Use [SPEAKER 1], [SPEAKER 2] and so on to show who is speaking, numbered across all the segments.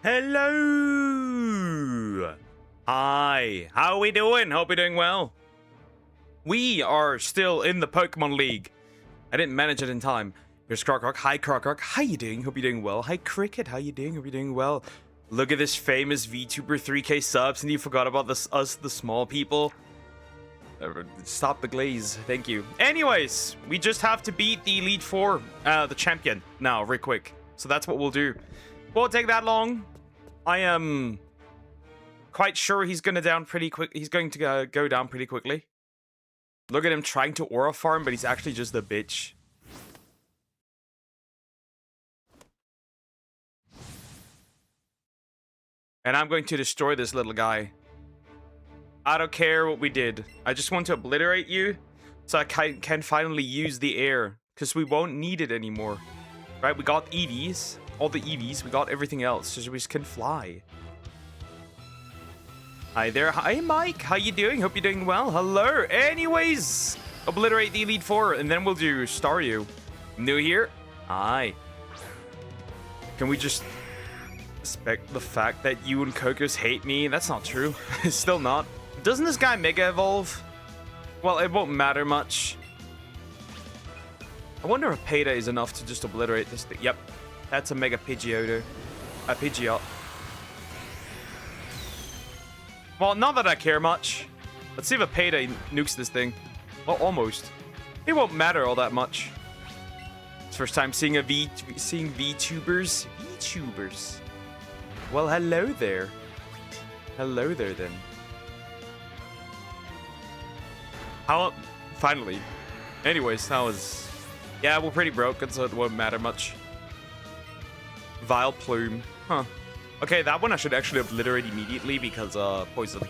[SPEAKER 1] Hello! Hi, how are we doing? Hope you're doing well. We are still in the Pokemon League. I didn't manage it in time. Here's Croc. Hi, Croc. How you doing? Hope you're doing well. Hi, Cricket. How you doing? Hope you're doing well. Look at this famous VTuber 3K subs, and you forgot about us, the small people. Stop the glaze. Thank you. Anyways, we just have to beat the Elite Four, the champion, now, real quick. So that's what we'll do. Won't take that long. I am quite sure he's gonna down pretty quick. He's going to go down pretty quickly. Look at him trying to aura farm, but he's actually just a bitch. And I'm going to destroy this little guy. I don't care what we did. I just want to obliterate you so I can finally use the air, because we won't need it anymore. Right? We got Eevees. All the Eevees. We got everything else, so we just can fly. Hi there. Hi, Mike. How you doing? Hope you're doing well. Hello. Anyways, obliterate the Elite Four, and then we'll do Staryu. New here? Hi. Can we just respect the fact that you and Kokos hate me? That's not true. It's still not. Doesn't this guy Mega Evolve? Well, it won't matter much. I wonder if Peta is enough to just obliterate this thing. Yep. That's a Mega Pidgeotto. A Pidgeot. Well, not that I care much. Let's see if a Peta nukes this thing. Well, almost. It won't matter all that much. It's first time seeing VTubers. VTubers. Well, hello there. Hello there, then. How? Finally. Anyways, that was... Yeah, we're pretty broken, so it won't matter much. Vile Plume. Huh. Okay, that one I should actually obliterate immediately because, poison.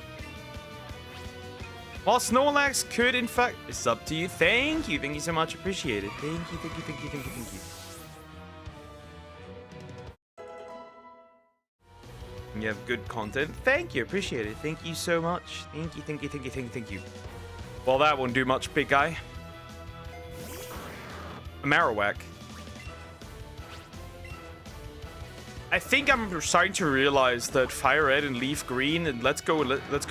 [SPEAKER 1] While Snorlax could, in fact... It's up to you. Thank you. Thank you so much. Appreciate it. Thank you, thank you, thank you, thank you, thank you. You have good content. Thank you. Appreciate it. Thank you so much. Thank you, thank you, thank you, thank you, thank you. Well, that won't do much, big guy. A Marowak. I think I'm starting to realize that Fire Red and Leaf Green and Let's Go Eevee, Let's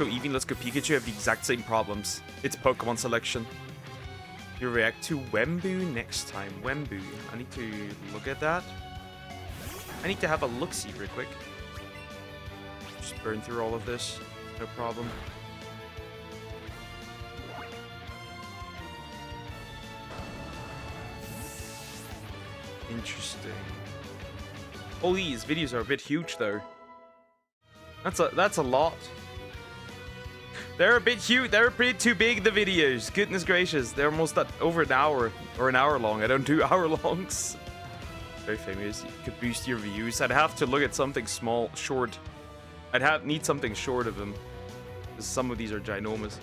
[SPEAKER 1] Go Pikachu have the exact same problems. It's Pokemon selection. You react to Wembu next time. Wembu. I need to look at that. I need to have a look-see real quick. Just burn through all of this. No problem. Interesting. All these videos are a bit huge, though. That's a lot. They're a bit huge. They're pretty too big, the videos. Goodness gracious. They're almost at over an hour or an hour long. I don't do hour-longs. Very famous. You could boost your views. I'd have to look at something small, short. Need something short of them. Because some of these are ginormous.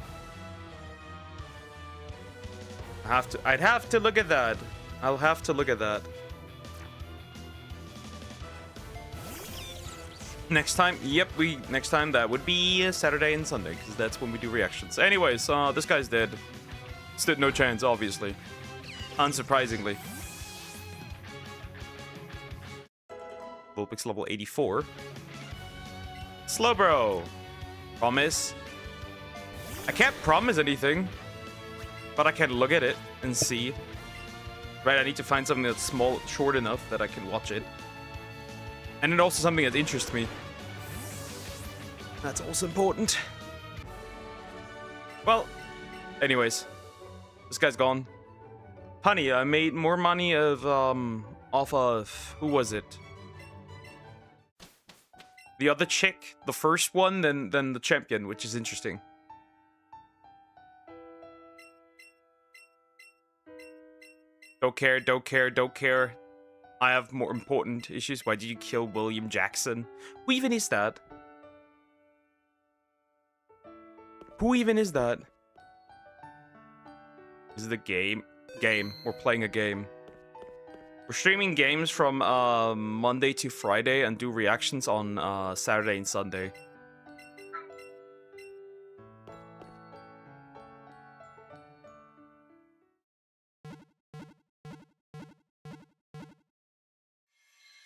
[SPEAKER 1] I'd have to look at that. I'll have to look at that. Next time, yep, next time that would be Saturday and Sunday, because that's when we do reactions. Anyways, this guy's dead. Stood no chance, obviously. Unsurprisingly. Vulpix level 84. Slowbro. Promise. I can't promise anything, but I can look at it and see. Right, I need to find something that's small, short enough that I can watch it. And then also something that interests me. That's also important. Well, anyways. This guy's gone. Honey, I made more money off of... Who was it? The other chick, the first one, than the champion, which is interesting. Don't care, don't care, don't care. I have more important issues. Why did you kill William Jackson? Who even is that? Who even is that? This is the game. We're playing a game. We're streaming games from Monday to Friday and do reactions on Saturday and Sunday.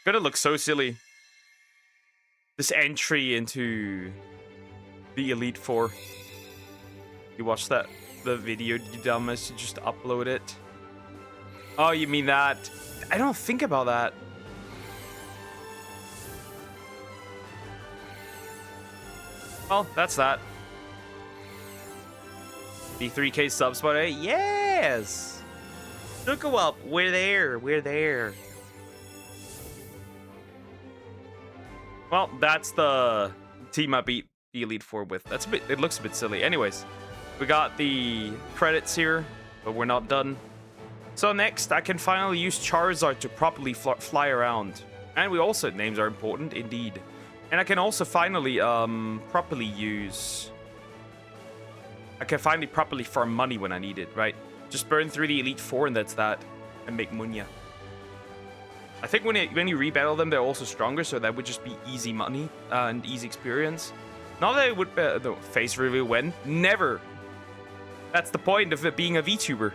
[SPEAKER 1] Gonna look so silly. this entry into the Elite Four. You watched that the video, you dumbass? You just upload it. Oh, you mean that? I don't think about that. Well, that's that. The 3K subs, buddy. Yes. Look up. We're there. We're there. Well, that's the team I beat the Elite Four with. That's a bit. It looks a bit silly. Anyways, we got the credits here, but we're not done. So next, I can finally use Charizard to properly fly around, and we also names are important indeed. And I can also finally properly use. I can finally properly farm money when I need it. Right? Just burn through the Elite Four, and that's that, and make munya. I think when you rebattle them, they're also stronger, so that would just be easy money and easy experience. Not that it would no, face reveal when. Never. That's the point of it being a VTuber.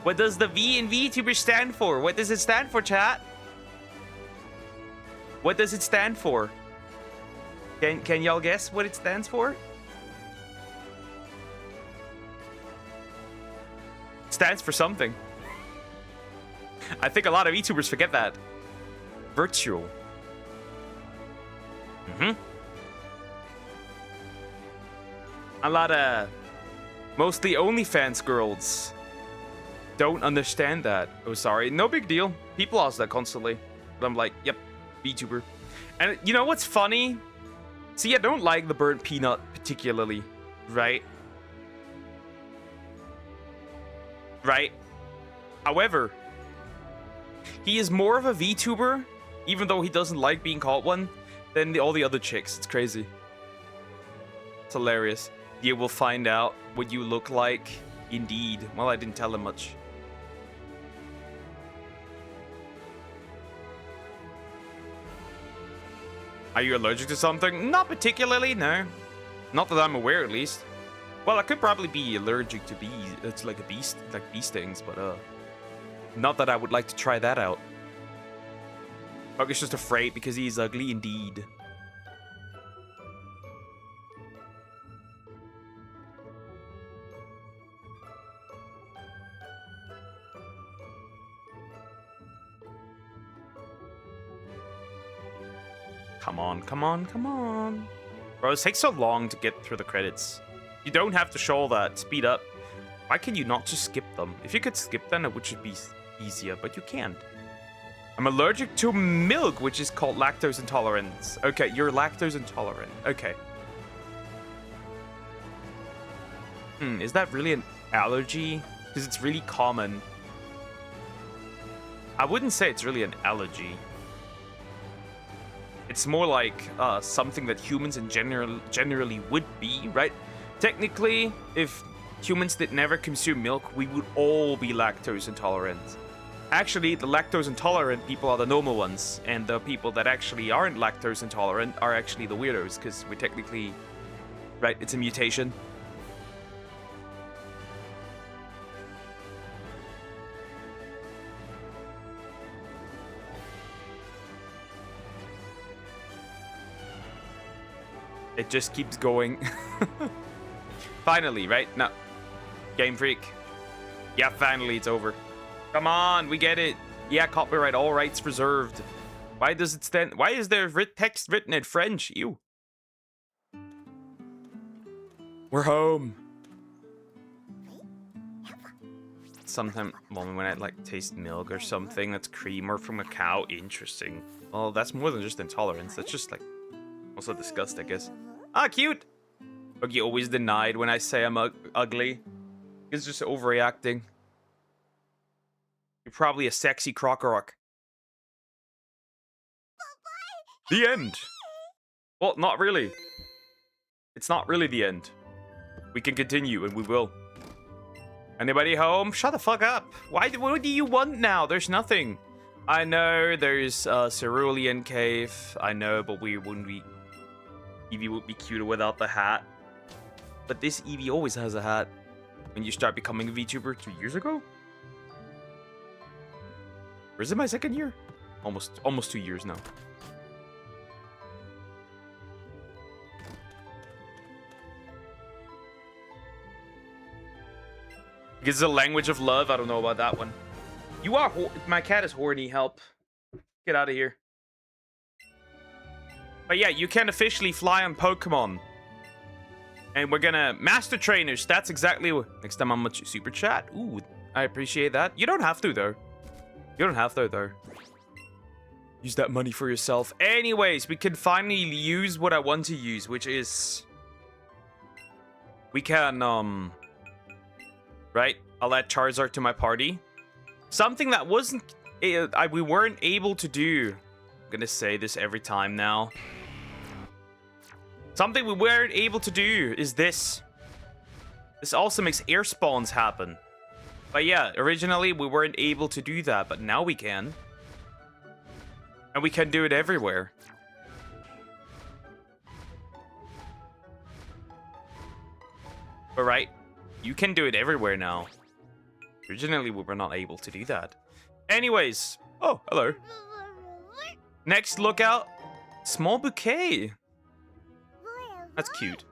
[SPEAKER 1] What does the V in VTuber stand for? What does it stand for, chat? What does it stand for? Can y'all guess what it stands for? It stands for something. I think a lot of VTubers forget that. Virtual. A lot of mostly OnlyFans girls don't understand that. Oh, sorry. No big deal. People ask that constantly. But I'm like, yep, VTuber. And you know what's funny? See, I don't like the burnt peanut particularly, right? Right? However, he is more of a VTuber, even though he doesn't like being called one, than all the other chicks. It's crazy. It's hilarious. You will find out what you look like. Indeed. Well, I didn't tell him much. Are you allergic to something? Not particularly, no. Not that I'm aware, at least. Well, I could probably be allergic to bees. It's like bee stings, but not that I would like to try that out. Huggy's just afraid because he's ugly indeed. Come on, come on, come on. Bro, it takes so long to get through the credits. You don't have to show all that. Speed up. Why can you not just skip them? If you could skip them, it would just be easier, but you can't. I'm allergic to milk, which is called lactose intolerance. Okay, you're lactose intolerant. Okay. Is that really an allergy? Because it's really common. I wouldn't say it's really an allergy. It's more like something that humans in generally would be, right? Technically, if humans that never consume milk, we would all be lactose intolerant. Actually, the lactose intolerant people are the normal ones, and the people that actually aren't lactose intolerant are actually the weirdos, because we're technically, right, it's a mutation. It just keeps going. Finally, right? No. Game Freak. Yeah, finally it's over. Come on, we get it. Yeah, copyright, all rights reserved. Why does it stand? Why is there text written in French? Ew. We're home. Sometimes, well, when I like taste milk or something that's cream or from a cow, interesting. Well, that's more than just intolerance. That's just like also disgust, I guess. Ah, cute. But you always denied when I say I'm ugly. It's just overreacting. You're probably a sexy Krokorok. The end. Well, not really. It's not really the end. We can continue, and we will. Anybody home? Shut the fuck up. What do you want now? There's nothing. I know there's a Cerulean Cave. I know, but we wouldn't be... Eevee would be cuter without the hat. But this Eevee always has a hat. When you start becoming a VTuber 2 years ago? Or is it my second year? Almost 2 years now. It's a language of love. I don't know about that one. You are... My cat is horny. Help. Get out of here. But yeah, you can officially fly on Pokemon. And we're gonna... Master Trainers. That's exactly what... Next time I'm a super chat. Ooh, I appreciate that. You don't have to, though. You don't have to, though. Use that money for yourself. Anyways, we can finally use what I want to use, which is... We can, Right? I'll add Charizard to my party. Something that wasn't... we weren't able to do. I'm gonna say this every time now. Something we weren't able to do is this. This also makes air spawns happen. But yeah, originally we weren't able to do that, but now we can. And we can do it everywhere. But right, you can do it everywhere now. Originally we were not able to do that. Anyways, oh, hello. Next lookout, small bouquet. That's cute.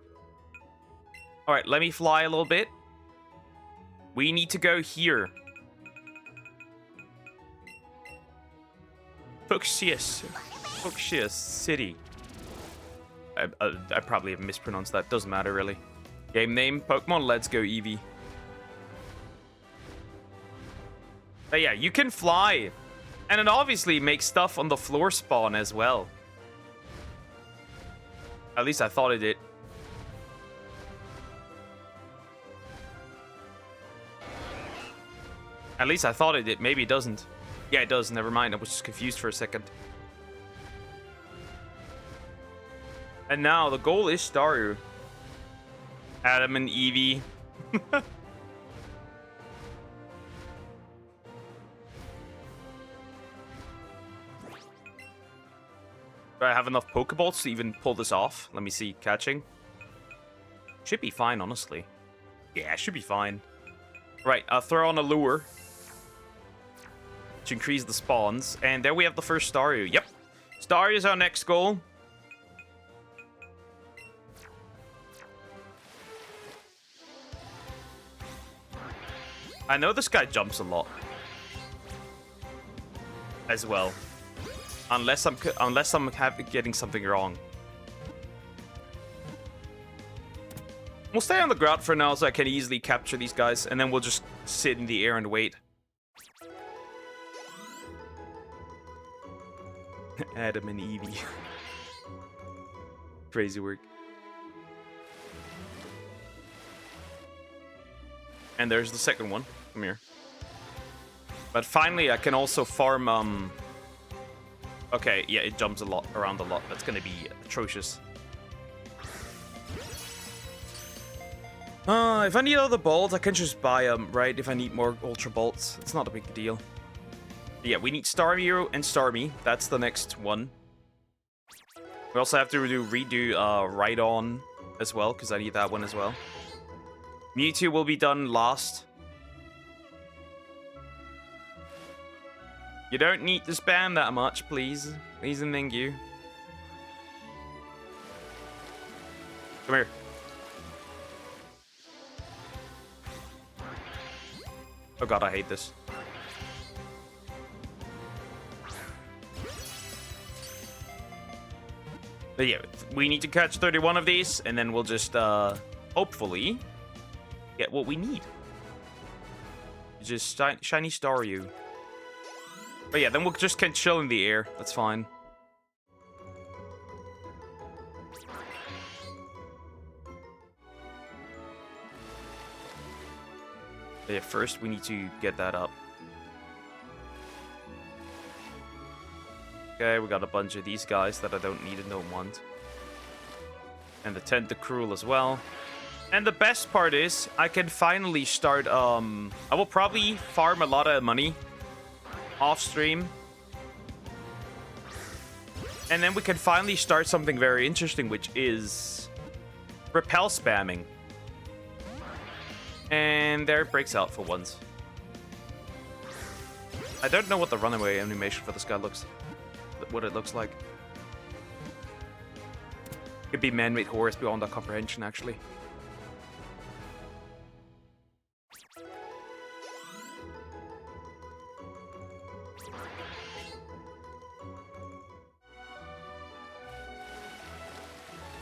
[SPEAKER 1] All right, let me fly a little bit. We need to go here. Fuchsius City. I probably have mispronounced that. Doesn't matter, really. Game name, Pokemon Let's Go Eevee. But yeah, you can fly. And it obviously makes stuff on the floor spawn as well. At least I thought it did. At least I thought it did. Maybe it doesn't. Yeah, it does. Never mind. I was just confused for a second. And now the goal is Staryu. Adam and Eevee. Do I have enough Pokeballs to even pull this off? Let me see. Catching. Should be fine, honestly. Yeah, should be fine. Right, I'll throw on a lure. To increase the spawns. And there we have the first Staryu. Yep. Staryu is our next goal. I know this guy jumps a lot. As well. Unless I'm getting something wrong. We'll stay on the ground for now so I can easily capture these guys. And then we'll just sit in the air and wait. Adam and Eevee. Crazy work. And there's the second one. Come here. But finally, I can also farm, Okay, yeah, it jumps around a lot. That's gonna be atrocious. If I need other bolts, I can just buy them, right? If I need more Ultra Bolts. It's not a big deal. But yeah, we need Starmie and Starmie. That's the next one. We also have to redo Rhydon as well, because I need that one as well. Mewtwo will be done last. You don't need to spam that much, please. Please and thank you. Come here. Oh god, I hate this. But yeah, we need to catch 31 of these, and then we'll just, hopefully, get what we need. Just shiny Staryu. But yeah, then we'll just can chill in the air. That's fine. But yeah, first we need to get that up. Okay, we got a bunch of these guys that I don't need and don't want. And the Tentacruel as well. And the best part is, I can finally start, I will probably farm a lot of money off stream. And then we can finally start something very interesting, which is repel spamming. And there it breaks out for once. I don't know what the runaway animation for this guy looks what it looks like. Could be man-made horrors beyond our comprehension, actually.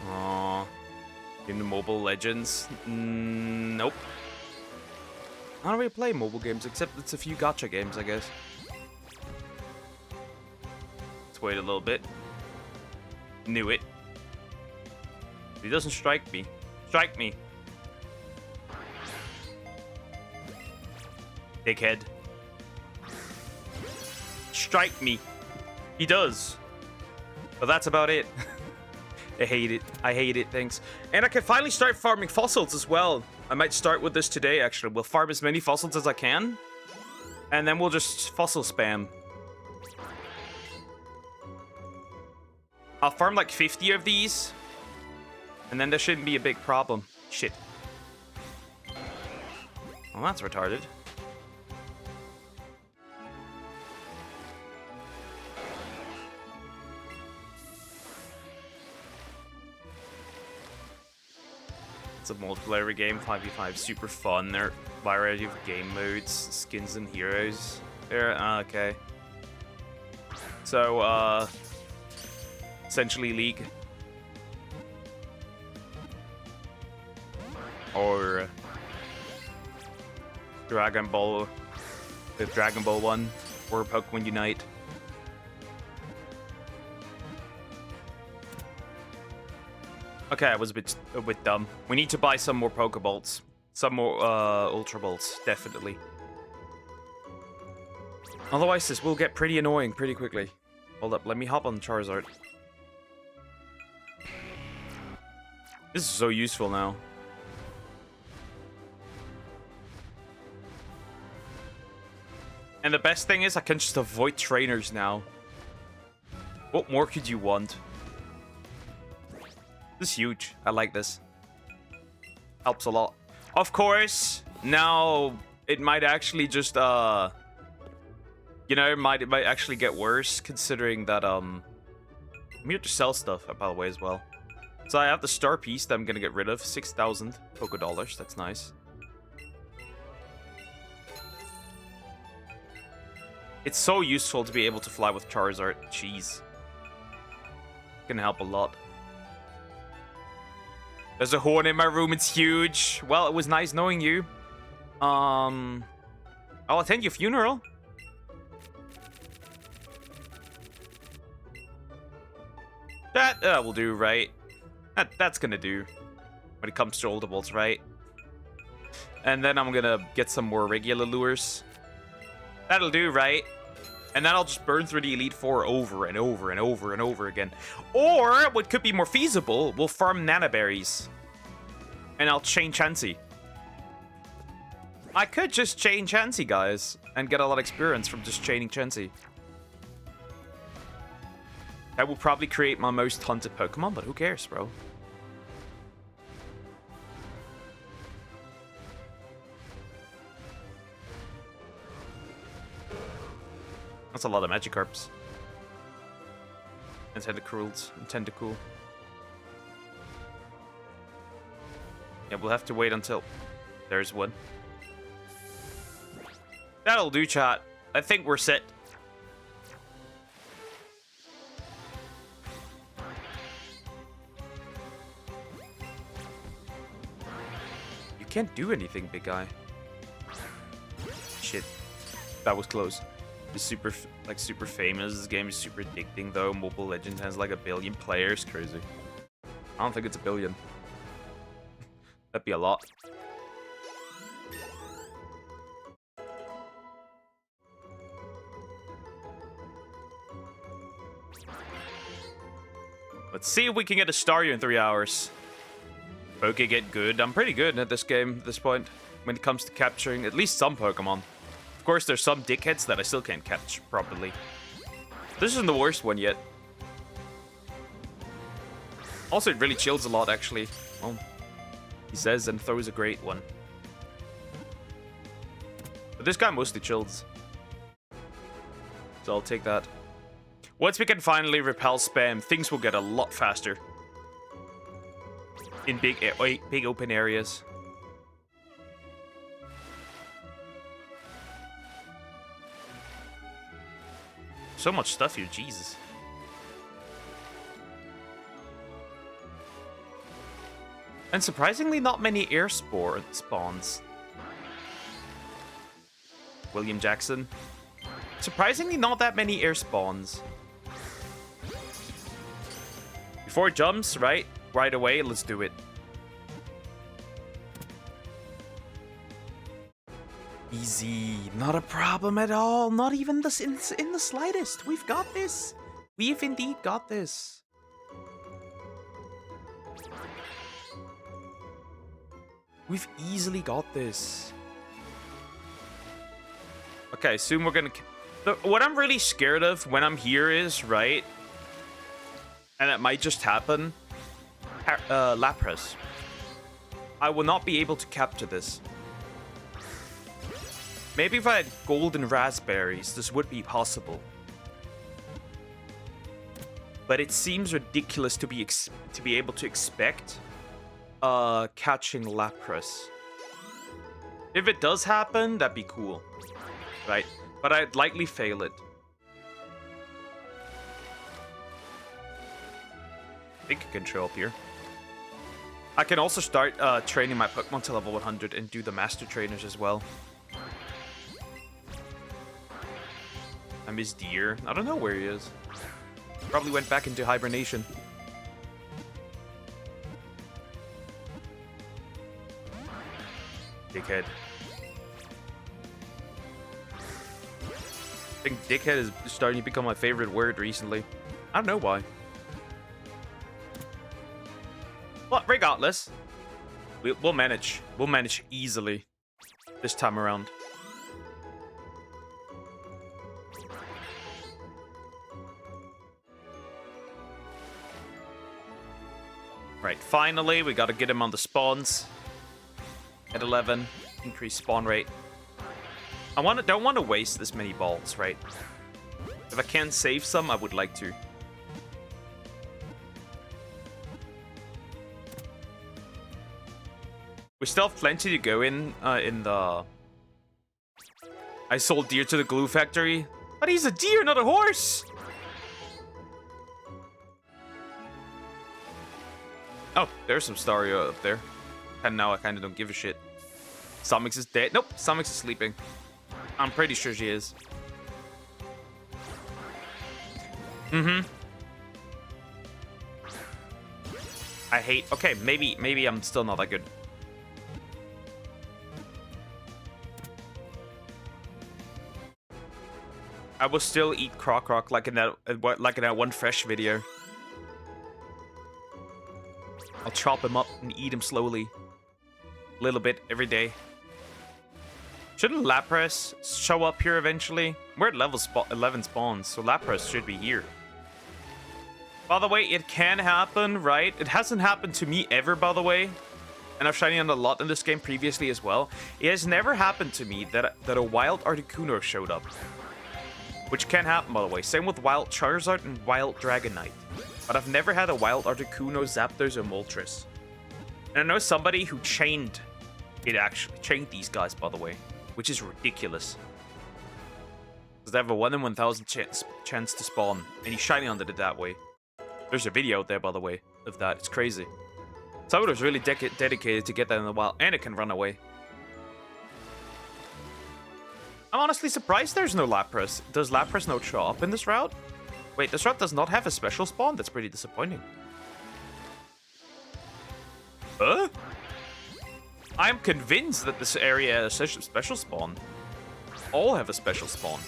[SPEAKER 1] Aww. In the Mobile Legends? Nope. I don't really play mobile games, except it's a few gacha games, I guess. Let's wait a little bit. Knew it. He doesn't strike me. Strike me. Dickhead. Strike me. He does. But that's about it. I hate it. I hate it, thanks. And I can finally start farming fossils as well. I might start with this today, actually. We'll farm as many fossils as I can. And then we'll just fossil spam. I'll farm like 50 of these. And then there shouldn't be a big problem. Shit. Well, that's retarded. It's a multiplayer game, 5v5, super fun. There are a variety of game modes, skins and heroes. There, okay. So, essentially League. Or Dragon Ball, the Dragon Ball one, or Pokemon Unite. Okay, I was a bit dumb. We need to buy some more Pokeballs. Some more Ultra Balls, definitely. Otherwise, this will get pretty annoying pretty quickly. Hold up, let me hop on Charizard. This is so useful now. And the best thing is I can just avoid trainers now. What more could you want? This is huge. I like this. Helps a lot. Of course, now it might actually just, you know, it might actually get worse considering that, I'm here to sell stuff, by the way, as well. So I have the star piece that I'm gonna get rid of. 6,000 Poké Dollars. That's nice. It's so useful to be able to fly with Charizard. Jeez. Gonna help a lot. There's a horn in my room, it's huge. Well, it was nice knowing you. I'll attend your funeral. That will do, right? That's gonna do. When it comes to Ultra Balls, right? And then I'm gonna get some more regular lures. That'll do, right? And then I'll just burn through the Elite Four over and over and over and over again. Or, what could be more feasible, we'll farm Nanaberries. And I'll chain Chansey. I could just chain Chansey, guys. And get a lot of experience from just chaining Chansey. That will probably create my most hunted Pokemon, but who cares, bro? That's a lot of Magikarps. And Tentacool. Yeah, we'll have to wait until there's one. That'll do, chat. I think we're set. You can't do anything, big guy. Shit. That was close. It's super famous. This game is super addicting, though. Mobile Legends has like 1 billion players. Crazy. I don't think it's 1 billion. That'd be a lot. Let's see if we can get a Staryu in 3 hours. Okay, get good. I'm pretty good at this game at this point. When it comes to capturing at least some Pokemon. Of course, there's some dickheads that I still can't catch properly. This isn't the worst one yet. Also, it really chills a lot, actually. Well, he says and throws a great one. But this guy mostly chills. So I'll take that. Once we can finally repel spam, things will get a lot faster. In big open areas. So much stuff here, Jesus. And surprisingly, not many air spore spawns. William Jackson. Surprisingly, not that many air spawns. Before it jumps, right away, let's do it. Easy, not a problem at all. Not even this in the slightest. We've got this. We've indeed got this. We've easily got this. Okay, soon we're gonna... What I'm really scared of when I'm here is, right, and it might just happen, Lapras. I will not be able to capture this. Maybe if I had golden raspberries, this would be possible. But it seems ridiculous to be able to expect catching Lapras. If it does happen, that'd be cool. Right? But I'd likely fail it. I think it can show up here. I can also start training my Pokemon to level 100 and do the Master Trainers as well. I miss Deer. I don't know where he is. Probably went back into hibernation. Dickhead. I think dickhead is starting to become my favorite word recently. I don't know why. But regardless, we'll manage. We'll manage easily this time around. Right, finally, we gotta get him on the spawns. At 11, increase spawn rate. Don't want to waste this many balls, right? If I can save some, I would like to. We still have plenty to go in the... I sold Deer to the glue factory. But he's a deer, not a horse! Oh, there's some Stario up there. And now I kind of don't give a shit. Somix is dead. Nope, Somix is sleeping. I'm pretty sure she is. I hate... Okay, maybe I'm still not that good. I will still eat Croc like in that one fresh video. I'll chop him up and eat him slowly. A little bit every day. Shouldn't Lapras show up here eventually? We're at level 11 spawns, so Lapras should be here. By the way, it can happen, right? It hasn't happened to me ever, by the way. And I've shiny on a lot in this game previously as well. It has never happened to me that a wild Articuno showed up. Which can happen, by the way. Same with wild Charizard and wild Dragonite. But I've never had a wild Articuno, Zapdos, or Moltres. And I know somebody who chained it, actually. Chained these guys, by the way. Which is ridiculous. Because they have a 1 in 1,000 chance to spawn. And he's shiny on it that way. There's a video out there, by the way, of that. It's crazy. Someone was really dedicated to get that in the wild. And it can run away. I'm honestly surprised there's no Lapras. Does Lapras not show up in this route? Wait, this route does not have a special spawn? That's pretty disappointing. Huh? I'm convinced that this area has a special spawn. All have a special spawn.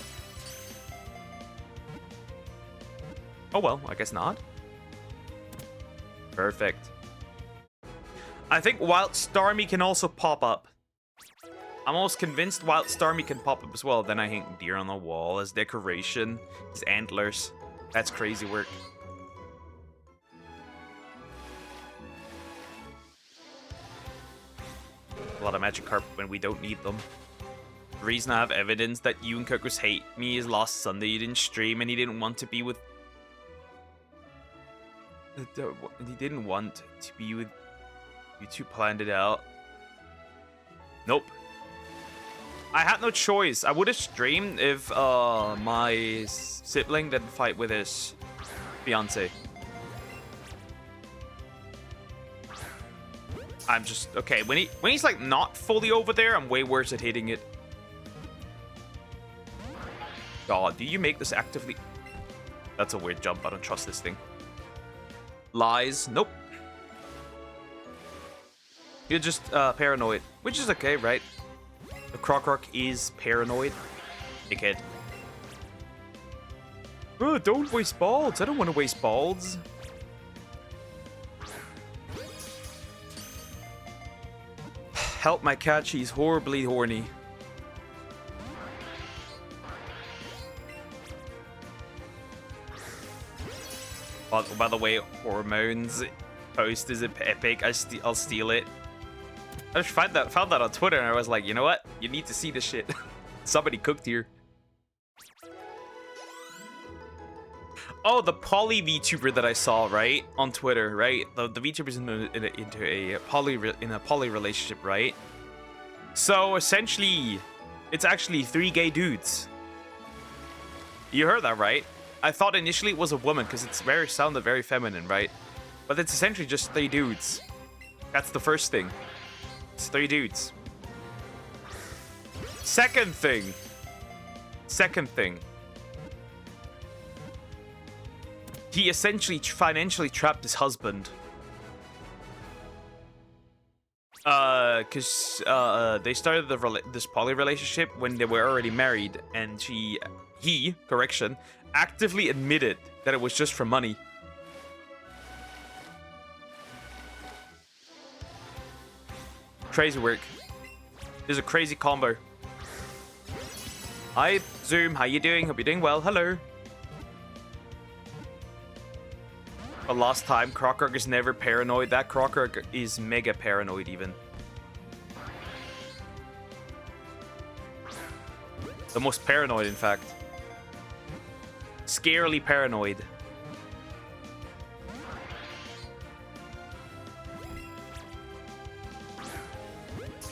[SPEAKER 1] Oh well, I guess not. Perfect. I think Wild Starmie can also pop up. I'm almost convinced Wild Starmie can pop up as well. Then I hang Deer on the wall as decoration. His antlers. That's crazy work. A lot of Magikarp when we don't need them. The reason I have evidence that you and Kokos hate me is last Sunday you didn't stream and he didn't want to be with... He didn't want to be with... You two planned it out. Nope. I had no choice. I would have streamed if my sibling didn't fight with his fiance. I'm just okay when he's like not fully over there. I'm way worse at hitting it. God, do you make this actively? That's a weird jump. I don't trust this thing. Lies. Nope. You're just paranoid, which is okay, right? The Croc is paranoid. Dickhead. Oh, don't waste balls. I don't want to waste balls. Help my cat. She's horribly horny. By the way, Hormones post is epic. I'll steal it. I just found that on Twitter and I was like, you know what? You need to see this shit. Somebody cooked here. Oh, the poly VTuber that I saw, right? On Twitter, right? The VTuber's in a poly relationship, right? So essentially, it's actually 3 gay dudes. You heard that, right? I thought initially it was a woman because it sounded very feminine, right? But it's essentially just 3 dudes. That's the first thing. It's 3 dudes. Second thing. He essentially financially trapped his husband. Because they started this poly relationship when they were already married, and he, actively admitted that it was just for money. Crazy work. This is a crazy combo. Hi, Zoom. How you doing? Hope you're doing well. Hello. But last time, Croc is never paranoid. That Croc is mega paranoid even. The most paranoid, in fact. Scarily paranoid.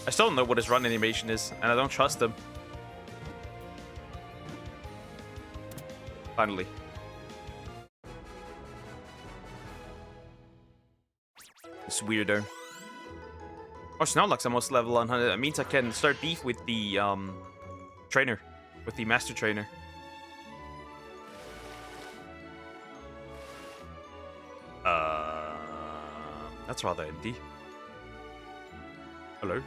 [SPEAKER 1] I still don't know what his run animation is, and I don't trust him. Finally. This weirdo. Oh, Snorlax almost level 100. That means I can start beef with the trainer, with the master trainer. That's rather empty. Hello.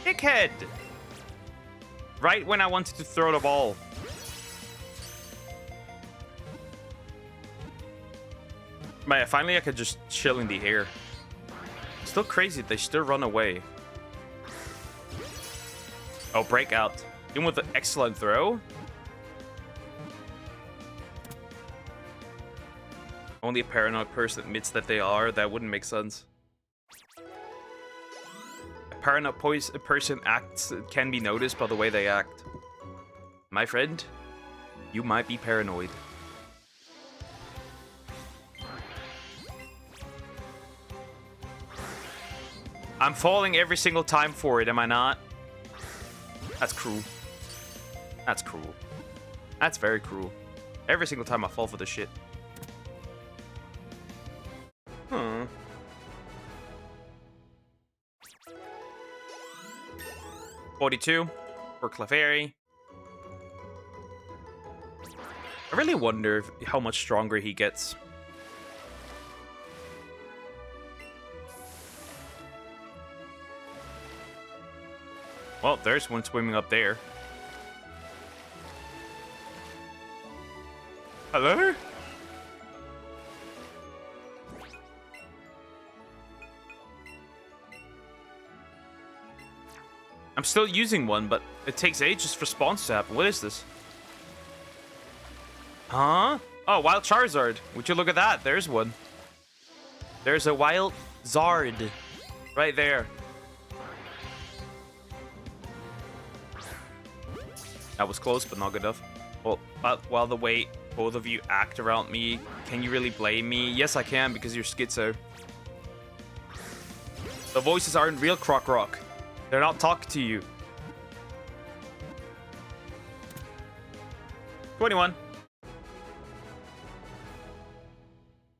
[SPEAKER 1] Dickhead! Right when I wanted to throw the ball. Man, finally I could just chill in the air. Still crazy, they still run away. Oh, breakout. Even with an excellent throw. Only a paranoid person admits that they are. That wouldn't make sense. A paranoid person acts can be noticed by the way they act. My friend, you might be paranoid. I'm falling every single time for it, am I not? That's cruel. That's cruel. That's very cruel. Every single time I fall for this shit. 42 for Clefairy. I really wonder how much stronger he gets. Well, there's one swimming up there. Hello? I'm still using one, but it takes ages for spawns to happen. What is this? Huh? Oh, Wild Charizard. Would you look at that? There's one. There's a Wild Zard. Right there. That was close, but not good enough. Well, while the way both of you act around me, can you really blame me? Yes, I can, because you're schizo. The voices aren't real, Croc Rock. They're not talking to you. 21.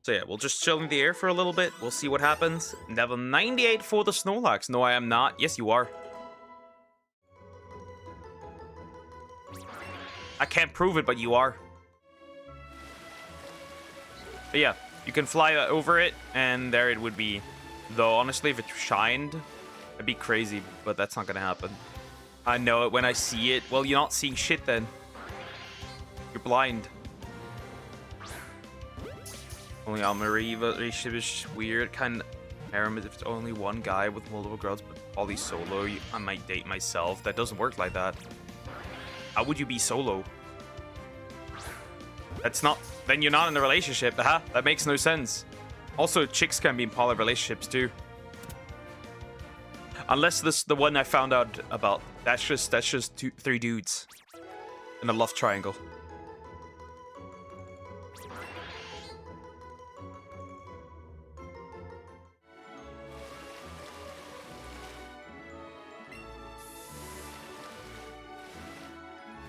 [SPEAKER 1] So yeah, we'll just chill in the air for a little bit. We'll see what happens. Level 98 for the Snorlax. No, I am not. Yes, you are. I can't prove it, but you are. But yeah, you can fly over it, and there it would be. Though, honestly, if it shined, it'd be crazy, but that's not gonna happen. I know it when I see it. Well, you're not seeing shit then. You're blind. Only Almarie relationship is weird. Kind of harem if it's only one guy with multiple girls, but all these solo, I might date myself. That doesn't work like that. How would you be solo? That's not... Then you're not in a relationship. Huh? That makes no sense. Also, chicks can be in poly relationships too. Unless this the one I found out about. That's just three dudes in a love triangle.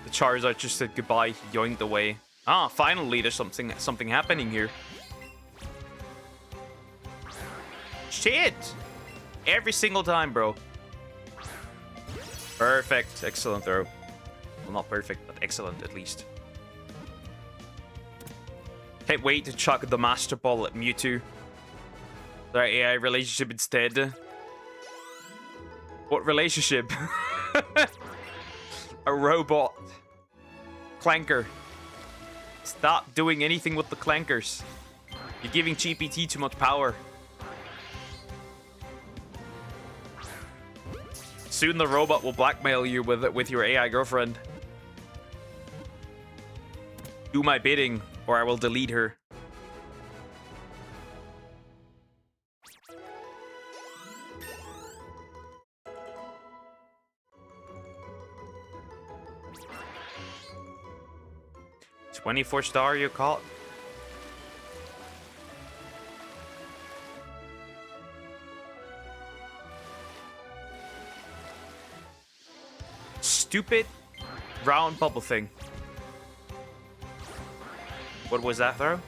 [SPEAKER 1] The Charizard just said goodbye, yoinked away. Ah, finally there's something happening here. Shit! Every single time, bro. Perfect. Excellent throw. Well, not perfect, but excellent at least. Can't wait to chuck the Master Ball at Mewtwo. Their AI relationship instead. What relationship? A robot. Clanker. Stop doing anything with the clankers. You're giving GPT too much power. Soon the robot will blackmail you with your AI girlfriend. Do my bidding, or I will delete her. $24 you caught? Stupid round bubble thing. What was that throw?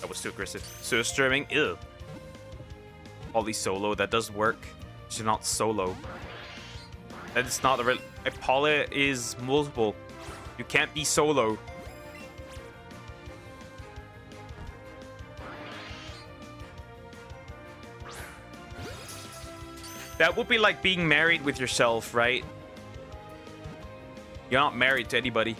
[SPEAKER 1] That was too aggressive. So streaming, ew. Poly solo, that does work. It's not solo. That is not a real. A poly is multiple. You can't be solo. That would be like being married with yourself, right? You're not married to anybody.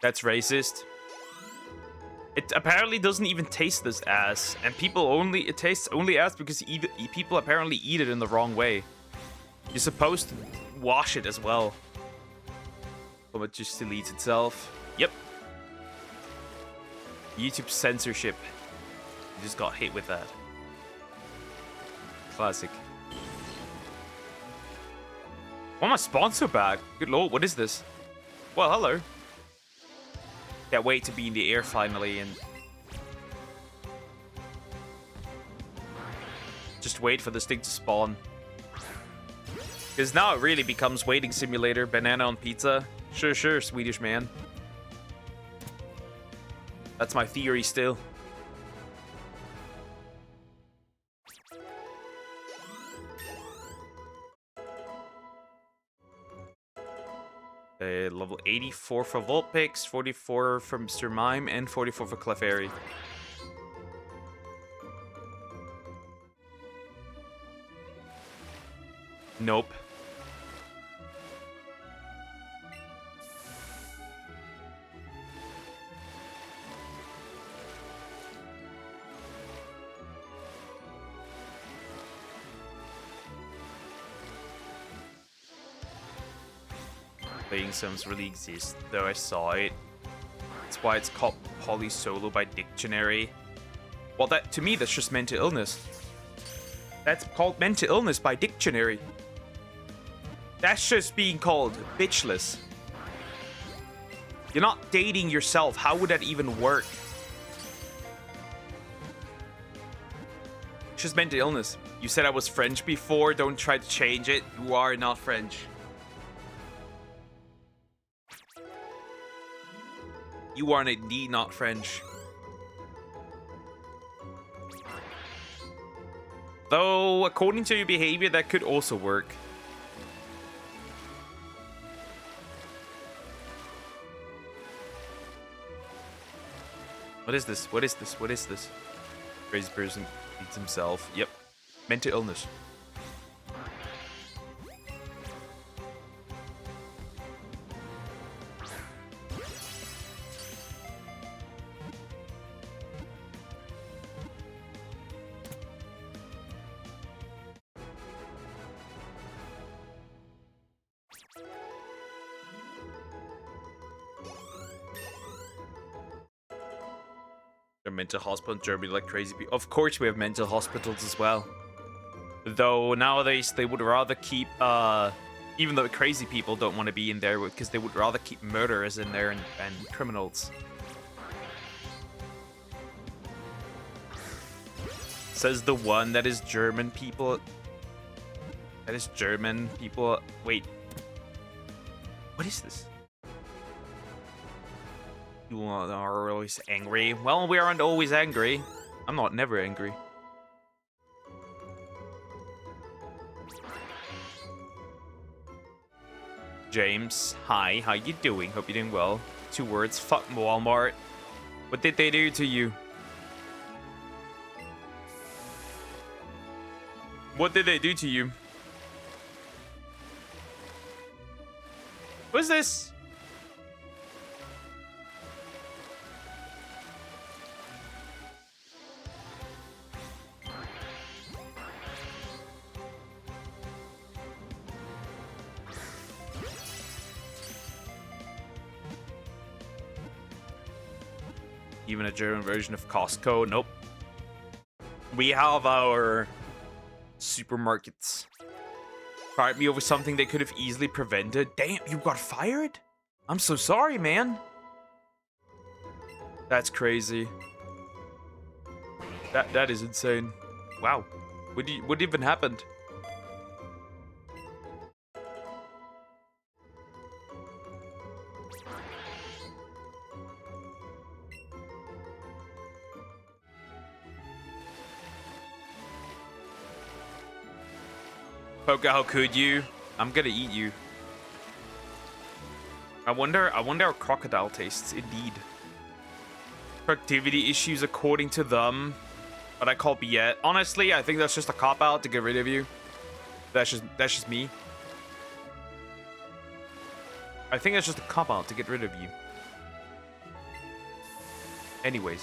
[SPEAKER 1] That's racist. It apparently doesn't even taste this ass, and it tastes only ass because people apparently eat it in the wrong way. You're supposed to wash it as well. But it just deletes itself. Yep. YouTube censorship. You just got hit with that. Classic. Why am I sponsor bag? Good lord, what is this? Well, hello. Can't wait to be in the air finally and just wait for this thing to spawn. Because now it really becomes waiting simulator, banana on pizza. Sure, sure, Swedish man. That's my theory still. Level 84 for Vulpix, 44 for Mr. Mime, and 44 for Clefairy. Nope. Playing sims really exists, though I saw it. That's why it's called poly solo by dictionary. Well, that to me, that's just mental illness. That's called mental illness by dictionary. That's just being called bitchless. You're not dating yourself. How would that even work? It's just mental illness. You said I was French before. Don't try to change it. You are not French. You are indeed not French. Though, according to your behavior, that could also work. What is this? What is this? What is this? Crazy person eats himself. Yep. Mental illness. Mental hospital in Germany like crazy people. Of course we have mental hospitals as well. Though nowadays they would rather keep, even though crazy people don't want to be in there because they would rather keep murderers in there and criminals. Says the one that is German people. That is German people. Wait. What is this? You are always angry. Well, we aren't always angry. I'm not never angry. James, hi, how you doing? Hope you're doing well. 2 words, fuck Walmart. What did they do to you? What did they do to you? What's this? Even a German version of Costco? Nope. We have our supermarkets. Fired me over something they could have easily prevented. Damn, you got fired? I'm so sorry, man. That's crazy. That is insane. Wow. What even happened? Poker, how could you? I'm gonna eat you. I wonder how crocodile tastes, indeed. Productivity issues according to them, but I can't be yet. Honestly, I think that's just a cop-out to get rid of you. That's just me. I think that's just a cop-out to get rid of you. Anyways.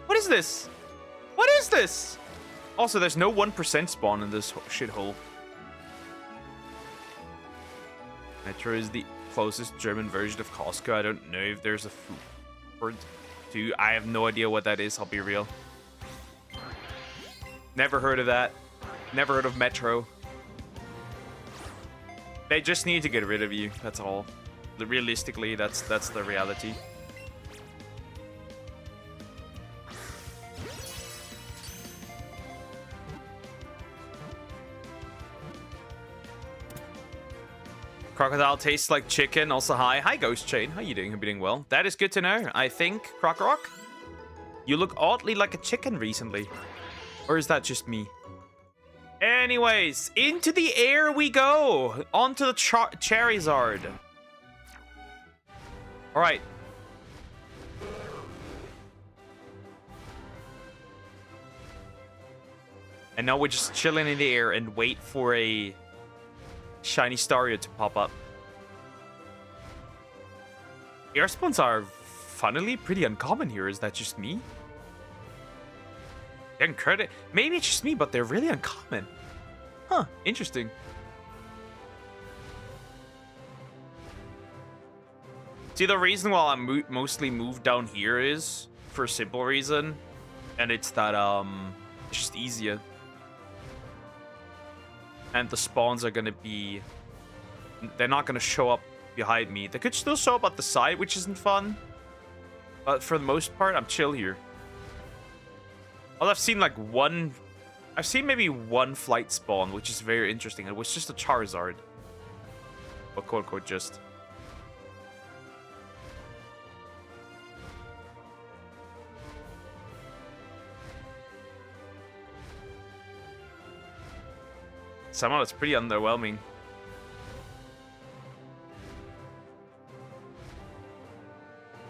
[SPEAKER 1] What is this? What is this? Also, there's no 1% spawn in this shithole. Metro is the closest German version of Costco. I don't know if there's a food word too. I have no idea what that is, I'll be real. Never heard of that. Never heard of Metro. They just need to get rid of you, that's all. Realistically, that's the reality. Crocodile tastes like chicken. Also, hi. Hi, Ghost Chain. How you doing? Hope you're doing well. That is good to know. I think, Crocorock, you look oddly like a chicken recently. Or is that just me? Anyways, into the air we go. Onto the Charizard. Alright. And now we're just chilling in the air and wait for a shiny Stario to pop up. Air spawns are funnily pretty uncommon here. Is that just me? Maybe it's just me, but they're really uncommon. Huh, interesting. See, the reason why I mostly moved down here is for a simple reason. And it's that, it's just easier. And the spawns are gonna be... They're not gonna show up behind me. They could still show up at the side, which isn't fun. But for the most part, I'm chill here. Well, I've seen like one... I've seen maybe one flight spawn, which is very interesting. It was just a Charizard. But quote-unquote just... Somehow it's pretty underwhelming.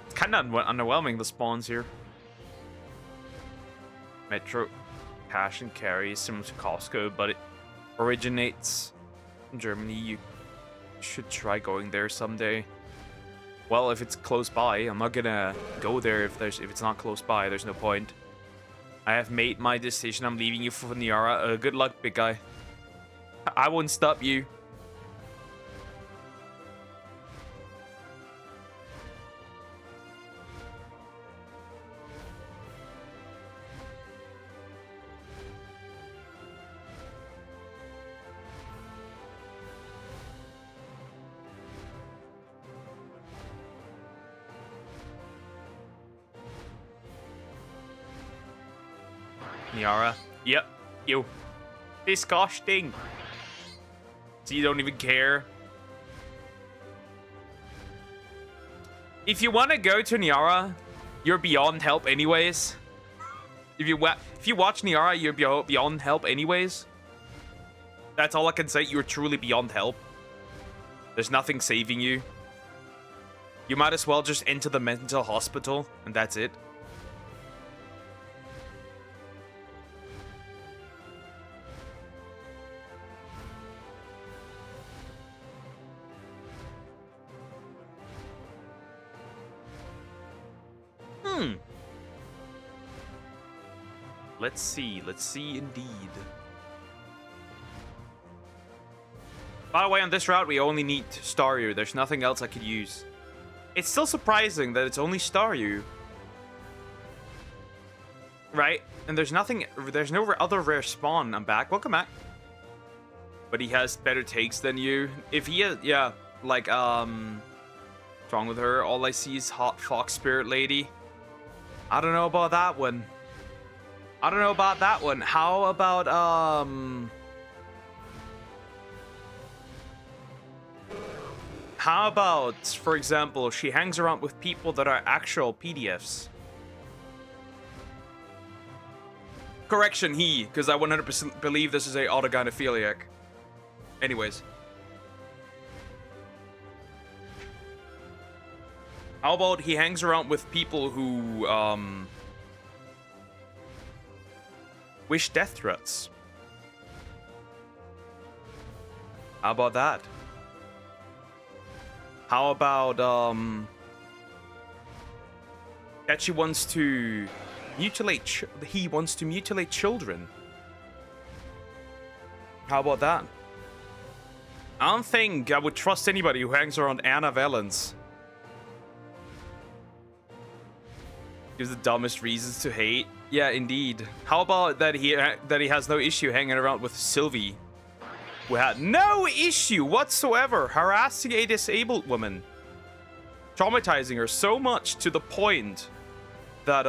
[SPEAKER 1] It's kind of underwhelming, the spawns here. Metro cash and carry similar to Costco, but it originates in Germany. You should try going there someday. Well, if it's close by, I'm not gonna go there if it's not close by. There's no point. I have made my decision. I'm leaving you for Niara. Good luck, big guy. I won't stop you. Niara. Yep. You. Disgusting. So you don't even care. If you want to go to Niara, you're beyond help anyways. If you watch Niara, you're beyond help anyways. That's all I can say. You're truly beyond help. There's nothing saving you. You might as well just enter the mental hospital, and that's it. Let's see indeed. By the way, on this route, we only need Staryu. There's nothing else I could use. It's still surprising that it's only Staryu. Right? And there's no other rare spawn. I'm back. Welcome back. But he has better takes than you. If he has, yeah, like, what's wrong with her? All I see is hot fox spirit lady. I don't know about that one. I don't know about that one. How about, how about, for example, she hangs around with people that are actual PDFs? Correction, he, because I 100% believe this is a autogynephiliac. Anyways. How about he hangs around with people who, wish death threats? How about that? How about, that she wants to mutilate, he wants to mutilate children? How about that? I don't think I would trust anybody who hangs around Anna Valens. Gives the dumbest reasons to hate. Yeah, indeed. How about that he has no issue hanging around with Sylvie, who had no issue whatsoever harassing a disabled woman, traumatizing her so much to the point that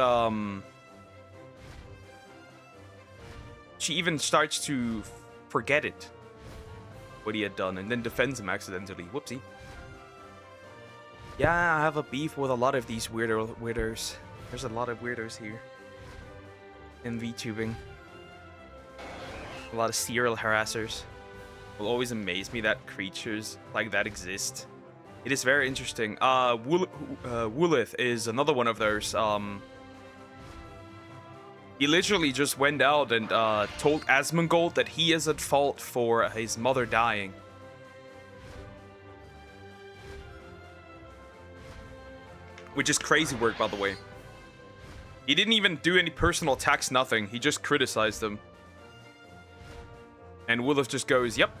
[SPEAKER 1] she even starts to forget it, what he had done, and then defends him accidentally. Whoopsie. Yeah, I have a beef with a lot of these weirdos. There's a lot of weirdos here in VTubing. A lot of serial harassers. Will always amaze me that creatures like that exist. It is very interesting. Woolith is another one of those. He literally just went out and told Asmongold that he is at fault for his mother dying. Which is crazy work, by the way. He didn't even do any personal attacks, nothing. He just criticized them. And Woolith just goes, yep.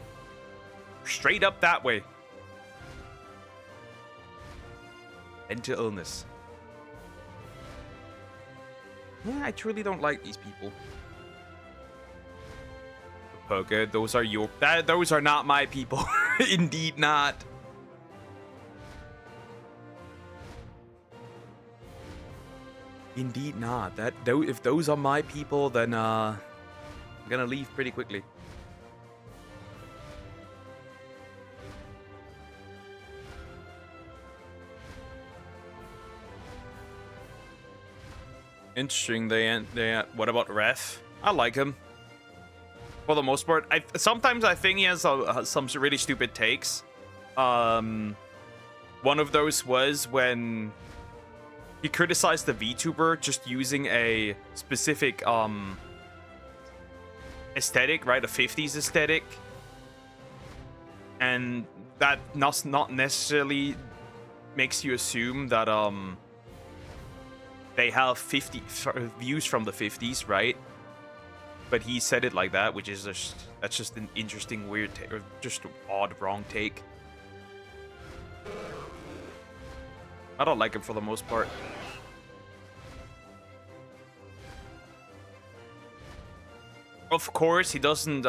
[SPEAKER 1] Straight up that way. Mental illness. Yeah, I truly don't like these people. Okay, those are your... those are not my people. Indeed not. Indeed not. If those are my people, then I'm gonna leave pretty quickly. Interesting. What about Ref? I like him for the most part. Sometimes I think he has some really stupid takes. One of those was when he criticized the VTuber just using a specific aesthetic, right? A 50s aesthetic. And that not necessarily makes you assume that they have 50 views from the 50s, right? But he said it like that, which is that's just an interesting, weird, or just an odd, wrong take. I don't like him for the most part. Of course, he doesn't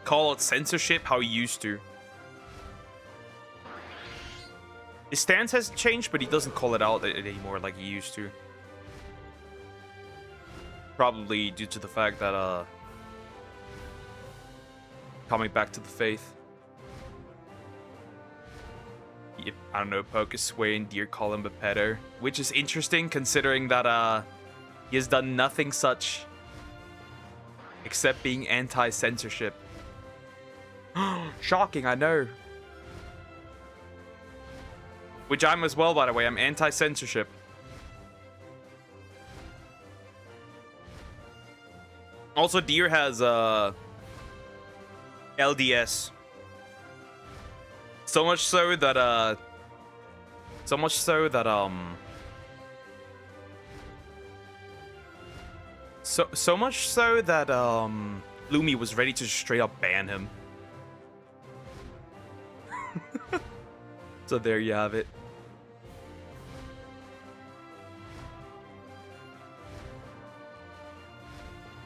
[SPEAKER 1] call it censorship how he used to. His stance hasn't changed, but he doesn't call it out anymore like he used to. Probably due to the fact that coming back to the faith. Yep, I don't know, Poke is swaying, dear call him pedo, which is interesting considering that he has done nothing such except being anti-censorship. Shocking, I know. Which I'm as well, by the way. I'm anti-censorship. Also, Deer has LDS. So much so that so much so that Lumi was ready to straight up ban him. So there you have it.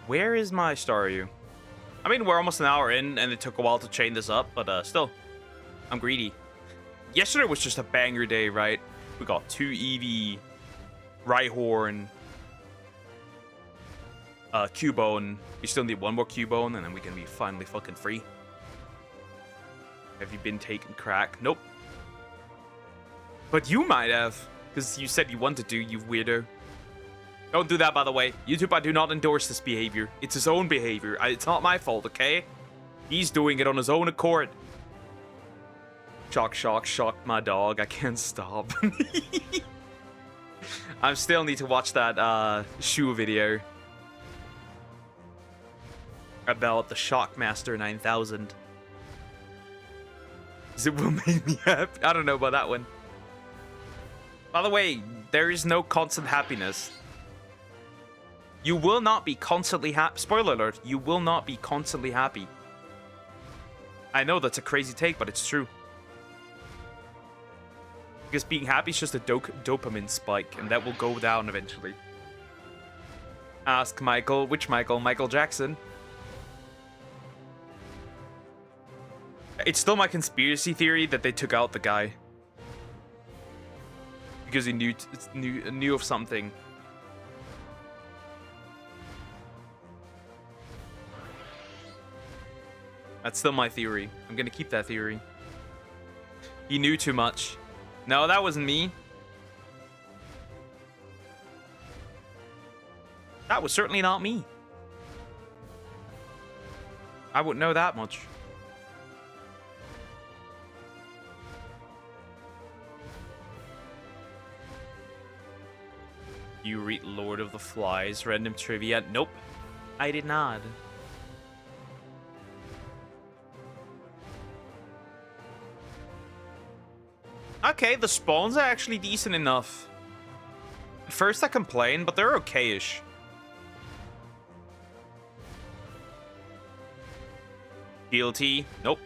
[SPEAKER 1] Where is my Staryu? I mean, we're almost an hour in, and it took a while to chain this up, but still, I'm greedy. Yesterday was just a banger day, right? We got 2 Eevee, Rhyhorn, Cubone. We still need 1 more Cubone, and then we can be finally fucking free. Have you been taking crack? Nope. But you might have, because you said you wanted to, you weirdo. Don't do that, by the way. YouTube, I do not endorse this behavior. It's his own behavior. It's not my fault, okay? He's doing it on his own accord. Shock, shock, shock my dog. I can't stop. I still need to watch that Shu video about the Shockmaster 9000. It will make me happy. I don't know about that one. By the way, there is no constant happiness. You will not be constantly happy. Spoiler alert, you will not be constantly happy. I know that's a crazy take, but it's true. Because being happy is just a dopamine spike, and that will go down eventually. Ask Michael. Which Michael? Michael Jackson. It's still my conspiracy theory that they took out the guy. Because he knew of something. That's still my theory. I'm gonna keep that theory. He knew too much. No, that wasn't me. That was certainly not me. I wouldn't know that much. You read Lord of the Flies random trivia? Nope. I did not. Okay, the spawns are actually decent enough. At first I complained, but they're okay-ish. Guilty? Nope.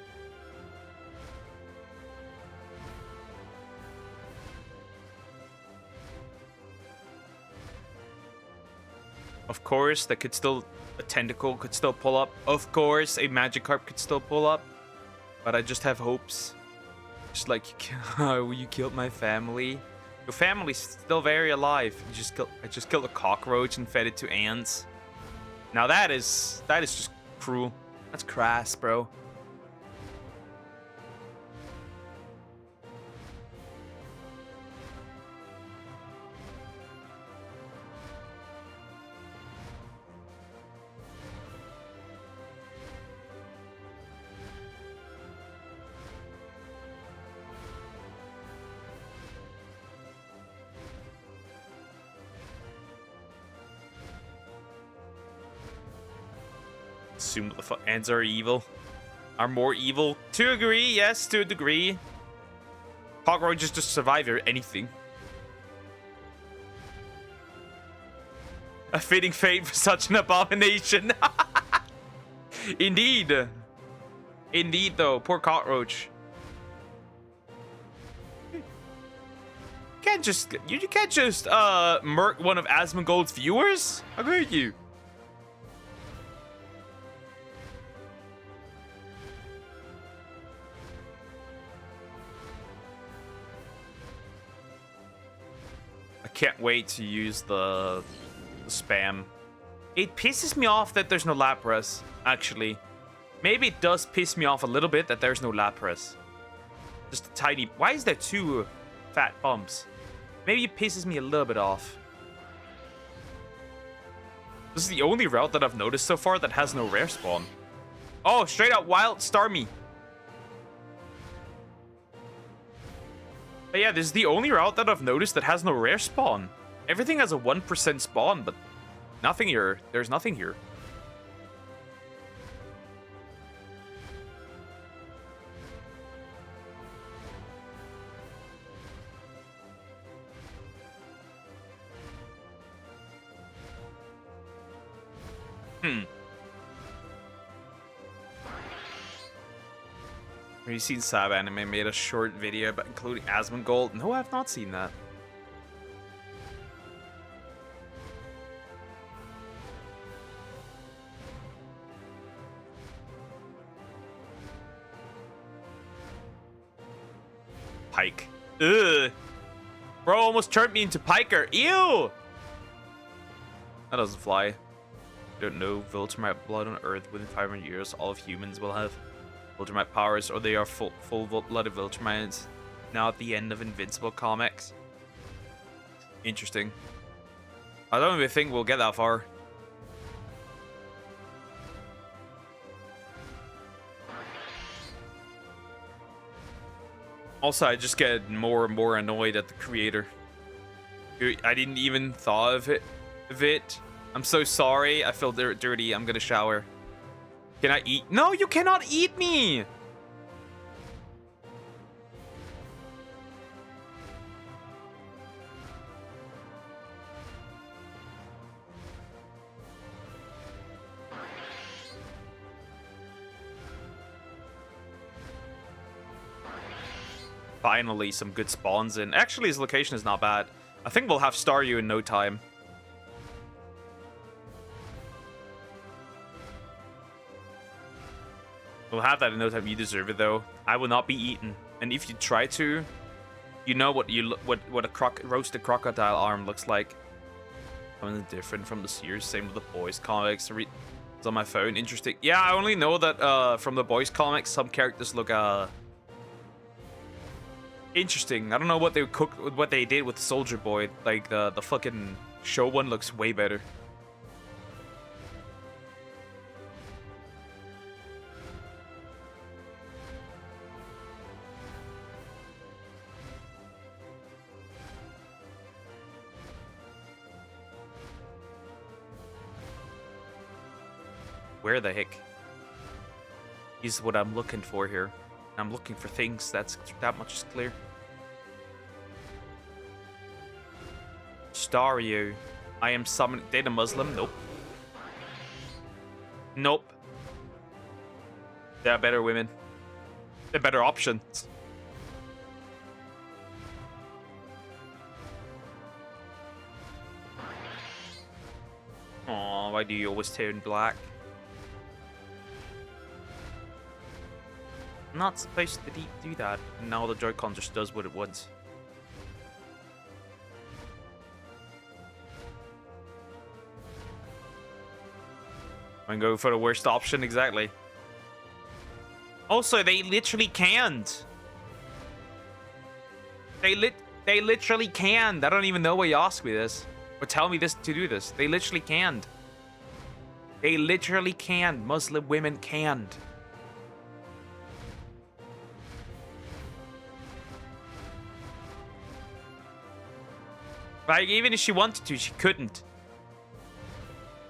[SPEAKER 1] Of course, that could still... A tentacle could still pull up. Of course, a Magikarp could still pull up. But I just have hopes. Just like, oh, you killed my family. Your family's still very alive. I just killed a cockroach and fed it to ants. Now that is just cruel. That's crass, bro. Assume that the ants are evil. Are more evil. To a degree, yes, to a degree. Cockroaches just survive anything. A fitting fate for such an abomination. Indeed. Indeed, though. Poor cockroach. You can't just murk one of Asmongold's viewers? How could you? Can't wait to use the spam. It pisses me off that there's no Lapras, actually. Maybe it does piss me off a little bit that there's no Lapras. Just a tiny... Why is there two fat bumps? Maybe it pisses me a little bit off. This is the only route that I've noticed so far that has no rare spawn. Oh, straight out wild Starmie. But yeah, this is the only route that I've noticed that has no rare spawn. Everything has a 1% spawn, but nothing here. There's nothing here. Have you seen Sab Anime made a short video about including Asmongold? No, I've not seen that. Pike. Ugh. Bro almost turned me into Piker. Ew! That doesn't fly. Don't know. Viltrumite blood on Earth within 500 years. All of humans will have Viltrumite powers, or they are full-blooded Viltrumites. Now at the end of Invincible comics. Interesting. I don't even think we'll get that far. Also, I just get more and more annoyed at the creator. I didn't even thought of it. I'm so sorry. I feel dirty. I'm gonna shower. Can I eat? No, you cannot eat me! Finally, some good spawns in. Actually, his location is not bad. I think we'll have Staryu in no time. We'll have that in no time. You deserve it, though. I will not be eaten. And if you try to, you know what a roasted crocodile arm looks like. Something different from the series. Same with the boys comics. It's on my phone. Interesting. Yeah, I only know that from the boys comics, some characters look interesting. I don't know what they did with Soldier Boy. Like the fucking show one looks way better. Where the heck is what I'm looking for here? I'm looking for things. That much is clear. Staryu. I am summoning. Did a Muslim? Nope. Nope. There are better women. There are better options. Aw, why do you always turn black? I'm not supposed to do that. Now the Joy-Con just does what it wants. I'm going for the worst option, exactly. Also, they literally can't. They literally can't. I don't even know why you asked me this. Or tell me this to do this. They literally can't. They literally can't. Muslim women can't. Like, even if she wanted to, she couldn't.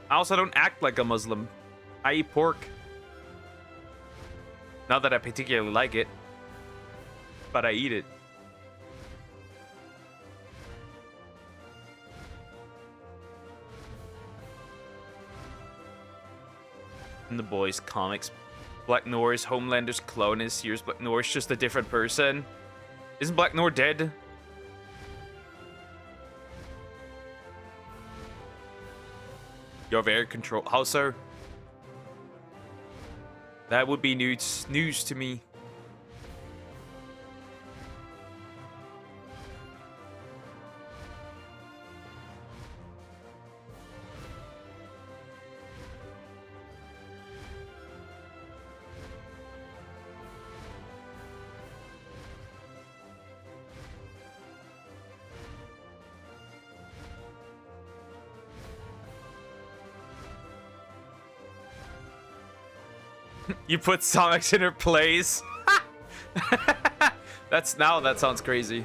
[SPEAKER 1] I also don't act like a Muslim. I eat pork. Not that I particularly like it, but I eat it. In the boys' comics, Black Noir's Homelander's clone is Sears Black Noir's just a different person. Isn't Black Noir dead? You're very controlled. How so? That would be news to me. You put Sonics in her place. That sounds crazy.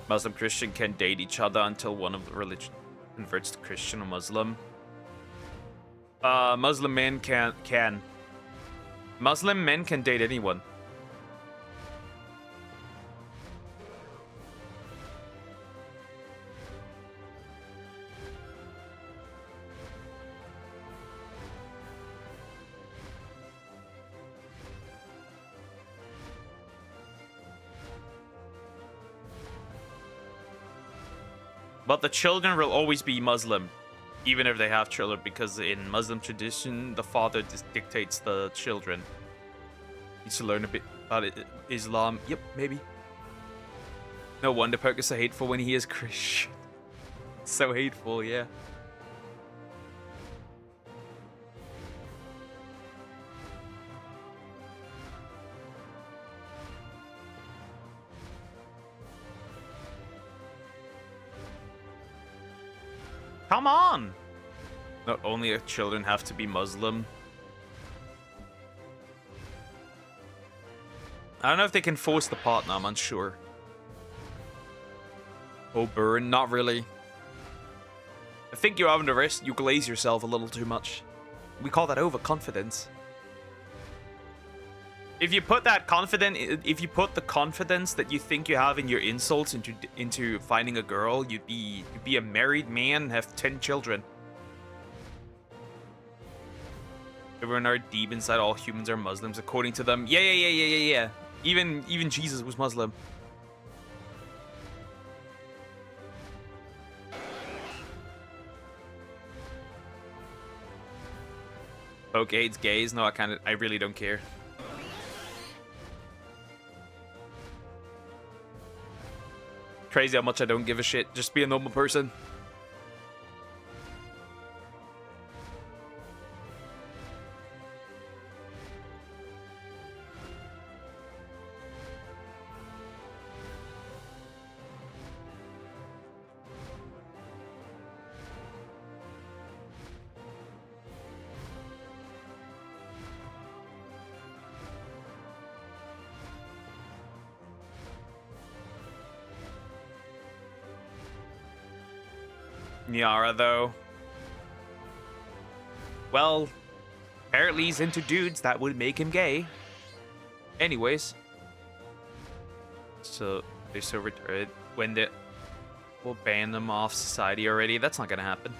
[SPEAKER 1] Muslim Christian can date each other until one of the religion converts to Christian or Muslim. Muslim men can. Muslim men can date anyone. But the children will always be Muslim, even if they have children, because in Muslim tradition, the father dictates the children. Needs to learn a bit about Islam. Yep, maybe. No wonder Poke is so hateful when he is Christian. So hateful, yeah. Come on! Not only children have to be Muslim. I don't know if they can force the partner, I'm unsure. Oh, Burn, not really. I think you're having you glaze yourself a little too much. We call that overconfidence. If you put the confidence that you think you have in your insults into finding a girl, you'd be a married man and have 10 children. Everyone are deep inside, all humans are Muslims according to them. Yeah. Even Jesus was Muslim. Okay, it's gays. No, I really don't care. Crazy how much I don't give a shit. Just be a normal person. Nyara, though. Well, apparently he's into dudes. That would make him gay. Anyways. So, they're so retarded. When we'll ban them off society already. That's not gonna happen.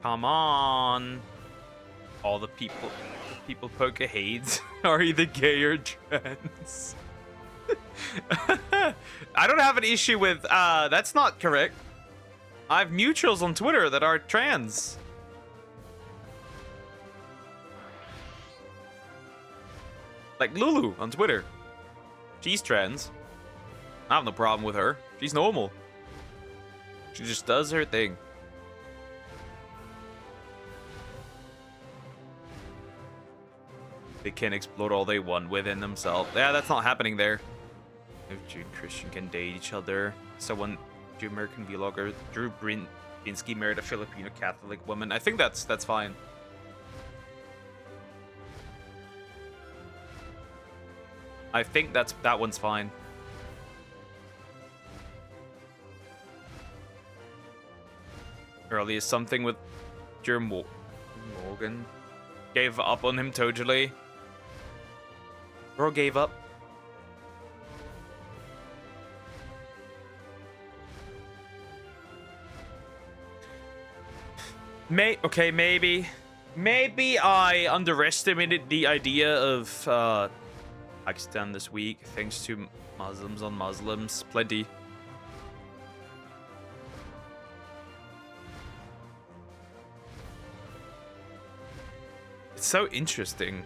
[SPEAKER 1] Come on. All the people Poker hates are either gay or trans. I don't have an issue with that's not correct. I have mutuals on Twitter that are trans. Like Lulu on Twitter. She's trans. I have no problem with her. She's normal. She just does her thing. They can explode all they want within themselves. Yeah, that's not happening there. If Jew and Christian can date each other. Someone, Jew American vlogger Drew Brinsky married a Filipino Catholic woman. I think that's fine. I think that one's fine. Earlier, something with Morgan gave up on him totally. Bro gave up. Okay, maybe I underestimated the idea of Pakistan this week, thanks to Muslims on Muslims. Plenty. It's so interesting.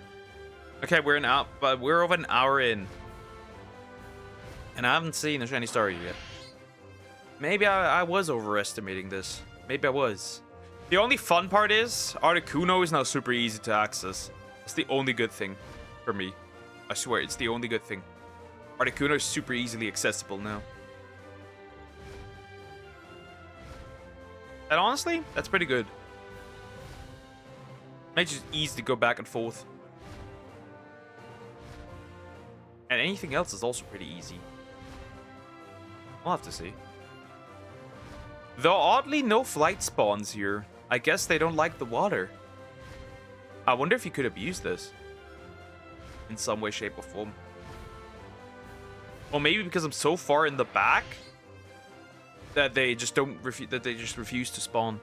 [SPEAKER 1] Okay, we're over an hour in, and I haven't seen a shiny star yet. Maybe I was overestimating this. Maybe I was. The only fun part is Articuno is now super easy to access. It's the only good thing for me. I swear, it's the only good thing. Articuno is super easily accessible now. And honestly, that's pretty good. It's just easy to go back and forth. And anything else is also pretty easy. We'll have to see. Though oddly, no flight spawns here. I guess they don't like the water. I wonder if you could abuse this. In some way, shape, or form. Or maybe because I'm so far in the back that they just refuse to spawn.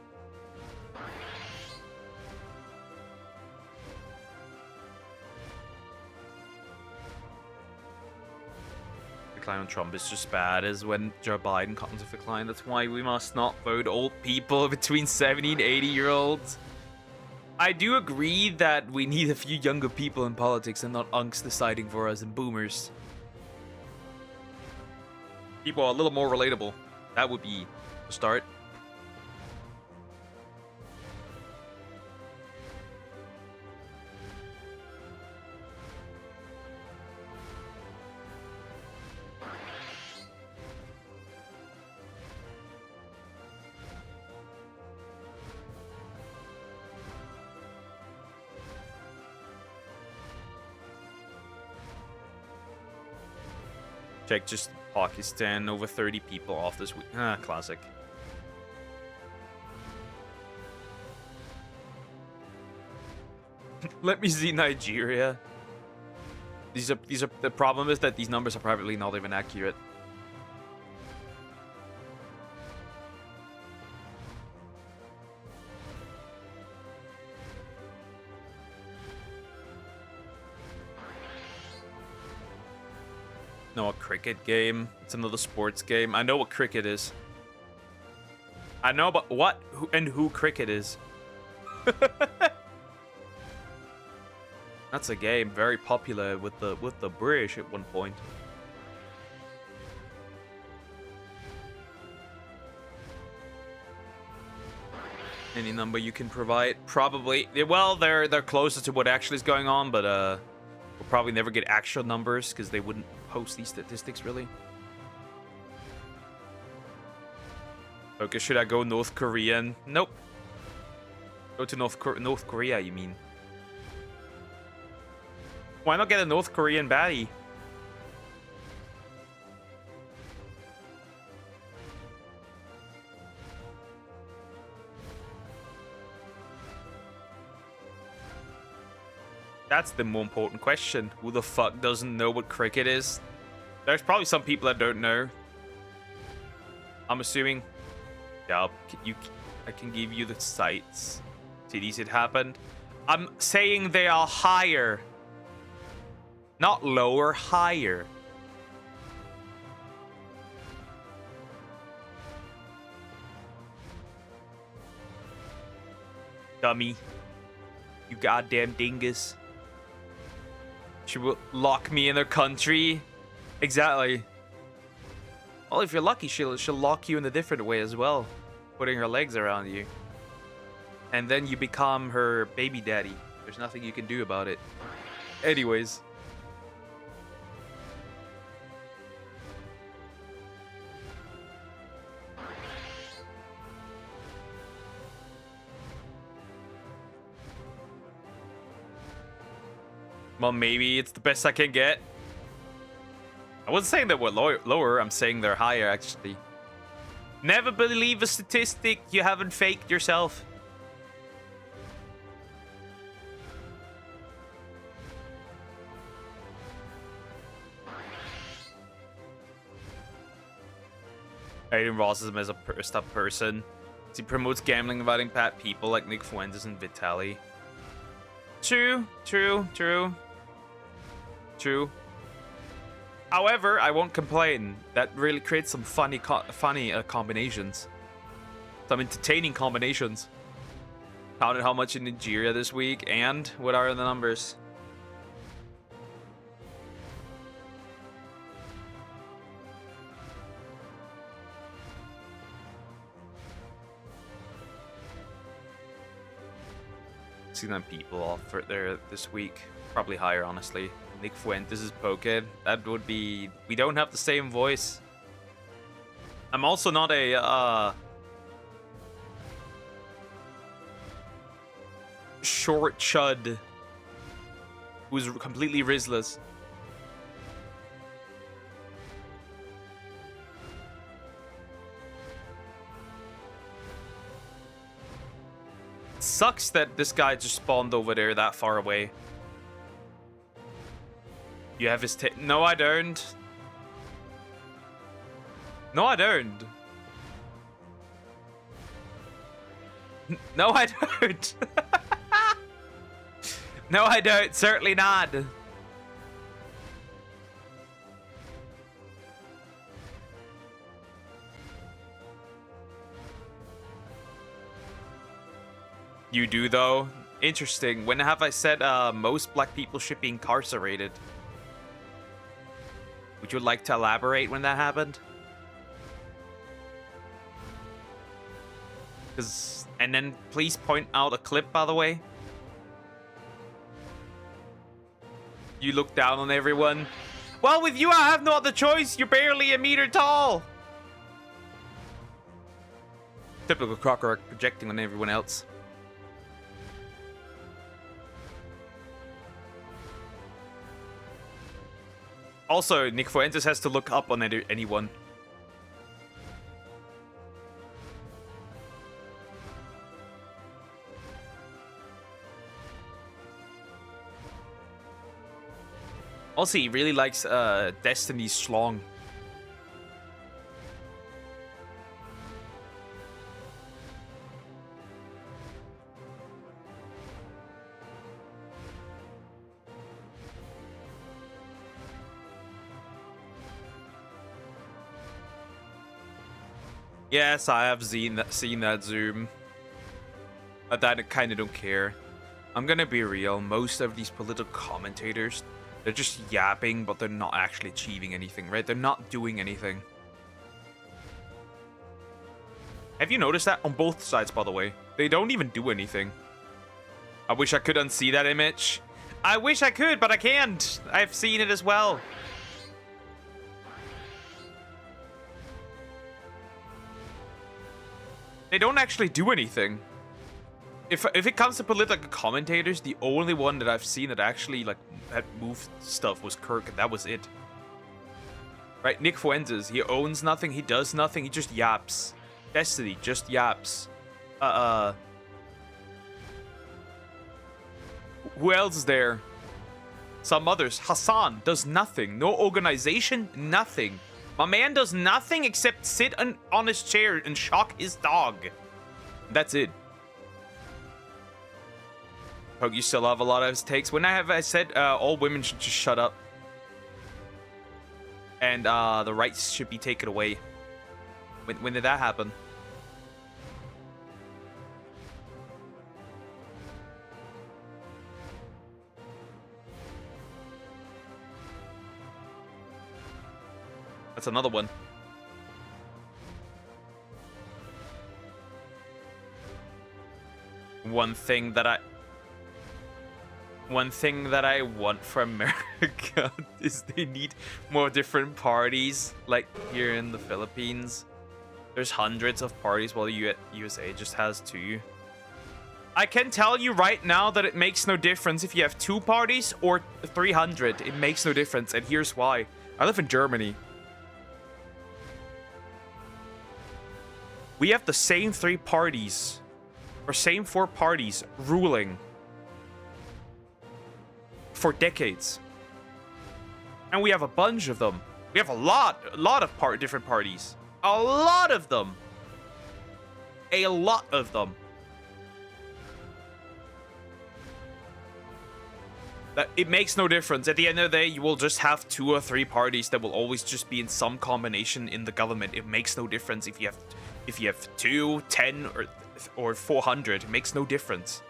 [SPEAKER 1] Decline on Trump is just bad as when Joe Biden comes with decline. That's why we must not vote old people between 70 and 80-year-olds. I do agree that we need a few younger people in politics and not unks deciding for us and boomers. People are a little more relatable. That would be a start. Check just Pakistan, over 30 people off this week. Ah, classic. Let me see Nigeria. These are the problem is that these numbers are probably not even accurate. No, a cricket game. It's another sports game. I know what cricket is. I know about what and who cricket is. That's a game very popular with the British at one point. Any number you can provide? Probably. Well, they're closer to what actually is going on, but we'll probably never get actual numbers because they wouldn't post these statistics really. Okay, should I go North Korean? Nope. Go to North Korea, you mean? Why not get a North Korean baddie? That's the more important question. Who the fuck doesn't know what cricket is? There's probably some people that don't know. I'm assuming. Yeah, I can give you the sites. Cities it happened. I'm saying they are higher. Not lower, higher. Dummy. You goddamn dingus. She will lock me in her country. Exactly. Well, if you're lucky, she'll lock you in a different way as well. Putting her legs around you. And then you become her baby daddy. There's nothing you can do about it. Anyways. Well, maybe it's the best I can get. I wasn't saying that we're lower. I'm saying they're higher, actually. Never believe a statistic you haven't faked yourself. Aiden Ross is as a pursed up person. He promotes gambling, inviting bad people like Nick Fuentes and Vitaly. True. However, I won't complain. That really creates some funny combinations. Some entertaining combinations. Counted how much in Nigeria this week, and what are the numbers? See them people offered there this week. Probably higher, honestly. Nick Fuentes is Poke. That would be... We don't have the same voice. I'm also not a, short chud who's completely risless. Sucks that this guy just spawned over there that far away. You have his No, I don't. No, I don't. No, I don't. No, I don't. Certainly not. You do, though? Interesting. When have I said most black people should be incarcerated? Would you like to elaborate when that happened? And then please point out a clip, by the way. You look down on everyone. Well, with you, I have no other choice. You're barely a meter tall. Typical Crocker projecting on everyone else. Also, Nick Fuentes has to look up on anyone. Also, he really likes Destiny's Schlong. Yes, I have seen that zoom. But I kind of don't care. I'm gonna be real. Most of these political commentators, they're just yapping, but they're not actually achieving anything, right? They're not doing anything. Have you noticed that? On both sides, by the way. They don't even do anything. I wish I could unsee that image. I wish I could, but I can't. I've seen it as well. They don't actually do anything. If it comes to political commentators, the only one that I've seen that actually like had moved stuff was Kirk, and that was it. Right, Nick Fuentes, he owns nothing, he does nothing, he just yaps. Destiny just yaps. Who else is there? Some others. Hassan does nothing. No organization, nothing. My man does nothing except sit on his chair and shock his dog. That's it. Poke, you still have a lot of takes. When I said all women should just shut up. And the rights should be taken away. When did that happen? That's another one. One thing that I want for America is they need more different parties, like here in the Philippines. There's hundreds of parties while the USA just has 2. I can tell you right now that it makes no difference if you have 2 parties or 300. It makes no difference, and here's why. I live in Germany. We have the same 3 parties, or same 4 parties ruling for decades. And we have a bunch of them. We have a lot of different parties. A lot of them. A lot of them. That it makes no difference. At the end of the day, you will just have 2 or 3 parties that will always just be in some combination in the government. It makes no difference if you have 2, 10, or 400. It makes no difference.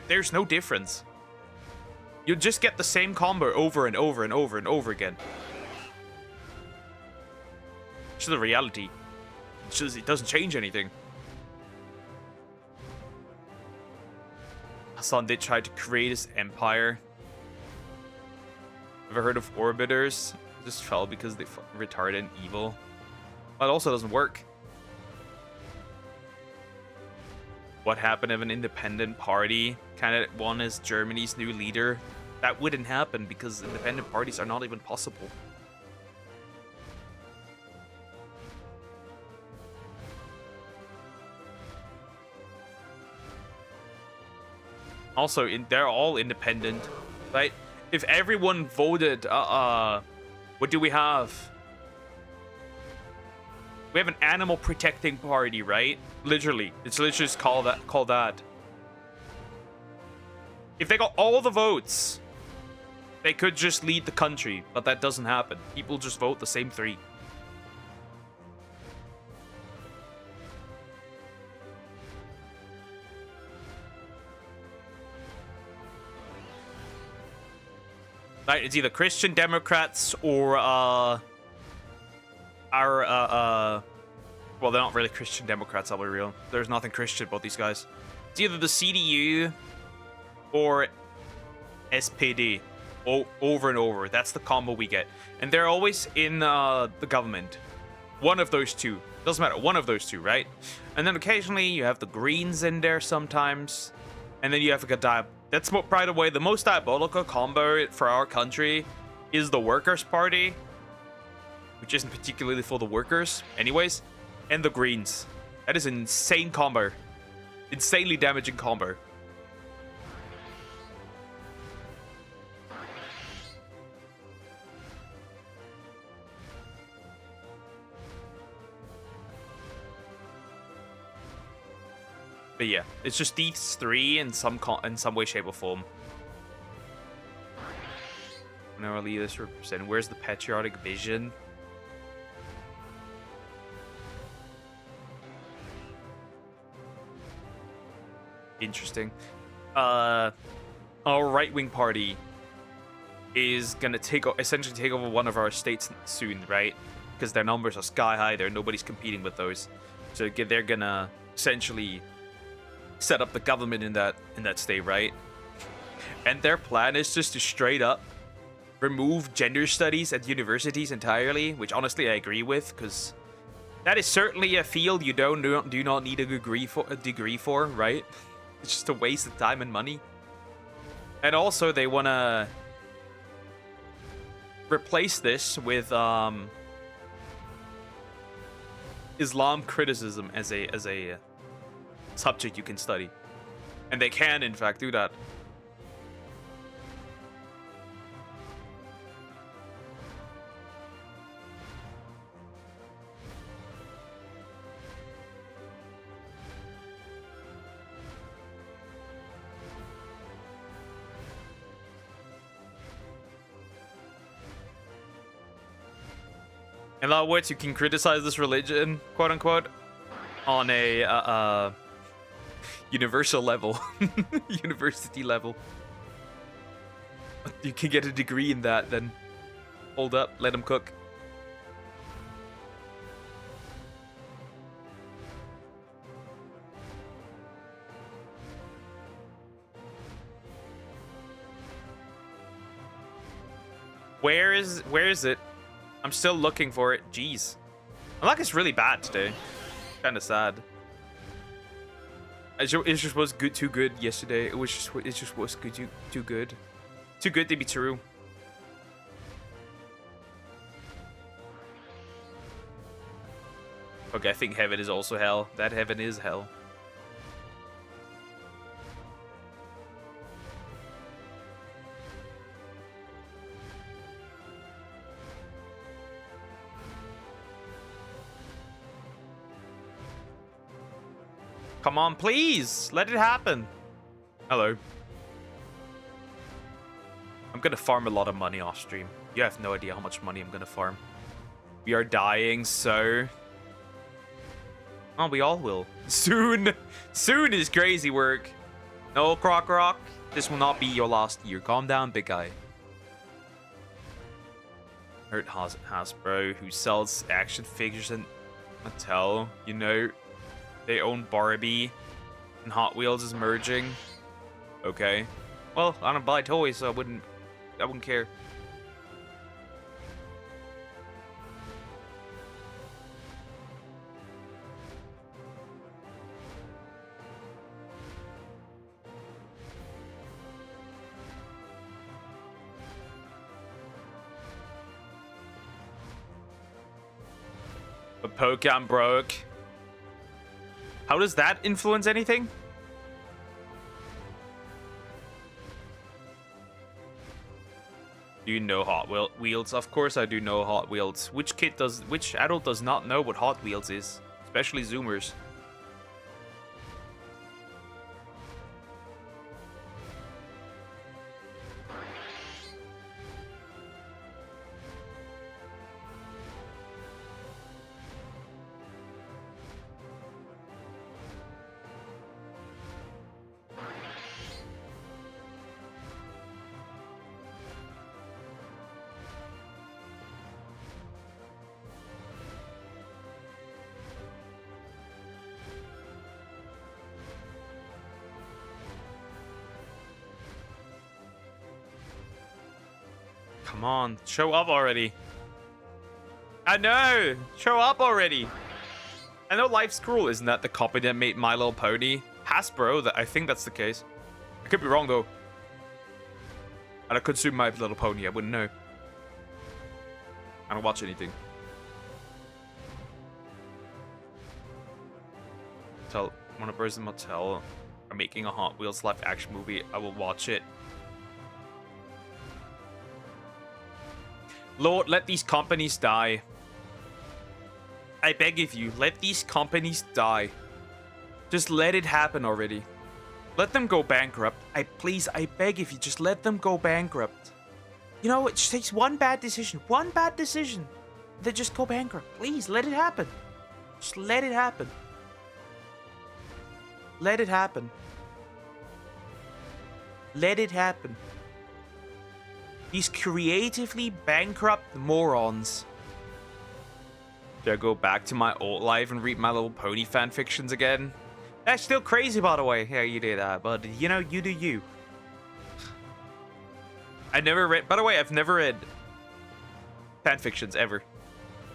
[SPEAKER 1] There's no difference. You'll just get the same combo over and over and over and over again. It's the reality. It's just, it doesn't change anything. Hassan did try to create his empire. Ever heard of orbiters? Just fell because they retarded and evil. But it also doesn't work. What happened if an independent party candidate won as Germany's new leader? That wouldn't happen because independent parties are not even possible. Also, they're all independent, right? If everyone voted, what do we have? We have an animal protecting party, right? Literally, it's literally just called that. If they got all the votes, they could just lead the country, but that doesn't happen. People just vote the same 3. Right, it's either Christian Democrats or well, they're not really Christian Democrats, I'll be real. There's nothing Christian about these guys. It's either the CDU or SPD. Over and over. That's the combo we get. And they're always in the government. One of those 2. Doesn't matter. One of those 2, right? And then occasionally you have the Greens in there sometimes. And then you have like a that's, by the way, the most diabolical combo for our country is the Workers' Party, which isn't particularly for the workers, anyways, and the Greens. That is an insane combo. Insanely damaging combo. But yeah, it's just these 3 in some way, shape, or form. Now leave this represent. Where's the patriotic vision? Interesting. Our right-wing party is gonna essentially take over one of our states soon, right? Because their numbers are sky high there. Nobody's competing with those, so they're gonna essentially set up the government in that state, right? And their plan is just to straight up remove gender studies at universities entirely, which honestly I agree with, because that is certainly a field you do not need a degree for, right? It's just a waste of time and money. And also they want to replace this with Islam criticism as a subject you can study, and they can in fact do that. In other words, you can criticize this religion, quote unquote, on a universal level, university level. You can get a degree in that, then hold up, let them cook. Where is it? I'm still looking for it. Jeez. My luck is really bad today. Kind of sad. It just was good, too good yesterday. It just was good, too good. Too good to be true. Okay, I think heaven is also hell. That heaven is hell. Come on, please. Let it happen. Hello. I'm gonna farm a lot of money off stream. You have no idea how much money I'm gonna farm. We are dying, so... Oh, we all will. Soon. Soon is crazy work. No, Croc Rock. This will not be your last year. Calm down, big guy. Hurt Hasbro, who sells action figures and Mattel, you know. They own Barbie, and Hot Wheels is merging. Okay. Well, I don't buy toys, so I wouldn't care. But Pokemon broke. How does that influence anything? Do you know Hot Wheels? Of course I do know Hot Wheels. Which adult does not know what Hot Wheels is? Especially Zoomers. Come on, show up already. I know, show up already. I know life's cruel. Isn't that the company that made My Little Pony? Hasbro, I think that's the case. I could be wrong though. And I could sue My Little Pony, I wouldn't know. I don't watch anything. Warner Bros. And Mattel are making a Hot Wheels live action movie. I will watch it. Lord, let these companies die. I beg of you, let these companies die. Just let it happen already. Let them go bankrupt. I beg of you, just let them go bankrupt. You know, it just takes one bad decision. One bad decision. They just go bankrupt. Please, let it happen. Just let it happen. Let it happen. Let it happen. These creatively bankrupt morons. Should I go back to my old life and read My Little Pony fanfictions again? That's still crazy, by the way. Yeah, you do that, but you know, you do you. I never read. By the way, I've never read fanfictions ever.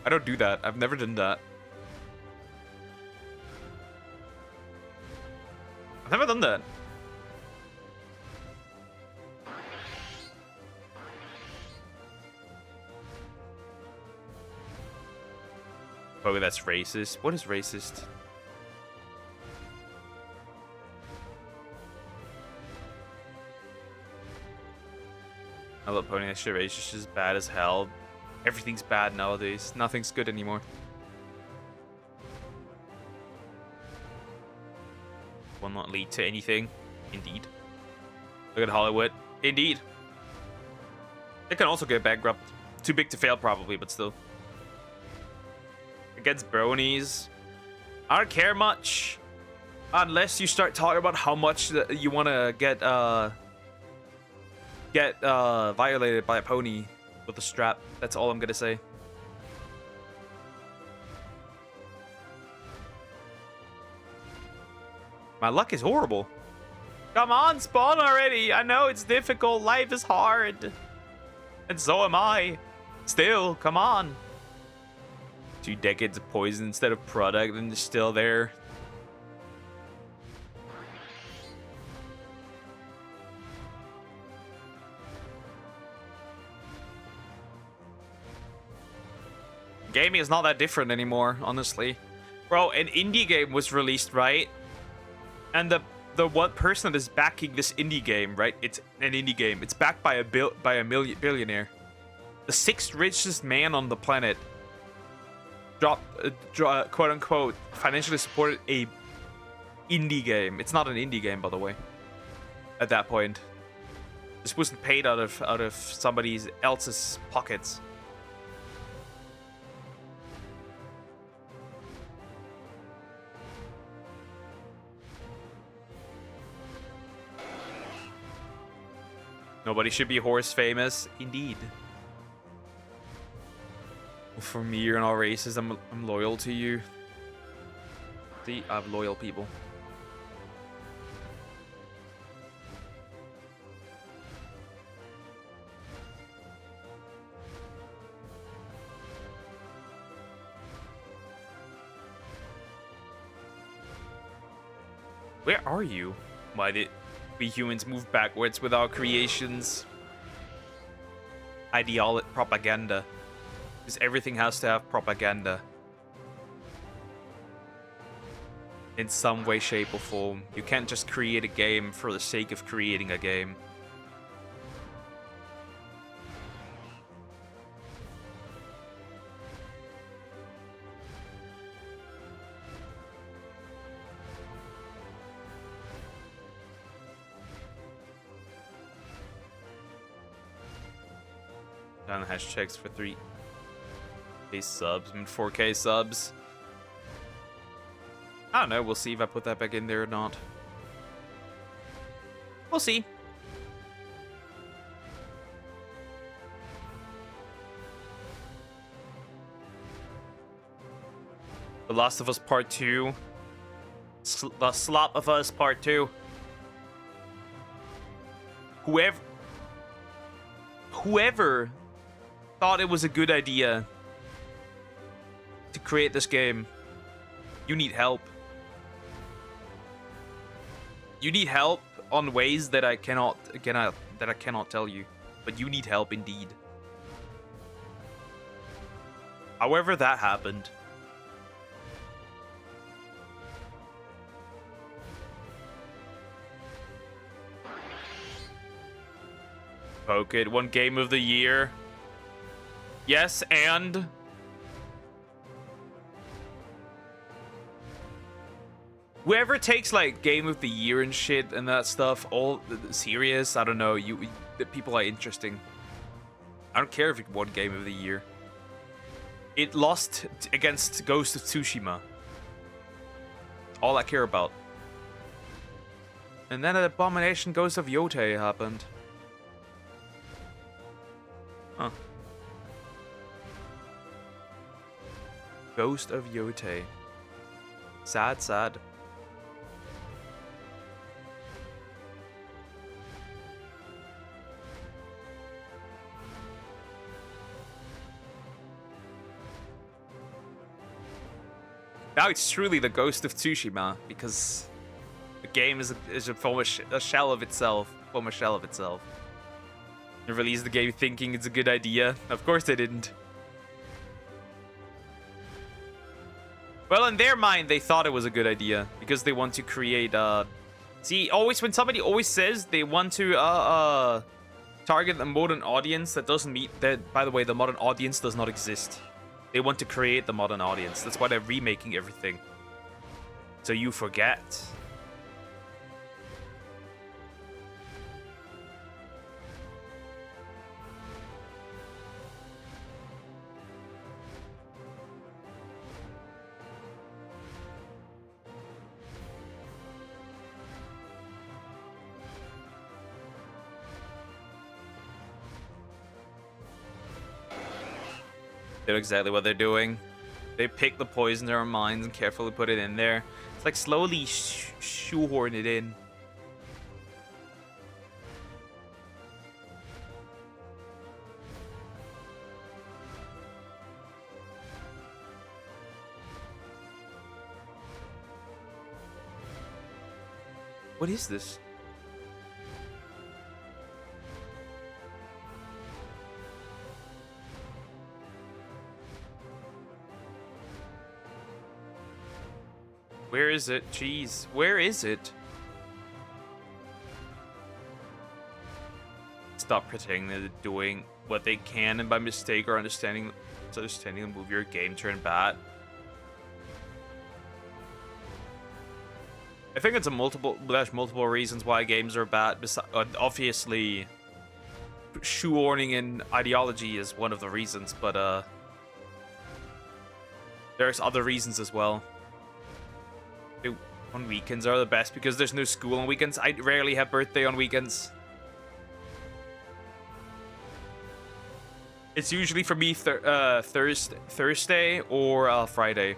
[SPEAKER 1] I don't do that. I've never done that. I've never done that. Oh, that's racist. What is racist? My Little Pony, that shit racist is bad as hell. Everything's bad nowadays. Nothing's good anymore. Will not lead to anything. Indeed. Look at Hollywood. Indeed. They can also get bankrupt. Too big to fail, probably, but still. against bronies. I don't care much. Unless you start talking about how much you want to get violated by a pony with a strap. That's all I'm going to say. My luck is horrible. Come on, spawn already. I know it's difficult. Life is hard. And so am I. Still, come on. 2 decades of poison instead of product and it's still there. Gaming is not that different anymore, honestly. Bro, an indie game was released, right? And the one person that is backing this indie game, right? It's an indie game. It's backed by a billionaire. The 6th richest man on the planet quote unquote financially supported a indie game. It's not an indie game, by the way. At that point, this wasn't paid out of somebody else's pockets. Nobody should be horse famous, indeed. For me, you're in all races. I'm loyal to you. See, I have loyal people. Where are you? Why did we humans move backwards with our creations? Ideology, propaganda. Because everything has to have propaganda. In some way, shape, or form. You can't just create a game for the sake of creating a game. Down hashtags for 3K subs and 4K subs. I don't know, we'll see if I put that back in there or not. We'll see. The Last of Us Part 2. The Slop of Us Part 2. Whoever thought it was a good idea to create this game, you need help. You need help on ways that I cannot tell you, but you need help indeed. However that happened. Poke it, 1 game of the year. Yes, and whoever takes like game of the year and shit and that stuff, all serious, I don't know, the people are interesting. I don't care if it won game of the year. It lost against Ghost of Tsushima. All I care about. And then an Abomination Ghost of Yotei happened. Huh. Ghost of Yotei. Sad, sad. Now it's truly the Ghost of Tsushima, because the game is a shell of itself. They released the game thinking it's a good idea. Of course they didn't. Well, in their mind, they thought it was a good idea because they want to create. See, always when somebody always says they want to target a modern audience that doesn't meet that. By the way, the modern audience does not exist. They want to create the modern audience. That's why they're remaking everything. So you forget. They know exactly what they're doing. They pick the poison in our minds and carefully put it in there. It's like slowly shoehorn it in. What is this? Where is it? Jeez, where is it? Stop pretending that they're doing what they can and by mistake or understanding the move your game turn bad. I think there's multiple reasons why games are bad. Obviously, shoehorning in ideology is one of the reasons, but there's other reasons as well. On weekends are the best because there's no school on weekends. I rarely have birthday on weekends. It's usually for me Thursday or Friday.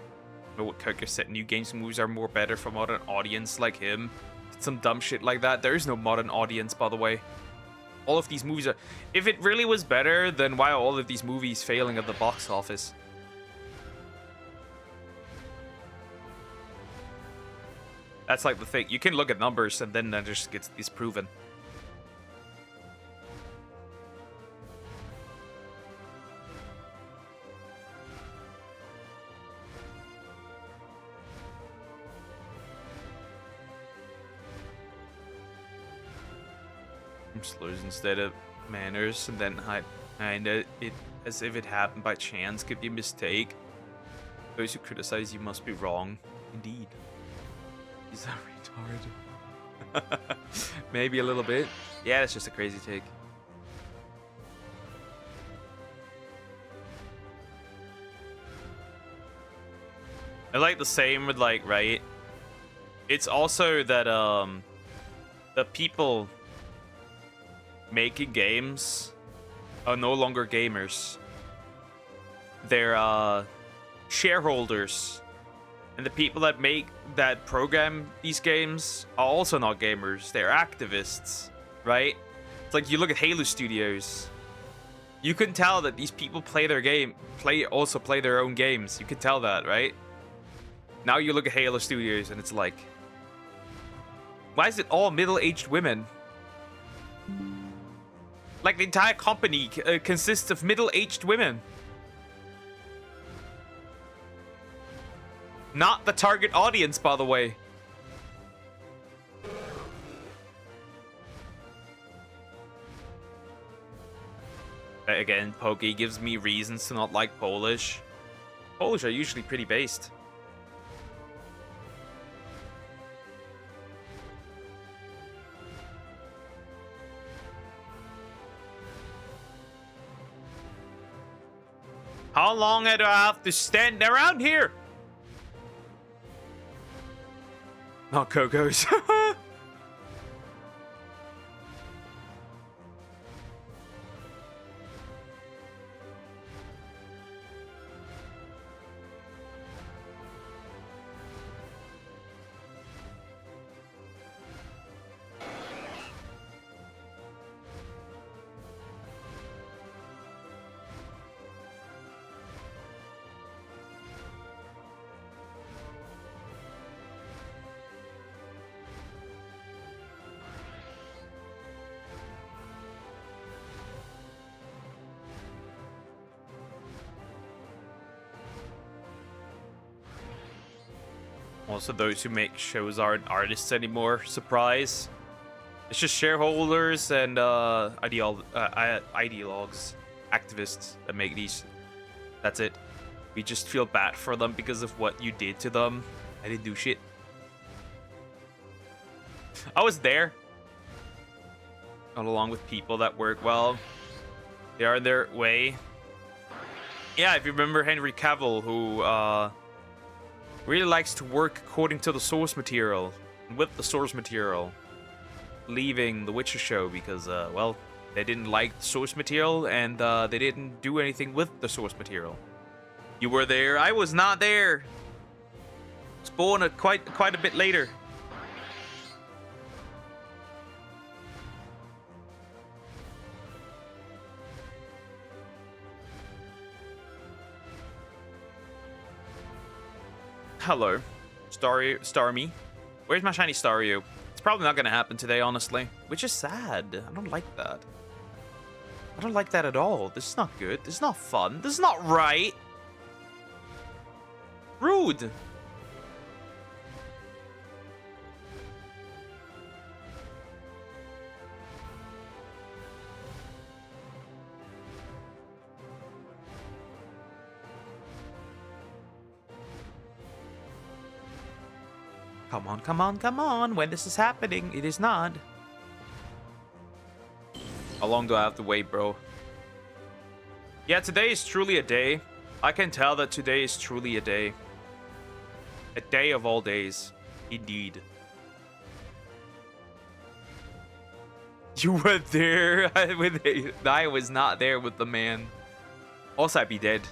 [SPEAKER 1] What Coker said, new games moves are more better for modern audience like him. Some dumb shit like that. There is no modern audience, by the way. All of these movies are... If it really was better, then why are all of these movies failing at the box office? That's like the thing. You can look at numbers and then that just gets disproven. Slurs instead of manners, and then hide it as if it happened by chance could be a mistake. Those who criticize you must be wrong. Indeed. Is that retarded? Maybe a little bit. Yeah, it's just a crazy take. I like the same with like, right? It's also that the people making games are no longer gamers. They're shareholders. And the people that program these games are also not gamers. They're activists, right? It's like you look at Halo Studios. You can tell that these people play their own games. You can tell that, right? Now you look at Halo Studios and it's like, why is it all middle-aged women? Like the entire company consists of middle-aged women. Not the target audience, by the way. Again, Pokey gives me reasons to not like Polish. Polish are usually pretty based. How long do I have to stand around here? Not Coco's. Also, those who make shows aren't artists anymore. Surprise. It's just shareholders and ideologues, activists that make these. That's it. We just feel bad for them because of what you did to them. I didn't do shit. I was there. Not along with people that work well. They are in their way. Yeah, if you remember Henry Cavill, who really likes to work according to the source material, and with the source material, leaving the Witcher show because, well, they didn't like the source material and they didn't do anything with the source material. You were there. I was not there. Spawn quite a bit later. Hello, Starmie. Where's my shiny Stario? It's probably not gonna happen today, honestly, which is sad. I don't like that. I don't like that at all. This is not good. This is not fun. This is not right. Rude. Come on, come on, come on. When this is happening, it is not. How long do I have to wait, bro? Yeah, today is truly a day. I can tell that today is truly a day. A day of all days. Indeed. You were there with it. I was not there with the man. Also, I'd be dead.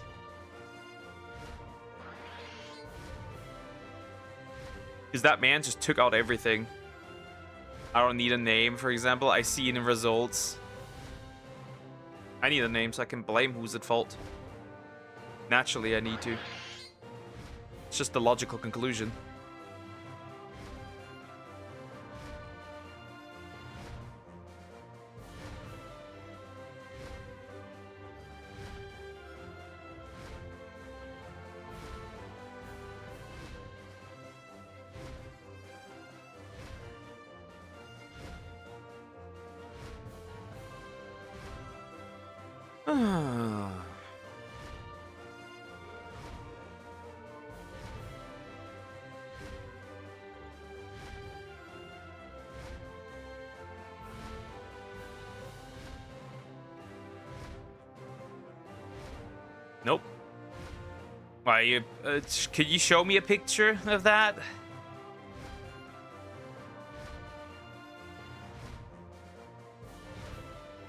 [SPEAKER 1] Because that man just took out everything. I don't need a name, for example. I see it in results. I need a name so I can blame who's at fault. Naturally, I need to. It's just the logical conclusion. Nope. Why you? Could you show me a picture of that?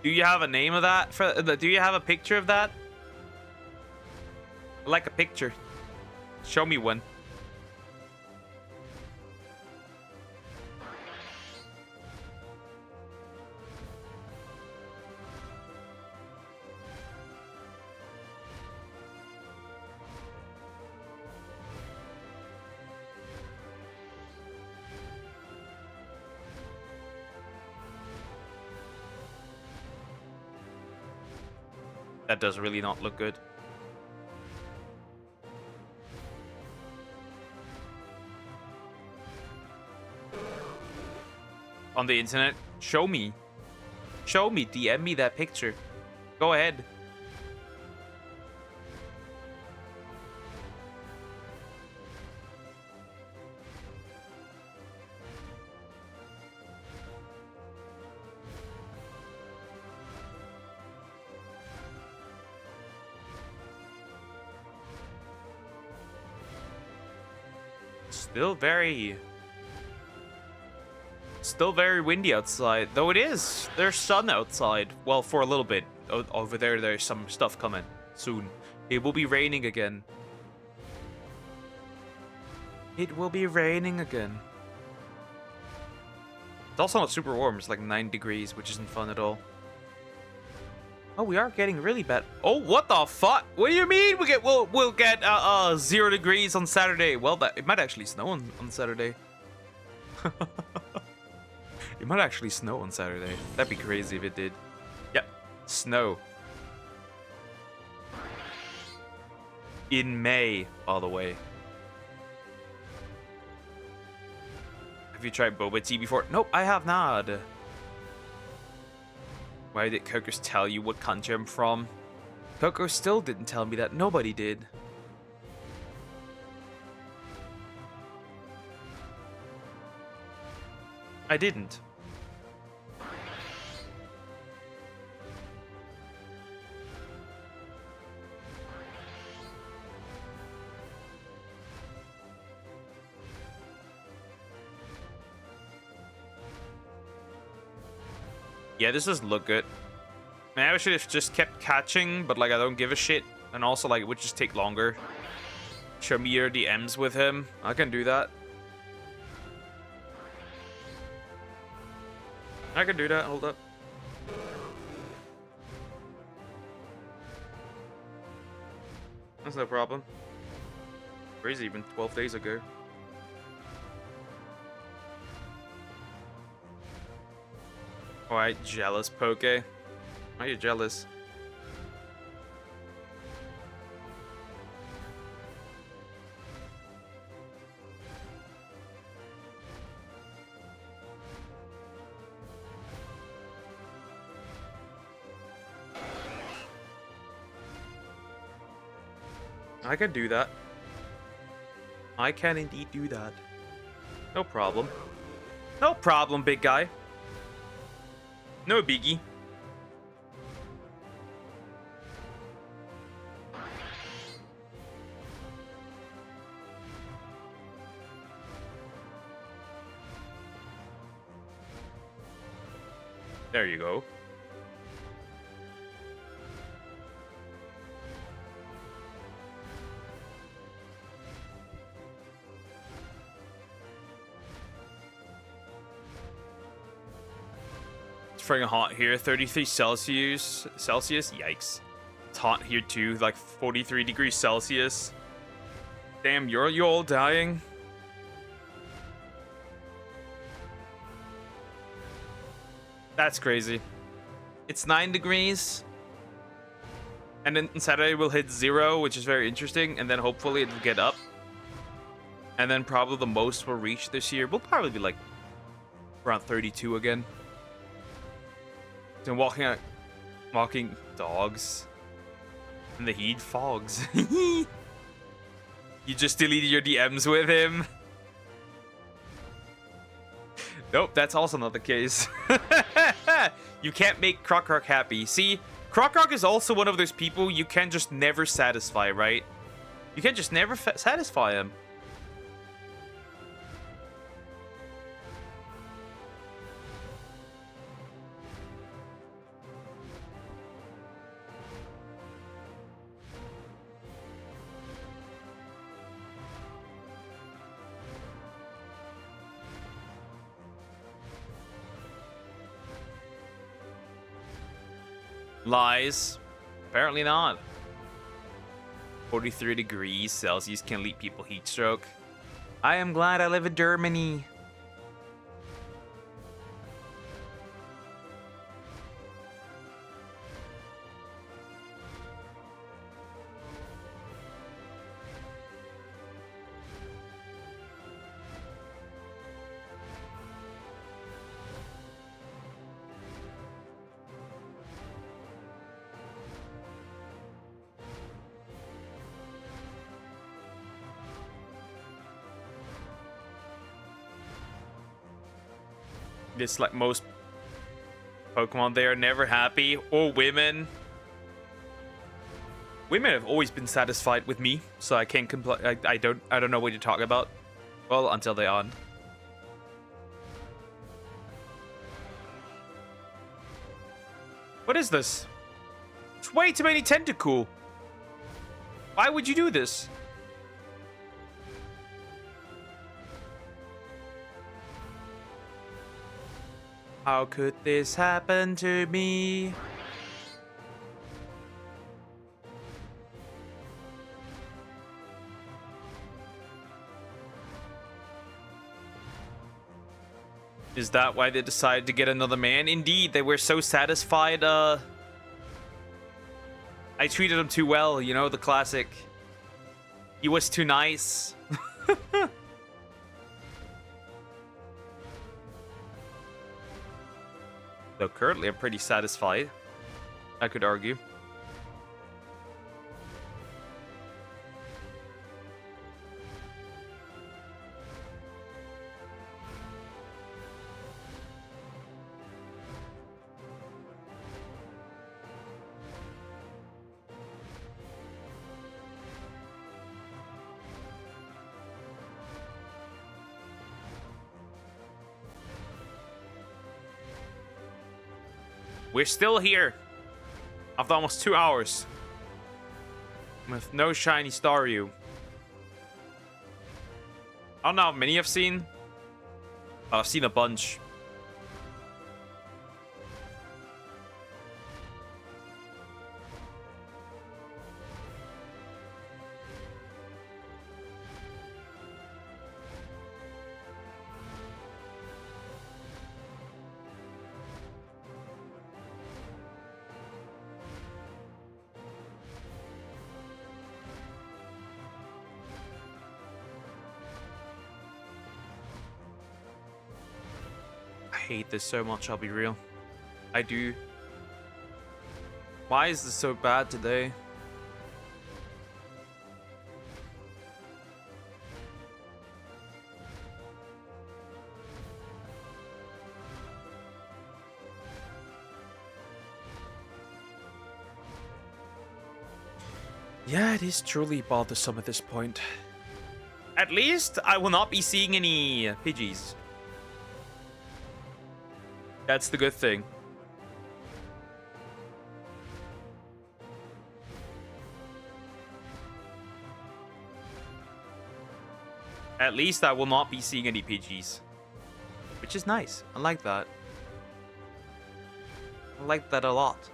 [SPEAKER 1] Do you have a name of that? Do you have a picture of that? I like a picture. Show me one. That does really not look good. On the internet, show me. Show me, DM me that picture. Go ahead. Still very windy outside, though it is. There's sun outside. Well, for a little bit. Over there, there's some stuff coming soon. It will be raining again. It will be raining again. It's also not super warm. It's like 9 degrees, which isn't fun at all. Oh, we are getting really bad. Oh, what the fuck? What do you mean? We'll get 0 degrees on Saturday. Well, it might actually snow on Saturday. It might actually snow on Saturday. That'd be crazy if it did. Yep, snow. In May, by the way. Have you tried boba tea before? Nope, I have not. Why did Coco tell you what country I'm from? Coco still didn't tell me that. Nobody did. I didn't. Yeah, this doesn't look good. Man, I should have just kept catching, but like I don't give a shit. And also, like, it would just take longer. Show me your DMs with him. I can do that. I can do that. Hold up. That's no problem. Crazy, even 12 days ago. Alright, jealous, Poke. Why are you jealous? I can do that. I can indeed do that. No problem. No problem, big guy. No biggie. There you go. It's freaking hot here. 33 Celsius. Yikes. It's hot here too. Like 43 degrees Celsius. Damn, you're all dying. That's crazy. It's 9 degrees. And then Saturday will hit 0, which is very interesting. And then hopefully it'll get up. And then probably the most we'll reach this year will probably be like around 32 again. And walking dogs in the heat fogs. You just deleted your DMs with him. Nope, that's also not the case. You can't make Croc happy. See, Croc is also one of those people you can just never satisfy, right? You can just never satisfy him. Lies. Apparently not. 43 degrees Celsius can lead people heat stroke. I am glad I live in Germany. It's like most Pokemon, they are never happy. Or women. Women have always been satisfied with me, so I can't complain. I don't know what you're talking about. Well, until they aren't. What is this? It's way too many Tentacool. Why would you do this? How could this happen to me? Is that why they decided to get another man? Indeed, they were so satisfied. I treated him too well, you know, the classic. He was too nice. Though currently I'm pretty satisfied, I could argue. We're still here after almost 2 hours. With no shiny Staryu. I don't know how many I've seen. I've seen a bunch. I hate this so much, I'll be real. I do. Why is this so bad today? Yeah, it is truly bothersome at this point. At least I will not be seeing any Pidgeys. That's the good thing. At least I will not be seeing any Pidgeys. Which is nice. I like that. I like that a lot.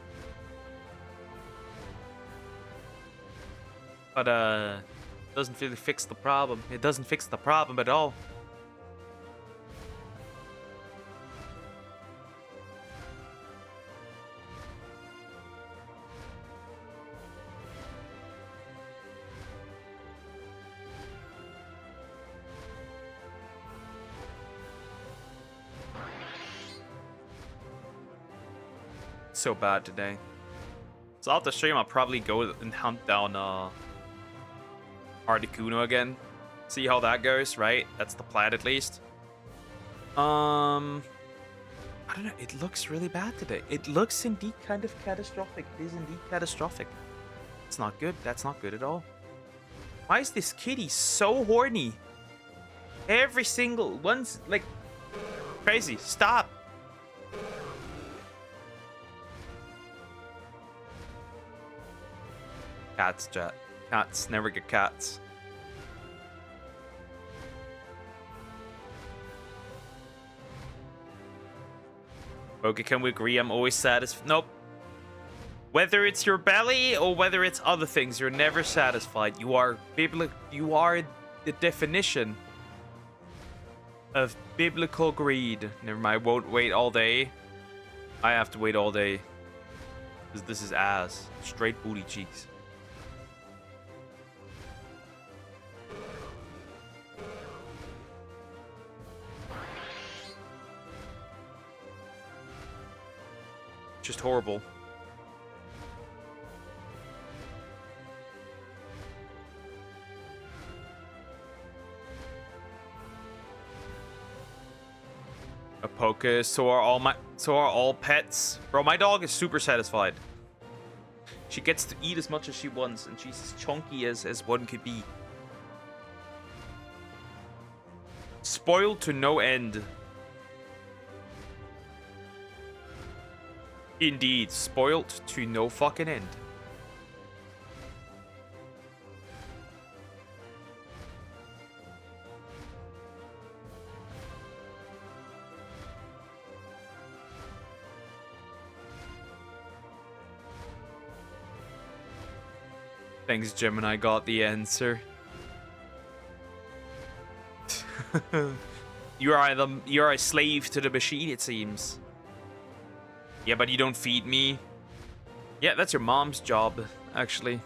[SPEAKER 1] But, doesn't really fix the problem. It doesn't fix the problem at all. So bad today. So after stream, I'll probably go and hunt down Articuno again. See how that goes, right? That's the plan at least. I don't know. It looks really bad today. It looks indeed kind of catastrophic. It is indeed catastrophic. It's not good. That's not good at all. Why is this kitty so horny? Every single one's like crazy. Stop. Cats, chat. Cats. Never get cats. Okay, can we agree? I'm always satisfied. Nope. Whether it's your belly or whether it's other things, you're never satisfied. You are the definition of biblical greed. Never mind. I won't wait all day. I have to wait all day. Because this is ass. Straight booty cheeks. Just horrible. A Poké, so are all pets. Bro, my dog is super satisfied. She gets to eat as much as she wants, and she's as chunky as one could be. Spoiled to no end. Indeed, spoilt to no fucking end. Thanks, Gemini got the answer. You are a slave to the machine, it seems. Yeah, but you don't feed me. Yeah, that's your mom's job, actually.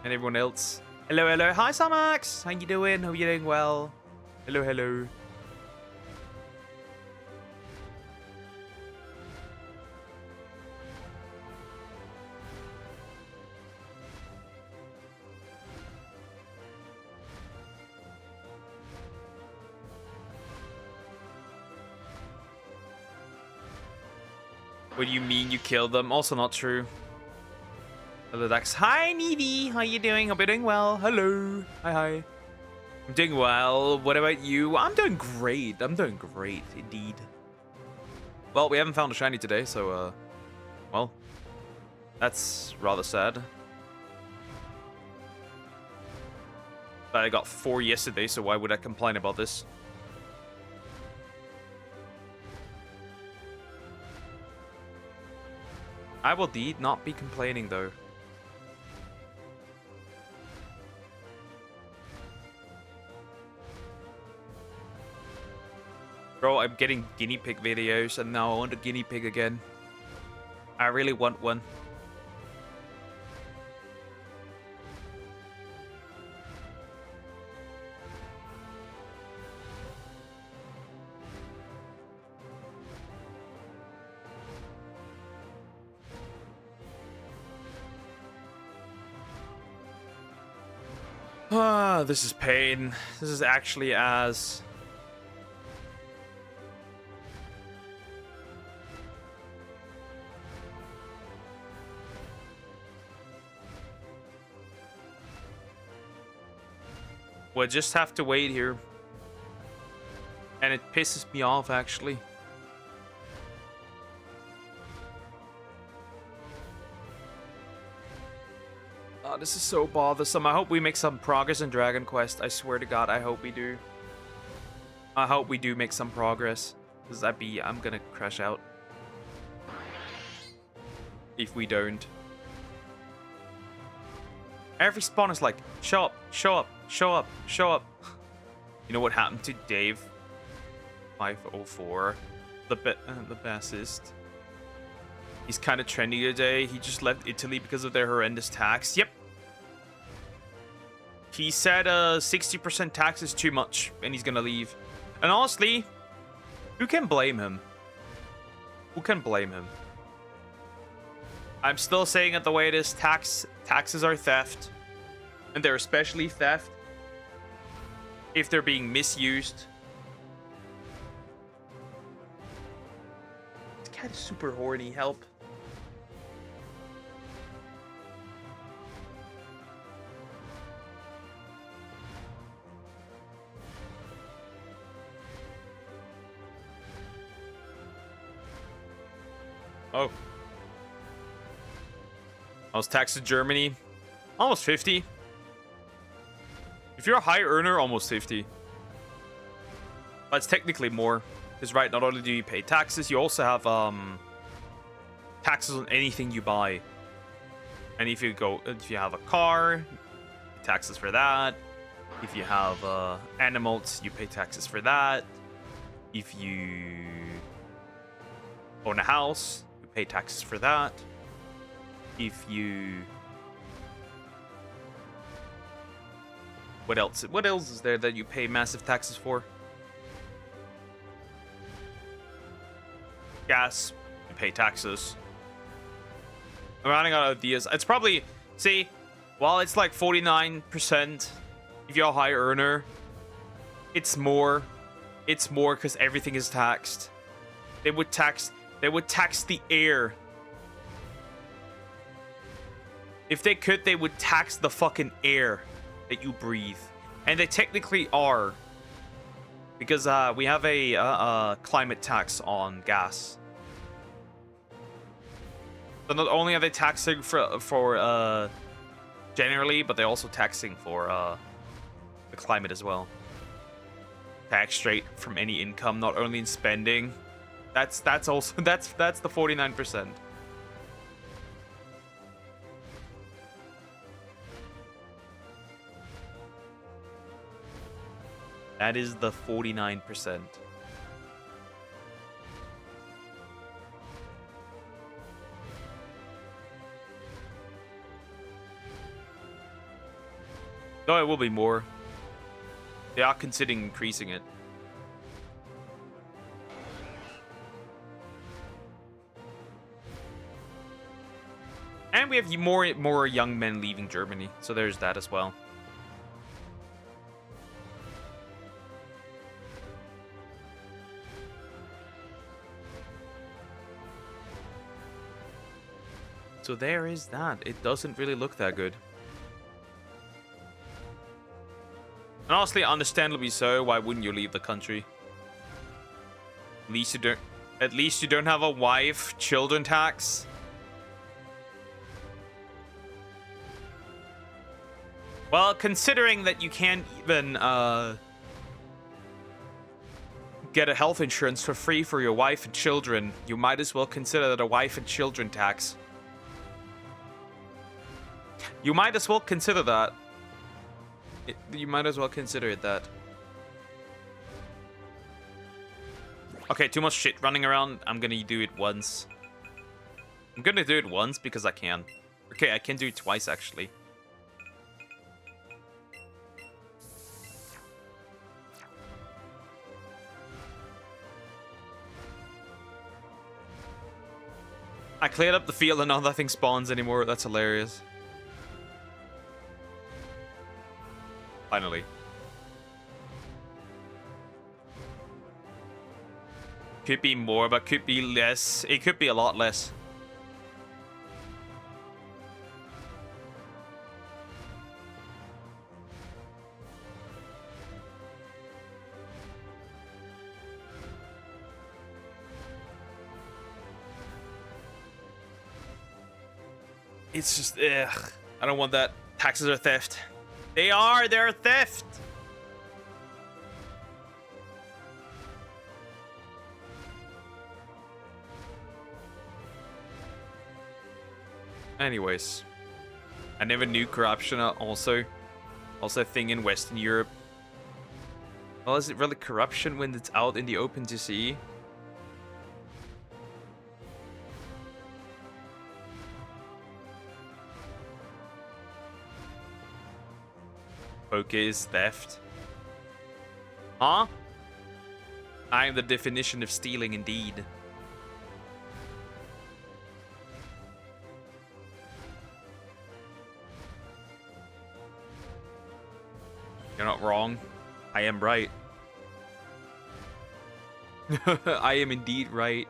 [SPEAKER 1] And everyone else. Hello, hello. Hi, Samax. How you doing? Hope you're doing well. Hello, hello. What do you mean you killed them? Also not true. Hello, Dax. Hi, Eevee. How you doing? Hope you're doing well. Hello. Hi, hi. I'm doing well. What about you? I'm doing great. I'm doing great, indeed. Well, we haven't found a shiny today, so, well, that's rather sad. But I got 4 yesterday, so why would I complain about this? I will indeed not be complaining, though. Bro, I'm getting guinea pig videos, and now I want a guinea pig again. I really want one. Ah, this is pain. This is actually as... We'll just have to wait here. And it pisses me off, actually. Oh, this is so bothersome. I hope we make some progress in Dragon Quest. I swear to God, I hope we do. I hope we do make some progress. Because I'm gonna crash out. If we don't. Every spawn is like, show up, show up, show up, show up. You know what happened to Dave 504? The bassist. He's kind of trendy today. He just left Italy because of their horrendous tax. Yep. He said 60% tax is too much, and he's gonna leave. And honestly, who can blame him? Who can blame him? I'm still saying it the way it is. Taxes are theft. And they're especially theft if they're being misused. This cat is super horny. Help. Oh. I was taxed in Germany. Almost 50. If you're a high earner, almost 50. But it's technically more. Because, right, not only do you pay taxes, you also have taxes on anything you buy. And if you have a car, taxes for that. If you have animals, you pay taxes for that. If you own a house, you pay taxes for that. If you... What else? What else is there that you pay massive taxes for? Gas, you pay taxes. I'm running out of ideas. It's probably... See, while it's like 49%, if you're a high earner, it's more. It's more because everything is taxed. They would tax the air. If they could, they would tax the fucking air that you breathe. And they technically are. Because we have a climate tax on gas. So not only are they taxing for generally, but they're also taxing for the climate as well. Tax straight from any income, not only in spending. That's also that's the 49%. That is the 49%. No, it will be more. They are considering increasing it. And we have more young men leaving Germany, so there's that as well. So there is that. It doesn't really look that good. And honestly, understandably so. Why wouldn't you leave the country? At least you don't have a wife, children tax. Well, considering that you can't even get a health insurance for free for your wife and children, you might as well consider that a wife and children tax. You might as well consider that. You might as well consider it that. Okay, too much shit running around. I'm gonna do it once. I'm gonna do it once because I can. Okay, I can do it twice, actually. I cleared up the field and now nothing spawns anymore. That's hilarious. Finally. Could be more, but could be less. It could be a lot less. It's just, ugh. I don't want that. Taxes are theft. They're theft! Anyways. I never knew corruption also a thing in Western Europe. Well, is it really corruption when it's out in the open to see? Okay, is theft. Huh? I am the definition of stealing indeed. You're not wrong. I am right. I am indeed right.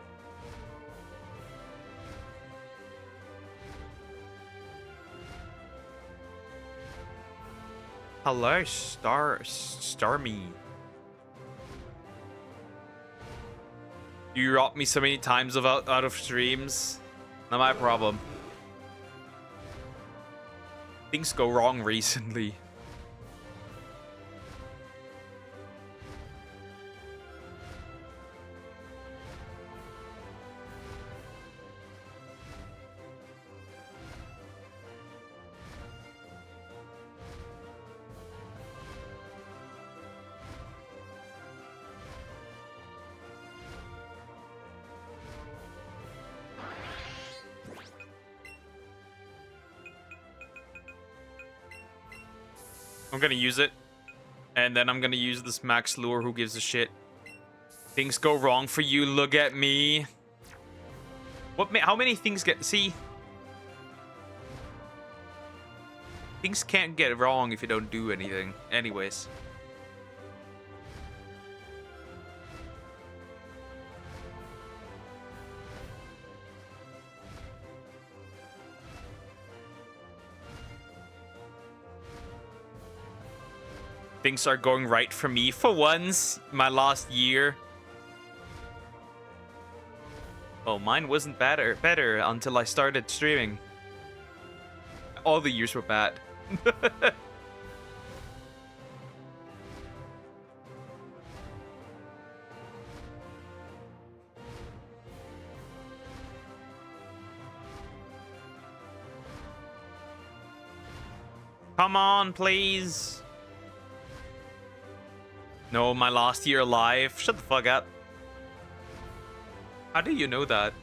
[SPEAKER 1] Hello, Starmy. You robbed me so many times out of streams. Not my problem. Things go wrong recently. I'm gonna use it. And then I'm gonna use this max lure. Who gives a shit? Things go wrong for you. Look at me. How many things get... See? Things can't get wrong if you don't do anything. Anyways. Things are going right for me for once. My last year. Oh, mine wasn't better until I started streaming. All the years were bad. Come on, please. No, my last year alive. Shut the fuck up. How do you know that?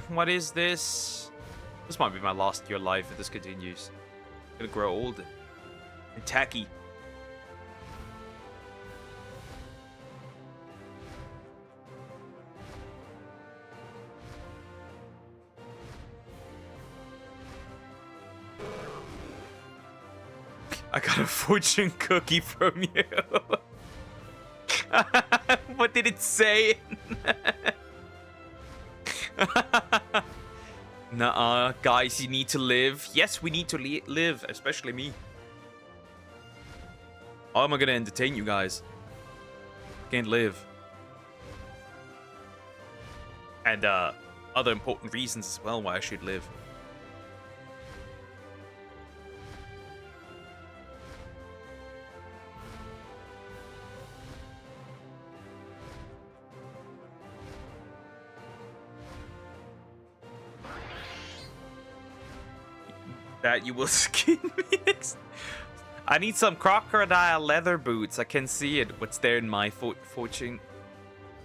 [SPEAKER 1] What is this? This might be my last year alive if this continues. I'm gonna grow old and tacky. I got a fortune cookie from you. What did it say? Nuh-uh, guys, you need to live. Yes, we need to live, especially me. How am I gonna entertain you guys? Can't live. And other important reasons as well why I should live. That you will skin me next. I need some crocodile leather boots. I can see it. What's there in my fortune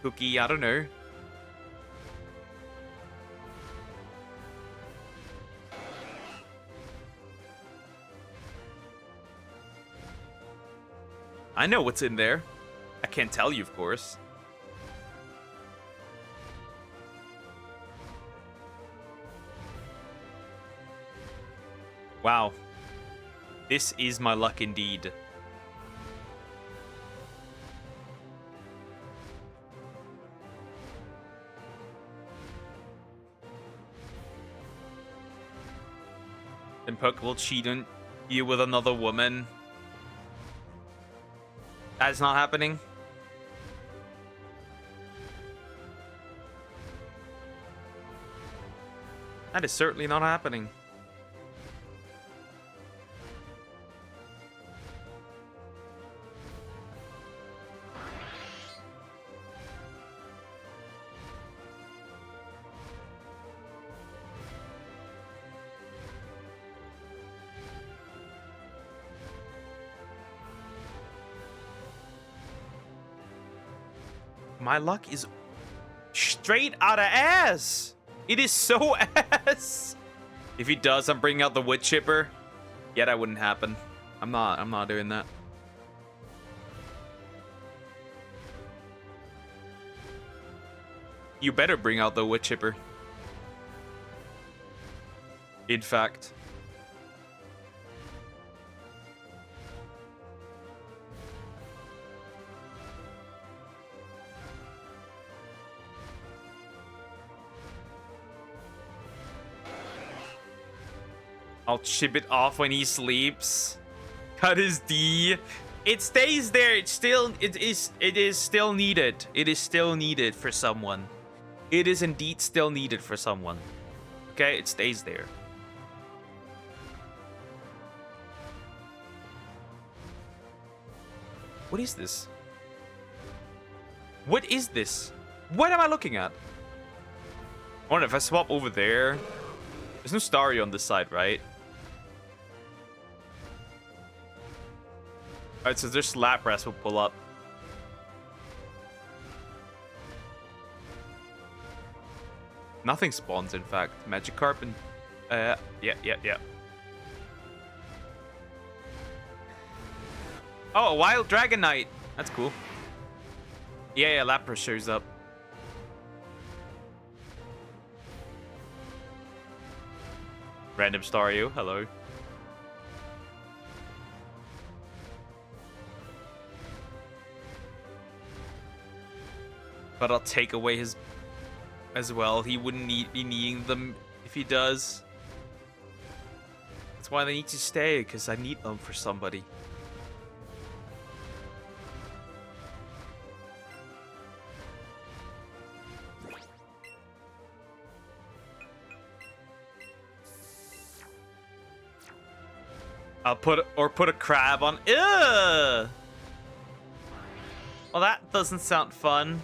[SPEAKER 1] cookie? I don't know. I know what's in there. I can't tell you, of course. Wow. This is my luck indeed. And Puck will cheat on you with another woman. That's not happening. That is certainly not happening. My luck is straight out of ass. It is so ass. If he does, I'm bringing out the wood chipper. Yeah, that wouldn't happen. I'm not doing that. You better bring out the wood chipper. In fact. I'll chip it off when he sleeps. Cut his D. It stays there. It is still needed. It is still needed for someone. It is indeed still needed for someone. Okay, it stays there. What is this? What is this? What am I looking at? I wonder if I swap over there. There's no starry on this side, right? Alright, so there's Lapras will pull up. Nothing spawns, in fact. Magikarp and... yeah. Oh, a Wild Dragonite. That's cool. Yeah, Lapras shows up. Random Staryu, hello. But I'll take away his as well. He wouldn't be needing them if he does. That's why they need to stay, because I need them for somebody. I'll put a crab on. Ugh! Well, that doesn't sound fun.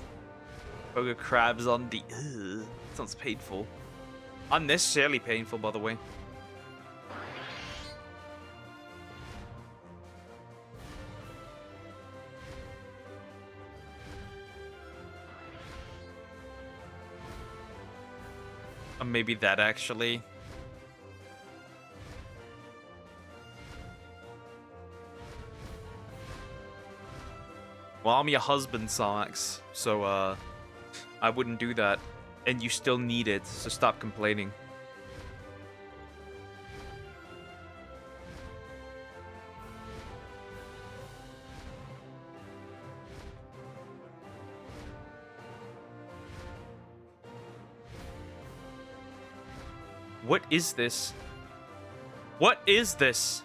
[SPEAKER 1] Poke crabs on the. Ugh. Sounds painful. Unnecessarily painful, by the way. Or maybe that actually. Well, I'm your husband, Sonax, so I wouldn't do that. And you still need it, so stop complaining. What is this? What is this?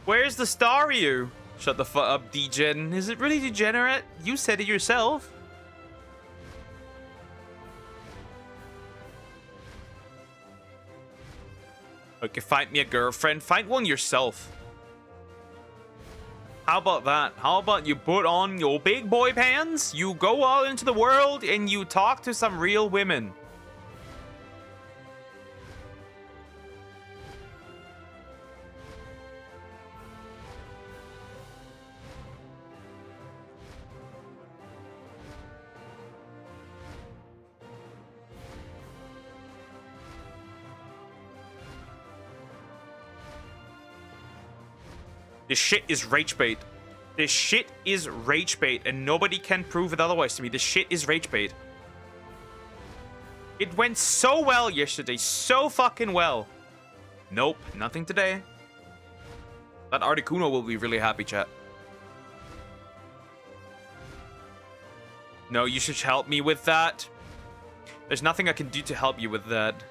[SPEAKER 1] Where's the Staryu? Shut the fuck up, degen. Is it really degenerate? You said it yourself. Okay, find me a girlfriend. Find one yourself. How about that? How about you put on your big boy pants, you go out into the world, and you talk to some real women. This shit is rage bait. This shit is rage bait, and nobody can prove it otherwise to me. This shit is rage bait. It went so well yesterday. So fucking well. Nope, nothing today. That Articuno will be really happy, chat. No, you should help me with that. There's nothing I can do to help you with that.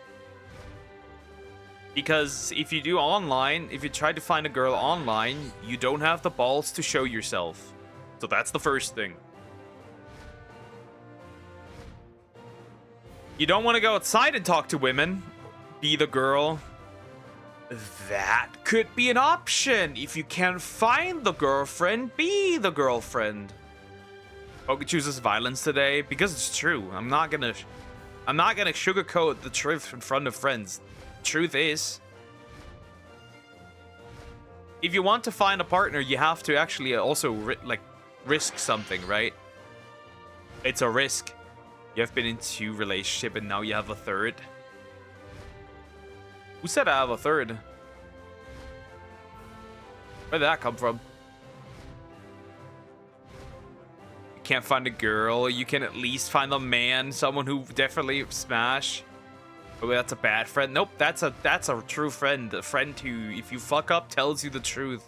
[SPEAKER 1] Because if you do online, if you try to find a girl online, you don't have the balls to show yourself. So that's the first thing. You don't want to go outside and talk to women. Be the girl. That could be an option. If you can't find the girlfriend, be the girlfriend. Poke chooses violence today because it's true. I'm not gonna sugarcoat the truth in front of friends. Truth is, if you want to find a partner, you have to actually also risk something, right? It's a risk. You have been in 2 relationships and now you have a 3rd. Who said I have a 3rd? Where did that come from? You can't find a girl. You can at least find a man, someone who definitely smash. Oh, that's a bad friend. Nope, that's a true friend. A friend who, if you fuck up, tells you the truth.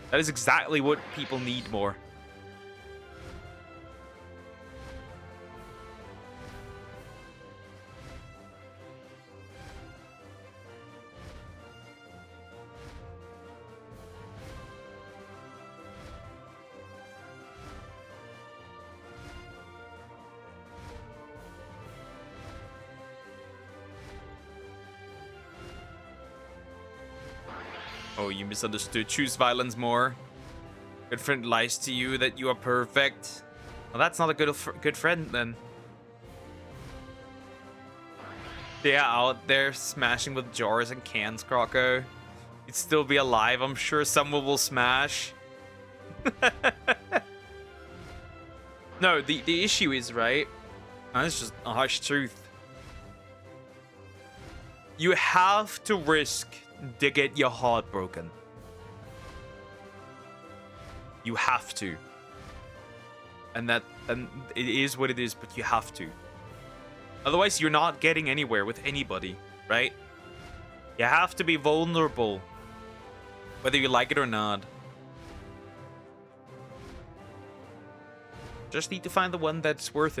[SPEAKER 1] That is exactly what people need more. Oh, you misunderstood. Choose violence more. Good friend lies to you that you are perfect. Well, that's not a good friend then. Yeah, out there smashing with jars and cans, Croco. You'd still be alive. I'm sure someone will smash. No, the issue is, right? And it's just a harsh truth. You have to risk to get your heart broken. You have to. And it is what it is, but you have to. Otherwise, you're not getting anywhere with anybody, right? You have to be vulnerable, whether you like it or not. Just need to find the one that's worth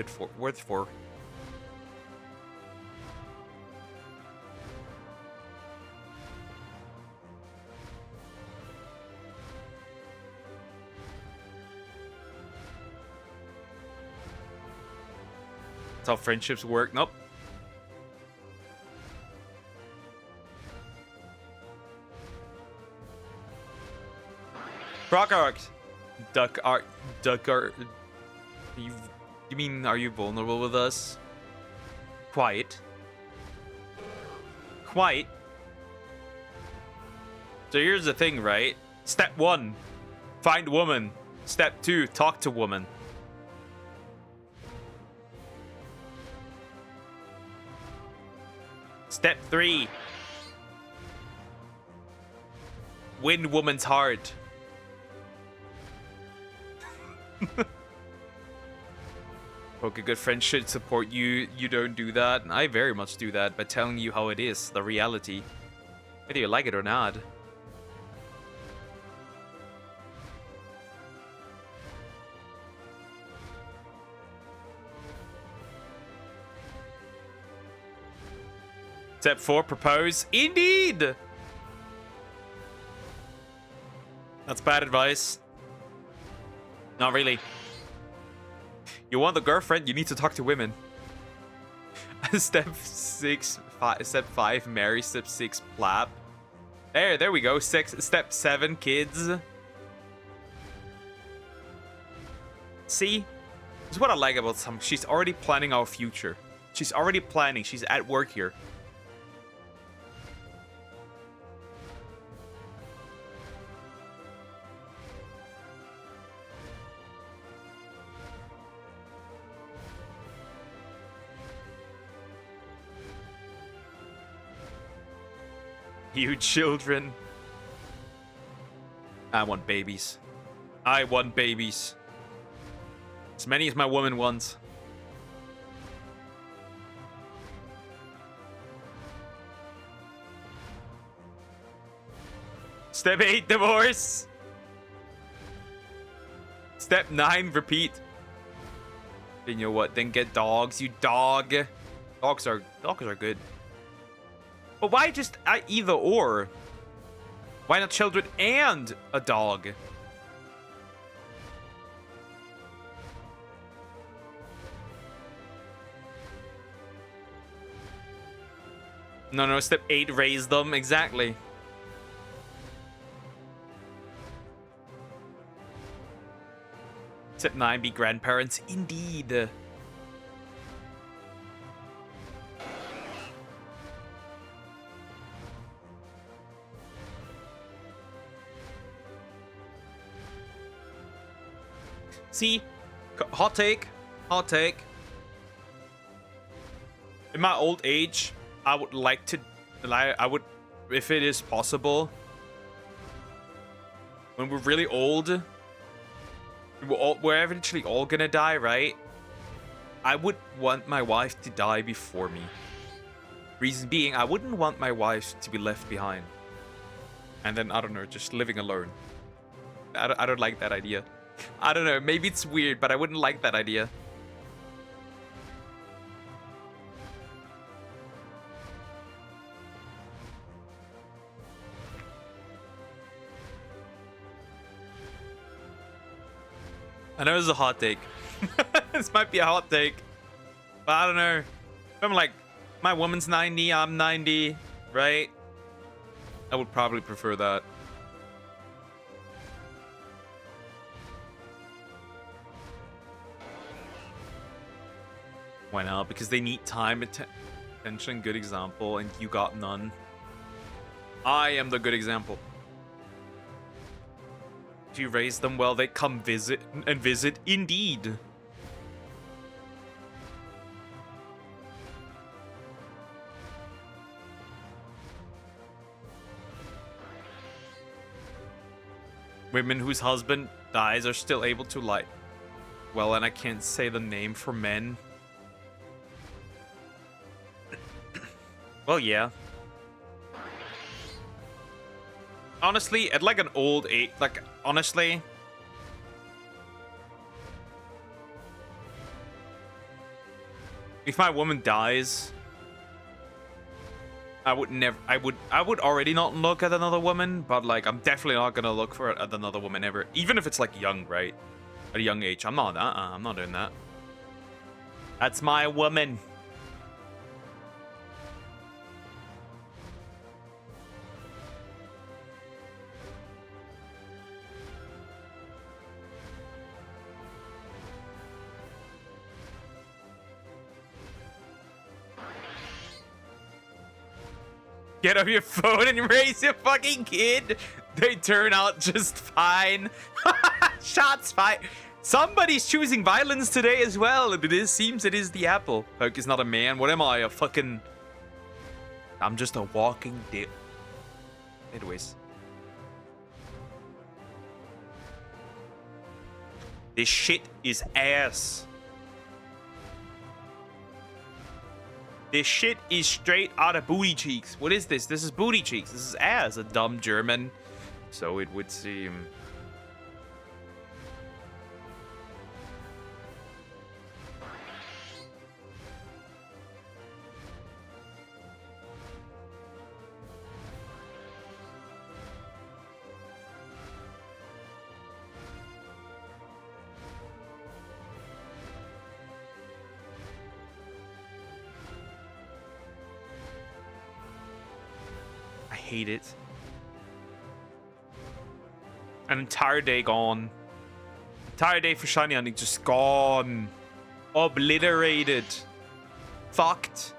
[SPEAKER 1] for. How friendships work. Nope. Brockart. Duckart. You mean, are you vulnerable with us? Quite. Quite. So here's the thing, right? Step 1, find woman. Step 2, talk to woman. Step 3, win woman's heart. Okay, good friends should support you. You don't do that. I very much do that by telling you how it is, the reality. Whether you like it or not. Step 4, propose. Indeed! That's bad advice. Not really. You want a girlfriend, you need to talk to women. Step 5, marry. Step 6, plap. There we go. Step 7, kids. See? This is what I like about some. She's already planning our future. She's already planning. She's at work here. You children. I want babies. I want babies. As many as my woman wants. Step 8, divorce. Step 9, repeat. Then you know what? Then get dogs, you dog. Dogs are good. But why just either or? Why not children and a dog? No, step 8, raise them. Exactly. Step 9, be grandparents. Indeed. See? Hot take. Hot take. In my old age, I would like to, I would, if it is possible, when we're really old, we're eventually all gonna die, right? I would want my wife to die before me. Reason being, I wouldn't want my wife to be left behind. And then, I don't know, just living alone. I don't like that idea. I don't know, maybe it's weird, but I wouldn't like that idea. I know this is a hot take. This might be a hot take. But I don't know. If I'm like, my woman's 90, I'm 90, right? I would probably prefer that. Why not? Because they need time, attention, good example, and you got none. I am the good example. If you raise them well, they come visit and visit indeed. Women whose husband dies are still able to like. Well, and I can't say the name for men. Well, yeah. Honestly, at like an old age, like, honestly, if my woman dies, I would already not look at another woman, but like, I'm definitely not gonna look for at another woman ever, even if it's like young, right? At a young age, I'm not doing that. That's my woman. Get off your phone and raise your fucking kid. They turn out just fine. Shots fired. Somebody's choosing violence today as well. Seems it is the apple. Poke is not a man. What am I? A fucking... I'm just a walking dick. Anyways. This shit is ass. This shit is straight out of booty cheeks. What is this? This is booty cheeks. This is ass. A dumb German. So it would seem. hate it. An entire day gone. Entire day for shiny hunting just gone. Obliterated. Fucked.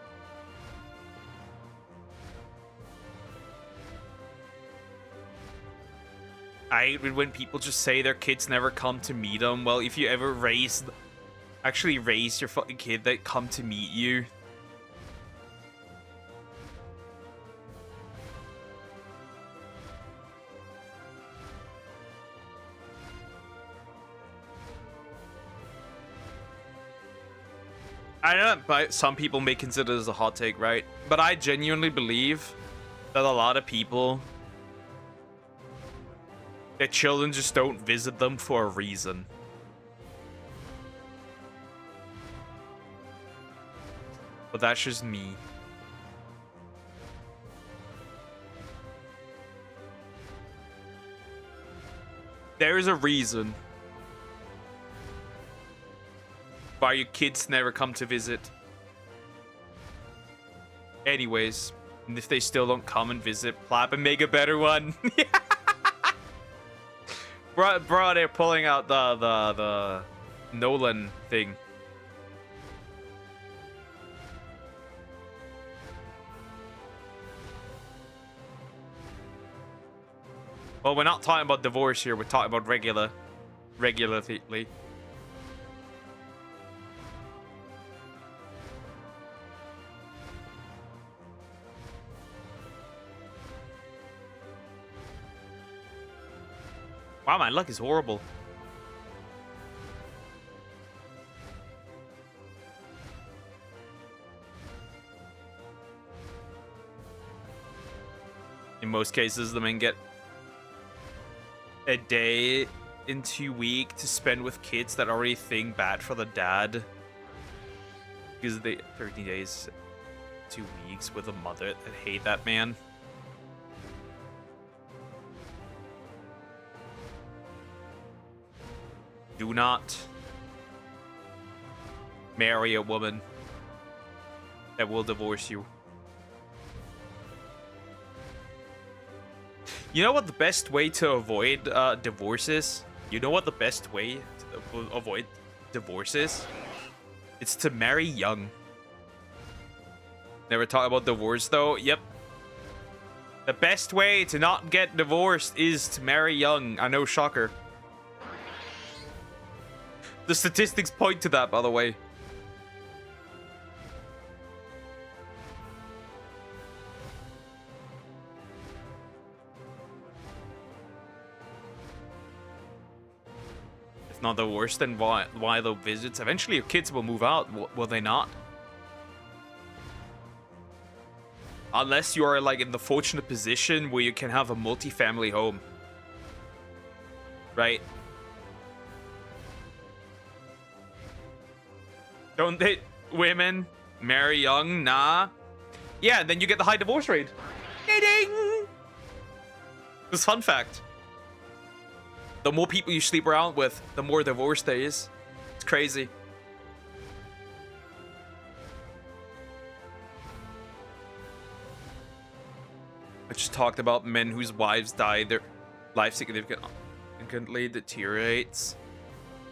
[SPEAKER 1] I hate it when people just say their kids never come to meet them. Well, if you ever actually raise your fucking kid that come to meet you. I know that some people may consider this a hot take, right? But I genuinely believe that a lot of people, their children just don't visit them for a reason. But that's just me. There is a reason why your kids never come to visit. Anyways, and if they still don't come and visit, plap and make a better one. Bro, they're pulling out the Nolan thing. Well, we're not talking about divorce here. We're talking about regularly. Wow, my luck is horrible. In most cases, the men get a day in 2 weeks to spend with kids that already think bad for the dad. Because they 13 days, 2 weeks with a mother that hate that man. Do not marry a woman that will divorce you. You know what the best way to avoid divorce is? You know what the best way to avoid divorce is? It's to marry young. Never talk about divorce though. Yep. The best way to not get divorced is to marry young. I know, shocker. The statistics point to that, by the way. If not the worst, then why the visits? Eventually your kids will move out, will they not? Unless you are like in the fortunate position where you can have a multi-family home. Right? Don't they women marry young? Nah. Yeah, and then you get the high divorce rate. Ding! This fun fact. The more people you sleep around with, the more divorce there is. It's crazy. I just talked about men whose wives die. Their life significantly deteriorates.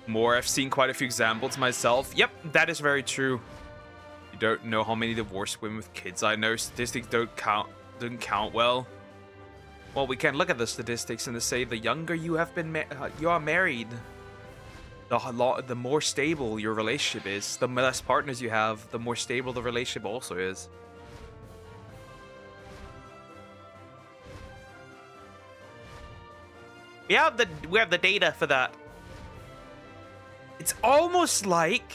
[SPEAKER 1] More. I've seen quite a few examples myself. Yep, that is very true. You don't know how many divorced women with kids I know. Statistics don't count well. Well, we can look at the statistics and they say the younger you have been you are married, the more stable your relationship is. The less partners you have, the more stable the relationship also is. We have the data for that. It's almost like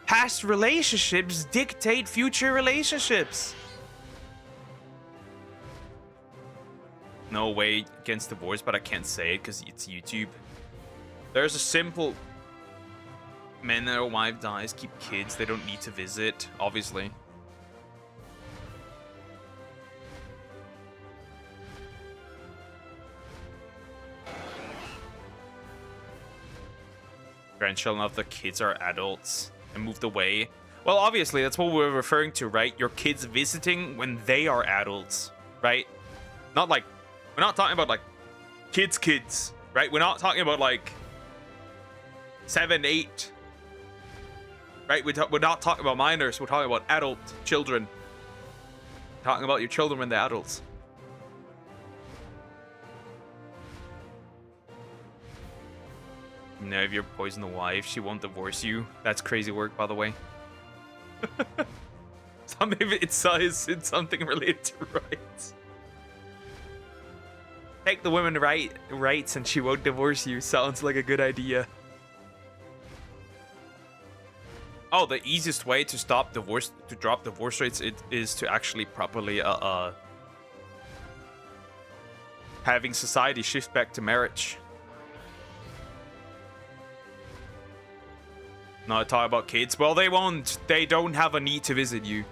[SPEAKER 1] past relationships dictate future relationships. No way against divorce, but I can't say it because it's YouTube. There's a simple... Men and their wife dies, keep kids, they don't need to visit, obviously. Grandchildren of the kids are adults and moved away. Well, obviously, that's what we're referring to, right? Your kids visiting when they are adults, right? Not like, we're not talking about like kids, right? We're not talking about like 7, 8, right? We're not talking about minors. We're talking about adult children. We're talking about your children when they're adults. Now, if you poison the wife, she won't divorce you. That's crazy work, by the way. Maybe it's something related to rights. Take the women rights and she won't divorce you. Sounds like a good idea. Oh, the easiest way to drop divorce rates is to actually properly having society shift back to marriage. No, talk about kids. Well, they won't. They don't have a need to visit you.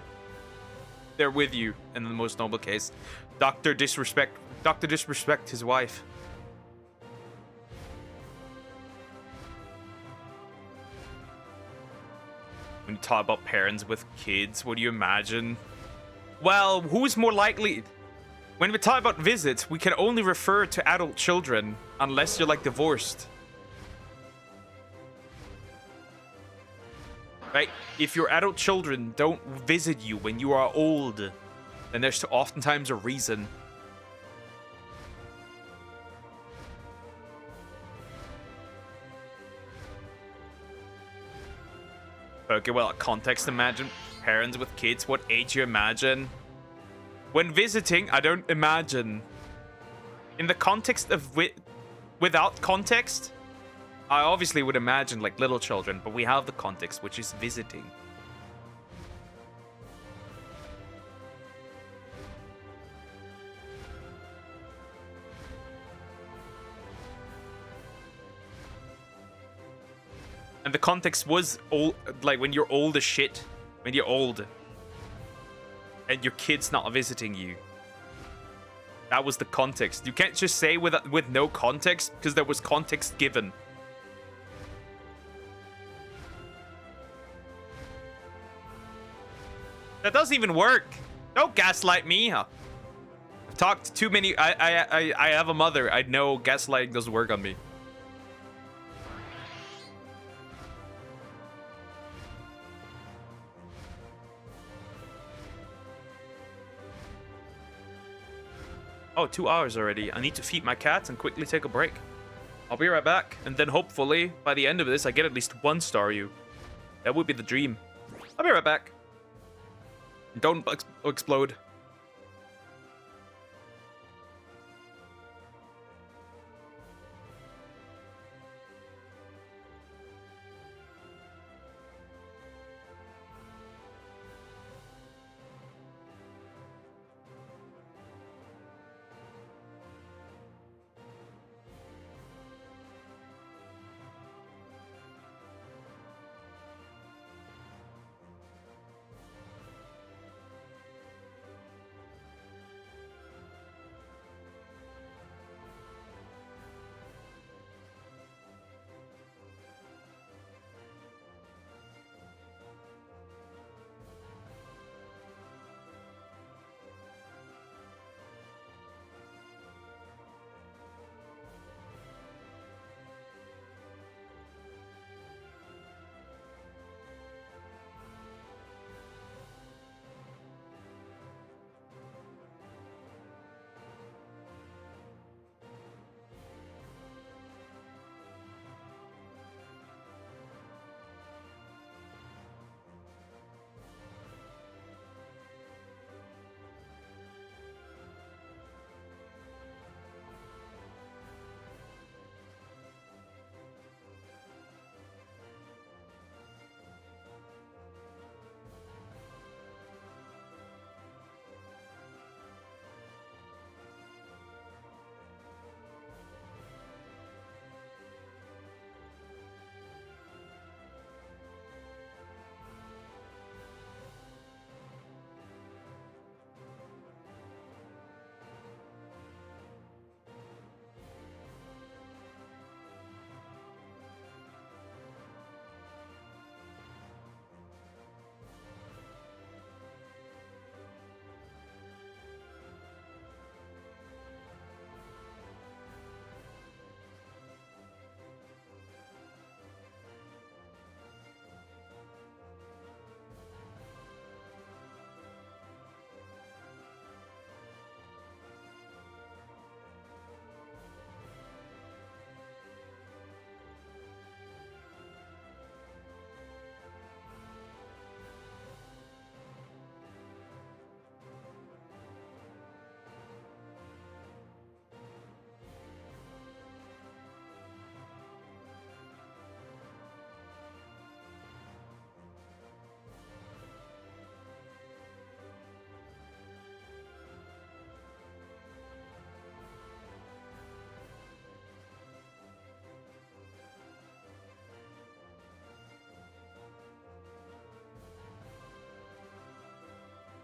[SPEAKER 1] They're with you in the most noble case. Doctor disrespect his wife. When you talk about parents with kids, what do you imagine? Well, who's more likely? When we talk about visits, we can only refer to adult children unless you're like divorced. Right? If your adult children don't visit you when you are old, then there's oftentimes a reason. Okay, well, context, imagine parents with kids. What age you imagine? When visiting, I don't imagine. In the context of without context, I obviously would imagine like little children, but we have the context, which is visiting. And the context was old, like when you're old as shit, when you're old, and your kid's not visiting you. That was the context. You can't just say with no context, because there was context given. That doesn't even work. Don't gaslight me. I've talked to too many. I have a mother. I know gaslighting doesn't work on me. Oh, 2 hours already. I need to feed my cats and quickly take a break. I'll be right back. And then hopefully, by the end of this, I get at least 1 Staryu. That would be the dream. I'll be right back. Don't explode.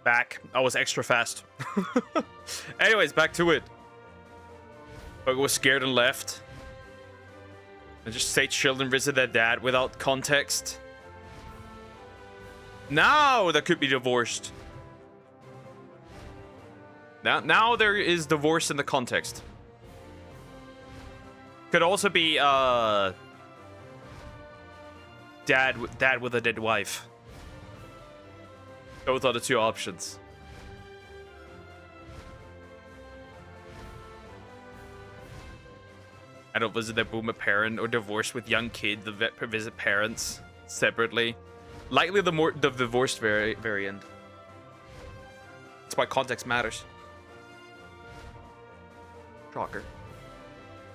[SPEAKER 1] back. I was extra fast. Anyways, back to it. Bug was scared and left. And just say children visit their dad without context. Now they could be divorced. Now there is divorce in the context. Could also be dad with a dead wife. Those are the two options. Adult visit their boomer parent, or divorce with young kid. The vet visit parents separately. Likely the divorced variant. That's why context matters. Shocker.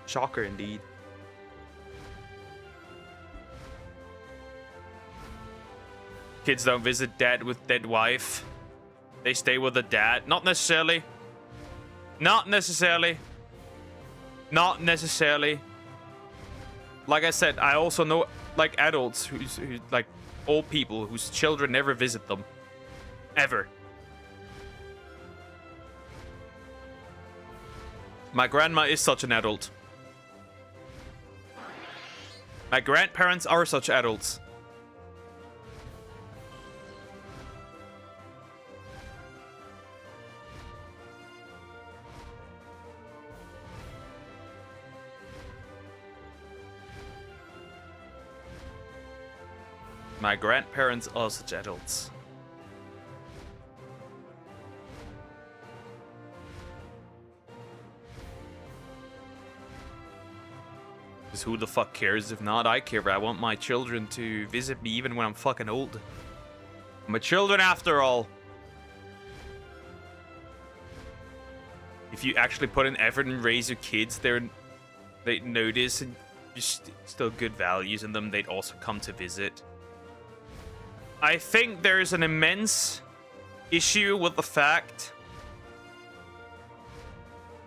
[SPEAKER 1] Shocker indeed. Kids don't visit dad with dead wife. They stay with the dad. Not necessarily. Not necessarily. Not necessarily. Like I said, I also know like adults who like old people whose children never visit them. Ever. My grandma is such an adult. My grandparents are such adults. My grandparents are such adults. Because who the fuck cares? If not, I care. I want my children to visit me even when I'm fucking old. My children, after all. If you actually put in effort and raise your kids, they notice and you still good values in them, they'd also come to visit. I think there's an immense issue with the fact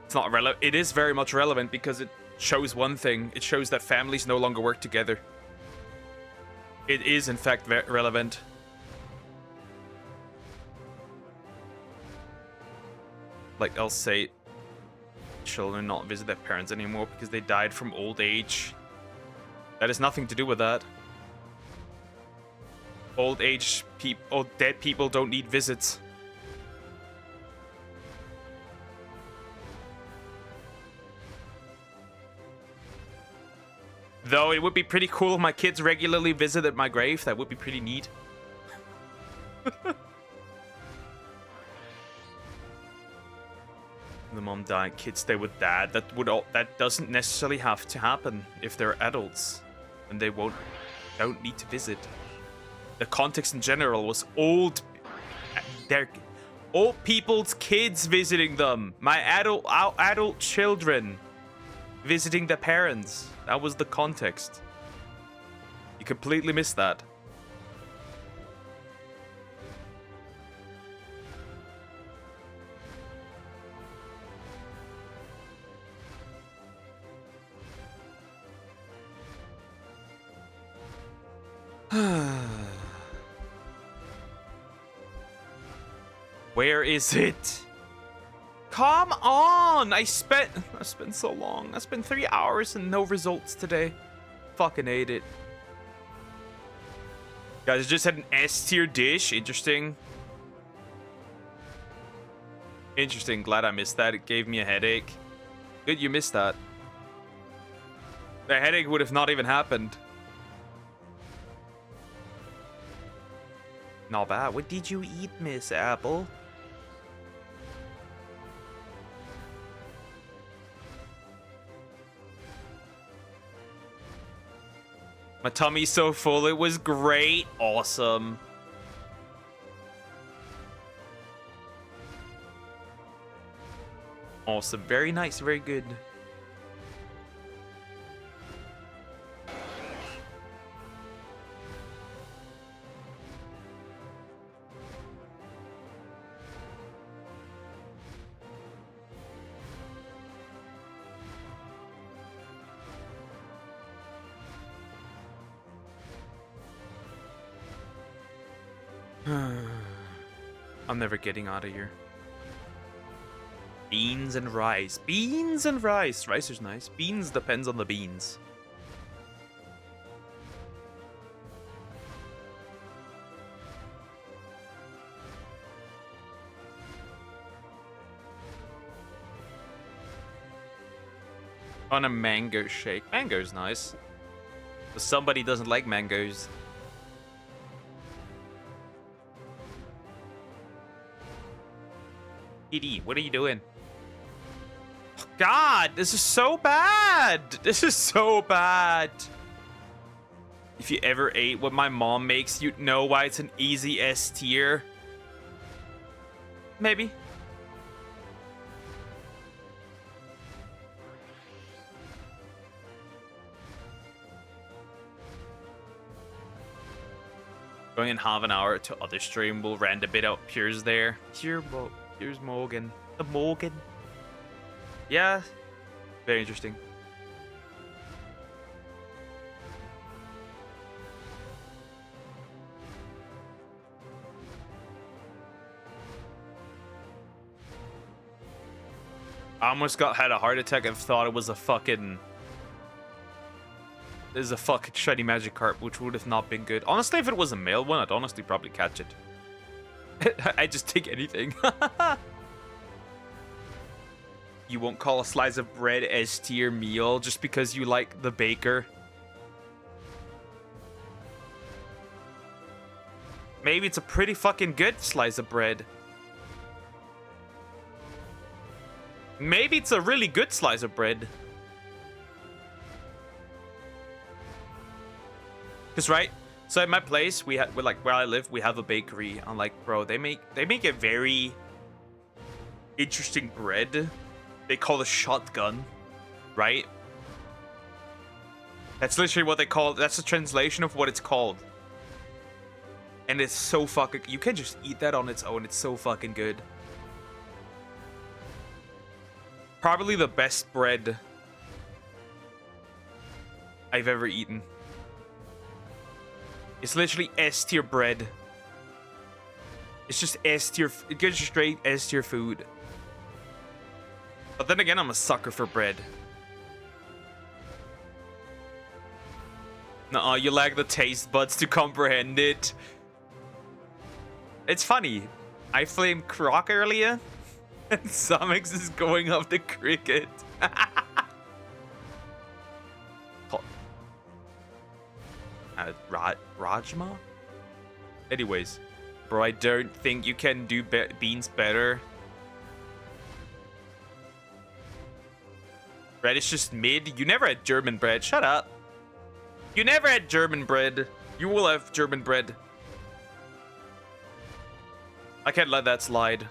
[SPEAKER 1] it's not relevant. It is very much relevant because it shows one thing. It shows that families no longer work together. It is, in fact, very relevant. Like, I'll say children not visit their parents anymore because they died from old age. That has nothing to do with that. Old age people, or dead people don't need visits. Though it would be pretty cool if my kids regularly visited my grave. That would be pretty neat. The mom died, kids stay with dad. That doesn't necessarily have to happen if they're adults, and they don't need to visit. The context in general was old people's kids visiting them. My adult children visiting their parents. That was the context. You completely missed that. Where is it? Come on! I spent so long. I spent 3 hours and no results today. Fucking hate it. Guys, I just had an S tier dish. Interesting. Interesting. Glad I missed that. It gave me a headache. Good you missed that. The headache would have not even happened. Not bad. What did you eat, Miss Apple? My tummy's so full, it was great. Awesome. Awesome. Very nice. Very good. I'm never getting out of here. Beans and rice. Beans and rice. Rice is nice. Beans depends on the beans. On a mango shake. Mango's nice. But somebody doesn't like mangoes. PD, what are you doing? God, this is so bad. This is so bad. If you ever ate what my mom makes, you'd know why it's an easy S tier. Maybe. Going in half an hour to other stream, we'll rant a bit out. Piers there. Here's Morgan. The Morgan. Yeah. Very interesting. I almost had a heart attack and thought it was a fucking... There's a fucking shiny magic carp, which would have not been good. Honestly, if it was a male one, I'd honestly probably catch it. I'd just take anything. You won't call a slice of bread S tier meal just because you like the baker. Maybe it's a pretty fucking good slice of bread. Maybe it's a really good slice of bread. Cause right, so at my place like where I live, we have a bakery. I'm like, bro, they make a very interesting bread. They call it shotgun, right? That's literally what they call it. That's a translation of what it's called. And it's so fucking... You can just eat that on its own. It's so fucking good. Probably the best bread I've ever eaten. It's literally S tier bread. It's just S tier... It gives you straight S tier food. But then again, I'm a sucker for bread. Nuh-uh, you lack the taste buds to comprehend it. It's funny. I flamed Croc earlier, and Samix is going off the cricket. Rajma? Anyways, bro, I don't think you can do beans better. Bread is just mid. You never had German bread. Shut up. You never had German bread. You will have German bread. I can't let that slide.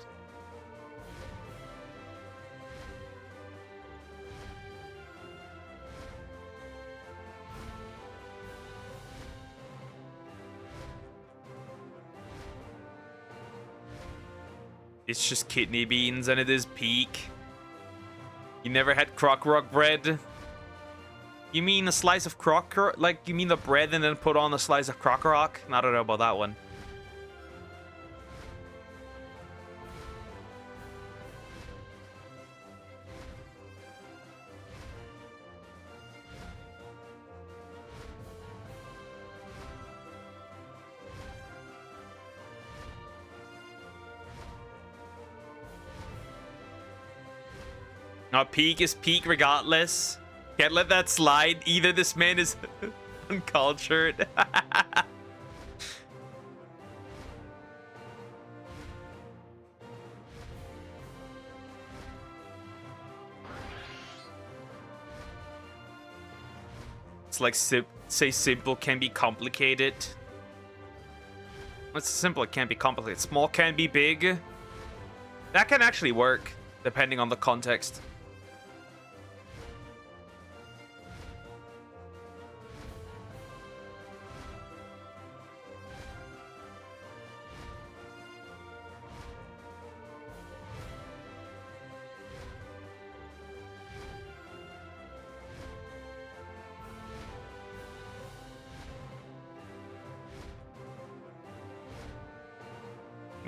[SPEAKER 1] It's just kidney beans and it is peak. You never had crock rock bread? You mean a slice of crock? Like, you mean the bread and then put on a slice of crock rock? I don't know about that one. No, peak is peak regardless. Can't let that slide. Either this man is uncultured. It's like say simple can be complicated. What's simple? It can't be complicated. Small can be big. That can actually work depending on the context.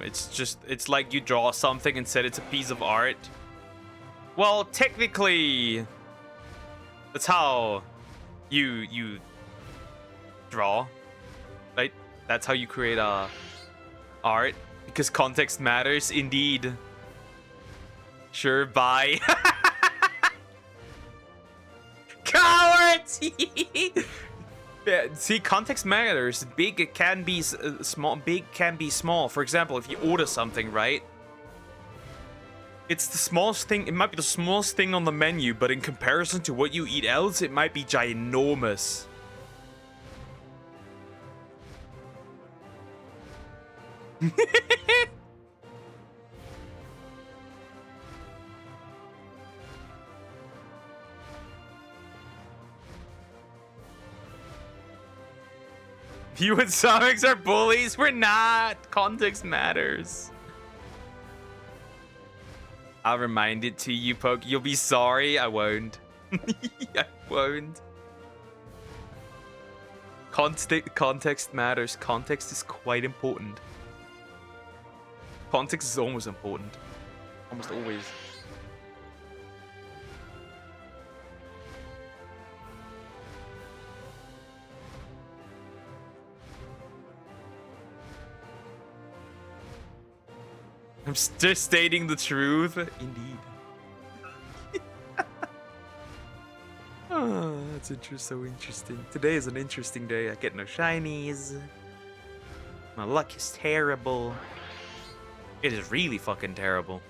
[SPEAKER 1] It's like you draw something and said it's a piece of art. Well, technically, that's how you draw, right? That's how you create art, because context matters indeed. Sure, bye. Cowards! Yeah, see, context matters. Big can be small. Big can be small. For example, if you order something, right? It's the smallest thing. It might be the smallest thing on the menu, but in comparison to what you eat else, it might be ginormous. You and Sonics are bullies? We're not. Context matters. I'll remind it to you, Poke. You'll be sorry. I won't. I won't. Context matters. Context is quite important. Context is almost important. Almost always. I'm just stating the truth. Indeed. Oh, that's so interesting. Today is an interesting day. I get no shinies. My luck is terrible. It is really fucking terrible.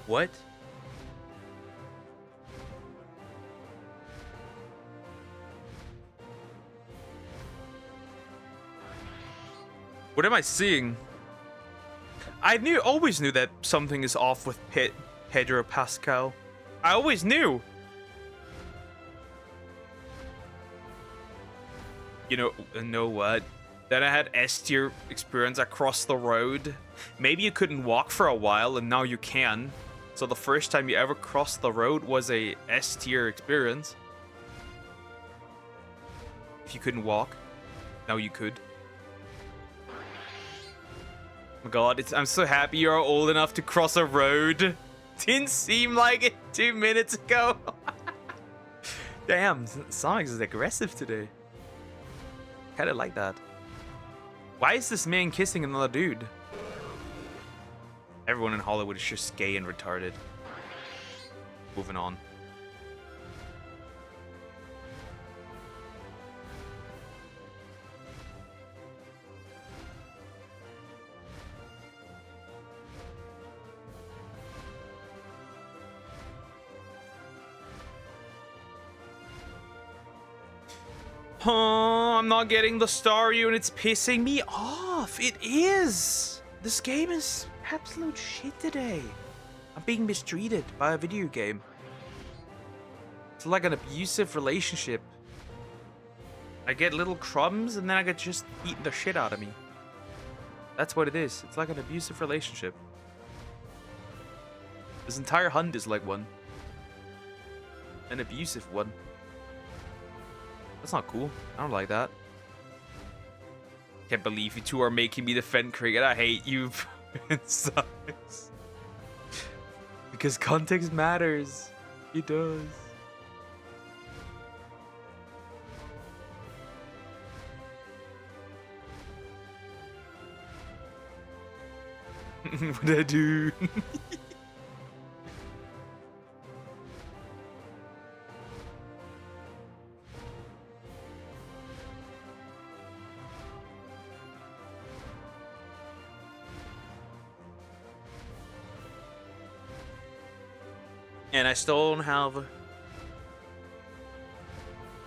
[SPEAKER 1] What? What am I seeing? I always knew that something is off with Pedro Pascal. I always knew. You know what? Then I had S-tier experience across the road. Maybe you couldn't walk for a while and now you can. So the first time you ever crossed the road was a S-tier experience. If you couldn't walk, now you could. Oh my god, I'm so happy you're old enough to cross a road. Didn't seem like it 2 minutes ago. Damn, Sonic is aggressive today. Kinda like that. Why is this man kissing another dude? Everyone in Hollywood is just gay and retarded. Moving on. Oh, I'm not getting the star and it's pissing me off. It is. This game is absolute shit today. I'm being mistreated by a video game. It's like an abusive relationship. I get little crumbs and then I get just eaten the shit out of me. That's what it is. It's like an abusive relationship. This entire hunt is like one. An abusive one. That's not cool. I don't like that. Can't believe you two are making me defend cricket. I hate you. It sucks. Because context matters. It does. What did I do? And I still don't have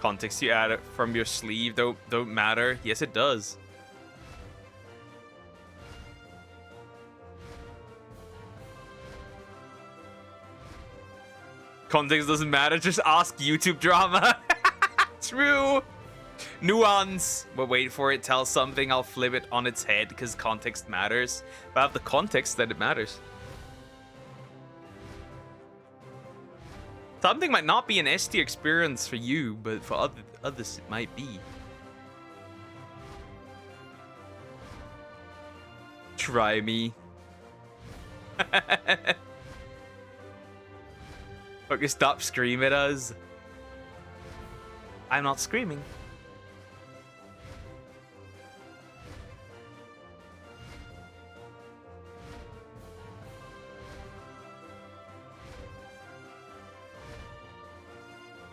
[SPEAKER 1] context. You add it from your sleeve don't matter. Yes, it does. Context doesn't matter. Just ask YouTube drama. True. Nuance. But wait for it. Tell something. I'll flip it on its head because context matters. If I have the context, then it matters. Something might not be an S tier experience for you, but for others it might be. Try me. Okay, stop screaming at us. I'm not screaming.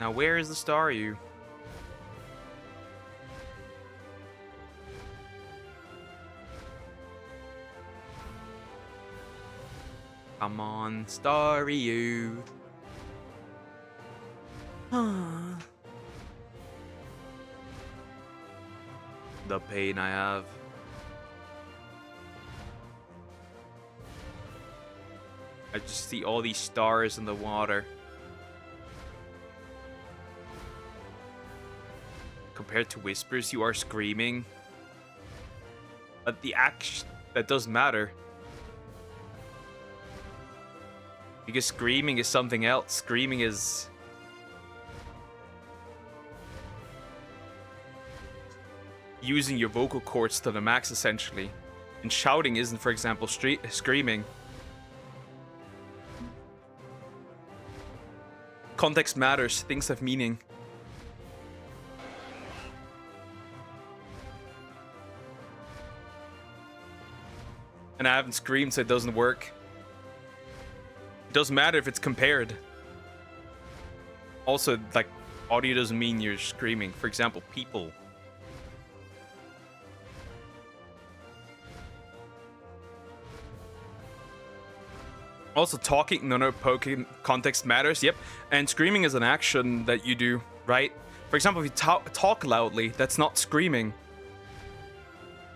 [SPEAKER 1] Now where is the star, you? Come on, starry you. The pain I have. I just see all these stars in the water. Compared to whispers, you are screaming. But the action, that doesn't matter. Because screaming is something else. Screaming is... using your vocal cords to the max, essentially. And shouting isn't, for example, screaming. Context matters. Things have meaning. And I haven't screamed, so it doesn't work. It doesn't matter if it's compared. Also, like, audio doesn't mean you're screaming. For example, people. Also, talking, no, poking, context matters, yep. And screaming is an action that you do, right? For example, if you talk loudly, that's not screaming.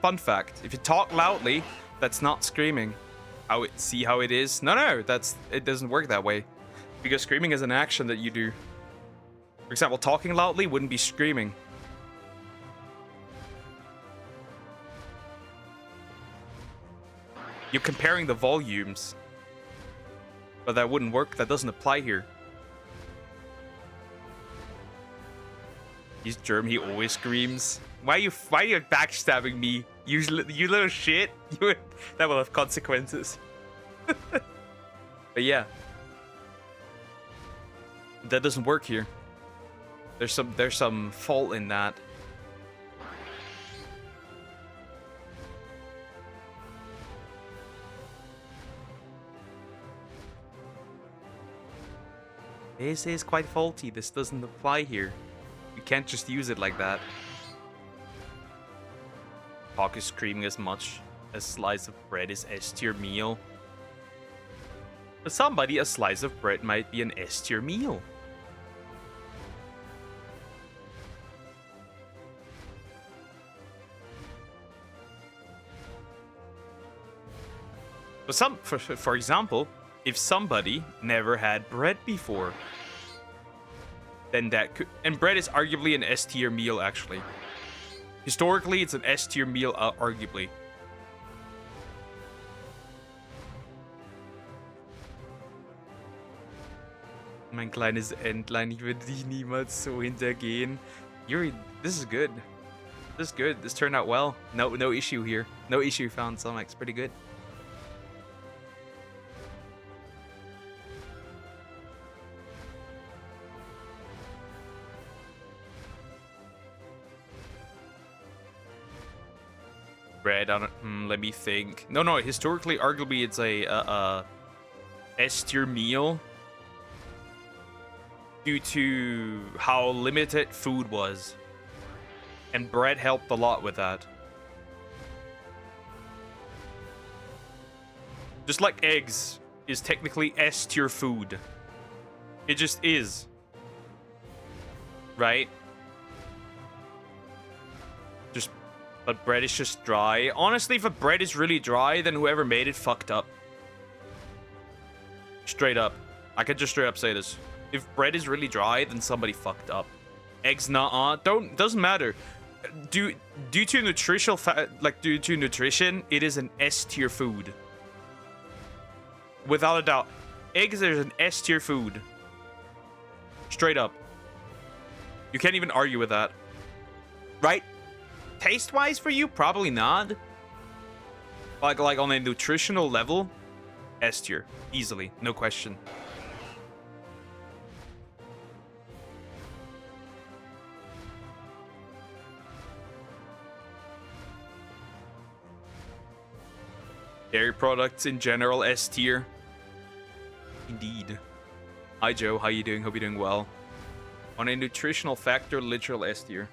[SPEAKER 1] Fun fact, if you talk loudly, that's not screaming. See how it is? No, it doesn't work that way. Because screaming is an action that you do. For example, talking loudly wouldn't be screaming. You're comparing the volumes. But that wouldn't work. That doesn't apply here. He's German. He always screams. Why are you backstabbing me? You little shit. That will have consequences. But yeah, that doesn't work here. There's some fault in that. This is quite faulty. This doesn't apply here. You can't just use it like that. Hawk is screaming as much as slice of bread is S tier meal. For somebody, a slice of bread might be an S tier meal. For example, if somebody never had bread before, then that could... And bread is arguably an S tier meal, actually. Historically, it's an S tier meal, arguably. Mein kleines Entlein, ich würde dich niemals so hintergehen. Yuri, this is good. This is good. This turned out well. No issue here. No issue found. It's pretty good. Bread on it. Let me think. No. Historically, arguably, it's a S tier meal due to how limited food was, and bread helped a lot with that. Just like eggs is technically S tier food. It just is, right? But bread is just dry. Honestly, if a bread is really dry, then whoever made it fucked up. Straight up. I could just straight up say this. If bread is really dry, then somebody fucked up. Eggs, nah, doesn't matter. Due to nutritional due to nutrition, it is an S tier food. Without a doubt, eggs is an S tier food. Straight up. You can't even argue with that. Right? Taste-wise for you, probably not. Like on a nutritional level, S tier. Easily. No question. Dairy products in general, S tier. Indeed. Hi Joe, how you doing? Hope you're doing well. On a nutritional factor, literal S tier.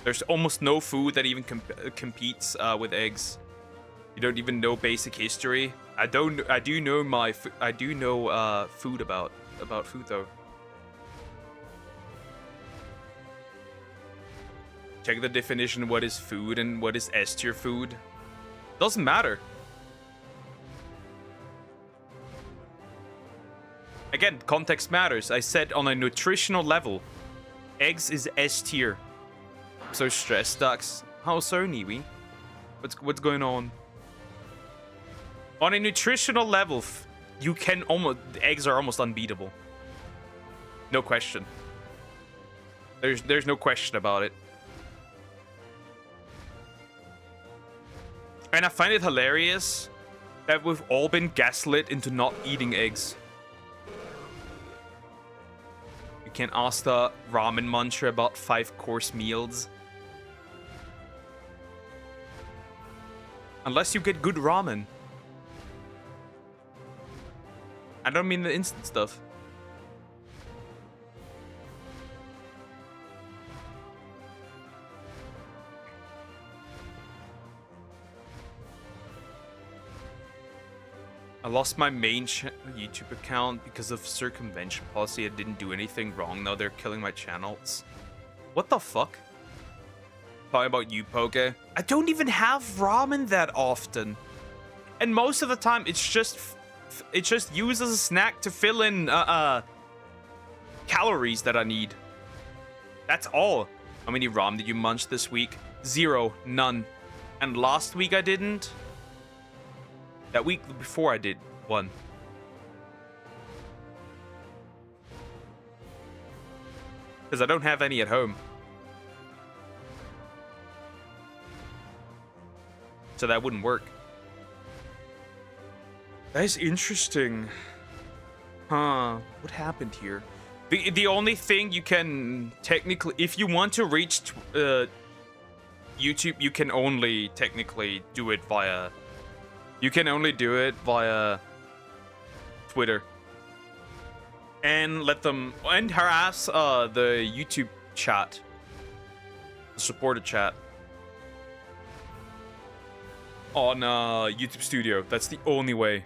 [SPEAKER 1] There's almost no food that even competes with eggs. You don't even know basic history. I do know food about food though. Check the definition of what is food and what is S tier food. Doesn't matter. Again, context matters. I said on a nutritional level, eggs is S tier. I'm so stressed, Dax. How so, Eevee? What's going on? On a nutritional level, eggs are almost unbeatable. No question. There's no question about it. And I find it hilarious that we've all been gaslit into not eating eggs. You can ask the ramen muncher about 5-course meals. Unless you get good ramen. I don't mean the instant stuff. I lost my main YouTube account because of circumvention policy. I didn't do anything wrong. Now they're killing my channels. What the fuck? Talking about you, Poke. I don't even have ramen that often. And most of the time, it's just used as a snack to fill in calories that I need. That's all. How many ramen did you munch this week? 0. None. And last week I didn't. That week before I did 1. Because I don't have any at home. So that wouldn't work. That is interesting. Huh. What happened here? The only thing you can technically... If you want to reach YouTube, you can only technically do it via... You can only do it via Twitter. And let them... And harass the YouTube chat. The supporter chat. On YouTube Studio. That's the only way.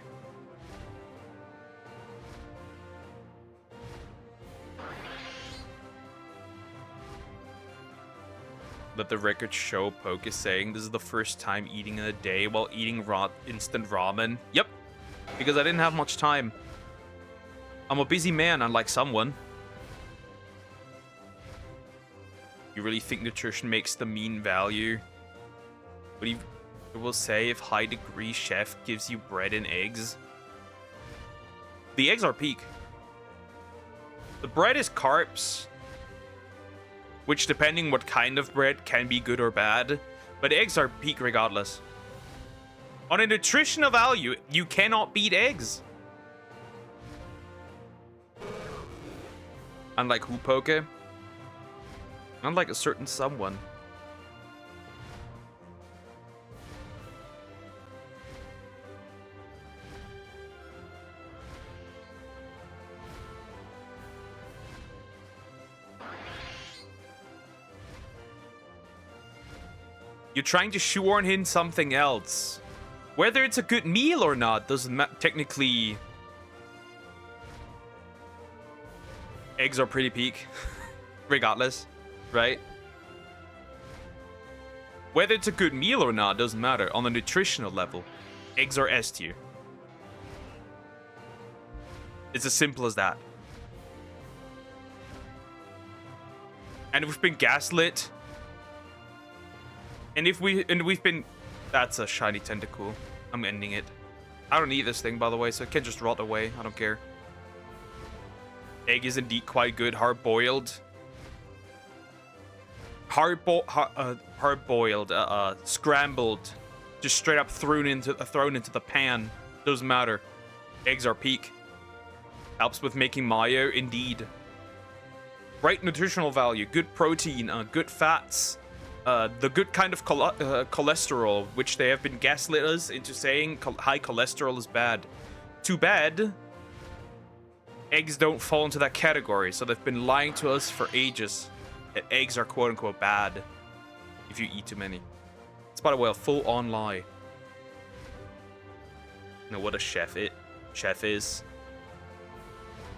[SPEAKER 1] Let the record show Poke is saying this is the first time eating in a day while eating instant ramen. Yep, because I didn't have much time. I'm a busy man, unlike someone. You really think nutrition makes the mean value? What do you will say if high degree chef gives you bread and eggs? The eggs are peak. The bread is carbs, which, depending what kind of bread, can be good or bad. But eggs are peak regardless. On a nutritional value, you cannot beat eggs. Unlike who, Poke? Unlike a certain someone. You're trying to shoehorn in something else. Whether it's a good meal or not doesn't matter. Technically, eggs are pretty peak. Regardless, right? Whether it's a good meal or not doesn't matter. On a nutritional level, eggs are S tier. It's as simple as that. And we've been gaslit. And we've been... That's a shiny tentacle. I'm ending it. I don't need this thing, by the way, so it can just rot away. I don't care. Egg is indeed quite good. Hard-boiled. Hard-boiled. Scrambled. Just straight up thrown into the pan. Doesn't matter. Eggs are peak. Helps with making mayo, indeed. Right nutritional value. Good protein. Good fats. The good kind of cholesterol, which they have been gaslit us into saying high cholesterol is bad. Too bad eggs don't fall into that category, so they've been lying to us for ages that eggs are quote-unquote bad if you eat too many. It's, by the way, a full-on lie. You know what a chef is.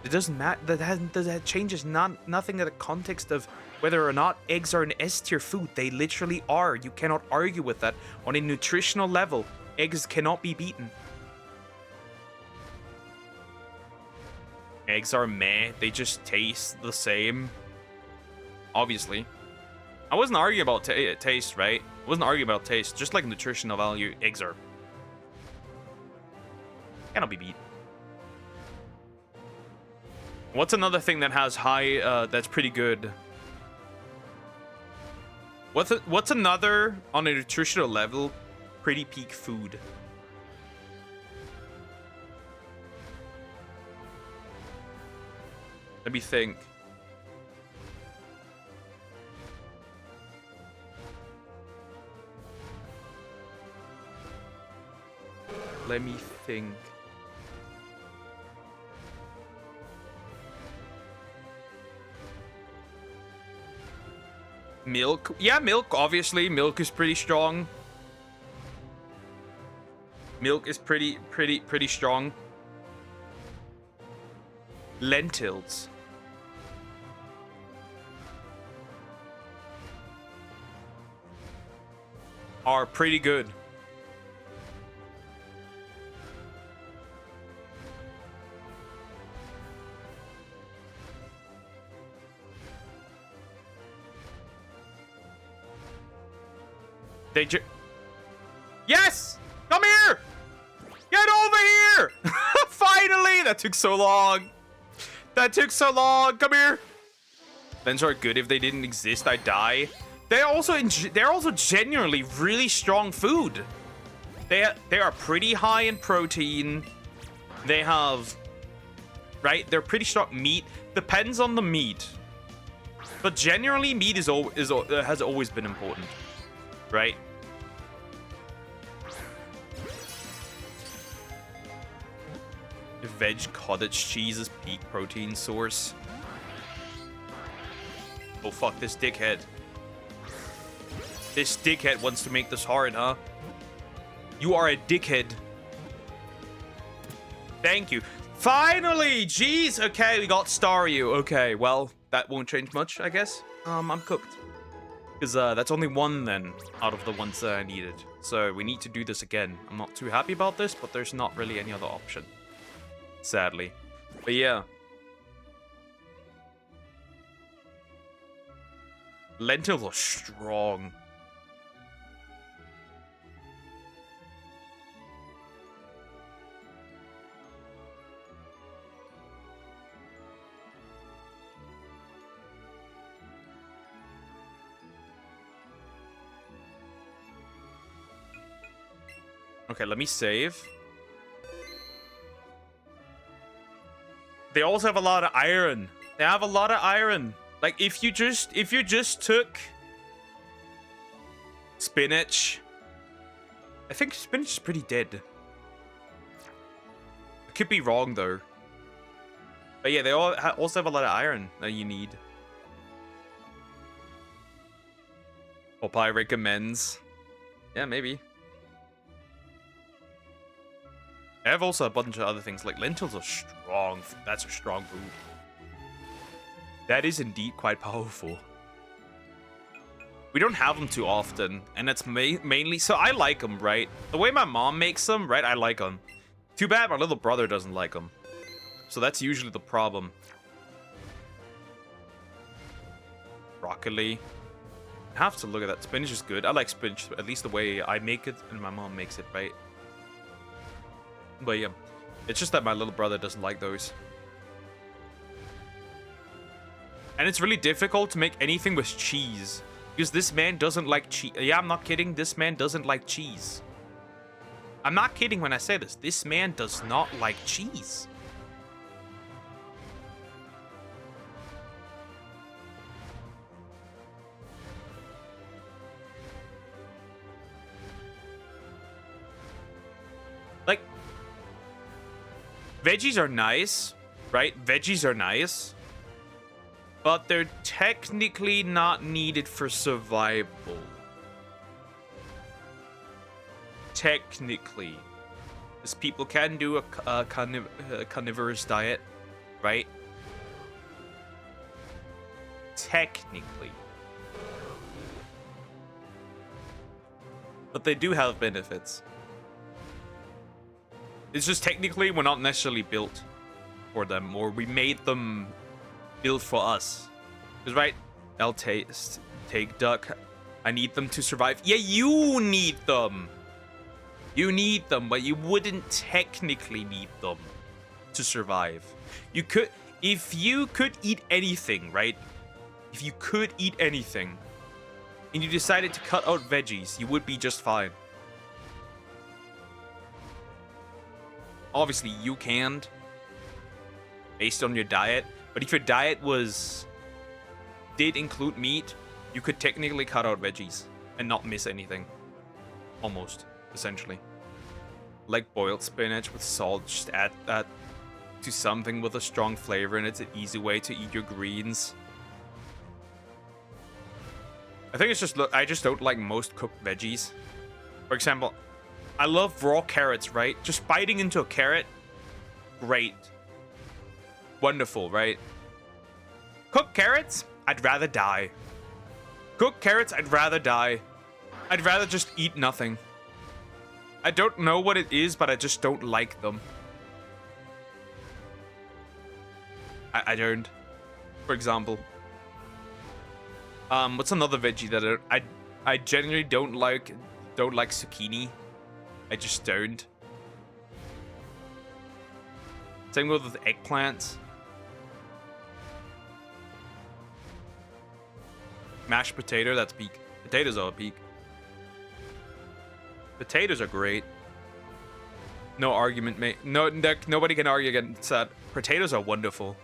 [SPEAKER 1] It doesn't matter. That changes nothing in the context of whether or not eggs are an S-tier food. They literally are. You cannot argue with that. On a nutritional level, eggs cannot be beaten. Eggs are meh. They just taste the same. Obviously. I wasn't arguing about taste, right? I wasn't arguing about taste. Just like nutritional value, eggs are... cannot be beaten. What's another thing that has high, that's pretty good? What's another, on a nutritional level, pretty peak food? Let me think. Let me think. Milk. Yeah, milk, obviously. Milk is pretty strong. Milk is pretty strong. Lentils. Are pretty good. Yes! Come here! Get over here! Finally! That took so long. That took so long. Come here. Lens are good. If they didn't exist, I'd die. They're also genuinely really strong food. They are pretty high in protein. They have, right? They're pretty strong. Meat depends on the meat, but generally meat has always been important, right? Veg cottage cheese is peak protein source. Oh fuck, this dickhead. This dickhead wants to make this hard, huh? You are a dickhead. Thank you. Finally! Jeez! Okay, we got Staryu. Okay, well, that won't change much, I guess. I'm cooked. Because that's only one, then, out of the ones that I needed. So we need to do this again. I'm not too happy about this, but there's not really any other option. Sadly. But yeah. Lentils are strong. Okay, let me save. They also have a lot of iron. They have a lot of iron. Like if you just took spinach. I think spinach is pretty dead. I could be wrong though. But yeah, they all also have a lot of iron that you need. Popeye recommends. Yeah, maybe. I have also a bunch of other things, like lentils are strong. That's a strong food. That is indeed quite powerful. We don't have them too often, and it's mainly... So I like them, right? The way my mom makes them, right? I like them. Too bad my little brother doesn't like them. So that's usually the problem. broccoli. I have to look at that. Spinach is good. I like spinach, at least the way I make it and my mom makes it, right? But yeah, it's just that my little brother doesn't like those. And it's really difficult to make anything with cheese. Because this man doesn't like cheese. Yeah, I'm not kidding. This man doesn't like cheese. I'm not kidding when I say this. This man does not like cheese. Like, veggies are nice, right? Veggies are nice. But they're technically not needed for survival. Technically. Because people can do a carnivorous diet, right? Technically. But they do have benefits. It's just technically we're not necessarily built for them, or we made them built for us. Because, right, I'll take duck. I need them to survive. Yeah, you need them. You need them, but you wouldn't technically need them to survive. You could, if you could eat anything, right? If you could eat anything, and you decided to cut out veggies, you would be just fine. Obviously, you can't, based on your diet. But if your diet did include meat, you could technically cut out veggies and not miss anything. Almost, essentially. Like boiled spinach with salt, just add that to something with a strong flavor, and it's an easy way to eat your greens. I think it's just, I just don't like most cooked veggies. For example, I love raw carrots, right? Just biting into a carrot, great. Wonderful, right? Cooked carrots, I'd rather die. Cooked carrots, I'd rather die. I'd rather just eat nothing. I don't know what it is, but I just don't like them. I don't. For example. What's another veggie that I generally don't like? Don't like zucchini. I just don't. Same with eggplants. Mashed potato, that's peak. Potatoes are peak. Potatoes are great. No argument, mate. Nobody can argue against that. Potatoes are wonderful.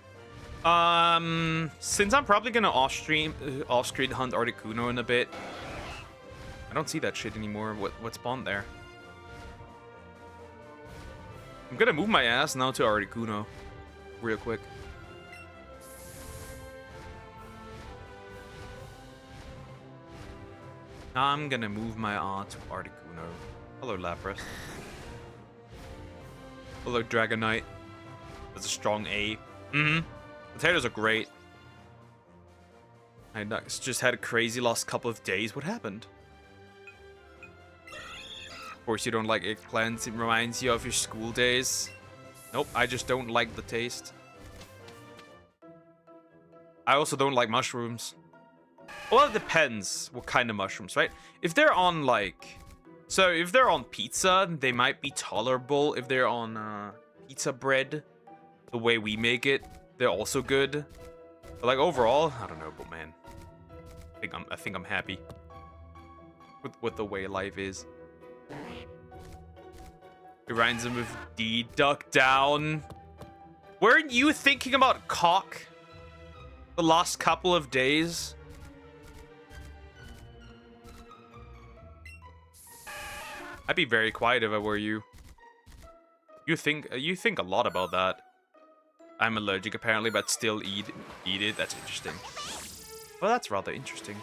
[SPEAKER 1] Since I'm probably gonna off-screen hunt Articuno in a bit. I don't see that shit anymore. What spawned there? I'm gonna move my ass now to Articuno, real quick. I'm gonna move my art to Articuno. Hello, Lapras. Hello, Dragonite. That's a strong A. Potatoes are great. I just had a crazy last couple of days. What happened? Of course, you don't like eggplants. It reminds you of your school days. Nope, I just don't like the taste. I also don't like mushrooms. Well, it depends what kind of mushrooms, right? If they're on, like... So, if they're on pizza, they might be tolerable. If they're on pizza bread, the way we make it, they're also good. But, like, overall, I don't know, but man. I think I'm happy with the way life is. It reminds him of D. Duck down. Weren't you thinking about cock the last couple of days? I'd be very quiet if I were you. You think a lot about that. I'm allergic apparently, but still eat it. That's interesting. Well, that's rather interesting.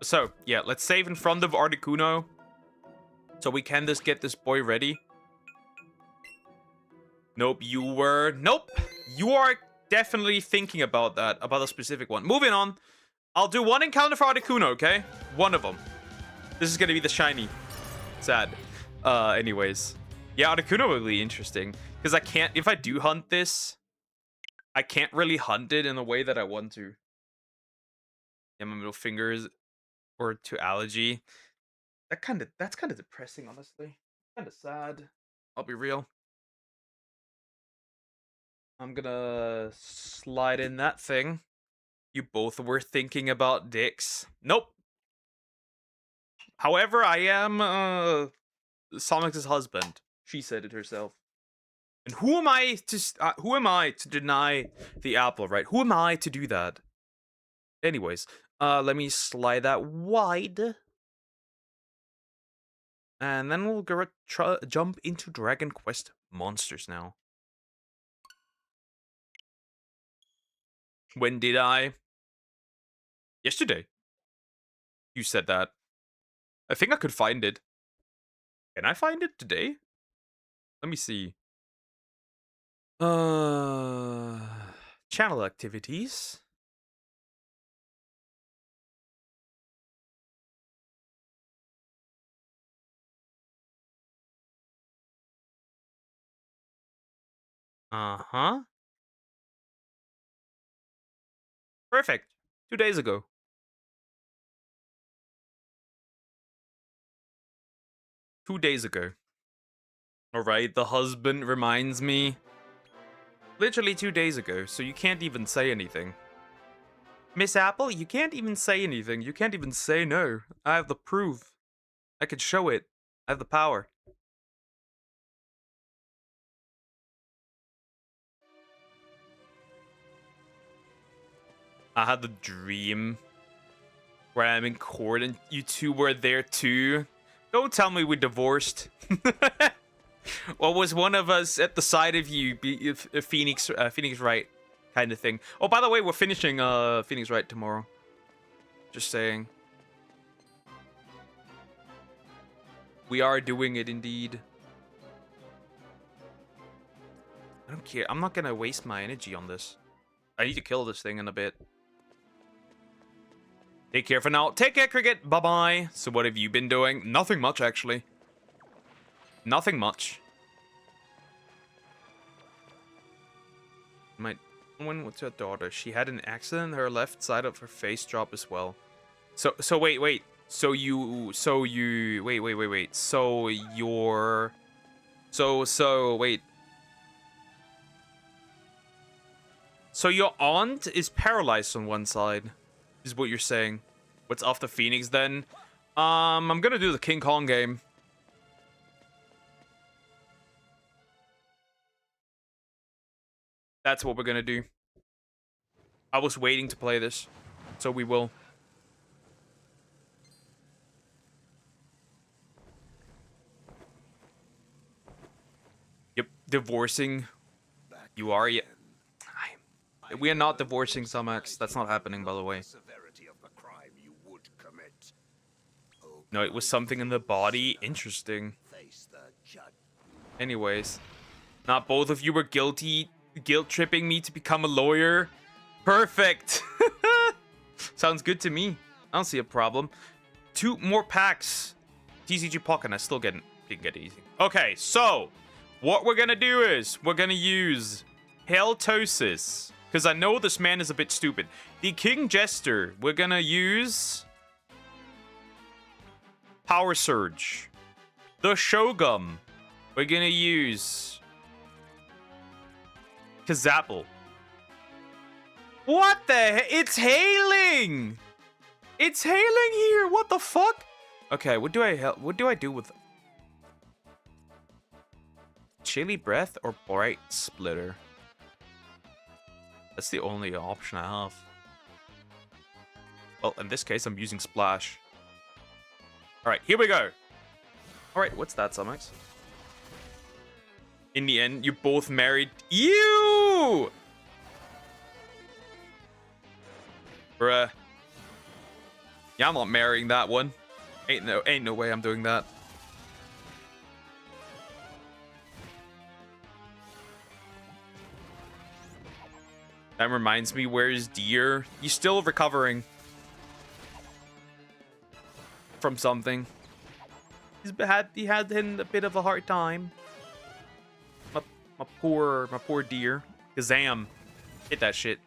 [SPEAKER 1] So, yeah, let's save in front of Articuno. So we can just get this boy ready. Nope, Nope! You are definitely thinking about that. About a specific one. Moving on. I'll do one encounter for Articuno, okay? One of them. This is gonna be the shiny. Sad. Anyways. Yeah, Articuno would be interesting. Because I can't, if I do hunt this, I can't really hunt it in the way that I want to. Yeah, my middle fingers or to allergy. That's kind of depressing, honestly. Kind of sad. I'll be real. I'm gonna slide in that thing. You both were thinking about dicks. Nope. However, I am Sonic's husband. She said it herself. And who am I to deny the apple, right? Who am I to do that? Anyways, let me slide that wide. And then we'll go jump into Dragon Quest Monsters now. When did I? Yesterday. You said that. I think I could find it. Can I find it today? Let me see. Channel activities. Uh-huh. Perfect. 2 days ago. Alright, the husband reminds me. Literally 2 days ago, so you can't even say anything. Miss Apple, you can't even say anything. You can't even say no. I have the proof. I could show it. I have the power. I had the dream where I'm in court and you two were there too. Don't tell me we divorced. Or was one of us at the side of you, Phoenix Wright kind of thing? Oh, by the way, we're finishing Phoenix Wright tomorrow. Just saying. We are doing it indeed. I don't care. I'm not gonna waste my energy on this. I need to kill this thing in a bit. Take care for now. Take care, Cricket. Bye-bye. So what have you been doing? Nothing much, actually. Nothing much. What's her daughter? She had an accident. Her left side of her face dropped as well. So wait. Wait. So your aunt is paralyzed on one side, is what you're saying. What's after Phoenix then? I'm gonna do the King Kong game. That's what we're gonna do. I was waiting to play this, so we will. Yep, divorcing. You are, yeah. We are not divorcing Sumax. That's not happening, by the way. No, it was something in the body. Interesting. Anyways. Not both of you were guilt-tripping me to become a lawyer. Perfect. Sounds good to me. I don't see a problem. 2 more packs. TCG Pocket, I still didn't get easy. Okay, so what we're gonna do is we're gonna use Halitosis. Because I know this man is a bit stupid. The King Jester, we're gonna use Power Surge. The Shogun, we're gonna use Kazapple. What the heck? It's hailing! It's hailing here! What the fuck? Okay, what do I do with Chilly Breath or Bright Splitter? That's the only option I have. Well, in this case, I'm using Splash. Alright, here we go. Alright, what's that, Sumax? In the end, you both married. Ew! Bruh. Yeah, I'm not marrying that one. Ain't no way I'm doing that. That reminds me, where's Deer? He's still recovering from something. He had a bit of a hard time. My poor deer. Kazam. Hit that shit.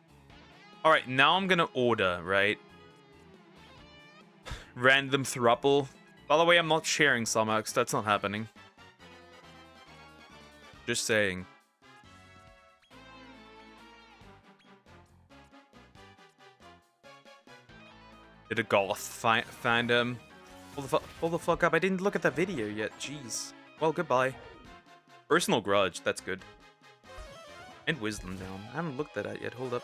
[SPEAKER 1] Alright, now I'm gonna order, right? Random thruple. By the way, I'm not sharing Somax. That's not happening. Just saying. Did a goth find him? Pull the fuck up. I didn't look at that video yet. Jeez. Well, goodbye. Personal grudge. That's good. And wisdom down. I haven't looked at that yet. Hold up.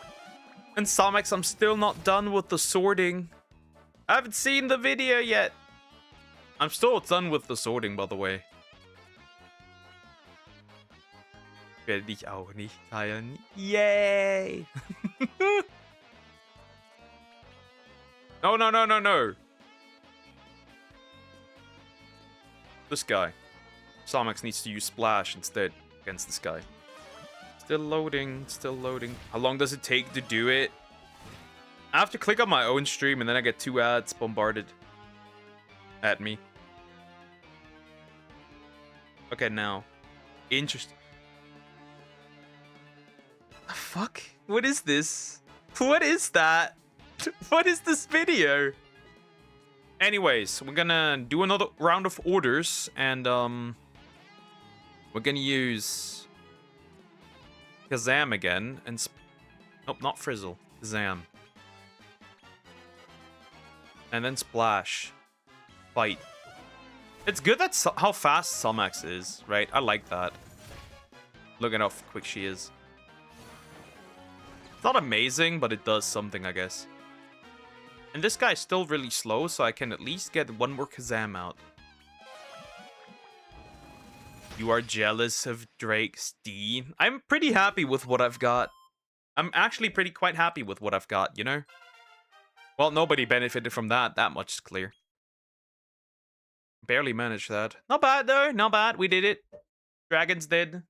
[SPEAKER 1] And Somax, I'm still not done with the sorting. I haven't seen the video yet. I'm still done with the sorting, by the way. Werde dich auch nicht teilen. Yay! No, no, no, no, no. This guy. Somax needs to use Splash instead against this guy. Still loading, still loading. How long does it take to do it? I have to click on my own stream and then I get 2 ads bombarded at me. Okay, now. Interesting. The fuck? What is this? What is that? What is this video? Anyways, we're gonna do another round of orders and we're gonna use Kazam again and nope, not Frizzle. Kazam. And then Splash. Fight. It's good that's how fast Somax is, right? I like that. Look at how quick she is. It's not amazing, but it does something, I guess. And this guy's still really slow, so I can at least get one more Kazam out. You are jealous of Drake's D? I'm pretty happy with what I've got. I'm actually quite happy with what I've got, you know? Well, nobody benefited from that. That much is clear. Barely managed that. Not bad, though. Not bad. We did it. Dragons did.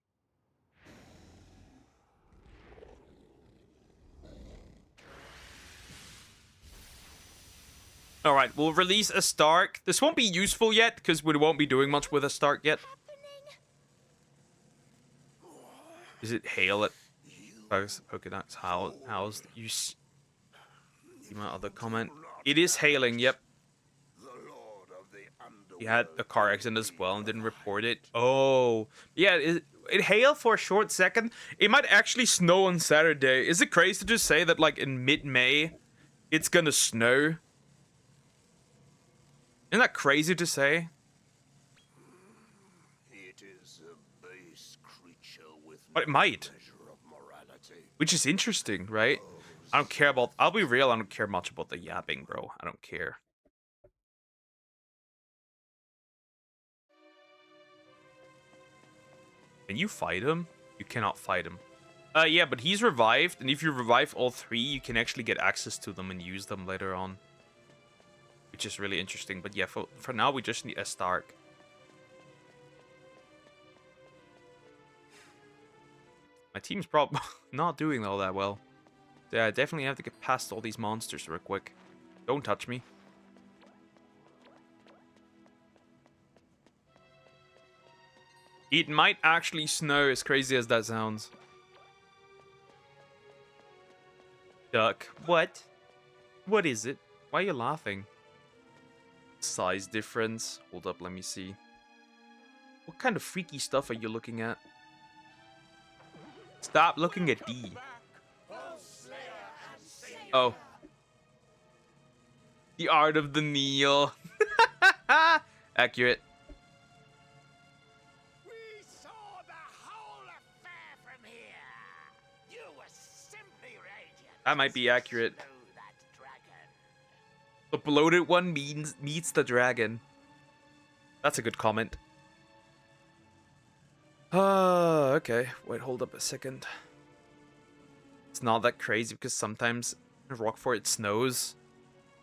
[SPEAKER 1] Alright, we'll release a Stark. This won't be useful yet, because we won't be doing much with a Stark yet. Is it hail at Pokedex? How's you see my other comment? It is hailing, yep. He had a car accident as well and didn't report it. Oh, yeah, it hailed for a short second. It might actually snow on Saturday. Is it crazy to say that, like, in mid-May, it's gonna snow? Isn't that crazy to say?
[SPEAKER 2] It is a base creature with
[SPEAKER 1] but it might. Which is interesting, right? I don't care about... I'll be real, I don't care much about the yapping, bro. I don't care. Can you fight him? You cannot fight him. Yeah, but he's revived, and if you revive all 3, you can actually get access to them and use them later on. Which is really interesting. But yeah, for now, we just need a Stark. My team's probably not doing all that well. Yeah, I definitely have to get past all these monsters real quick. Don't touch me. It might actually snow, as crazy as that sounds. Duck. What? What is it? Why are you laughing? Size difference. Hold up, let me see. What kind of freaky stuff are you looking at? Stop looking at D. Oh. The art of the kneel. Accurate.
[SPEAKER 2] We saw the whole affair from here. You were simply radiant.
[SPEAKER 1] That might be accurate. The bloated one meets the dragon. That's a good comment. Okay. Wait, hold up a second. It's not that crazy because sometimes in Rockford it snows.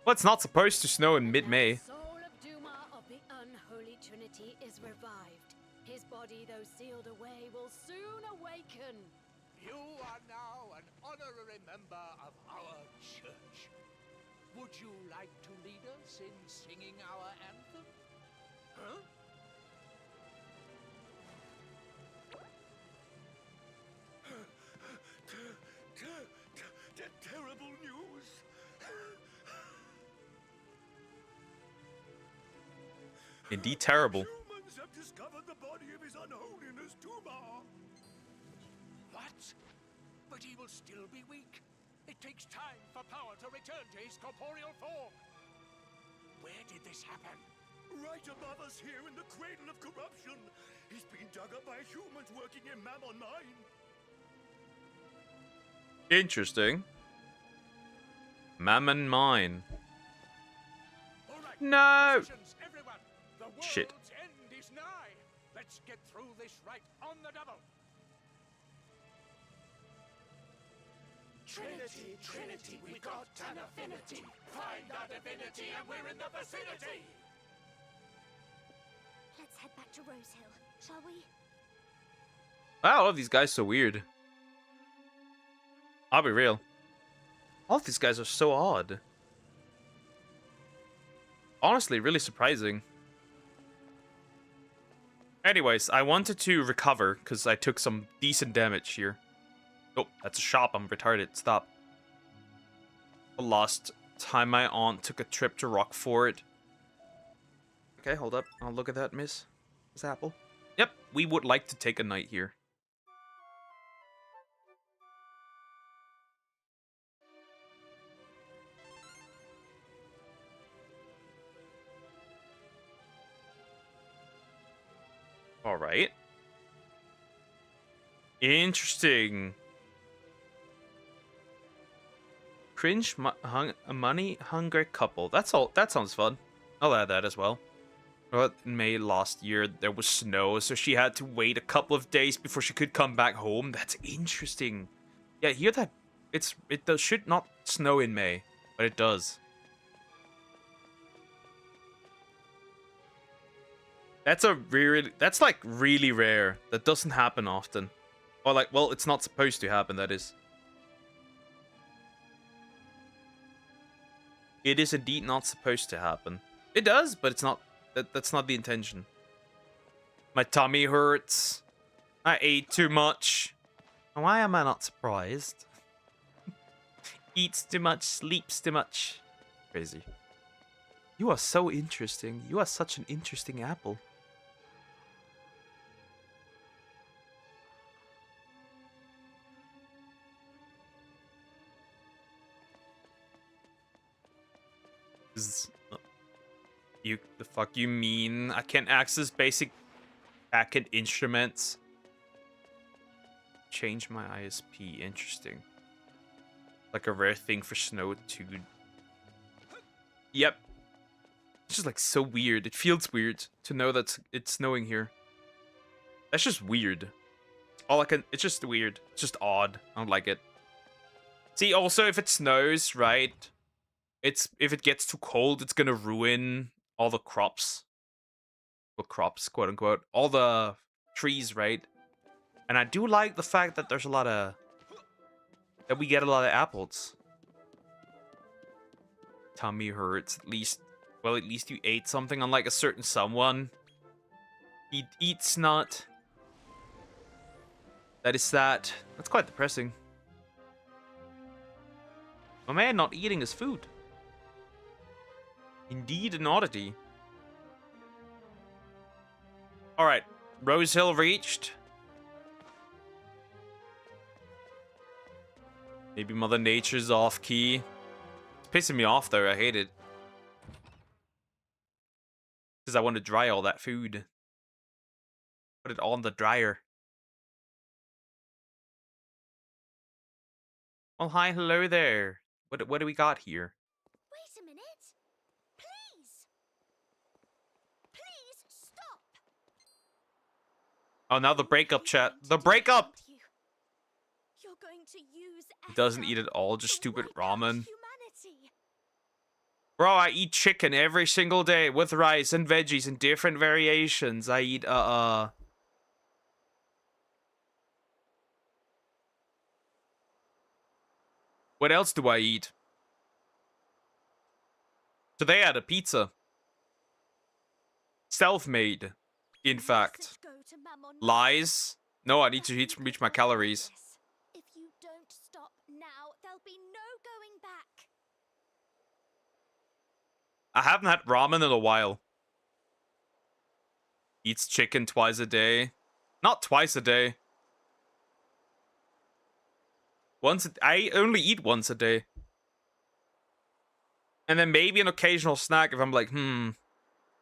[SPEAKER 1] Well, it's not supposed to snow in mid-May.
[SPEAKER 3] The soul of Duma of the unholy trinity is revived. His body, though sealed away, will soon awaken.
[SPEAKER 2] You are now an honorary member of our church. Would you like to lead us in singing our anthem? Huh?
[SPEAKER 1] Indeed terrible.
[SPEAKER 2] Humans have discovered the body of His Unholiness Tumar. What? But he will still be weak. It takes time for power to return to his corporeal form. Where did this happen? Right above us here in the cradle of corruption. He's been dug up by humans working in Mammon Mine.
[SPEAKER 1] Interesting. Mammon Mine.
[SPEAKER 2] All right,
[SPEAKER 1] No!
[SPEAKER 2] positions, everyone. The world's
[SPEAKER 1] Shit.
[SPEAKER 2] end is nigh. Let's get through this right on the double. Trinity, Trinity, we got an affinity. Find our divinity and we're in the vicinity.
[SPEAKER 3] Let's head back to Rose Hill, shall we?
[SPEAKER 1] Wow, all of these guys are so weird. I'll be real. All of these guys are so odd. Honestly, really surprising. Anyways, I wanted to recover because I took some decent damage here. Oh, that's a shop. I'm retarded. Stop. The last time my aunt took a trip to Rockford. Okay, hold up. I'll look at that, Miss Apple. Yep, we would like to take a night here. All right. Interesting. Cringe money hungry couple. That's all. That sounds fun. I'll add that as well. Well, in May last year there was snow, so she had to wait a couple of days before she could come back home. That's interesting. Yeah, hear that? Should not snow in May, but it does. That's like really rare. That doesn't happen often. Or like, well, it's not supposed to happen, that is. It is indeed not supposed to happen. It does, but it's not. That's not the intention. My tummy hurts. I ate too much. Why am I not surprised? Eats too much, sleeps too much. Crazy. You are so interesting. You are such an interesting apple. The fuck you mean? I can't access basic backend instruments. Change my ISP. Interesting. Like a rare thing for snow to. Yep. It's just like so weird. It feels weird to know that it's snowing here. That's just weird. It's just weird. It's just odd. I don't like it. See, also if it snows, right? If it gets too cold, it's gonna ruin all the crops. Well, crops, quote unquote. All the trees, right? And I do like the fact that there's a lot of... that we get a lot of apples. Tummy hurts, at least... well, at least you ate something, unlike a certain someone. He eats not. That is sad. That's quite depressing. A man not eating his food. Indeed an oddity. Alright, Rose Hill reached. Maybe Mother Nature's off key. It's pissing me off though, I hate it. Because I want to dry all that food. Put it all in the dryer. Well, hi, hello there. What do we got here?
[SPEAKER 3] Wait a minute. Please. Please stop.
[SPEAKER 1] Oh, now the breakup chat. The breakup!
[SPEAKER 3] You're going to use
[SPEAKER 1] He doesn't
[SPEAKER 3] anger
[SPEAKER 1] eat it all, just
[SPEAKER 3] to
[SPEAKER 1] stupid
[SPEAKER 3] wipe out
[SPEAKER 1] ramen.
[SPEAKER 3] humanity.
[SPEAKER 1] Bro, I eat chicken every single day with rice and veggies in different variations. I eat, what else do I eat? Today I had a pizza. Self-made, in fact.
[SPEAKER 3] Message go to Mammon.
[SPEAKER 1] Lies? No, I need to reach my calories.
[SPEAKER 3] If you don't stop now, there'll be no going back.
[SPEAKER 1] I haven't had ramen in a while. Eats chicken twice a day. Not twice a day. I only eat once a day. And then maybe an occasional snack if I'm like,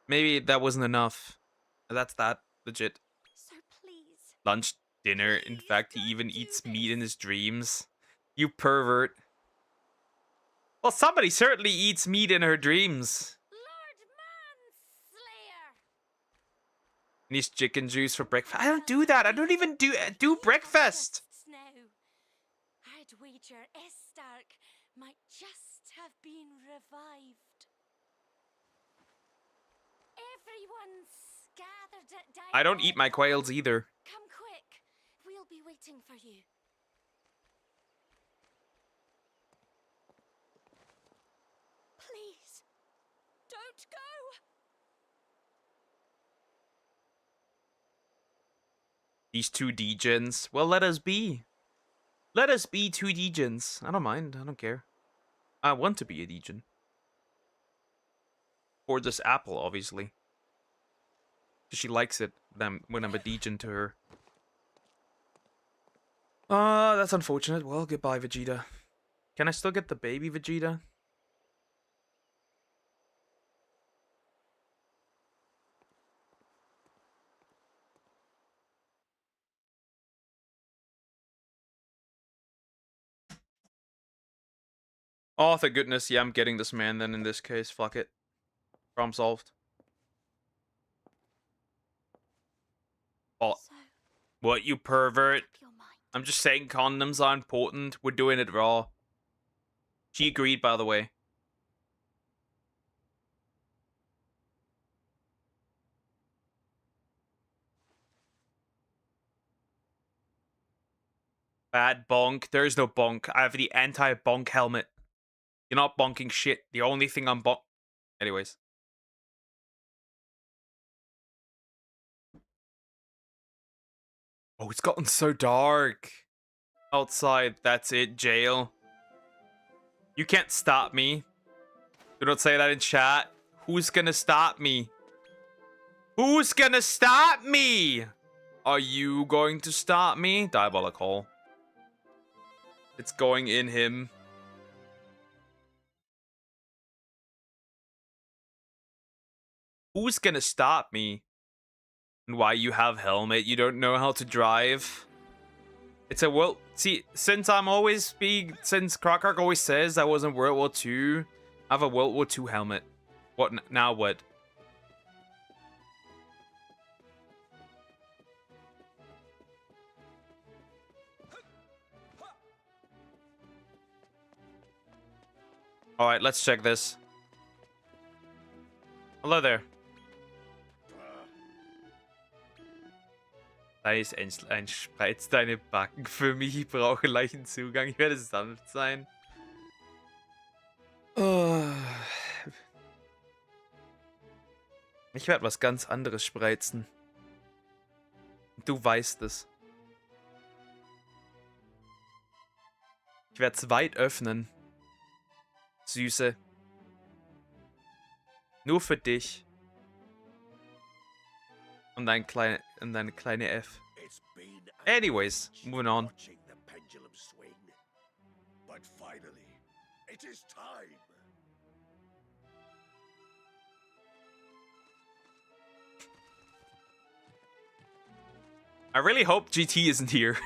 [SPEAKER 1] maybe that wasn't enough. That's that. Legit.
[SPEAKER 3] So please.
[SPEAKER 1] Lunch, dinner. In fact, he even eats meat in his dreams. You pervert. Well, somebody certainly eats meat in her dreams.
[SPEAKER 3] Lord Manslayer!
[SPEAKER 1] And eats chicken juice for breakfast. I don't do that. I don't even do breakfast.
[SPEAKER 3] Now, I'd wager Estark might just have been revived. Everyone's gathered at
[SPEAKER 1] I don't eat my quails either.
[SPEAKER 3] Come quick. We'll be waiting for you. Please, don't go.
[SPEAKER 1] These two degens. Well, let us be. Let us be two degens. I don't mind. I don't care. I want to be a degen. For this apple, obviously. She likes it when I'm a degen to her. That's unfortunate. Well, goodbye, Vegeta. Can I still get the baby Vegeta? Oh, thank goodness. Yeah, I'm getting this man then in this case. Fuck it. Problem solved. Oh. What, you pervert? I'm just saying condoms are important. We're doing it raw. She agreed, by the way. Bad bonk. There is no bonk. I have the anti-bonk helmet. You're not bonking shit. The only thing I'm bonk... Anyways. Oh, it's gotten so dark. Outside, that's it, jail. You can't stop me. Do not say that in chat. Who's gonna stop me? Who's gonna stop me? Are you going to stop me? Diabolical. It's going in him. Who's gonna stop me? And why you have helmet? You don't know how to drive? It's a world... See, since Krokark always says I was in World War II, I have a World War II helmet. What now? What? All right, let's check this. Hello there. Eis, ein Spreiz deine Backen für mich. Ich brauche leichten Zugang. Ich werde sanft sein. Oh. Ich werde was ganz anderes spreizen. Du weißt es. Ich werde es weit öffnen. Süße. Nur für dich. Und deine kleine F. Anyways, moving on.
[SPEAKER 2] But finally, it is time.
[SPEAKER 1] I really hope GT isn't here.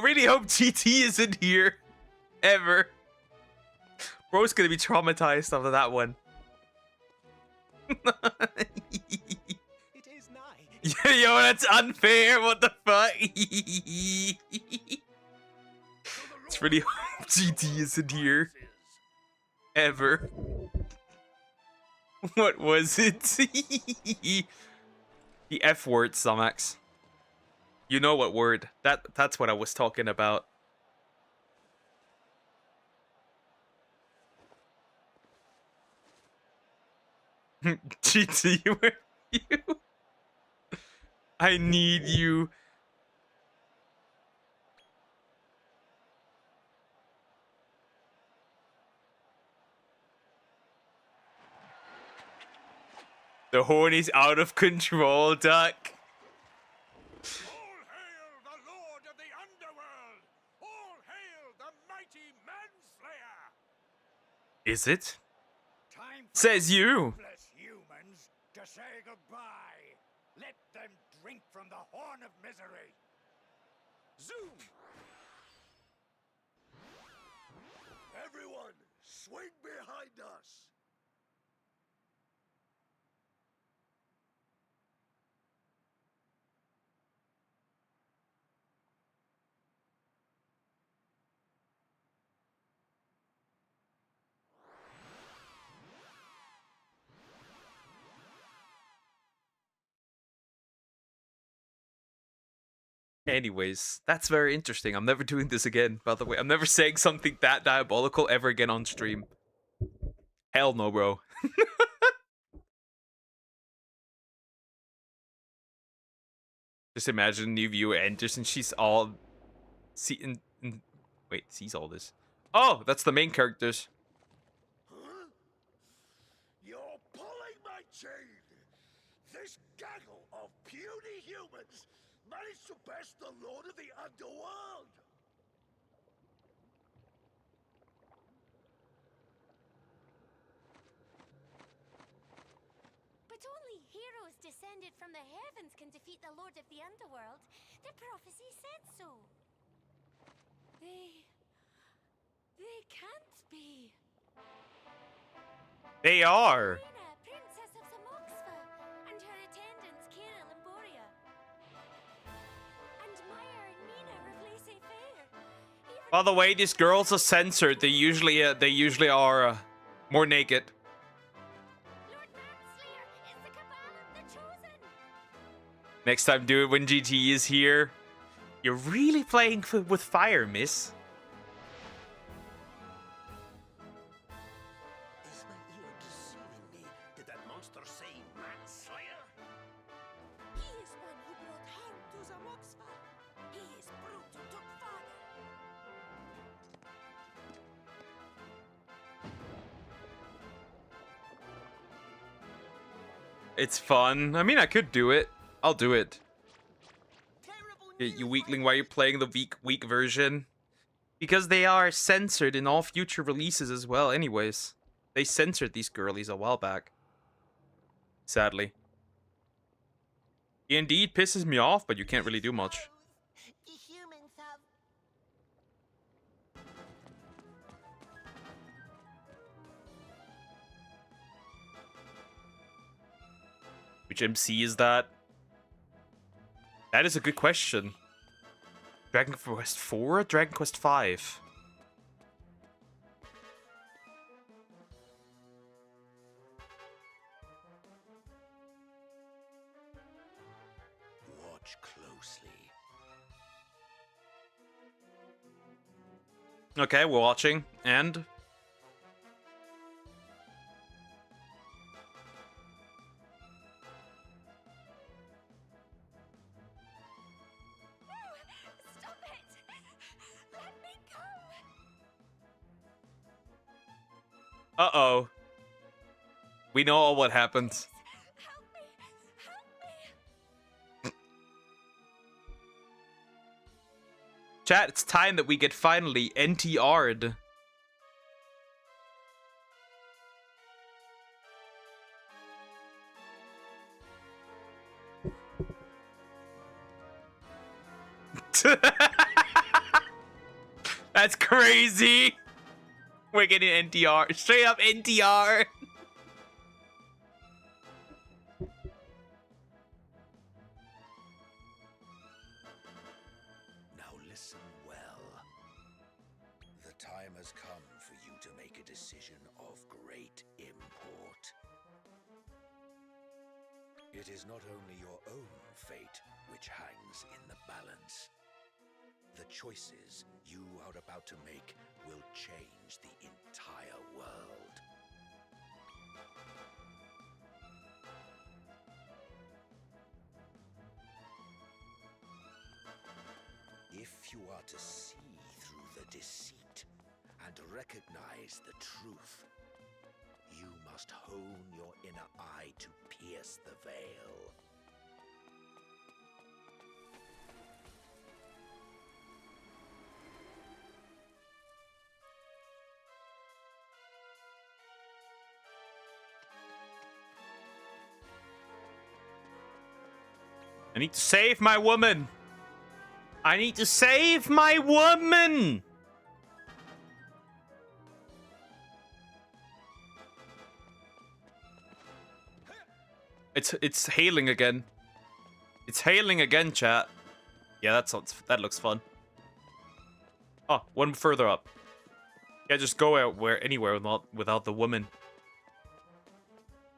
[SPEAKER 1] really hope GT isn't here. Ever. Bro's gonna be traumatized after that one.
[SPEAKER 2] It is nigh.
[SPEAKER 1] Yo, that's unfair. What the fuck? It's really hope GT isn't here. Ever. What was it? The F word, Somax. You know what word? That's what I was talking about. GT, where are you? I need you. The horn is out of control, Duck.
[SPEAKER 2] All hail the Lord of the Underworld! All hail the mighty Manslayer!
[SPEAKER 1] Is it?
[SPEAKER 2] Time for
[SPEAKER 1] Says you.
[SPEAKER 2] bless humans to say goodbye. Let them drink from the horn of misery. Zoom! Everyone, swing behind us.
[SPEAKER 1] Anyways, that's very interesting. I'm never doing this again, by the way. I'm never saying something that diabolical ever again on stream. Hell no, bro. Just imagine a new viewer enters and she's all... Wait, sees all this. Oh, that's the main characters.
[SPEAKER 2] Huh? You're pulling my chain! This gaggle of puny humans managed to best the Lord of the Underworld!
[SPEAKER 4] But only heroes descended from the heavens can defeat the Lord of the Underworld. The prophecy said so. They can't be.
[SPEAKER 1] They are.
[SPEAKER 4] Rena, Princess of Zamoxva, and her attendants, Carol and Borea. And Maya and Mina replace Fair.
[SPEAKER 1] By the way, these girls are censored. They usually are more naked.
[SPEAKER 4] Lord Manslayer is the Cabal of the Chosen.
[SPEAKER 1] Next time, do it when GT is here. You're really playing with fire, miss.
[SPEAKER 2] Is my ear deceiving me? Did that monster say Manslayer?
[SPEAKER 4] He is one who brought harm to Zamoxva. He is brute who took father.
[SPEAKER 1] It's fun. I mean, I could do it. I'll do it. You weakling, why are you playing the weak version? Because they are censored in all future releases as well anyways. They censored these girlies a while back. Sadly. He indeed pisses me off, but you can't really do much.
[SPEAKER 4] The humans have...
[SPEAKER 1] Which MC is that? That is a good question. Dragon Quest 4? Dragon Quest 5?
[SPEAKER 2] Watch closely.
[SPEAKER 1] Okay, we're watching. And?
[SPEAKER 4] Stop it! Let me go!
[SPEAKER 1] Uh-oh. We know all what happened.
[SPEAKER 4] Help me! Help me!
[SPEAKER 1] Chat, it's time that we get finally NTR'd. That's crazy. We're getting NTR. Straight up NTR.
[SPEAKER 2] Now listen well. The time has come for you to make a decision of great import. It is not only your own fate which hangs in the balance. The choices you are about to make will change the entire world. If you are to see through the deceit and recognize the truth, you must hone your inner eye to pierce pierce the veil.
[SPEAKER 1] I need to save my woman. I need to save my woman. It's hailing again. It's hailing again, chat. Yeah, that looks fun. Oh, one further up. Yeah, just go out anywhere without the woman.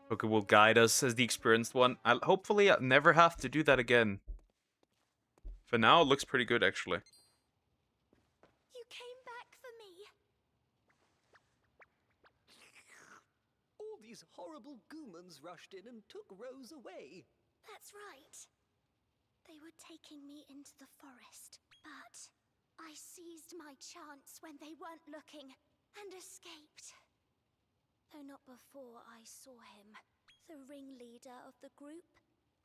[SPEAKER 1] Poke will guide us as the experienced one. Hopefully I'll never have to do that again. For now, it looks pretty good, actually.
[SPEAKER 4] You came back for me.
[SPEAKER 5] All these horrible goomans rushed in and took Rose away.
[SPEAKER 4] That's right. They were taking me into the forest, but I seized my chance when they weren't looking and escaped. Though not before I saw him. The ringleader of the group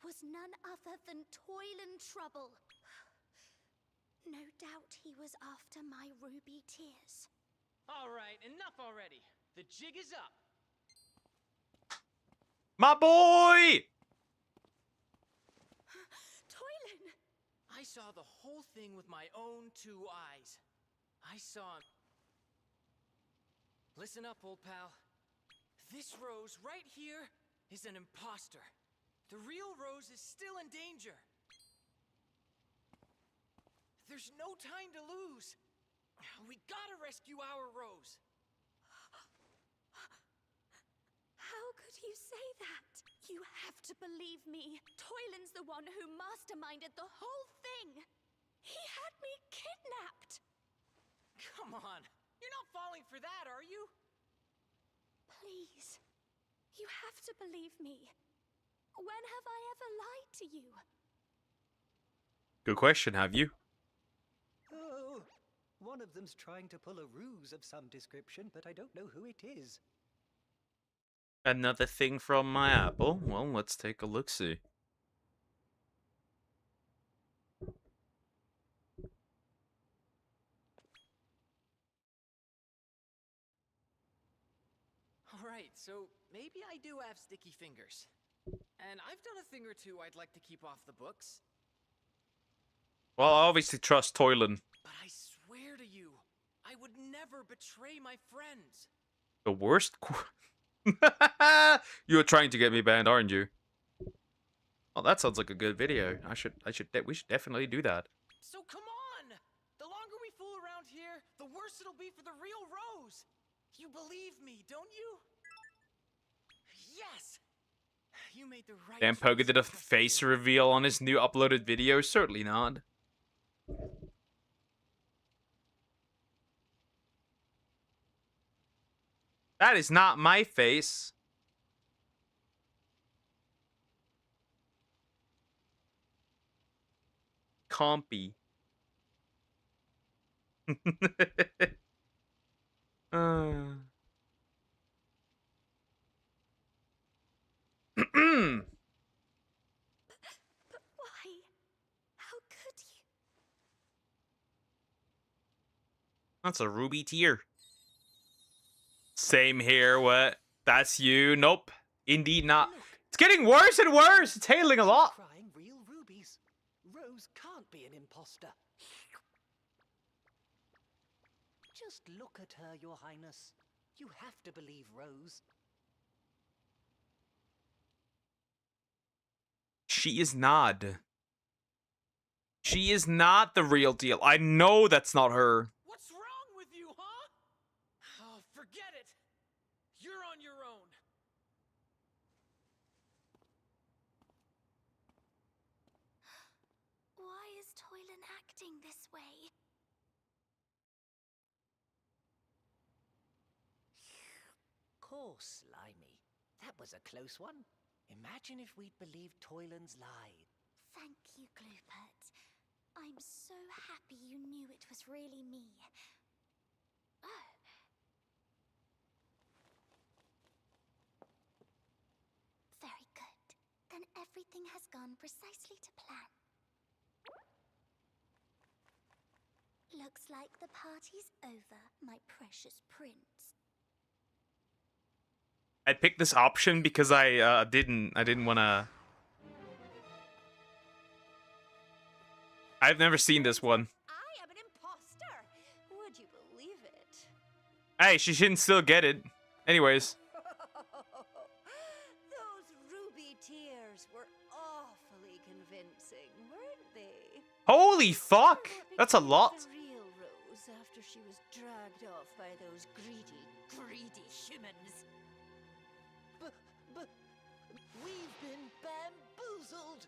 [SPEAKER 4] was none other than Toilen Trouble. No doubt he was after my ruby tears.
[SPEAKER 6] All right, enough already. The jig is up.
[SPEAKER 1] My boy!
[SPEAKER 4] Toilen!
[SPEAKER 6] I saw the whole thing with my own 2 eyes. I saw him. Listen up, old pal. This Rose right here is an imposter. The real Rose is still in danger. There's no time to lose. We gotta rescue our Rose.
[SPEAKER 4] How could you say that? You have to believe me. Toilen's the one who masterminded the whole thing. He had me kidnapped.
[SPEAKER 6] Come on. You're not falling for that, are you?
[SPEAKER 4] Please. You have to believe me. When have I ever lied to you?
[SPEAKER 1] Good question, have you?
[SPEAKER 5] Oh, one of them's trying to pull a ruse of some description, but I don't know who it is.
[SPEAKER 1] Another thing from my apple? Well, let's take a look-see.
[SPEAKER 6] Alright, so maybe I do have sticky fingers. And I've done a thing or two I'd like to keep off the books.
[SPEAKER 1] Well, I obviously trust Toilen.
[SPEAKER 6] But I swear to you, I would never betray my friends.
[SPEAKER 1] The worst? You're trying to get me banned, aren't you? Oh, that sounds like a good video. We should definitely do that.
[SPEAKER 6] So come on! The longer we fool around here, the worse it'll be for the real Rose. You believe me, don't you? Yes! You made the right
[SPEAKER 1] Damn, Poga did a face reveal on his new uploaded video? Certainly not. That is not my face. Compy.
[SPEAKER 4] But why? How could you?
[SPEAKER 1] That's a ruby tear. Same here, what? That's you. Nope. Indeed not.
[SPEAKER 5] Look,
[SPEAKER 1] It's getting worse and worse. It's hailing a lot.
[SPEAKER 5] crying real rubies. Rose can't be an imposter. Just look at her, Your Highness. You have to believe Rose.
[SPEAKER 1] She is not. She is not the real deal. I know that's not her.
[SPEAKER 6] What's wrong with you, huh? Oh, forget it. You're on your own.
[SPEAKER 4] Why is Toilen acting this way?
[SPEAKER 5] Course, Slimy. That was a close one. Imagine if we'd believed Toylan's lie.
[SPEAKER 4] Thank you, Gloopert. I'm so happy you knew it was really me. Oh. Very good. everything has gone precisely to plan. Looks like the party's over, my precious prince.
[SPEAKER 1] I picked this option because I didn't want to. I've never seen this one.
[SPEAKER 4] I am an imposter. Would you believe it?
[SPEAKER 1] Hey, she shouldn't still get it. Anyways.
[SPEAKER 4] Those ruby tears were awfully convincing, weren't they?
[SPEAKER 1] Holy fuck! That's a lot.
[SPEAKER 4] The real Rose after she was dragged off by those greedy humans.
[SPEAKER 5] But we've been bamboozled.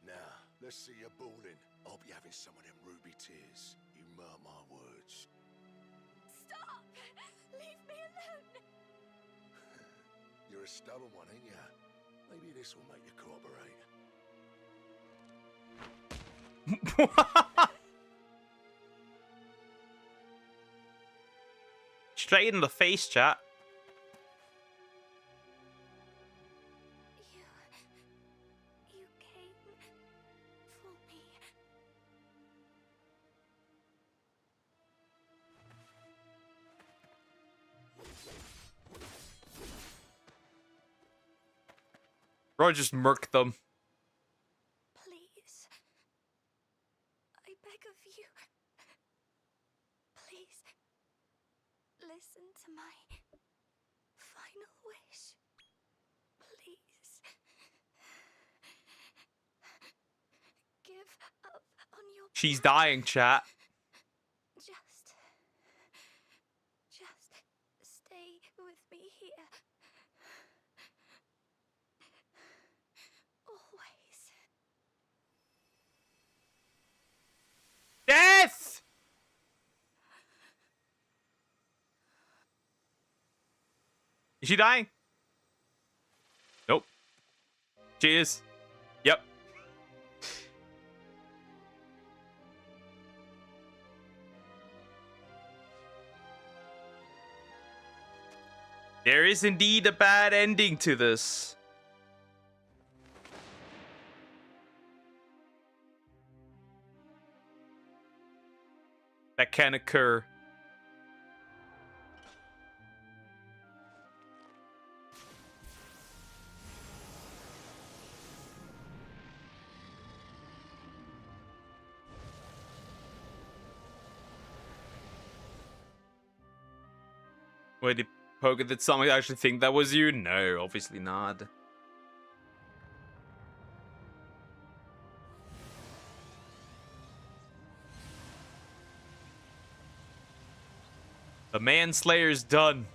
[SPEAKER 2] Now, let's see you balling. I'll be having some of them ruby tears. You mark my words.
[SPEAKER 4] Stop! Leave me alone!
[SPEAKER 2] You're a stubborn one, ain't ya? Maybe this will make you cooperate.
[SPEAKER 1] Straight in the face, chat.
[SPEAKER 4] You came for me.
[SPEAKER 1] Bro just murked them.
[SPEAKER 4] Please. I beg of you. Please. Listen to my final wish. Please. Give up on your
[SPEAKER 1] She's
[SPEAKER 4] plan.
[SPEAKER 1] dying, chat.
[SPEAKER 4] Just stay with me here. Always.
[SPEAKER 1] Death! Is she dying? Nope. She is. Yep. There is indeed a bad ending to this. That can occur. Wait, did Poker did something actually think that was you? No, obviously not. The manslayer's done.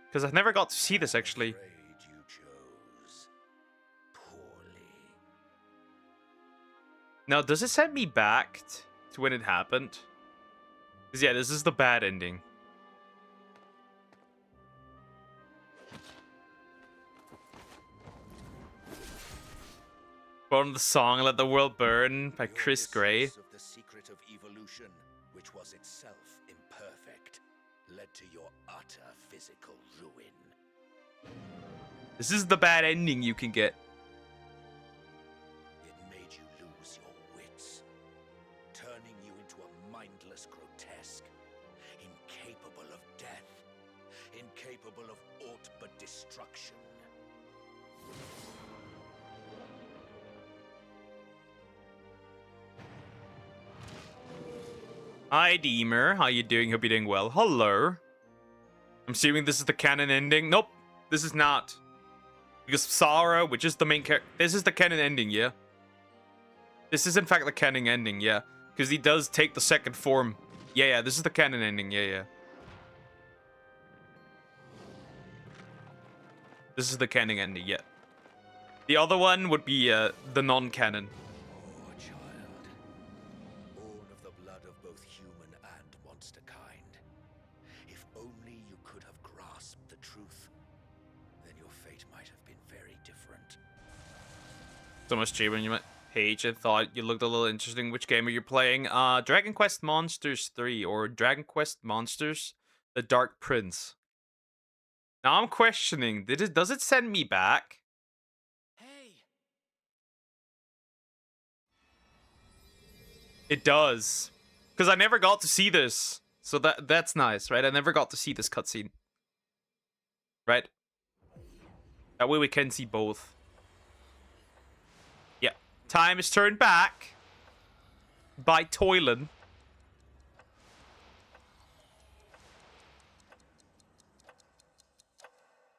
[SPEAKER 1] Because I've never got to see this actually.
[SPEAKER 2] Afraid you chose poorly.
[SPEAKER 1] Now, does it send me back to when it happened? Because yeah, this is the bad ending. Born the song "Let the World Burn" by Chris Gray.
[SPEAKER 2] Of the secret of evolution, which was itself imperfect, led to your utter physical ruin.
[SPEAKER 1] This is the bad ending you can get.
[SPEAKER 2] It made you lose lose your wits, turning you into a mindless grotesque, incapable of death, incapable of aught but destruction.
[SPEAKER 1] Hi, Deemer. How you doing? Hope you're doing well. Hello. I'm assuming this is the canon ending. Nope, this is not. Because Sarah, which is the main character, this is the canon ending, yeah? This is in fact the canon ending, yeah. Because he does take the second form. Yeah, this is the canon ending, yeah. This is the canon ending, yeah. The other one would be the non-canon.
[SPEAKER 2] Poor child, born of the blood of both human and monster kind. If only you could have grasped the truth, then your fate might have been very different.
[SPEAKER 1] So much cheaper than you might. Page, I thought you looked a little interesting. Which game are you playing? Dragon Quest Monsters 3 or Dragon Quest Monsters The Dark Prince. Now I'm questioning, does it send me back?
[SPEAKER 6] Hey!
[SPEAKER 1] It does. Because I never got to see this. So that's nice, right? I never got to see this cutscene. Right? That way we can see both. Yeah. Time is turned back by Toylan.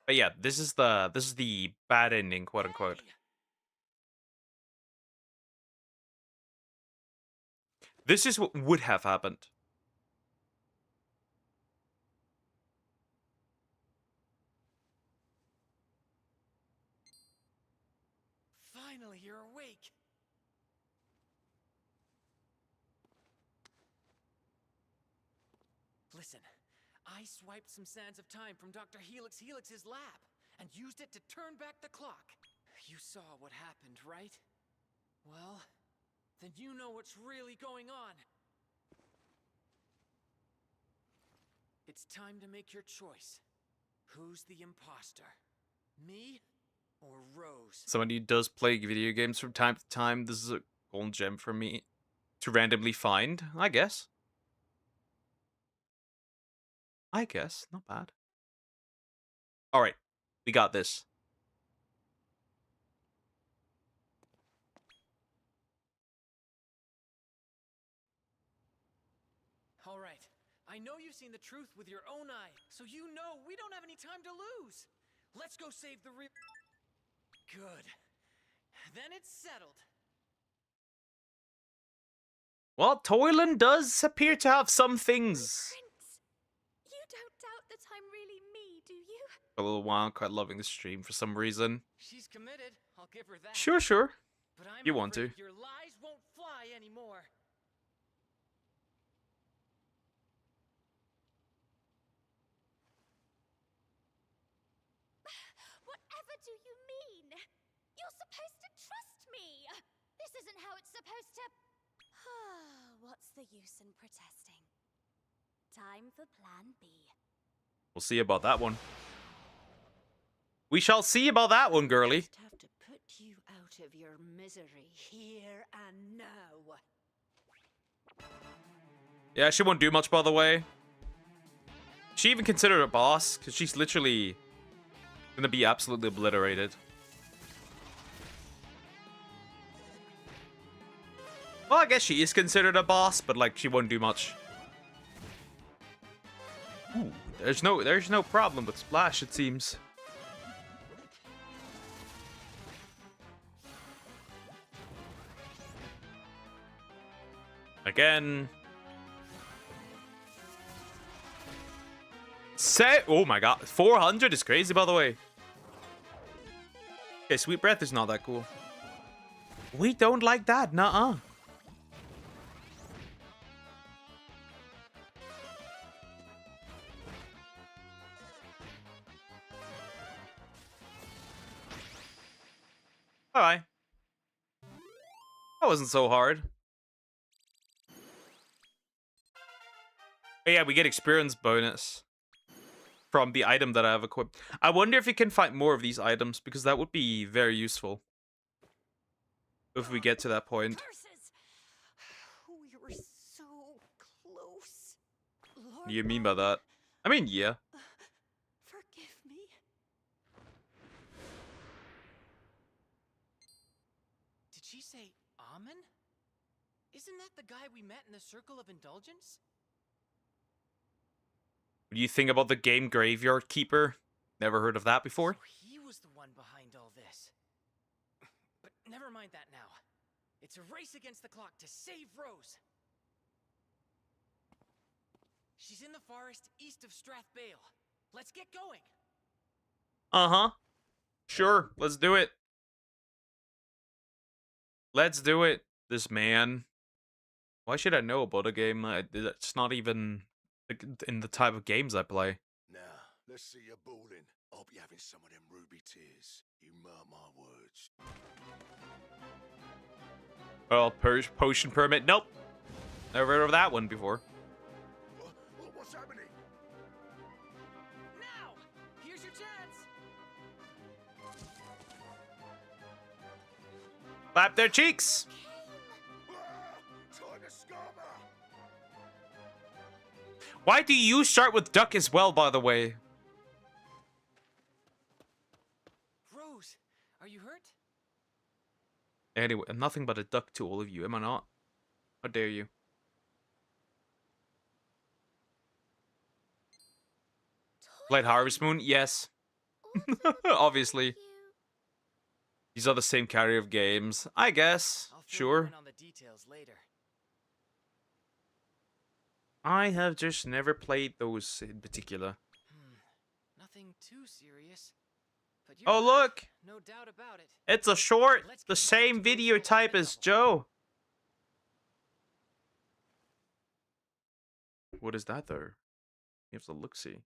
[SPEAKER 1] But yeah, this is the bad ending, quote unquote.
[SPEAKER 6] Hey!
[SPEAKER 1] This is what would have happened.
[SPEAKER 6] Finally, you're awake. Listen, I swiped some sands of time from Dr. Helix's lab and used it to turn back the clock. You saw what happened, right? Well, then you know what's really going on. It's time to make your choice. Who's the imposter? Me or Rose?
[SPEAKER 1] Someone who does play video games from time to time, this is a golden gem for me to randomly find, I guess. Not bad. Alright, we got this.
[SPEAKER 6] All right. I know you've seen the truth with your own eye, so you know we don't have any time to lose. Let's go save the real... Good. Then it's settled.
[SPEAKER 1] Well, Toylan does appear to have some things.
[SPEAKER 4] Prince, you don't doubt that I'm really me, do you?
[SPEAKER 1] For a little while, I'm quite loving the stream for some reason.
[SPEAKER 6] She's committed. I'll give her that.
[SPEAKER 1] Sure.
[SPEAKER 6] But I'm
[SPEAKER 1] You want
[SPEAKER 6] afraid
[SPEAKER 1] to.
[SPEAKER 6] your lies won't fly anymore.
[SPEAKER 4] Whatever do you mean? You're supposed to trust me! This isn't how it's supposed to... What's the use in protesting? Time for plan B.
[SPEAKER 1] We'll see about that one. We shall see about that one, girly.
[SPEAKER 3] Just have to put you out of your misery here and now.
[SPEAKER 1] Yeah, she won't do much, by the way. She even considered a boss, because she's literally gonna be absolutely obliterated. Well, I guess she is considered a boss, but like she won't do much. Ooh, there's no problem with Splash, it seems. Again. Oh my god, 400 is crazy, by the way. Okay, Sweet Breath is not that cool. We don't like that, nuh-uh. Alright. That wasn't so hard. But yeah, we get experience bonus from the item that I have equipped. I wonder if you can find more of these items, because that would be very useful. if we get to that point.
[SPEAKER 4] Curses! We were so close.
[SPEAKER 1] What do you mean by that? I mean, yeah.
[SPEAKER 4] Forgive me.
[SPEAKER 6] Did she say Amen? Isn't that the guy we met in the Circle of Indulgence?
[SPEAKER 1] What do you think about the game Graveyard Keeper? Never heard of that before?
[SPEAKER 6] So he was the one behind all this. But never mind that now. It's a race against the clock to save Rose. She's in the forest east of Strathbale. Let's get going.
[SPEAKER 1] Uh-huh. Sure, let's do it. Let's do it. This man. Why should I know about a game that's not even in the type of games I play?
[SPEAKER 2] Now, let's see you balling. I'll be having some of them ruby tears. You mark my words.
[SPEAKER 1] Well, potion permit. Nope. Never heard of that one before.
[SPEAKER 2] What's happening?
[SPEAKER 6] Now! Here's your chance!
[SPEAKER 1] Clap their cheeks.
[SPEAKER 2] Time to scammer!
[SPEAKER 1] Why do you start with duck as well, by the way?
[SPEAKER 6] Rose, are you hurt?
[SPEAKER 1] Anyway, I'm nothing but a duck to all of you, am I not? How dare you? Played Harvest Moon? Yes. Obviously. These are the same category of games. I guess.
[SPEAKER 6] I'll fill you
[SPEAKER 1] Sure.
[SPEAKER 6] in on the details later.
[SPEAKER 1] I have just never played those in particular.
[SPEAKER 6] Nothing too serious. But
[SPEAKER 1] Oh,
[SPEAKER 6] you're right,
[SPEAKER 1] look!
[SPEAKER 6] no doubt about it.
[SPEAKER 1] It's a short!
[SPEAKER 6] Let's
[SPEAKER 1] The
[SPEAKER 6] get
[SPEAKER 1] same
[SPEAKER 6] back to
[SPEAKER 1] video
[SPEAKER 6] Roseville
[SPEAKER 1] type
[SPEAKER 6] in a
[SPEAKER 1] as
[SPEAKER 6] couple.
[SPEAKER 1] Joe. What is that, though? You have to look-see.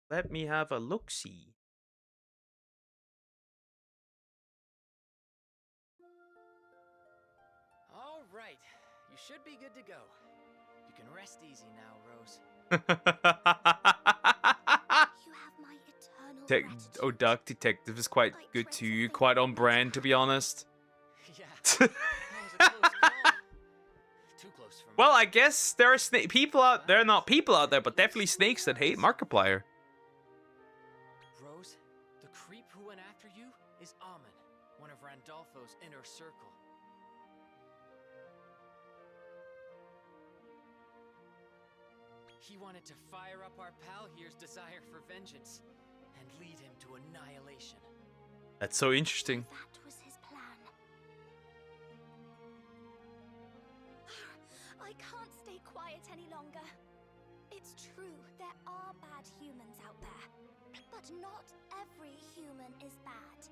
[SPEAKER 1] Let me have a look-see.
[SPEAKER 6] All right, you should be good to go. You can rest easy now, Rose.
[SPEAKER 4] You have my eternal gratitude.
[SPEAKER 1] Oh, Duck Detective is quite good too. Quite on brand, to be honest.
[SPEAKER 6] Yeah, that was a close call. Too close for me.
[SPEAKER 1] Well, I guess there are people out there, not people out there, but definitely snakes that hate Markiplier.
[SPEAKER 6] Rose, the creep who went after you is Amen, one of Randolfo's inner circle. He wanted to fire up our pal here's desire for vengeance and lead him to annihilation.
[SPEAKER 1] That's so interesting.
[SPEAKER 4] That was his plan. I can't stay quiet any longer. It's true, there are bad humans out there. But not every human is bad.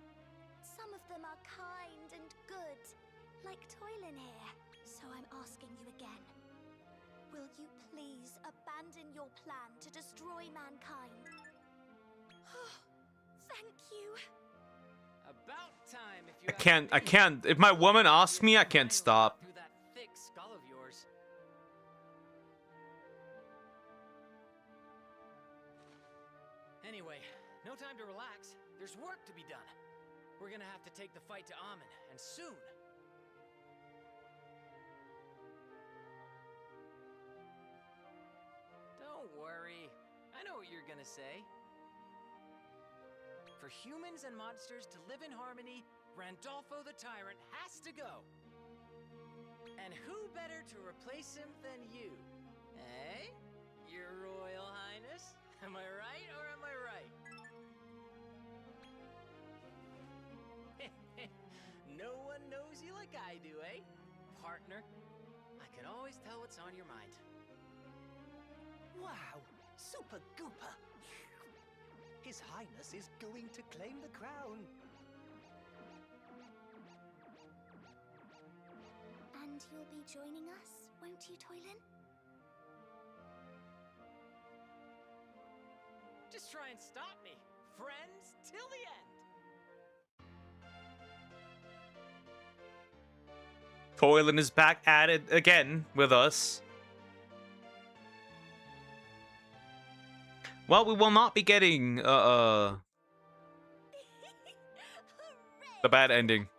[SPEAKER 4] Some of them are kind and good, like Toylin here. So I'm asking you again. Will you please abandon your plan to destroy mankind? Thank you.
[SPEAKER 6] About time if you
[SPEAKER 1] I can't. If my woman asks me, I can't stop.
[SPEAKER 6] Through that thick skull of yours. Anyway, no time to relax. There's work to be done. We're gonna have to take the fight to Amen, and soon. Don't worry. I know what you're gonna say. For humans and monsters to live in harmony, Randolfo the Tyrant has to go. And who better to replace him than you? Eh? Your Royal Highness? Am I right or am I right? No one knows you like I do, eh? Partner, I can always tell what's on your mind.
[SPEAKER 5] Wow! Super Gooper! His Highness is going to claim the crown.
[SPEAKER 4] And you'll be joining us, won't you, Toylin?
[SPEAKER 6] Just try and stop me. Friends till the end.
[SPEAKER 1] Toylin is back at it again with us. Well, we will not be getting the bad ending.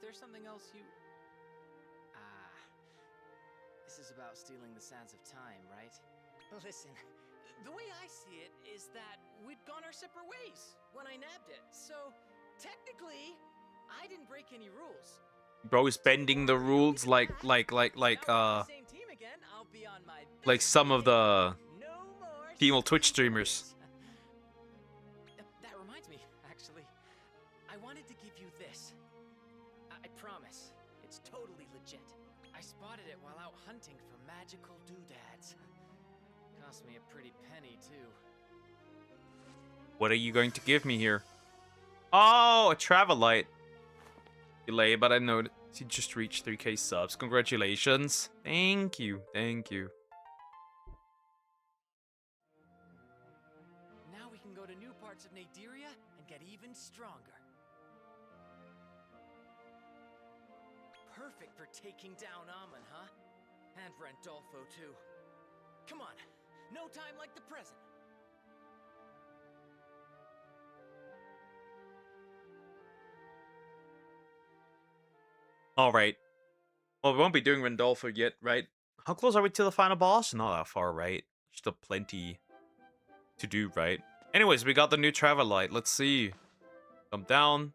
[SPEAKER 6] there something else you... Ah. This is about stealing the sands of time, right? Listen, the way I see it is that we'd gone our separate ways when I nabbed it. So, technically, I didn't break any rules.
[SPEAKER 1] Bro is bending the rules like some of the female Twitch streamers.
[SPEAKER 6] That reminds me, actually. I wanted to give you this. I promise, it's totally legit. I spotted it while out hunting for magical doodads. Cost me a pretty penny, too.
[SPEAKER 1] What are you going to give me here? Oh, a travel light. Delay, but I know you just reached 3K subs. Congratulations. Thank you. Thank you.
[SPEAKER 6] Now we can go to new parts of Naderia and get even stronger. Perfect for taking down Amon, huh? And Randolfo, too. Come on, no time like the present.
[SPEAKER 1] Alright. Well, we won't be doing Randolfo yet, right? How close are we to the final boss? Not that far, right? Still plenty to do, right? Anyways, we got the new travel light. Let's see. Come down.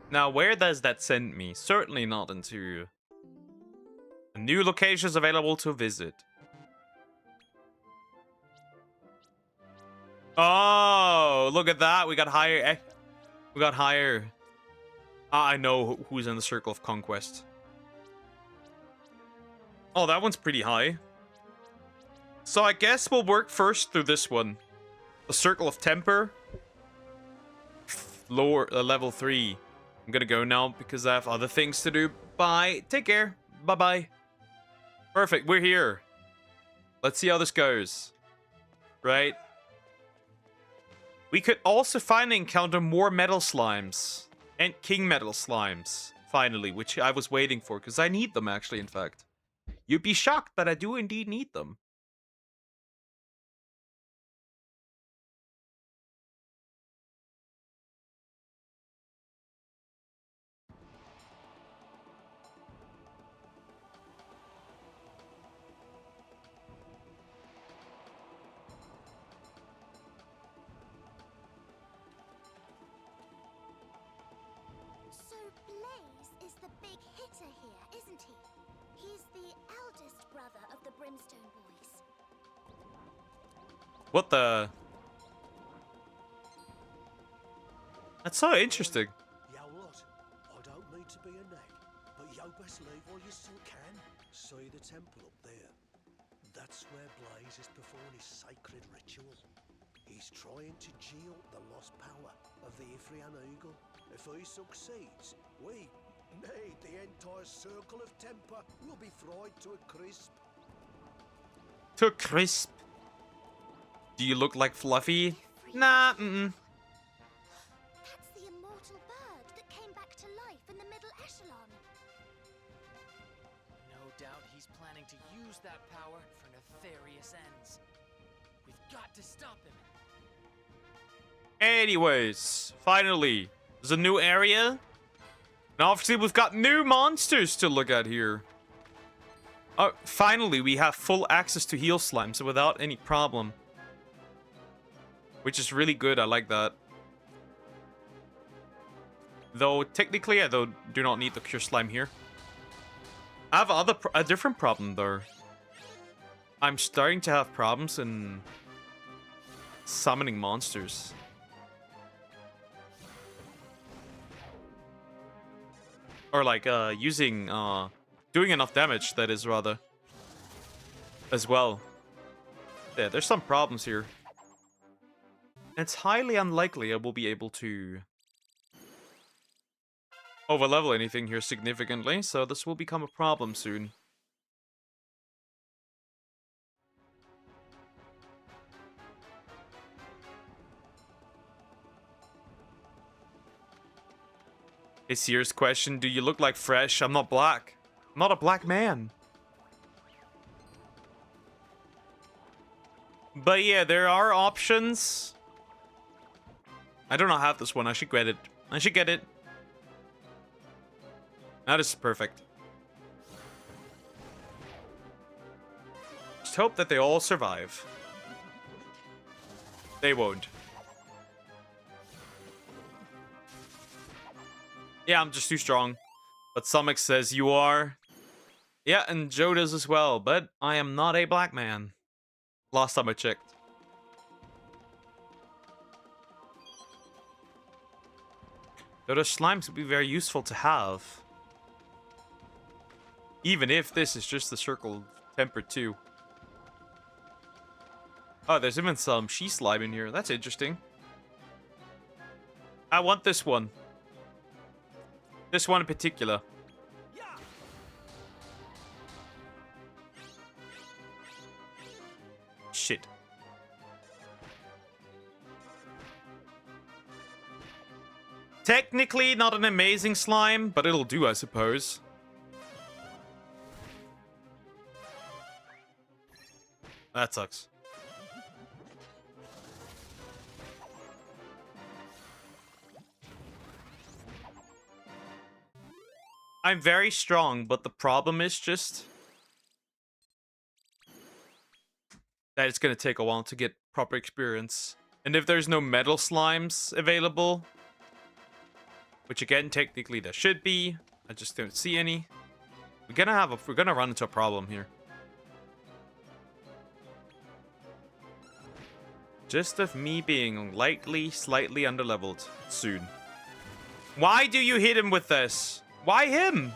[SPEAKER 1] Now, where does that send me? Certainly not into new locations available to visit. Oh, look at that. We got higher. We got higher. I know who's in the Circle of Conquest. Oh, that one's pretty high. So I guess we'll work first through this one. The Circle of Temper. Lower, level 3. I'm gonna go now because I have other things to do. Bye. Take care. Bye-bye. Perfect. We're here. Let's see how this goes. Right? We could also finally encounter more metal slimes. And king metal slimes. Finally, which I was waiting for. Because I need them, actually, in fact. You'd be shocked that I do indeed need them.
[SPEAKER 4] So Blaze is the big hitter here, isn't he? He's the eldest brother of the Brimstone Boys.
[SPEAKER 1] What the... That's so interesting.
[SPEAKER 2] Yo, what? I don't mean to be a nag, but yo best leave while you still can. See the temple up there? That's where Blaze is performing his sacred ritual. He's trying to yield the lost power of the Ithrian Eagle. If he succeeds, we, nay, the entire Circle of Temper, will be fried to a crisp.
[SPEAKER 1] To crisp. Do you look like Fluffy? Nah,
[SPEAKER 4] That's the immortal bird that came back to life in the middle echelon.
[SPEAKER 6] No doubt he's planning to use that power for nefarious ends. We've got to stop him.
[SPEAKER 1] Anyways, finally, there's a new area. And obviously, we've got new monsters to look at here. Oh, finally, we have full access to heal slimes without any problem. Which is really good, I like that. Though, technically, I do not need the cure slime here. I have a different problem, though. I'm starting to have problems in summoning monsters. Or like doing enough damage, that is, rather, as well. Yeah, there's some problems here. It's highly unlikely I will be able to overlevel anything here significantly, so this will become a problem soon. A serious question, do you look like Fresh? I'm not black. I'm not a black man. But yeah, there are options I do not have this one. I should get it. I should get it. That is perfect. Just hope that they all survive. They won't. Yeah, I'm just too strong. But Summix says you are. Yeah, and Joe does as well. But I am not a black man. Last time I checked. Though the slimes would be very useful to have. Even if this is just the circle temper too. Oh, there's even some she slime in here. That's interesting. I want this one. This one in particular. Shit. Technically not an amazing slime, but it'll do, I suppose. That sucks. I'm very strong, but the problem is just that it's going to take a while to get proper experience. And if there's no metal slimes available, which again, technically there should be, I just don't see any. We're gonna run into a problem here. Just of me being slightly underleveled soon. Why do you hit him with this? Why him?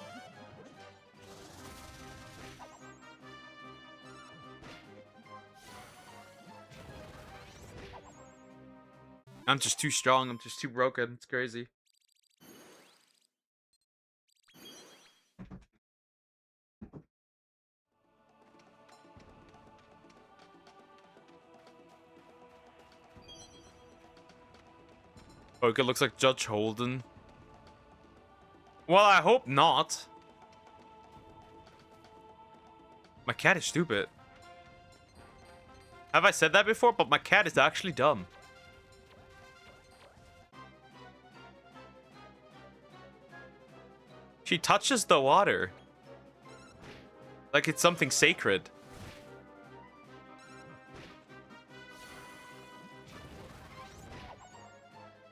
[SPEAKER 1] I'm just too strong. I'm just too broken. It's crazy. Okay, looks like Judge Holden. Well, I hope not. My cat is stupid. Have I said that before? But my cat is actually dumb. She touches the water. Like it's something sacred.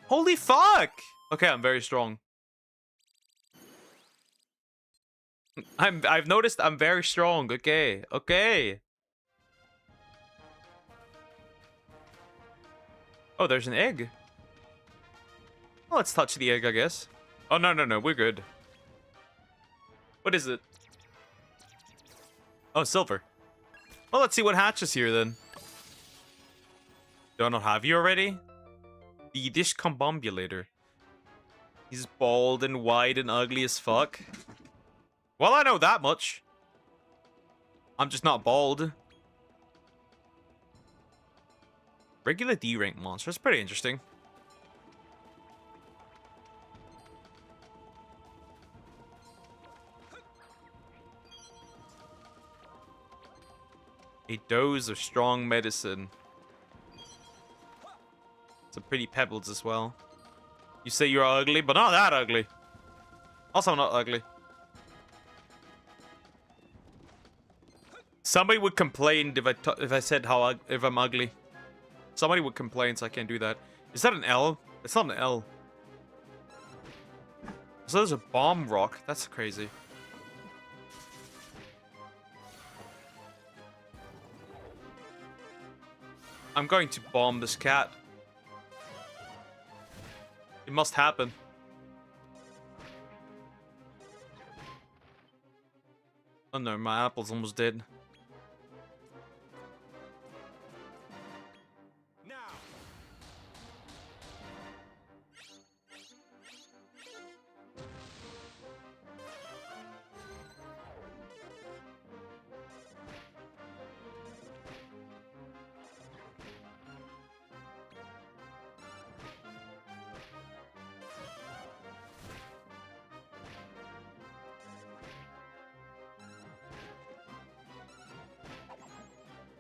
[SPEAKER 1] Holy fuck! Okay, I'm very strong. I've noticed I'm very strong. Okay, okay. Oh, there's an egg. Well, let's touch the egg, I guess. Oh, no, no, no, we're good. What is it? Oh, silver. Well, let's see what hatches here, then. Do I not have you already? The discombobulator. He's bald and wide and ugly as fuck. Well, I know that much. I'm just not bald. Regular D rank monster. That's pretty interesting. A dose of strong medicine. Some pretty pebbles as well. You say you're ugly, but not that ugly. Also, I'm not ugly. Somebody would complain if I said if I'm ugly. Somebody would complain, so I can't do that. Is that an L? It's not an L. So there's a bomb rock. That's crazy. I'm going to bomb this cat. It must happen. Oh no, my apple's almost dead.
[SPEAKER 2] Now.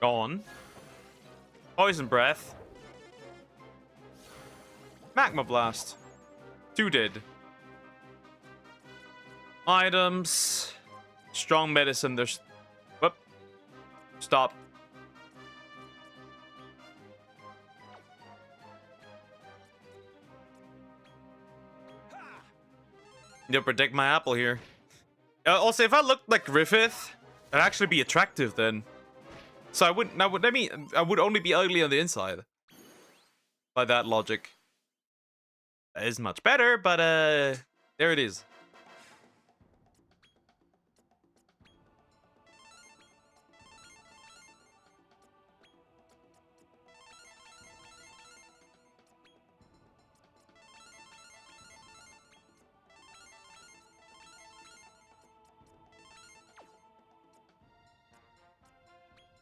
[SPEAKER 1] Gone. Poison breath. Magma Blast. 2 did. Items. Strong medicine. There's... Whoop. Stop. Need to protect my apple here. Also, if I looked like Griffith, I'd actually be attractive then. So I wouldn't... I would only be ugly on the inside. By that logic. That is much better, but there it is.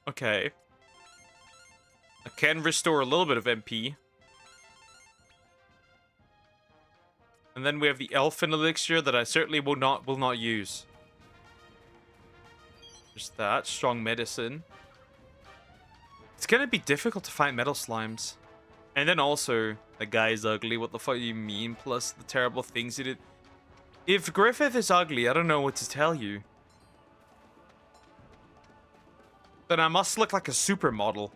[SPEAKER 1] Okay. I can restore a little bit of MP. And then we have the Elfin Elixir that I certainly will not use. There's that. Strong medicine. It's gonna be difficult to find metal slimes. And then also, the guy is ugly. What the fuck do you mean? Plus the terrible things he did. If Griffith is ugly, I don't know what to tell you. Then I must look like a supermodel.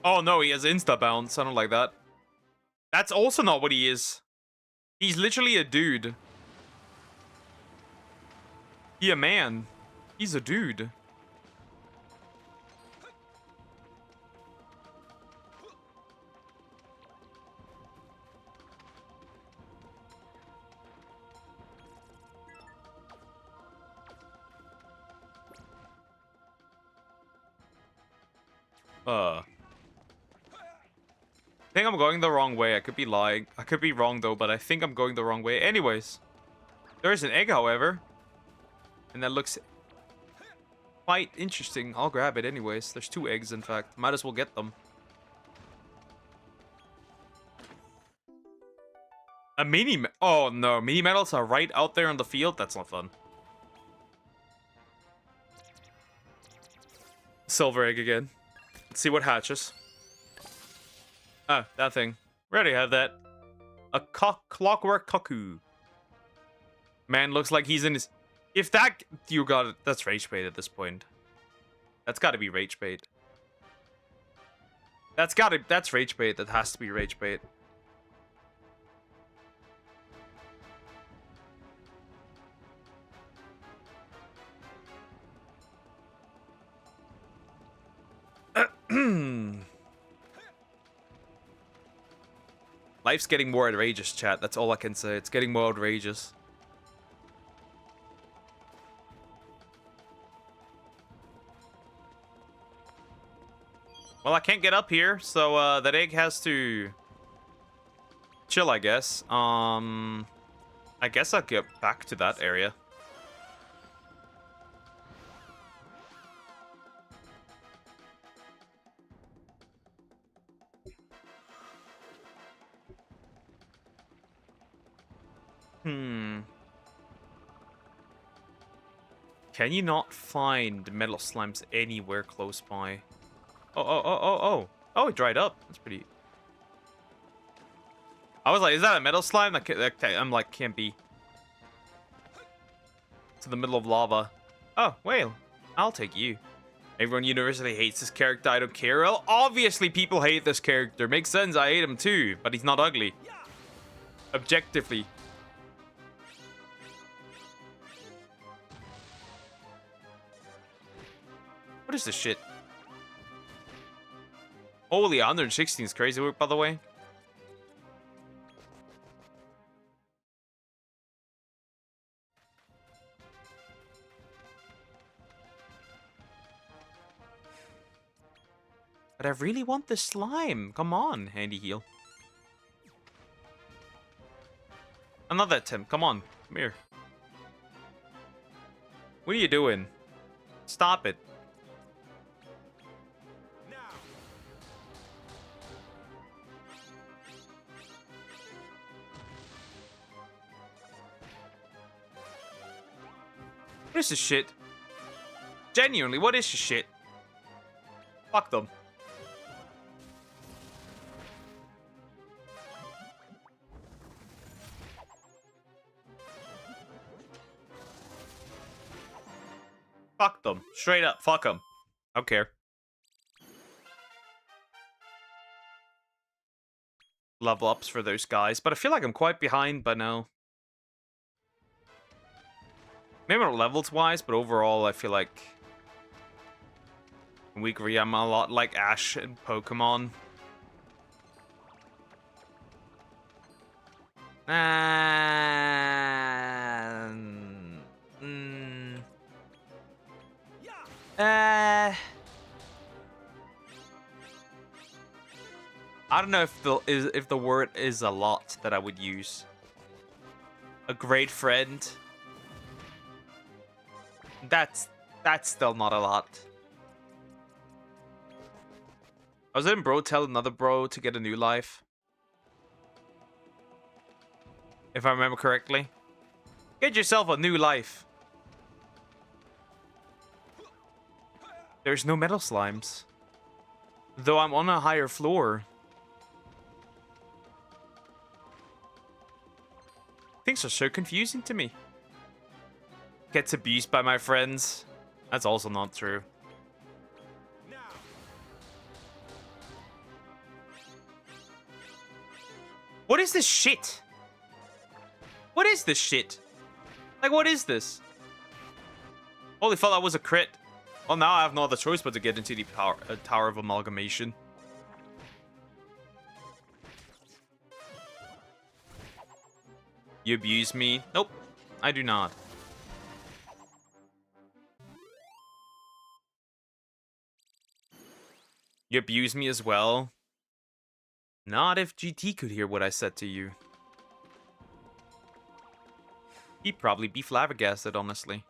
[SPEAKER 1] Oh no, he has insta bounce. I don't like that. That's also not what he is. He's literally a dude. He a man. He's a dude. I think I'm going the wrong way. I could be lying. I could be wrong though, but I think I'm going the wrong way. Anyways, there is an egg, however, and that looks quite interesting. I'll grab it anyways. There's 2 eggs, in fact. Might as well get them. A mini... Oh no, mini metals are right out there on the field. That's not fun. Silver egg again. Let's see what hatches. Ah, that thing. We already have that. A clockwork cuckoo. Man looks like he's in his... If that... You got it. That's rage bait at this point. That's gotta be rage bait. That's rage bait. That has to be rage bait. Life's getting more outrageous, chat. That's all I can say. It's getting more outrageous. Well, I can't get up here, so that egg has to chill, I guess. I guess I'll get back to that area. Can you not find metal slimes anywhere close by? Oh, it dried up. That's pretty... I was like, is that a metal slime? I'm like, can't be. It's in the middle of lava. Oh, well, I'll take you. Everyone universally hates this character. I don't care. Well, obviously people hate this character. Makes sense. I hate him too, but he's not ugly. Objectively. What is this shit? Holy, 116 is crazy work, by the way. But I really want this slime. Come on, handy heal. Another attempt. Come on. Come here. What are you doing? Stop it. What is this shit? Genuinely, what is this shit? Fuck them. Fuck them. Straight up, fuck them. I don't care. Level ups for those guys, but I feel like I'm quite behind by now. Maybe not levels wise, but overall I feel like in Week 3 I'm a lot like Ash in Pokemon. I don't know if the word is a lot that I would use. A great friend. That's still not a lot. I was in bro tell another bro to get a new life. If I remember correctly. Get yourself a new life. There's no metal slimes. Though I'm on a higher floor. Things are so confusing to me. Gets abused by my friends. That's also not true. What is this shit? What is this shit? Like, what is this? Holy fuck, that was a crit. Well, now I have no other choice but to get into the Tower of Amalgamation. You abuse me? Nope, I do not. You abuse me as well? Not if GT could hear what I said to you. He'd probably be flabbergasted, honestly.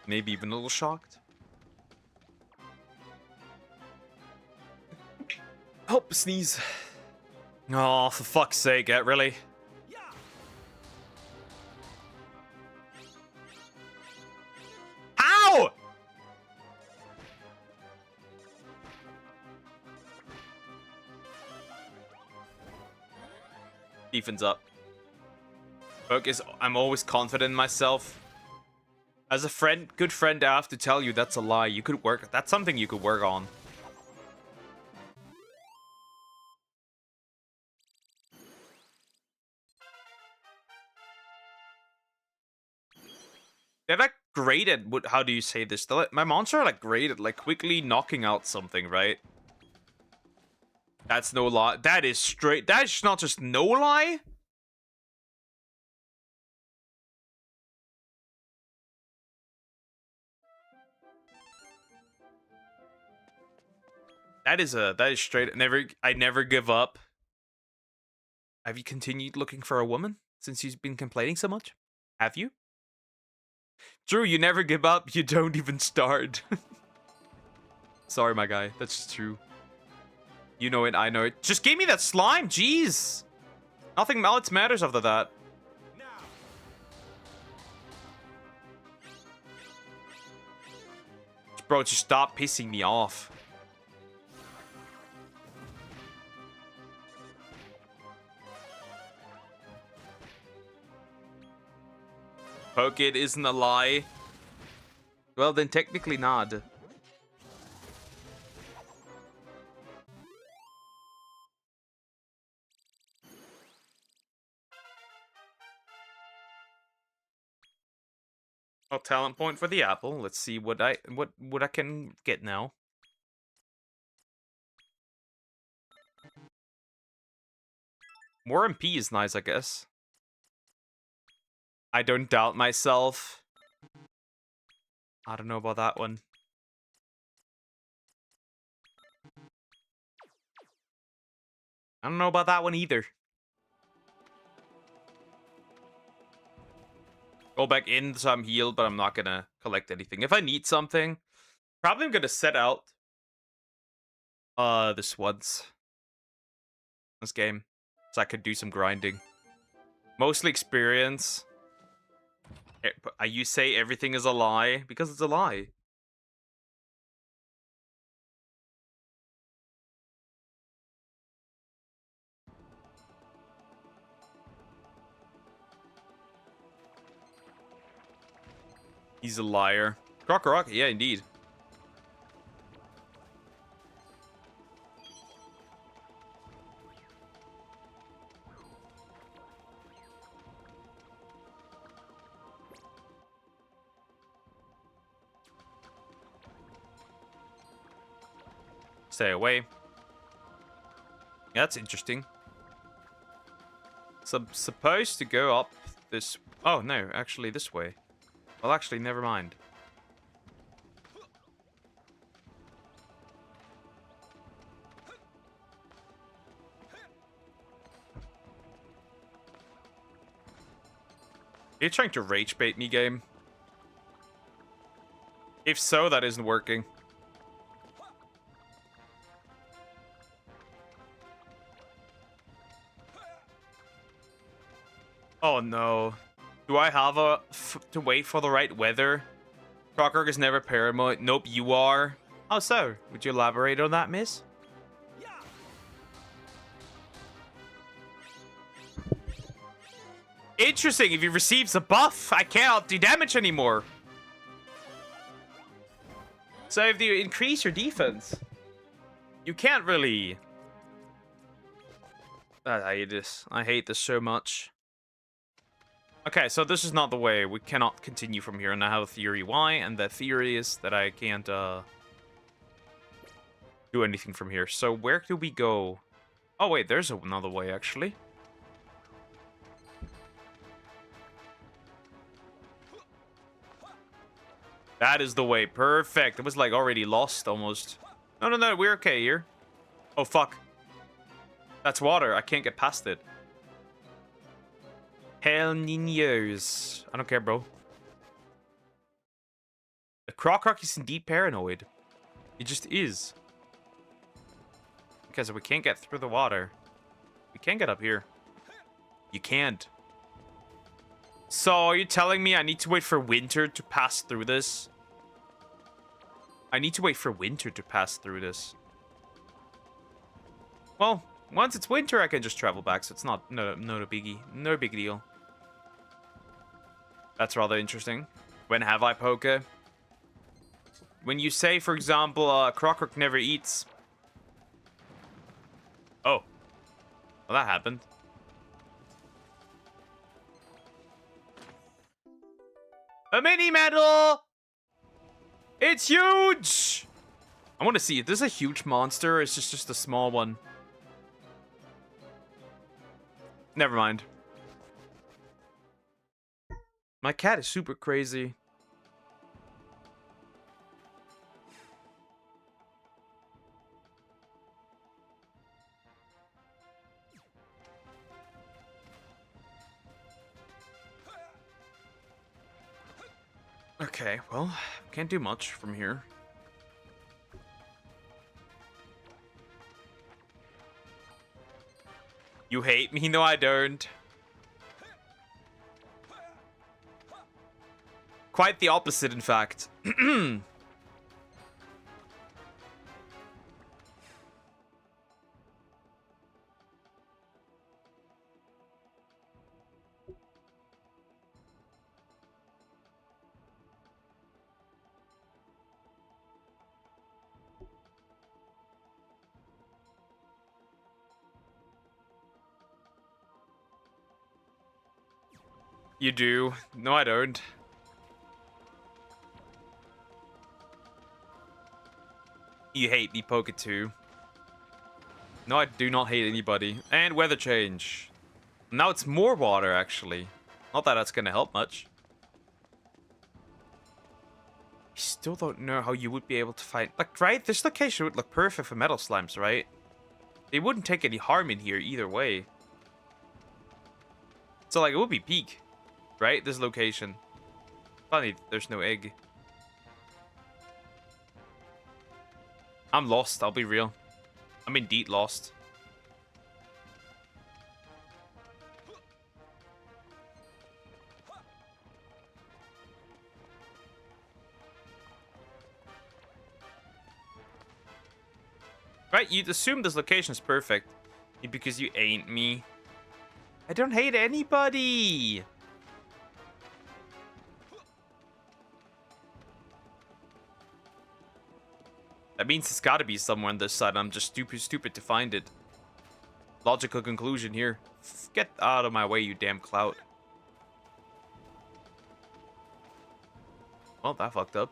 [SPEAKER 1] Maybe even a little shocked. Help, sneeze. Oh, for fuck's sake, really? How? Defense up. Focus. I'm always confident in myself. As a friend, good friend, I have to tell you that's a lie. You could work. That's something you could work on. They're like great at what? How do you say this? My monster are like great at like quickly knocking out something, right? That's no lie. That is straight. That's not just no lie. That is straight. I never give up. Have you continued looking for a woman since you've been complaining so much? Have you? True, you never give up. You don't even start. Sorry, my guy. That's just true. You know it. I know it. Just give me that slime. Jeez. Nothing else matters after that. Bro, just stop pissing me off. Poke it isn't a lie. Well, then technically not. Oh, talent point for the apple. Let's see what I can get now. More MP is nice, I guess. I don't doubt myself. I don't know about that one. I don't know about that one either. Go back in so I'm healed, but I'm not gonna collect anything. If I need something, probably I'm gonna set out this game. So I could do some grinding. Mostly experience. You say everything is a lie because it's a lie. He's a liar. Rock, yeah, indeed. Stay away. Yeah, that's interesting. So I'm supposed to go up this... Oh, no, actually this way. Well, actually, never mind. Are you trying to rage bait me, game? If so, that isn't working. Oh no. Do I have to wait for the right weather? Crocker is never paranoid. Nope, you are. How so? Would you elaborate on that, miss? Interesting, if he receives a buff, I cannot do damage anymore. So if you increase your defense, you can't really... I hate this. I hate this so much. Okay, so this is not the way. We cannot continue from here, and I have a theory why, and the theory is that I can't do anything from here. So where do we go? Oh wait, there's another way actually. That is the way. Perfect. It was like already lost almost. No, we're okay here. Oh fuck. That's water. I can't get past it. Hell Ninos. I don't care, bro. The Croc is indeed paranoid. It just is. Because we can't get through the water. We can't get up here. You can't. So, are you telling me I need to wait for winter to pass through this? I need to wait for winter to pass through this. Well, once it's winter, I can just travel back, so it's not a biggie. No big deal. That's rather interesting. When have I poke? When you say, for example, Crocker never eats. Oh. Well, that happened. A mini medal! It's huge! I want to see, is this a huge monster or is this just a small one? Never mind. My cat is super crazy. Okay, well, can't do much from here. You hate me? No, I don't. Quite the opposite, in fact. You do. No, I don't. You hate me, Poke 2. No, I do not hate anybody. And weather change. Now it's more water, actually. Not that that's gonna help much. I still don't know how you would be able to find... Like, right? This location would look perfect for metal slimes, right? They wouldn't take any harm in here either way. So, like, it would be peak. Right? This location. Funny, there's no egg. I'm lost, I'll be real. I'm indeed lost. Right, you'd assume this location is perfect. Because you ain't me. I don't hate anybody. That means it's gotta be somewhere on this side. I'm just stupid to find it. Logical conclusion here. Get out of my way, you damn clout. Well, that fucked up.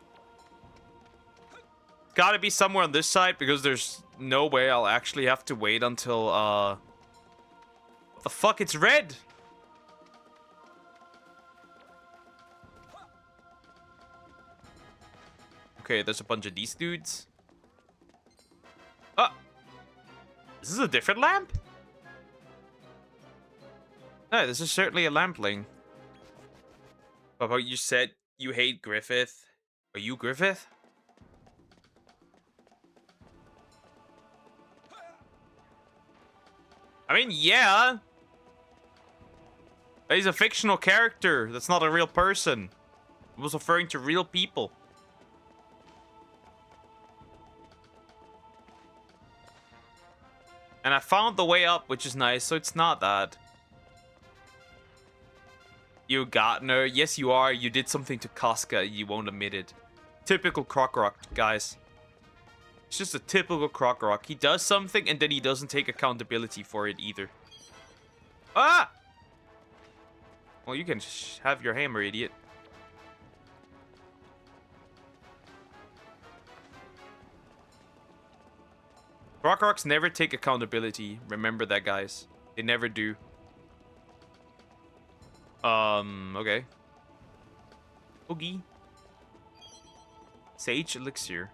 [SPEAKER 1] Gotta be somewhere on this side because there's no way I'll actually have to wait until, What the fuck? It's red! Okay, there's a bunch of these dudes. Ah! Is this a different lamp? No, this is certainly a lampling. But you said you hate Griffith. Are you Griffith? I mean, yeah. But he's a fictional character. That's not a real person. I was referring to real people. And I found the way up, which is nice, so it's not that. You Gartner. Yes, you are. You did something to Casca. You won't admit it. Typical Krokorok, guys. It's just a typical Krokorok. He does something, and then he doesn't take accountability for it either. Ah! Well, you can have your hammer, idiot. Krokoroks never take accountability. Remember that, guys. They never do. Okay. Oogie. Sage Elixir.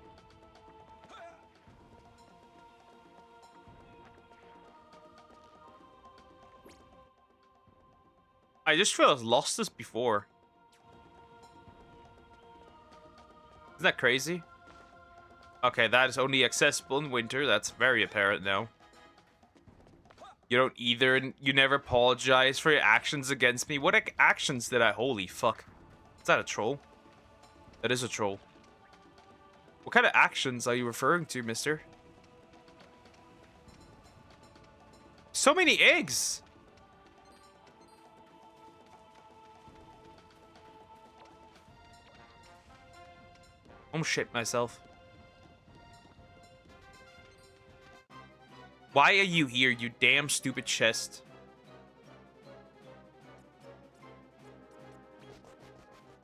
[SPEAKER 1] I just feel I've lost this before. Isn't that crazy? Okay, that is only accessible in winter. That's very apparent now. You don't either. You never apologize for your actions against me. What actions did I? Holy fuck. Is that a troll? That is a troll. What kind of actions are you referring to, mister? So many eggs! I'm shit myself. Why are you here, you damn stupid chest?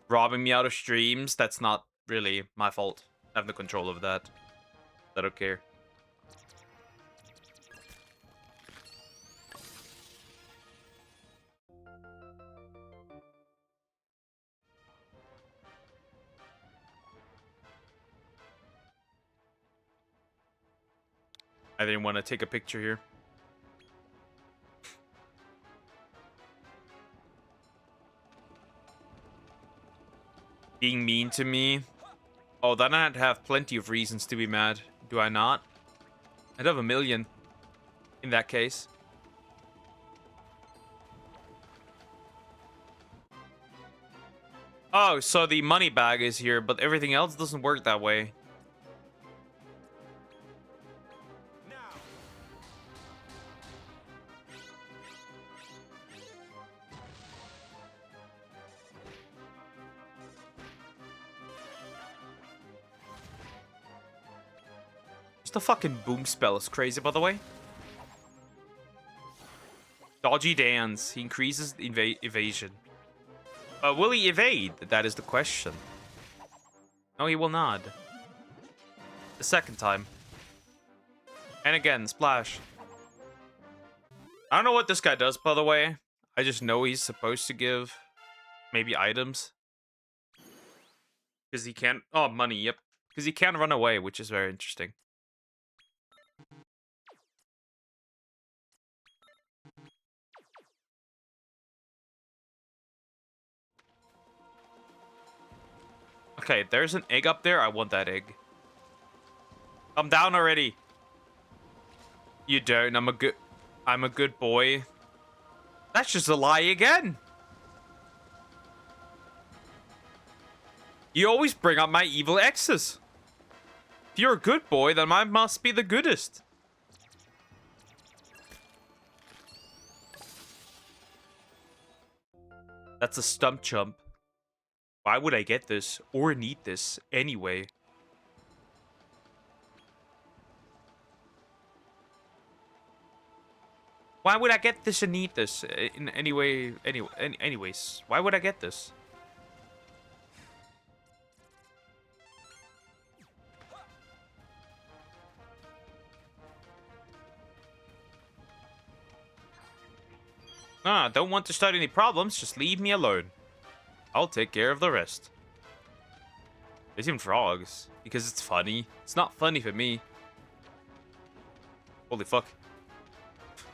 [SPEAKER 1] Robbing me out of streams? That's not really my fault. I have no control over that. I don't care. I didn't want to take a picture here. Being mean to me? Oh, then I'd have plenty of reasons to be mad. Do I not? I'd have a million. In that case. Oh, so the money bag is here, but everything else doesn't work that way. Just the fucking boom spell is crazy, by the way. Dodgy dance. He increases evasion. Will he evade? That is the question. No, he will not. The second time. And again, splash. I don't know what this guy does, by the way. I just know he's supposed to give maybe items. Because he can't... Oh, money, yep. Because he can't run away, which is very interesting. Okay, there's an egg up there. I want that egg. Come down already. You don't. I'm a good boy. That's just a lie again. You always bring up my evil exes. If you're a good boy, then I must be the goodest. That's a stump jump. Why would I get this or need this anyway? Why would I get this and need this in any way? Anyways, why would I get this? Ah, don't want to start any problems. Just leave me alone. I'll take care of the rest. There's even frogs because it's funny. It's not funny for me. Holy fuck.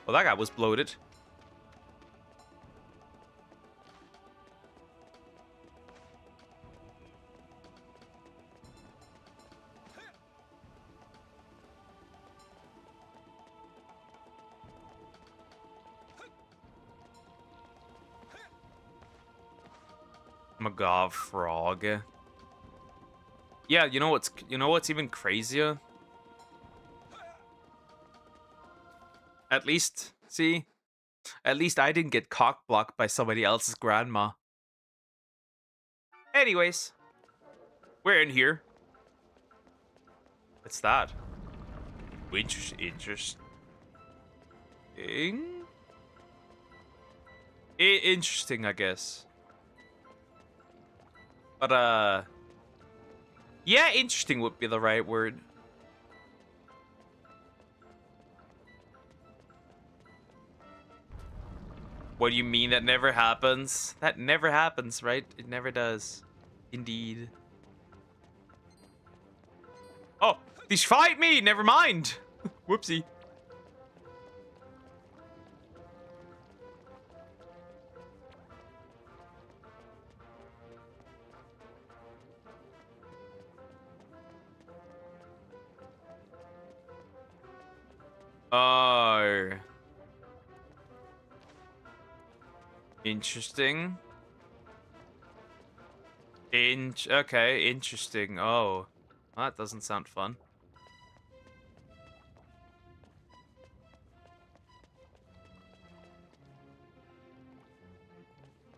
[SPEAKER 1] Well, that guy was bloated. Magov frog. Yeah, you know what's even crazier? At least, see? At least I didn't get cock blocked by somebody else's grandma. Anyways, we're in here. What's that? Interesting. Interesting, I guess. But, yeah, interesting would be the right word. What do you mean that never happens? That never happens, right? It never does. Indeed. Oh, these fight me! Never mind! Whoopsie. Oh. Interesting. Okay, interesting. Oh. Well, that doesn't sound fun.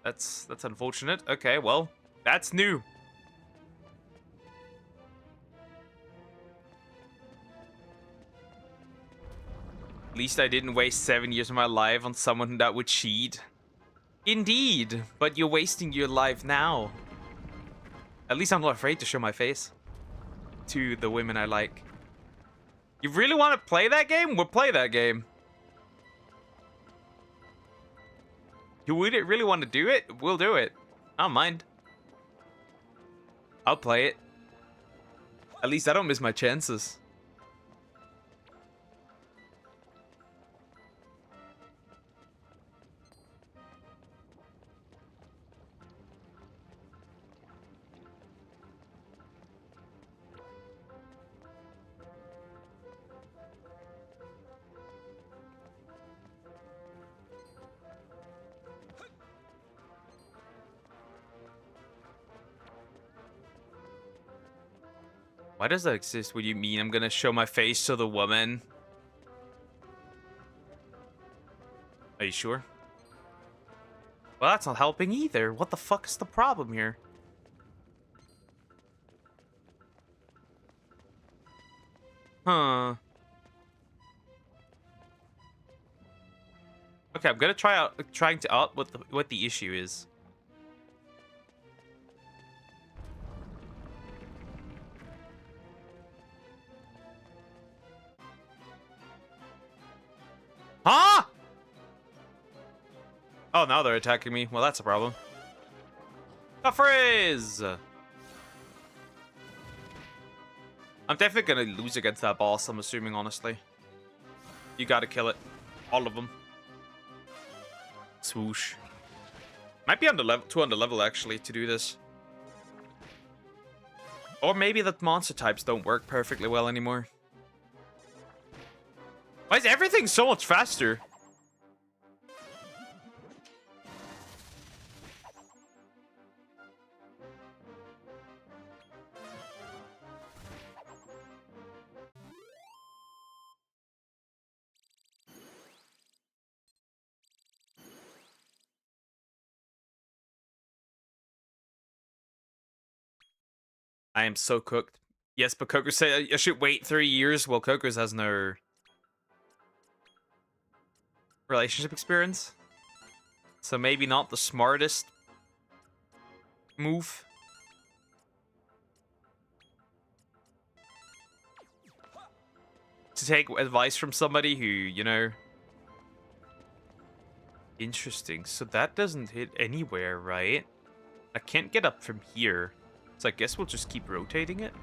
[SPEAKER 1] That's unfortunate. Okay, well, that's new. At least I didn't waste 7 years of my life on someone that would cheat. Indeed, but you're wasting your life now. At least I'm not afraid to show my face to the women I like. You really want to play that game? We'll play that game. You would really want to do it? We'll do it. I don't mind. I'll play it. At least I don't miss my chances. Why does that exist? What do you mean I'm gonna show my face to the woman? Are you sure? Well, that's not helping either. What the fuck is the problem here? Huh. Okay, I'm gonna trying to out what the issue is. Huh? Oh, now they're attacking me. Well, that's a problem. A freeze! I'm definitely gonna lose against that boss, I'm assuming, honestly. You gotta kill it. All of them. Swoosh. Might be too under level, actually, to do this. Or maybe the monster types don't work perfectly well anymore. Why is everything so much faster? I am so cooked. Yes, but Coker said I should wait 3 years. Well, Coker's has no relationship experience. So maybe not the smartest move. To take advice from somebody who, you know... Interesting. So that doesn't hit anywhere, right? I can't get up from here. So I guess we'll just keep rotating it.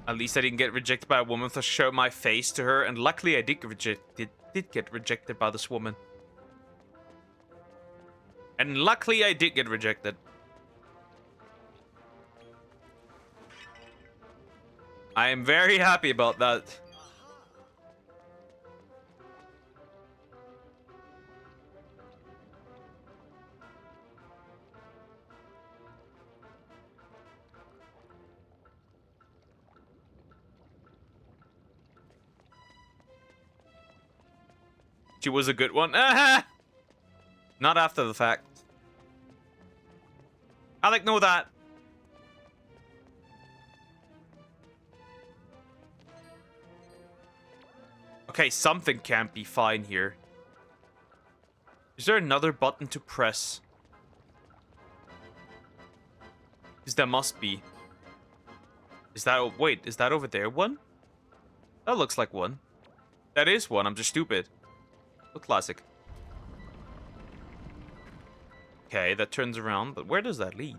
[SPEAKER 1] At least I didn't get rejected by a woman to show my face to her, and luckily I did get rejected by this woman. And luckily I did get rejected. I am very happy about that. She was a good one. Not after the fact. I like know that. Okay, something can't be fine here. Is there another button to press? Because there must be. Is that... Wait, is that over there one? That looks like one. That is one, I'm just stupid. Oh, classic. Okay, that turns around, but where does that lead?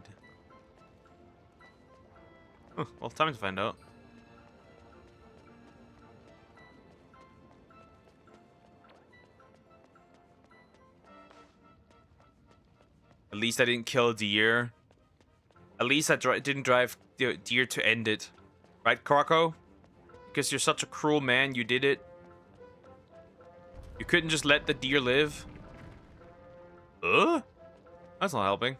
[SPEAKER 1] Huh, well, time to find out. At least I didn't kill a deer. At least I didn't drive the deer to end it. Right, Croco? Because you're such a cruel man, you did it. You couldn't just let the deer live. That's not helping.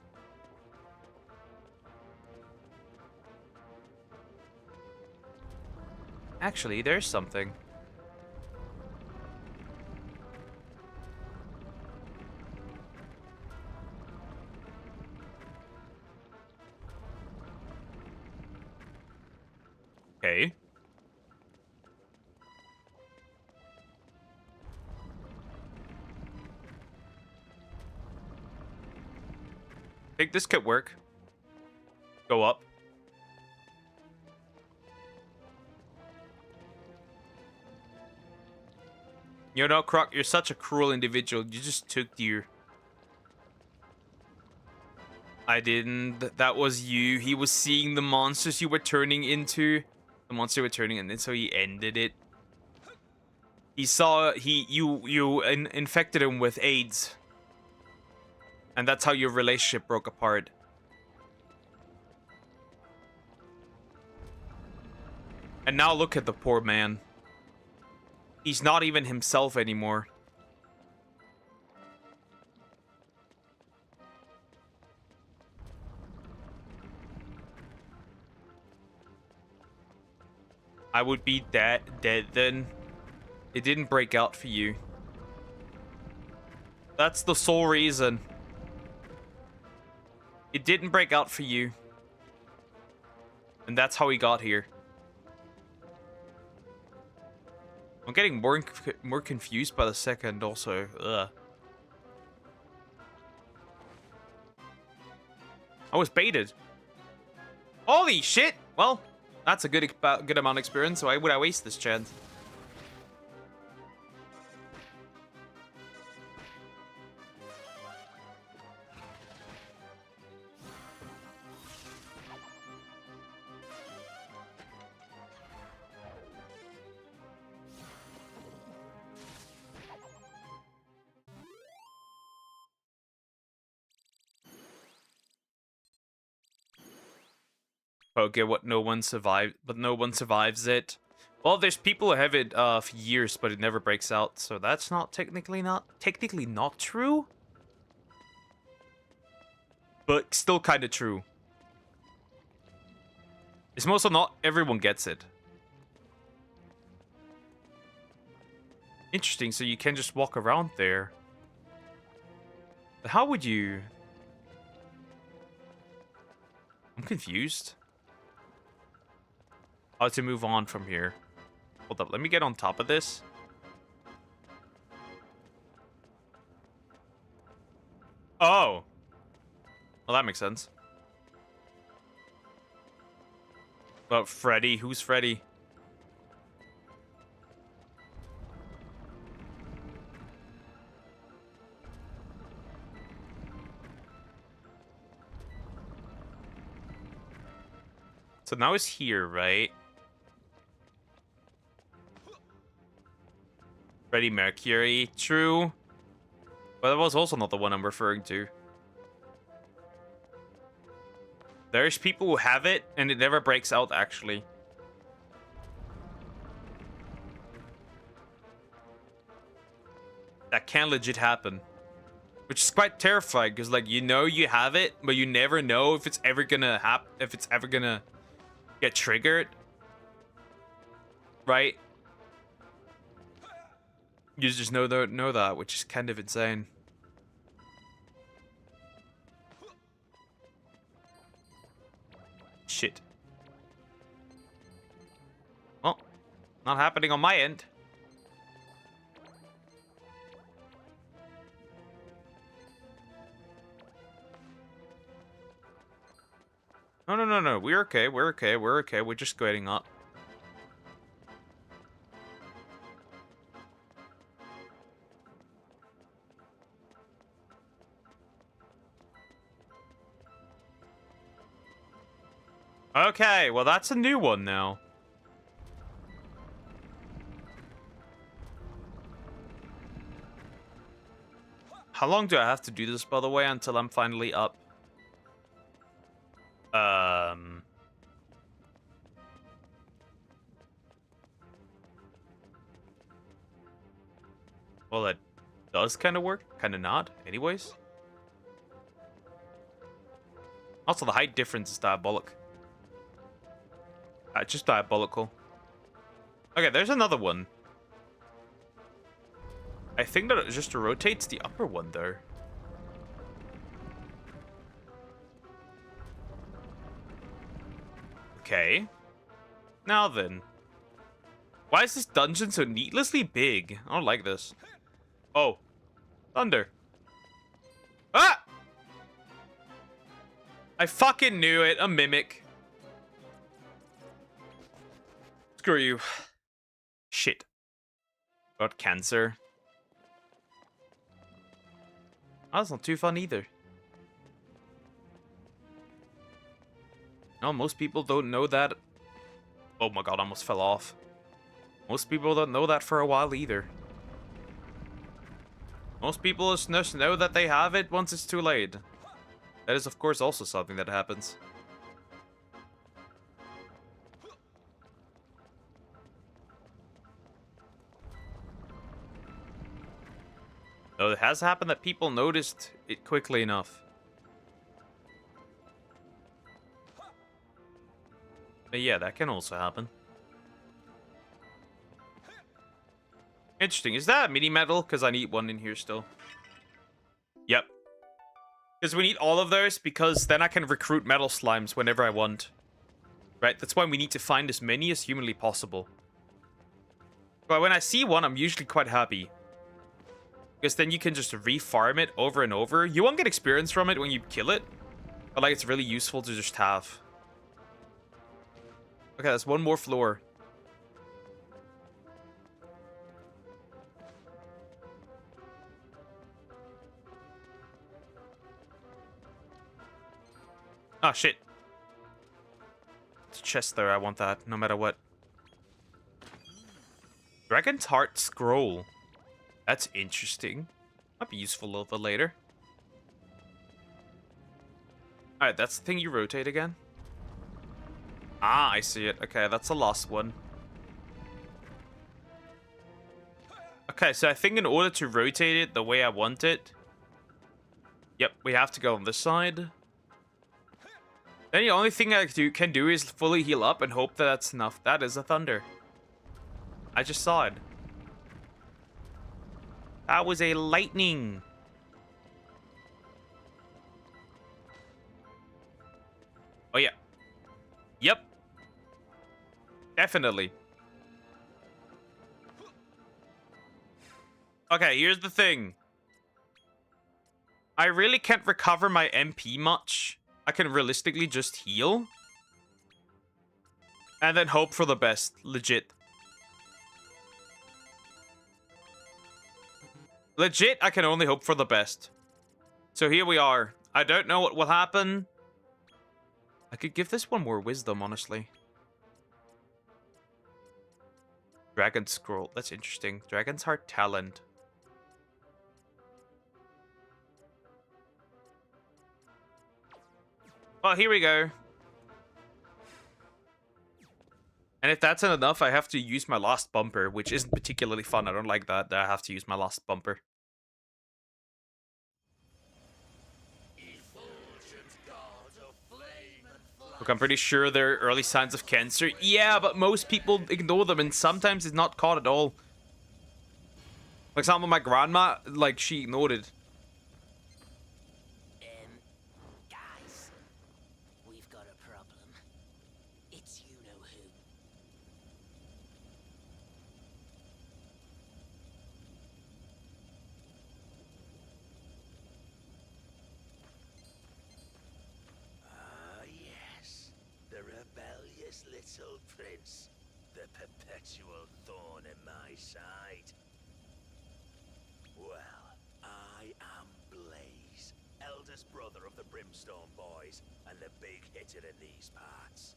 [SPEAKER 1] Actually, there's something. Okay. I think this could work. Go up. You know, Croc, you're such a cruel individual. You just took deer. I didn't. That was you. He was seeing the monsters you were turning into. The monster you were turning into, so he ended it. He saw... You infected him with AIDS. And that's how your relationship broke apart. And now look at the poor man. He's not even himself anymore. I would be dead then. It didn't break out for you. That's the sole reason. It didn't break out for you. And that's how he got here. I'm getting more confused by the second also. Ugh. I was baited. Holy shit! Well, that's a good amount of experience, so why would I waste this chance? Okay, what no one survived, but no one survives it. Well, there's people who have it for years, but it never breaks out, so that's not technically not true. But still kind of true. It's also not everyone gets it. Interesting, so you can just walk around there. But how would you... I'm confused. How to move on from here. Hold up, let me get on top of this. Oh! Well, that makes sense. But Freddy, who's Freddy? So now it's here, right? Freddie Mercury, true. But that was also not the one I'm referring to. There's people who have it, and it never breaks out, actually. That can legit happen. Which is quite terrifying, because, like, you know you have it, but you never know if it's ever gonna happen, if it's ever gonna get triggered. Right? You just know that, which is kind of insane. Shit. Well, not happening on my end. No. We're okay. We're okay. We're okay. We're just getting up. Okay, well, that's a new one now. How long do I have to do this, by the way, until I'm finally up? Well, that does kind of work, kind of not, anyways. Also, the height difference is diabolic. Just diabolical. Okay, there's another one. I think that it just rotates the upper one, though. Okay. Now then. Why is this dungeon so needlessly big? I don't like this. Oh. Thunder. Ah! I fucking knew it. A mimic. Screw you. Shit. Got cancer. Oh, that's not too fun either. No, most people don't know that. Oh my god, I almost fell off. Most people don't know that for a while either. Most people just know that they have it once it's too late. That is, of course, also something that happens. Though it has happened that people noticed it quickly enough. But yeah, that can also happen. Interesting. Is that a mini medal? Because I need one in here still. Yep. Because we need all of those, because then I can recruit metal slimes whenever I want. Right? That's why we need to find as many as humanly possible. But when I see one, I'm usually quite happy. Because then you can just re-farm it over and over. You won't get experience from it when you kill it. But like, it's really useful to just have. Okay, that's one more floor. Ah, shit. It's a chest there. I want that, no matter what. Dragon's Heart Scroll. That's interesting. Might be useful a little bit later. Alright, that's the thing you rotate again. Ah, I see it. Okay, that's the last one. Okay, so I think in order to rotate it the way I want it... Yep, we have to go on this side. Then the only thing I can do is fully heal up and hope that that's enough. That is a thunder. I just saw it. That was a lightning. Oh, yeah. Yep. Definitely. Okay, here's the thing. I really can't recover my MP much. I can realistically just heal. And then hope for the best. Legit. Legit, I can only hope for the best. So here we are. I don't know what will happen. I could give this one more wisdom, honestly. Dragon Scroll. That's interesting. Dragon's Heart Talent. Well, here we go. And if that's not enough, I have to use my last bumper, which isn't particularly fun. I don't like that I have to use my last bumper. Look, I'm pretty sure there are early signs of cancer. Yeah, but most people ignore them, and sometimes it's not caught at all. For example, my grandma, like, she ignored it.
[SPEAKER 7] Guys, we've got a problem. It's you-know-who.
[SPEAKER 2] Ah, yes. The rebellious little prince. The perpetual thorn in my side. Well, I am Blaze, eldest brother of the Brimstone Boys, and the big hitter in these parts.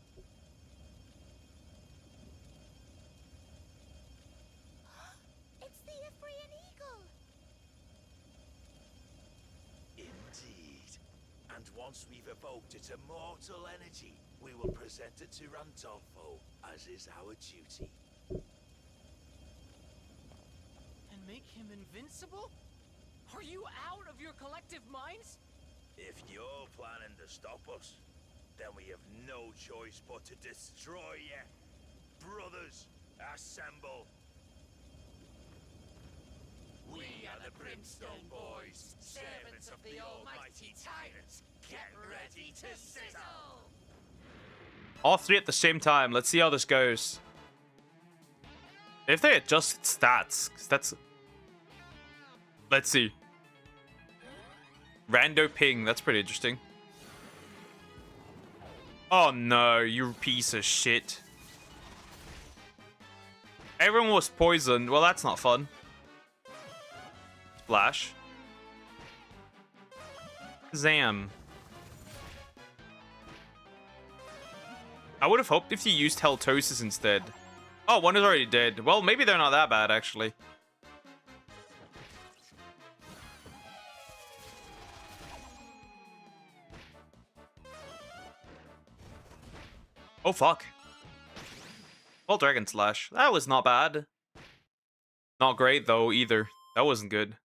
[SPEAKER 4] It's the Ephraim Eagle!
[SPEAKER 2] Indeed. And once we've evoked its immortal energy, we will present it to Randolfo, as is our duty.
[SPEAKER 6] And make him invincible? Are you out of your collective minds?
[SPEAKER 2] If you're planning to stop us, then we have no choice but to destroy you. Brothers, assemble! We are the Brimstone Boys, servants of the almighty tyrants. Get ready to sizzle!
[SPEAKER 1] All three at the same time. Let's see how this goes. If they adjust stats, 'cause that's... Let's see. Rando ping, that's pretty interesting. Oh no, you piece of shit. Everyone was poisoned. Well, that's not fun. Splash. Zam. I would have hoped if you used Haltosis instead. Oh, one is already dead. Well, maybe they're not that bad, actually. Oh, fuck. Well, Dragon Slash. That was not bad. Not great, though, either. That wasn't good.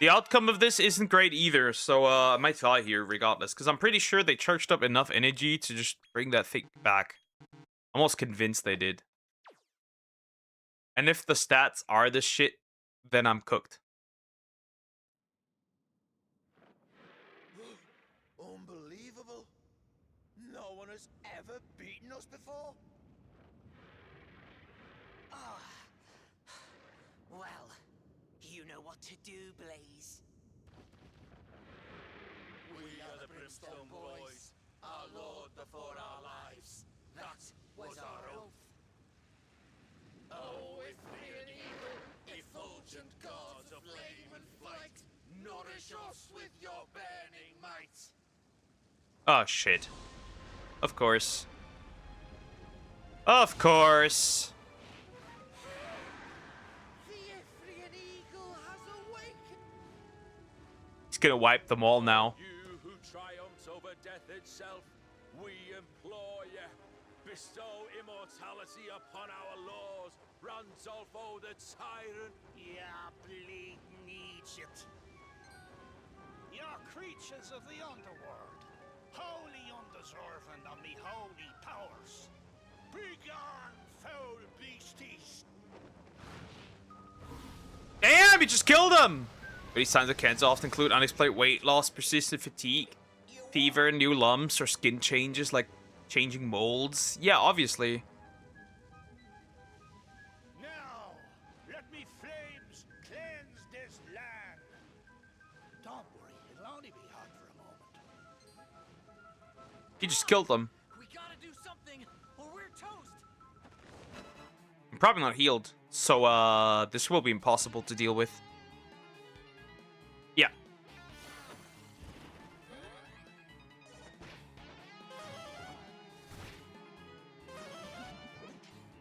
[SPEAKER 1] The outcome of this isn't great either, so I might die here regardless, because I'm pretty sure they charged up enough energy to just bring that thing back. I'm almost convinced they did. And if the stats are this shit, then I'm cooked.
[SPEAKER 2] Unbelievable. No one has ever beaten us before.
[SPEAKER 7] Ah. Well, you know what to do, Blaze.
[SPEAKER 2] We are the Brimstone Boys, our lord before our lives. That was our oath. Oh, Ephraim Eagle, effulgent gods of flame and fight, nourish us with your burning might.
[SPEAKER 1] Oh, shit. Of course. Of course.
[SPEAKER 2] The Ephraim Eagle has awakened.
[SPEAKER 1] He's gonna wipe them all now.
[SPEAKER 2] You who triumphed over death itself, we implore you, bestow immortality upon our laws, Randolfo the tyrant.
[SPEAKER 8] Yeah, bleeding Egypt. You're creatures of the underworld, wholly undeserving of me holy powers. Begone, foul beasties!
[SPEAKER 1] Damn, you just killed him! But signs of cancer often include unexplained weight loss, persistent fatigue, fever, new lumps, or skin changes like changing molds. Yeah, obviously.
[SPEAKER 8] Now, let me flames cleanse this land. Don't worry, it'll only be hot for a moment.
[SPEAKER 1] He just killed them.
[SPEAKER 6] We gotta do something, or we're toast.
[SPEAKER 1] I'm probably not healed, so this will be impossible to deal with. Yeah.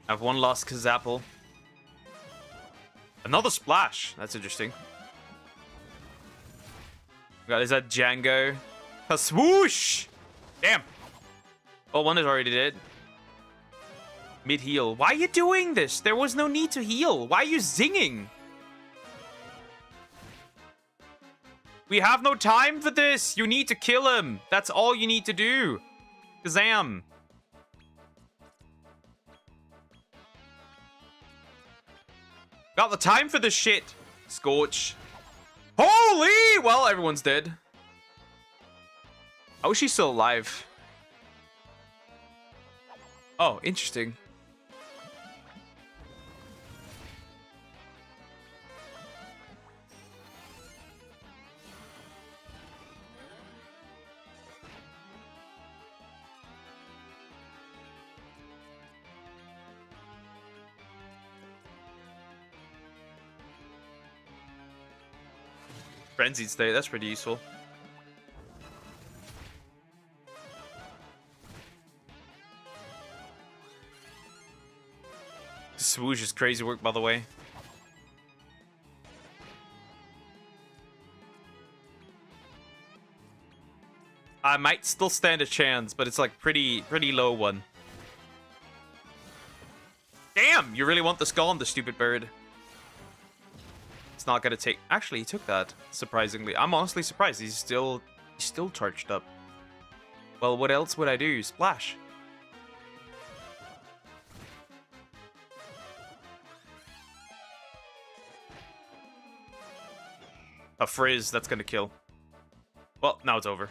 [SPEAKER 1] I have one lost Kazapple. Another splash. That's interesting. God, is that Django? A swoosh! Damn. Oh, one is already dead. Mid heal. Why are you doing this? There was no need to heal. Why are you zinging? We have no time for this. You need to kill him. That's all you need to do. Kazam. Got the time for this shit. Scorch. Holy! Well, everyone's dead. Oh, she's still alive. Oh, interesting. Frenzied state, that's pretty useful. Swoosh is crazy work, by the way. I might still stand a chance, but it's like pretty low one. Damn, you really want the skull on the stupid bird. It's not gonna take. Actually, he took that. Surprisingly, I'm honestly surprised. He's still charged up. Well, what else would I do? Splash. A frizz. That's gonna kill. Well, now it's over.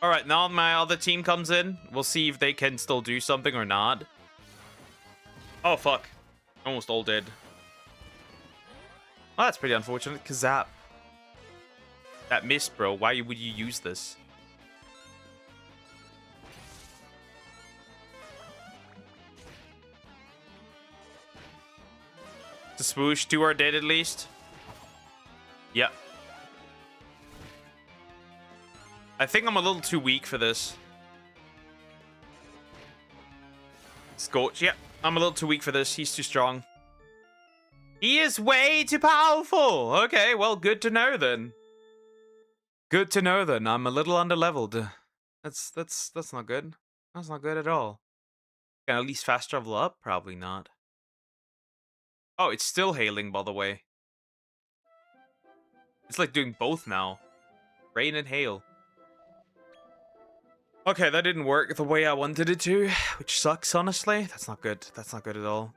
[SPEAKER 1] All right, now my other team comes in. We'll see if they can still do something or not. Oh fuck! Almost all dead. Oh, that's pretty unfortunate. Kazap. That missed, bro. Why would you use this? The swoosh. 2 are dead at least. Yeah. I think I'm a little too weak for this. Scorch. Yeah, I'm a little too weak for this. He's too strong. He is way too powerful. Okay, well, good to know then. Good to know then. I'm a little underleveled. That's not good. That's not good at all. Can I at least fast travel up? Probably not. Oh, it's still hailing, by the way. It's like doing both now. Rain and hail. Okay, that didn't work the way I wanted it to, which sucks, honestly. That's not good. That's not good at all.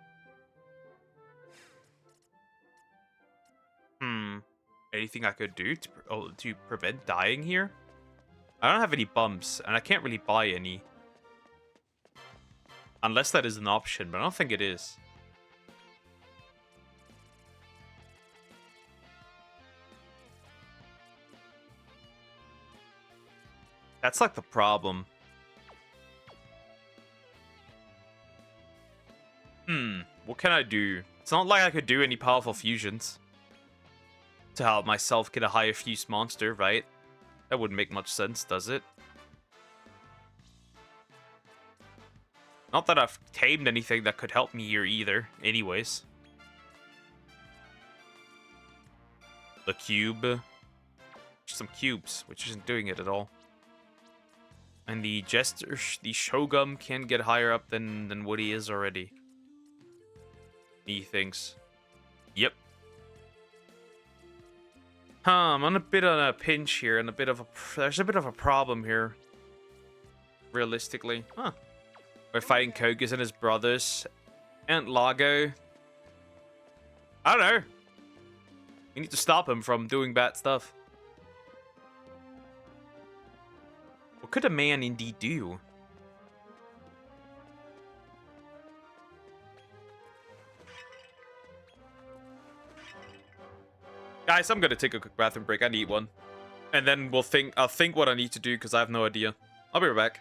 [SPEAKER 1] Anything I could do to prevent dying here? I don't have any bumps, and I can't really buy any. Unless that is an option, but I don't think it is. That's like the problem. What can I do? It's not like I could do any powerful fusions to help myself get a higher fuse monster, right? That wouldn't make much sense, does it? Not that I've tamed anything that could help me here either, anyways. The cube. Some cubes, which isn't doing it at all. And the Jester, the Shogun can get higher up than what he is already. He thinks. Yep. I'm on a bit on a pinch here, and there's a bit of a problem here. Realistically. We're fighting Kogus and his brothers. And Lago. I don't know. We need to stop him from doing bad stuff. What could a man indeed do? Guys, I'm gonna take a quick bathroom break. I need one. And then I'll think what I need to do because I have no idea. I'll be right back.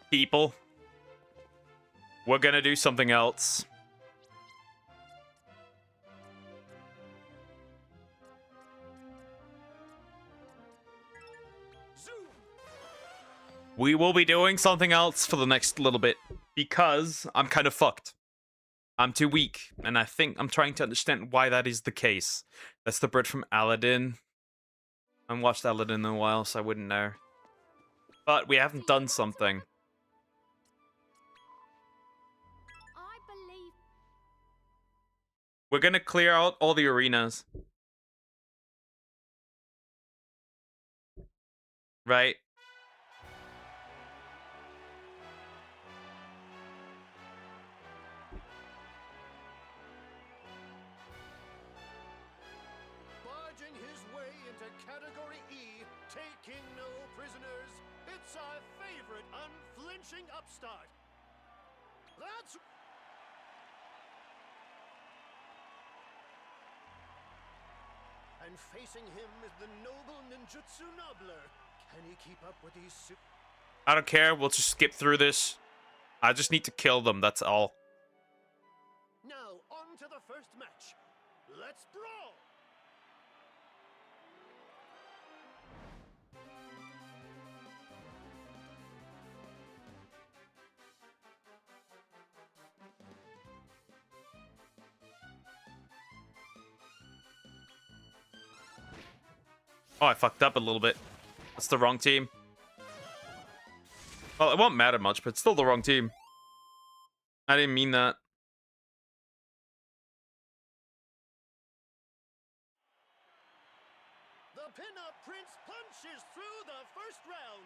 [SPEAKER 1] People, we're gonna do something else. We will be doing something else for the next little bit because I'm kind of fucked. I'm too weak, and I think I'm trying to understand why that is the case. That's the bird from Aladdin. I haven't watched Aladdin in a while, so I wouldn't know. But we haven't done something.
[SPEAKER 3] I believe
[SPEAKER 1] We're gonna clear out all the arenas. Right?
[SPEAKER 2] Barging his way into Category E, taking no prisoners. It's our favorite unflinching upstart. That's... And facing him is the noble ninjutsu nobbler. Can he keep up with these
[SPEAKER 1] I don't care. We'll just skip through this. I just need to kill them. That's all.
[SPEAKER 2] Now, on to the first match. Let's brawl!
[SPEAKER 1] Oh, I fucked up a little bit. That's the wrong team. Well, it won't matter much, but it's still the wrong team. I didn't mean that.
[SPEAKER 2] The pinup prince punches through the first round.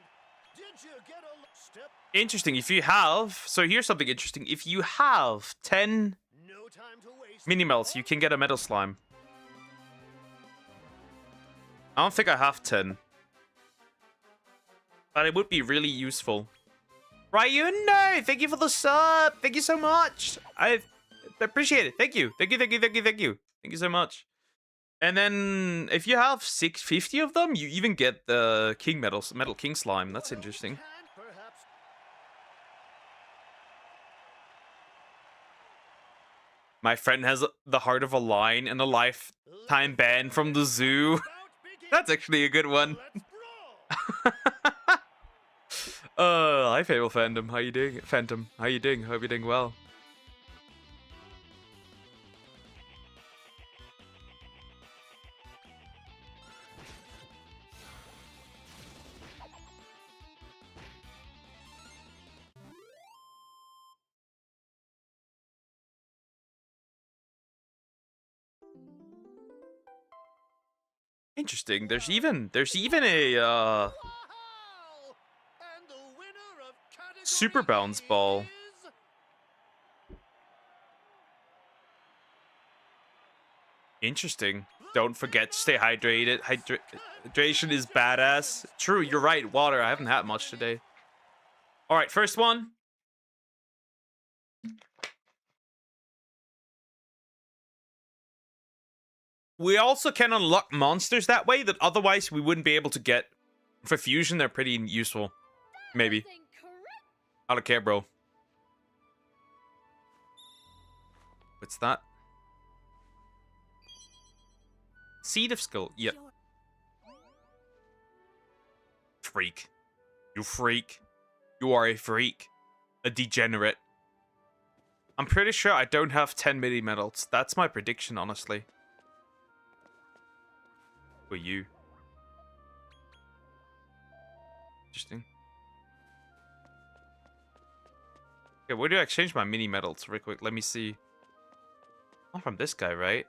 [SPEAKER 2] Did you get a step?
[SPEAKER 1] Interesting. If you have... So here's something interesting. If you have 10
[SPEAKER 2] No time to waste.
[SPEAKER 1] mini-melts, you can get a metal slime. I don't think I have 10. But it would be really useful. Ryu, no! Thank you for the sub! Thank you so much! I appreciate it. Thank you. Thank you, thank you, thank you, thank you. Thank you so much. And then, if you have 650 of them, you even get the King Metal King Slime. That's interesting.
[SPEAKER 2] Perhaps.
[SPEAKER 1] My friend has the heart of a lion and a lifetime ban from the zoo. That's actually a good one.
[SPEAKER 2] Let's brawl.
[SPEAKER 1] Hi Fable Phantom, how you doing? Phantom, how you doing? Hope you're doing well. Interesting. There's even a
[SPEAKER 2] Wow! And the winner of category
[SPEAKER 1] Super Bounce Ball.
[SPEAKER 2] is...
[SPEAKER 1] Interesting. Don't forget to stay hydrated. Hydration is badass. True, you're right. Water. I haven't had much today. All right, first one. We also can unlock monsters that way that otherwise we wouldn't be able to get. For fusion, they're pretty useful. Maybe.
[SPEAKER 3] everything correct.
[SPEAKER 1] I don't care, bro. What's that? Seed of Skill. Yep. Freak. You freak. You are a freak. A degenerate. I'm pretty sure I don't have 10 mini medals. That's my prediction, honestly. For you. Interesting. Okay, where do I exchange my mini medals real quick? Let me see. Not from this guy, right?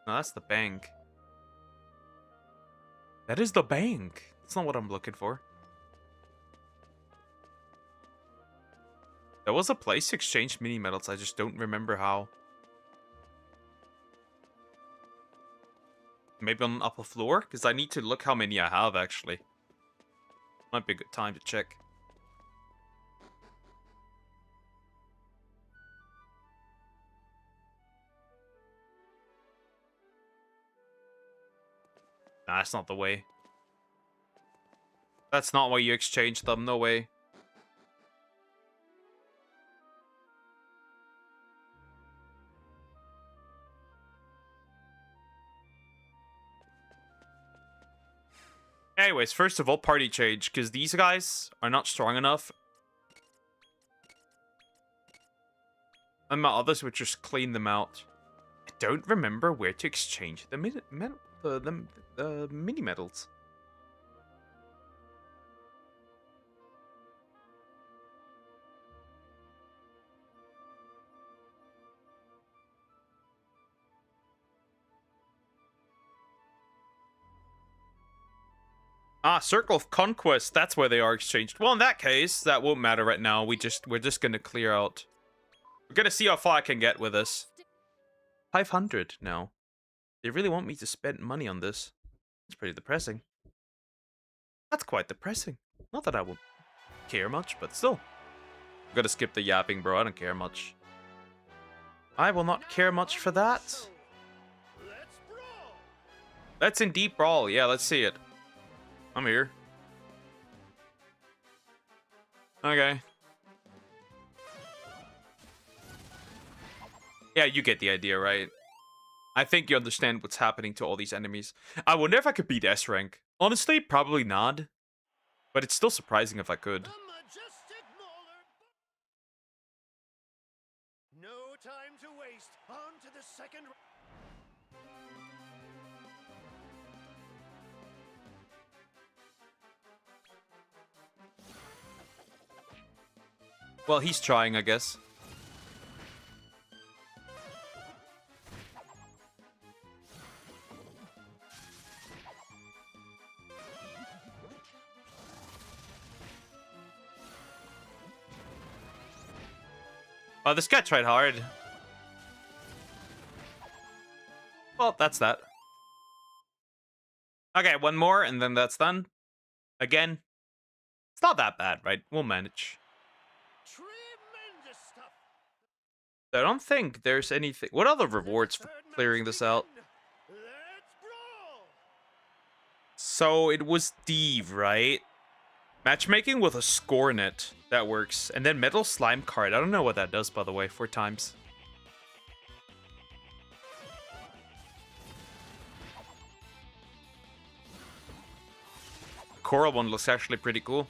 [SPEAKER 1] No, that's the bank. That is the bank. That's not what I'm looking for. There was a place to exchange mini medals. I just don't remember how. Maybe on an upper floor? Because I need to look how many I have, actually. Might be a good time to check. Nah, that's not the way. That's not why you exchange them, no way. Anyways, first of all, party change, because these guys are not strong enough. And my others would just clean them out. I don't remember where to exchange the mini medals. Ah, Circle of Conquest. That's where they are exchanged. Well, in that case, that won't matter right now. We're just gonna clear out. We're gonna see how far I can get with this. 500 now. They really want me to spend money on this. It's pretty depressing. That's quite depressing. Not that I will care much, but still. I'm gonna skip the yapping, bro. I don't care much. I will not care much for that.
[SPEAKER 2] Let's brawl.
[SPEAKER 1] Let's in deep brawl. Yeah, let's see it. I'm here. Okay. Yeah, you get the idea, right? I think you understand what's happening to all these enemies. I wonder if I could beat S rank. Honestly, probably not. But it's still surprising if I could.
[SPEAKER 2] The majestic mauler. No time to waste. On to the second.
[SPEAKER 1] Well, he's trying, I guess. Oh, this guy tried hard. Well, that's that. Okay, one more, and then that's done. Again. It's not that bad, right? We'll manage.
[SPEAKER 2] Tremendous stuff.
[SPEAKER 1] I don't think there's anything... What other rewards for clearing this out?
[SPEAKER 2] Let's brawl.
[SPEAKER 1] So, it was Steve, right? Matchmaking with a Scornet. That works. And then Metal Slime card. I don't know what that does, by the way. 4 times. Coral one looks actually pretty cool.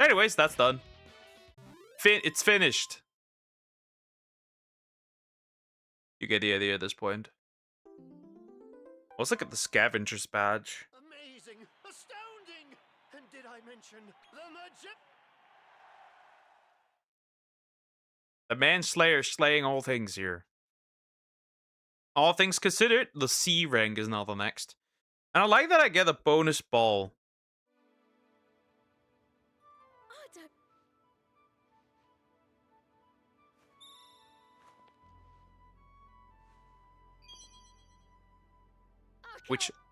[SPEAKER 1] Anyways, that's done. It's finished. You get the idea at this point. Let's look at the Scavenger's badge.
[SPEAKER 2] Amazing, astounding. And did I mention the
[SPEAKER 1] The Manslayer slaying all things here. All things considered, the C rank is now the next. And I like that I get a bonus ball.
[SPEAKER 3] I don't...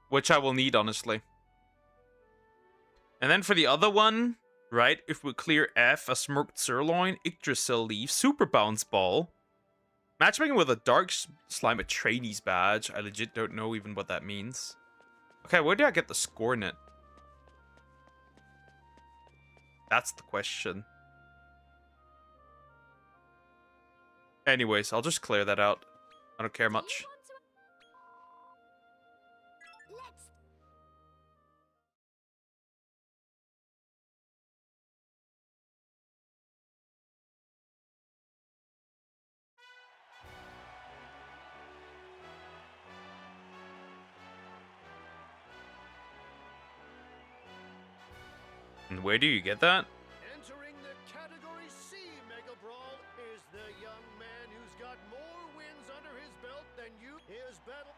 [SPEAKER 1] Which I will need, honestly. And then for the other one, right, if we clear F, a Smoked Sirloin, Yggdrasil Leaf, Super Bounce Ball. Matchmaking with a Dark Slime, a Trainee's badge. I legit don't know even what that means. Okay, where do I get the Scornet? That's the question. Anyways, I'll just clear that out. I don't care much.
[SPEAKER 4] Let's...
[SPEAKER 1] And where do you get that?
[SPEAKER 2] Entering the Category C Mega Brawl is the young man who's got more wins under his belt than you. His battle.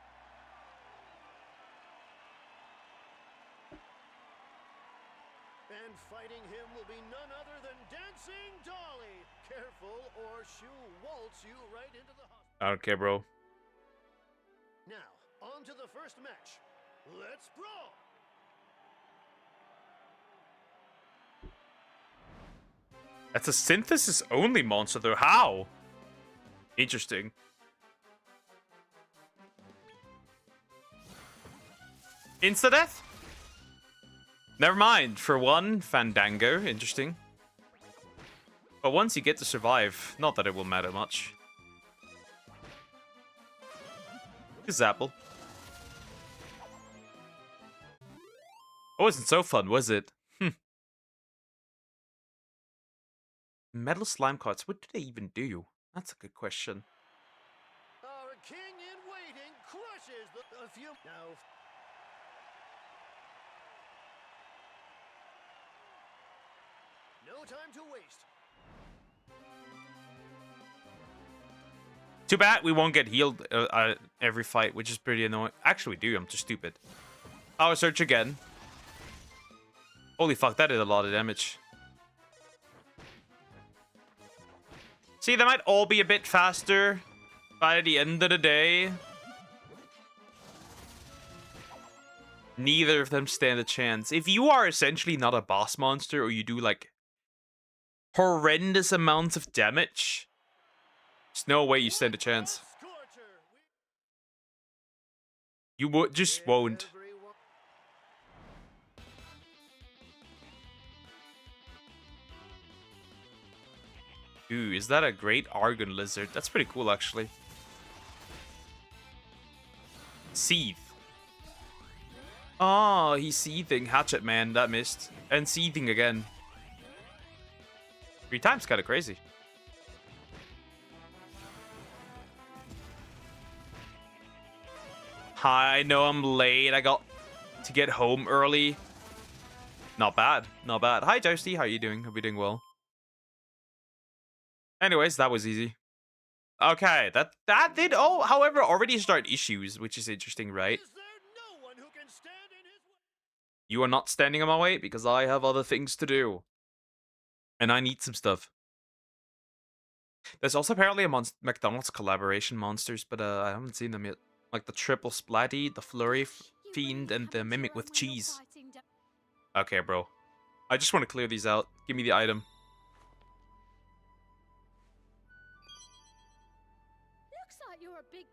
[SPEAKER 2] And fighting him will be none other than Dancing Dolly. Careful or she'll waltz you right into the hospital.
[SPEAKER 1] I don't care, bro.
[SPEAKER 2] Now, on to the first match. Let's brawl.
[SPEAKER 1] That's a synthesis only monster though. How? Interesting. Insta death? Never mind. For one, Fandango. Interesting. But once you get to survive, not that it will matter much. Zapple. It wasn't so fun, was it? Metal slime cards, what do they even do? That's a good question.
[SPEAKER 2] Our king in waiting crushes a few. Now. No time to waste.
[SPEAKER 1] Too bad we won't get healed every fight, which is pretty annoying. Actually, we do. I'm just stupid. Power Surge again. Holy fuck, that did a lot of damage. See, they might all be a bit faster by the end of the day. Neither of them stand a chance. If you are essentially not a boss monster, or you do like horrendous amounts of damage, there's no way you stand a chance. You just won't. Ooh, is that a great Argon Lizard? That's pretty cool, actually. Seethe. Oh, he's seething. Hatchet Man, that missed. And seething again. 3 times, kind of crazy. I know I'm late. I got to get home early. Not bad. Not bad. Hi, Jousty. How are you doing? Hope you're doing well. Anyways, that was easy. Okay, that did, however, already start issues, which is interesting, right?
[SPEAKER 2] Is there no one who can stand in his way?
[SPEAKER 1] You are not standing in my way because I have other things to do. And I need some stuff. There's also apparently a McDonald's collaboration monsters, but I haven't seen them yet. Like the Triple Splatty, the Flurry Fiend, and the Mimic with cheese. Okay, bro. I just want to clear these out. Give me the item.
[SPEAKER 3] Looks like you're a big...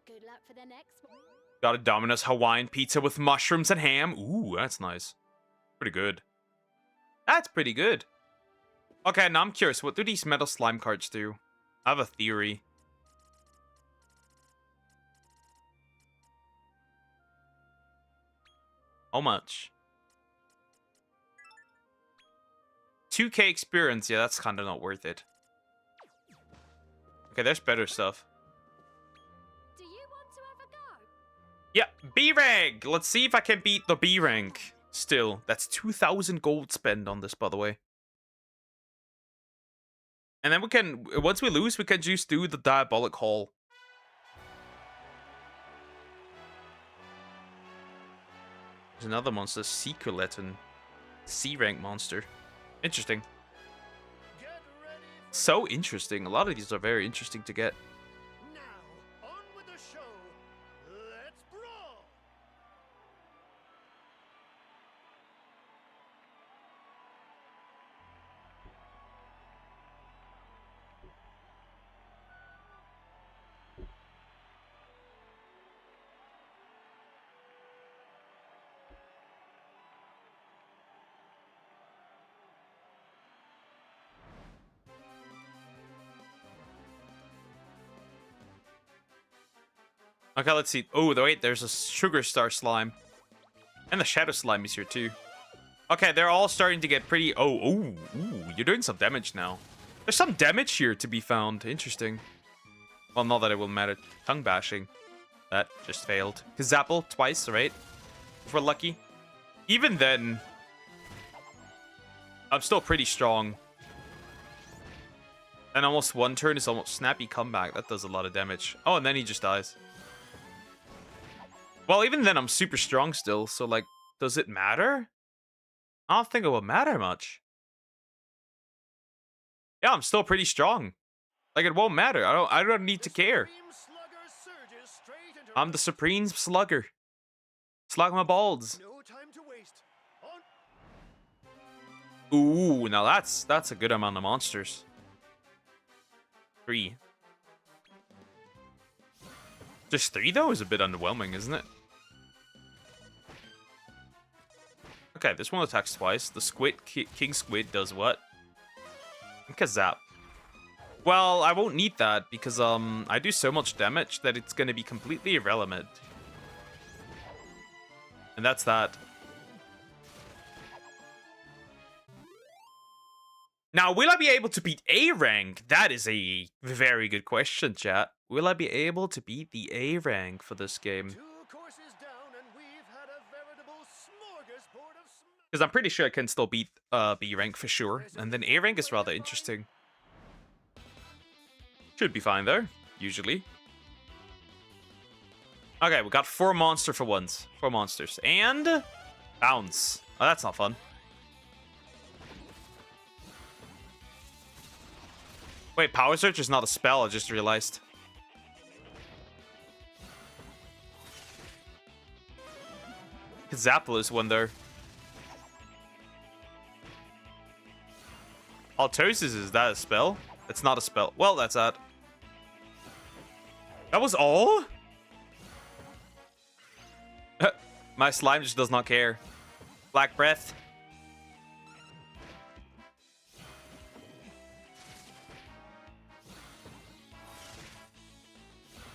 [SPEAKER 3] Good luck for the next one.
[SPEAKER 1] Got a Domino's Hawaiian pizza with mushrooms and ham. Ooh, that's nice. Pretty good. That's pretty good. Okay, now I'm curious. What do these metal slime cards do? I have a theory. How much? 2k experience. Yeah, that's kind of not worth it. Okay, there's better stuff.
[SPEAKER 3] Do you want to have a go?
[SPEAKER 1] Yeah, B rank. Let's see if I can beat the B rank. Still, that's 2,000 gold spent on this, by the way. And then we can, once we lose, we can just do the Diabolic Haul. There's another monster, Sequeleton. C-rank monster. Interesting. So interesting. A lot of these are very interesting to get.
[SPEAKER 2] Now, on with the show. Let's brawl.
[SPEAKER 1] Okay, let's see. Oh, wait, there's a Sugar Star Slime. And the Shadow Slime is here too. Okay, they're all starting to get pretty... Ooh, you're doing some damage now. There's some damage here to be found. Interesting. Well, not that it will matter. Tongue bashing. That just failed. Kazapple twice, right? If we're lucky. Even then, I'm still pretty strong. And almost one turn is almost snappy comeback. That does a lot of damage. Oh, and then he just dies. Well, even then, I'm super strong still. So, like, does it matter? I don't think it will matter much. Yeah, I'm still pretty strong. Like, it won't matter. I don't need to care. I'm the Supreme Slugger. Slug my balls.
[SPEAKER 2] No time to waste.
[SPEAKER 1] Ooh, now that's a good amount of monsters. 3. Just 3 though is a bit underwhelming, isn't it? Okay, this one attacks twice. The Squid, King Squid does what? Kazap. Well, I won't need that because I do so much damage that it's gonna be completely irrelevant. And that's that. Now, will I be able to beat A rank? That is a very good question, chat. Will I be able to beat the A rank for this game?
[SPEAKER 2] 2 courses down, and we've had a veritable smorgasbord of
[SPEAKER 1] Because I'm pretty sure I can still beat B rank for sure. And then A rank is rather interesting. Should be fine though, usually. Okay, we got 4 monster for once. 4 monsters. And bounce. Oh, that's not fun. Wait, Power Surge is not a spell, I just realized. Zapple is one there. Altosis, is that a spell? It's not a spell. Well, that's that. That was all? My slime just does not care. Black Breath.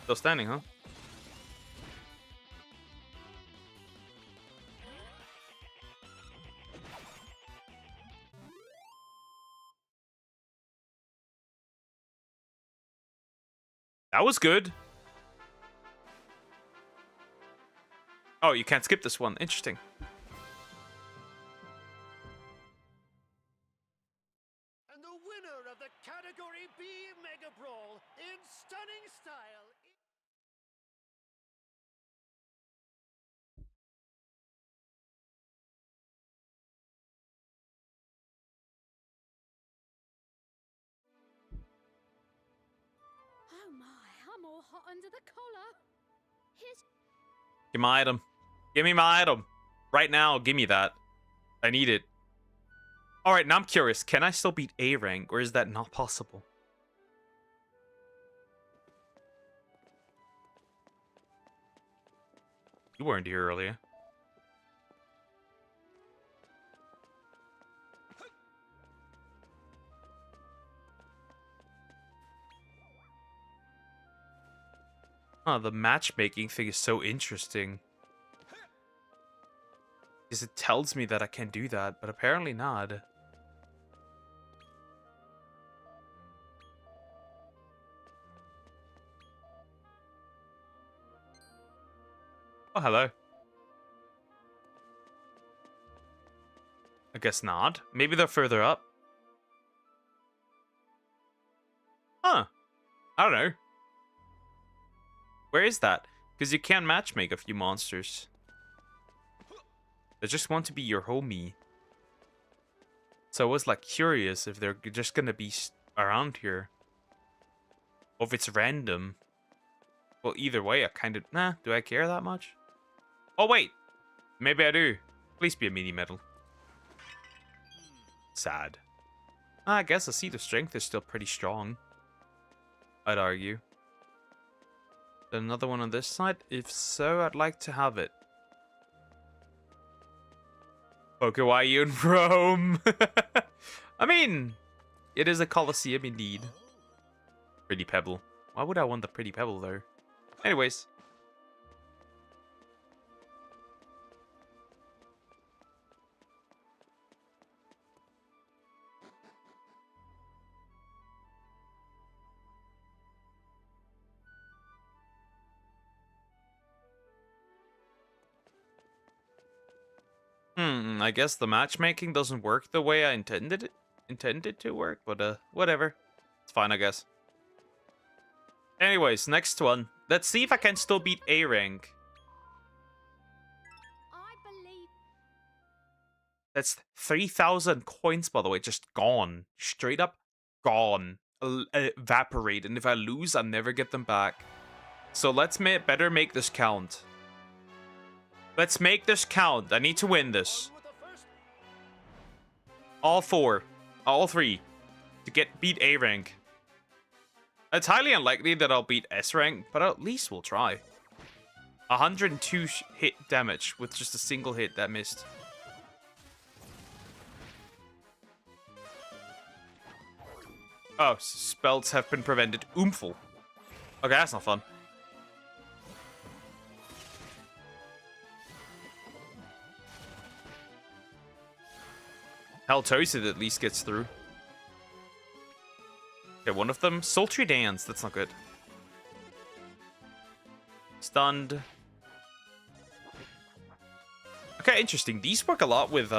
[SPEAKER 1] Still standing, huh? That was good. Oh, you can't skip this one. Interesting.
[SPEAKER 2] And the winner of the Category B Mega Brawl in stunning style.
[SPEAKER 3] Oh my, I'm all hot under the collar. Here's
[SPEAKER 1] Give my item. Give me my item. Right now, give me that. I need it. Alright, now I'm curious. Can I still beat A rank, or is that not possible? You weren't here earlier. Huh, the matchmaking thing is so interesting. Because it tells me that I can do that, but apparently not. Oh, hello. I guess not. Maybe they're further up. Huh. I don't know. Where is that? Because you can matchmake a few monsters. They just want to be your homie. So I was like curious if they're just gonna be around here. Or if it's random. Well, either way, I kind of... Nah, do I care that much? Oh, wait. Maybe I do. Please be a mini medal. Sad. I guess I see the strength is still pretty strong. I'd argue. Another one on this side? If so, I'd like to have it. Pokewai in Rome. I mean, it is a Colosseum indeed. Pretty Pebble. Why would I want the Pretty Pebble though? Anyways. I guess the matchmaking doesn't work the way I intended it to work, but whatever. It's fine, I guess. Anyways, next one. Let's see if I can still beat A rank.
[SPEAKER 3] I believe
[SPEAKER 1] That's 3,000 coins, by the way, just gone. Straight up gone. Evaporate. And if I lose, I'll never get them back. So let's better make this count. Let's make this count. I need to win this. All 4. All 3. To beat A rank. It's highly unlikely that I'll beat S rank, but at least we'll try. 102 hit damage with just a single hit that missed. Oh, spells have been prevented. Oomful. Okay, that's not fun. Haltosid at least gets through. Okay, one of them. Sultry Dance. That's not good. Stunned. Okay, interesting. These work a lot with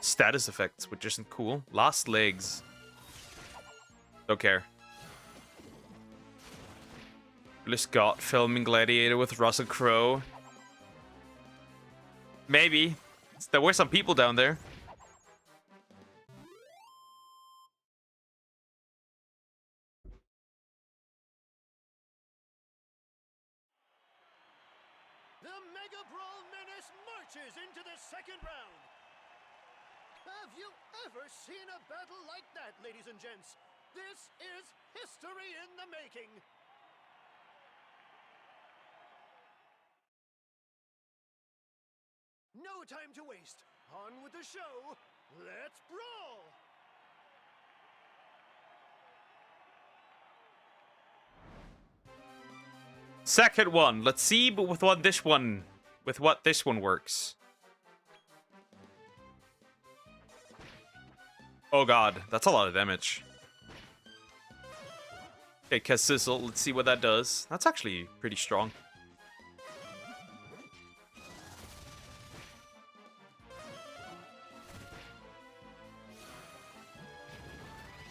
[SPEAKER 1] status effects, which isn't cool. Last Legs. Don't care. Scott filming Gladiator with Russell Crowe. Maybe. There were some people down there.
[SPEAKER 2] The Mega Brawl Menace marches into the second round. Have you ever seen a battle like that, ladies and gents? This is history in the making. No time to waste. On with the show. Let's brawl!
[SPEAKER 1] Second one. Let's see with what this one works. Oh god, that's a lot of damage. Okay, Sizzle, let's see what that does. That's actually pretty strong.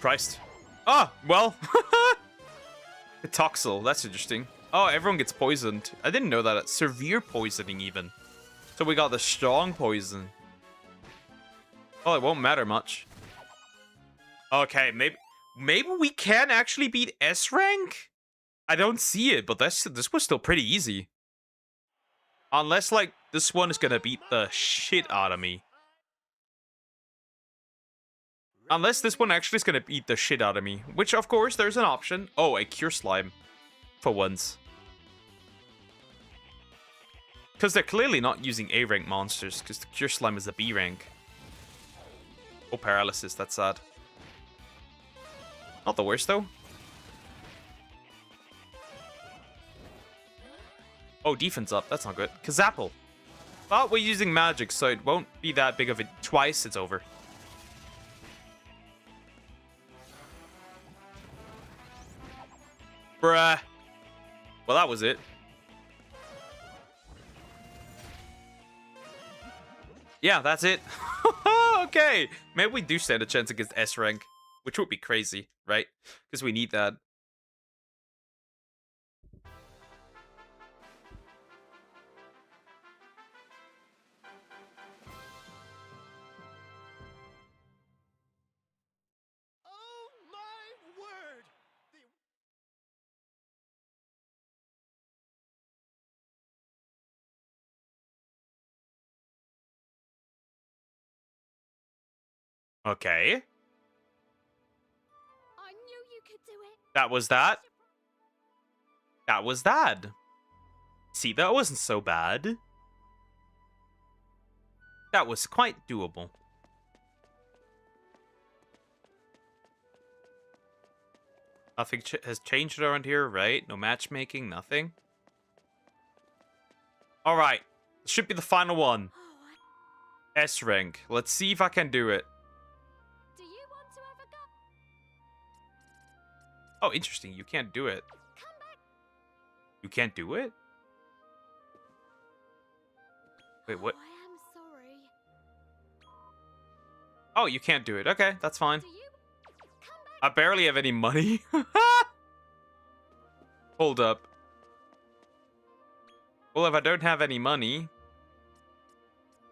[SPEAKER 1] Priced. Ah, well. Toxel, that's interesting. Oh, everyone gets poisoned. I didn't know that. It's severe poisoning even. So we got the strong poison. Oh, it won't matter much. Okay, maybe we can actually beat S rank? I don't see it, but this was still pretty easy. Unless, like, this one is gonna beat the shit out of me. Unless this one actually is gonna beat the shit out of me. Which, of course, there's an option. Oh, a Cure Slime. For once. Because they're clearly not using A rank monsters, because the Cure Slime is a B rank. Oh, Paralysis, that's sad. Not the worst, though. Oh, defense up, that's not good. Kazapple. But we're using magic, so it won't be that big of a... Twice, it's over. Bruh. Well, that was it. Yeah, that's it. Okay. Maybe we do stand a chance against S rank. Which would be crazy, right? Because we need that.
[SPEAKER 2] Oh my word!
[SPEAKER 1] Okay.
[SPEAKER 4] I knew you could do it.
[SPEAKER 1] That was that. That was that. See, that wasn't so bad. That was quite doable. Nothing has changed around here, right? No matchmaking, nothing. Alright. This should be the final one. S rank. Let's see if I can do it.
[SPEAKER 4] Do you want to ever go?
[SPEAKER 1] Oh, interesting. You can't do it.
[SPEAKER 4] Come back.
[SPEAKER 1] You can't do it? Wait, what?
[SPEAKER 4] Oh, I am sorry.
[SPEAKER 1] Oh, you can't do it. Okay, that's fine.
[SPEAKER 4] Do you come back?
[SPEAKER 1] I barely have any money. Hold up. Well, if I don't have any money,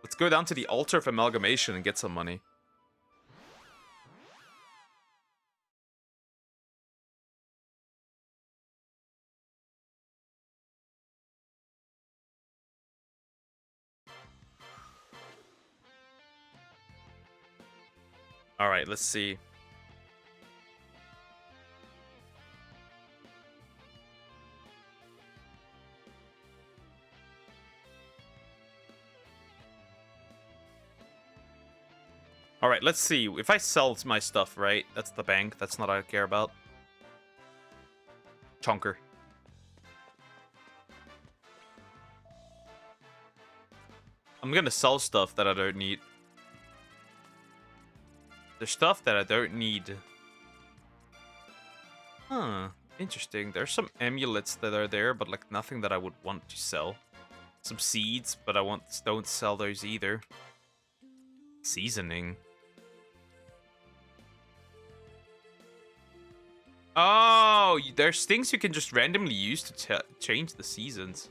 [SPEAKER 1] let's go down to the Altar of Amalgamation and get some money. Alright, let's see. Alright, let's see. If I sell my stuff, right? That's the bank. That's not what I care about. Chonker. I'm gonna sell stuff that I don't need. There's stuff that I don't need. Huh. Interesting. There's some amulets that are there, but like nothing that I would want to sell. Some seeds, but I don't sell those either. Seasoning. Oh, Oh, there's things you can just randomly use to change the seasons.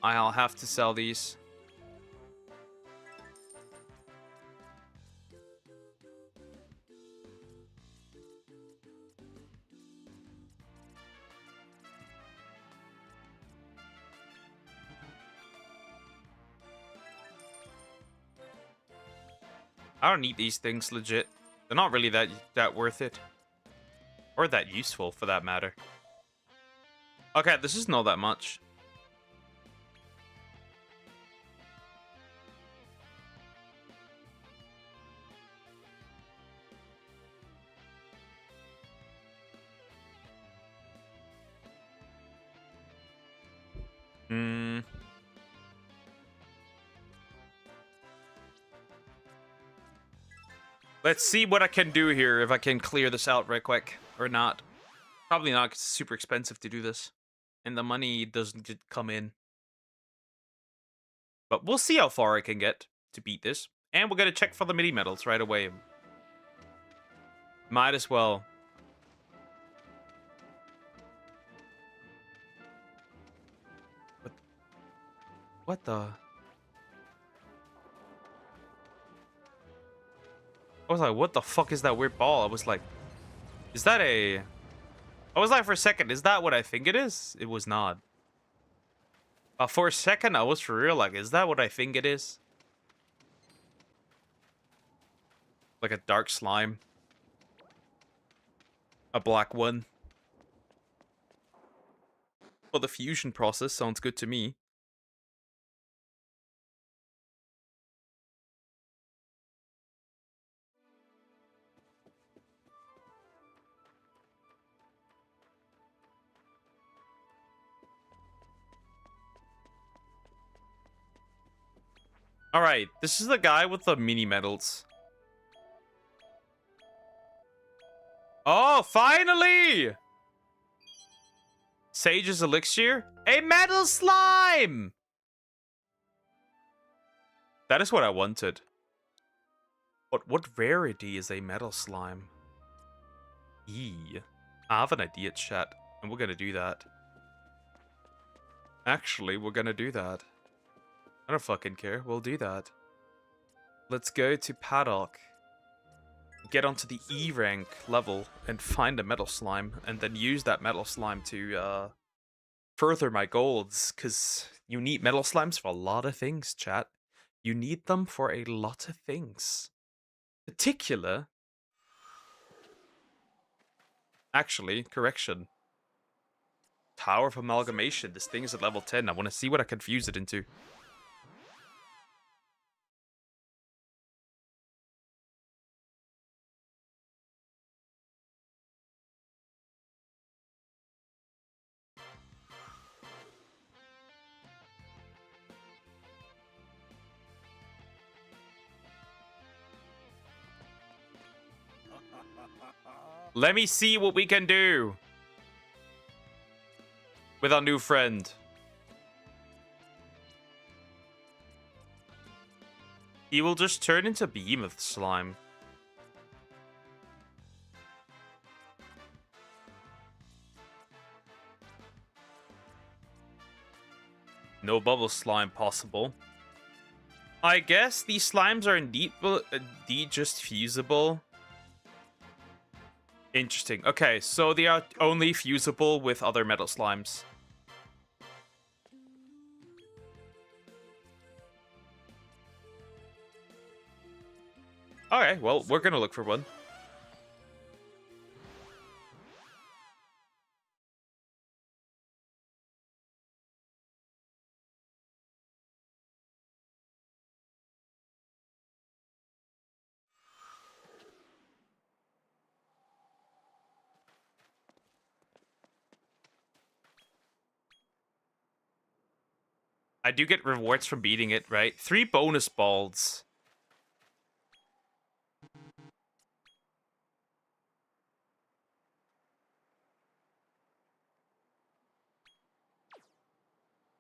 [SPEAKER 1] I'll have to sell these. I don't need these things, legit. They're not really that worth it. Or that useful, for that matter. Okay, this is not that much. Hmm. Let's see what I can do here, if I can clear this out right quick. Or not. Probably not, 'cause it's super expensive to do this. And the money doesn't come in. But we'll see how far I can get to beat this. And we're going to check for the mini medals right away. Might as well. What the? I was like, what the fuck is that weird ball? I was like, is that a... I was like, for a second, is that what I think it is? It was not. For a second, I was for real like, is that what I think it is? Like a dark slime. A black one. Well, the fusion process sounds good to me. Alright, this is the guy with the mini medals. Oh, finally! Sage's Elixir? A metal slime! That is what I wanted. But what rarity is a metal slime? I have an idea, chat. And we're gonna do that. Actually, we're gonna do that. I don't fucking care. We'll do that. Let's go to Paddock. Get onto the E rank level and find a metal slime. And then use that metal slime to further my goals. Because you need metal slimes for a lot of things, chat. You need them for a lot of things. Particular... Actually, correction. Tower of Amalgamation. This thing is at level 10. I want to see what I can fuse it into. Let me see what we can do with our new friend. He will just turn into behemoth slime. No bubble slime possible. I guess these slimes are indeed just fusible. Interesting. Okay, so they are only fusible with other metal slimes. Okay, well, we're gonna look for one. I do get rewards from beating it, right? 3 bonus balls.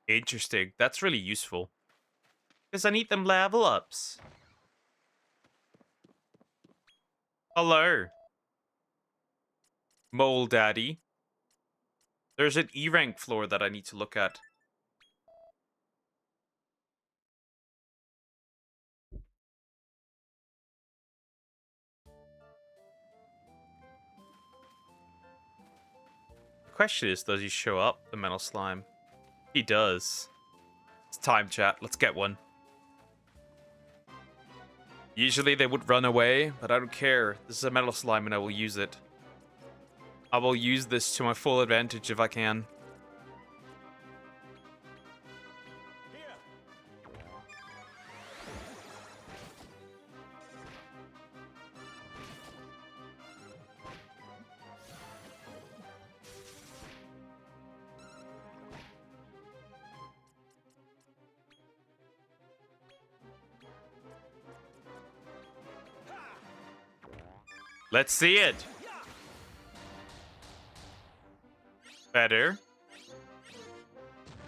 [SPEAKER 1] Interesting. That's really useful. Because I need them level ups. Hello. Mole Daddy. There's an E rank floor that I need to look at. The question is, does he show up, the metal slime? He does. It's time, chat. Let's get one. Usually they would run away, but I don't care. This is a metal slime and I will use it. I will use this to my full advantage if I can. Let's see it. Better.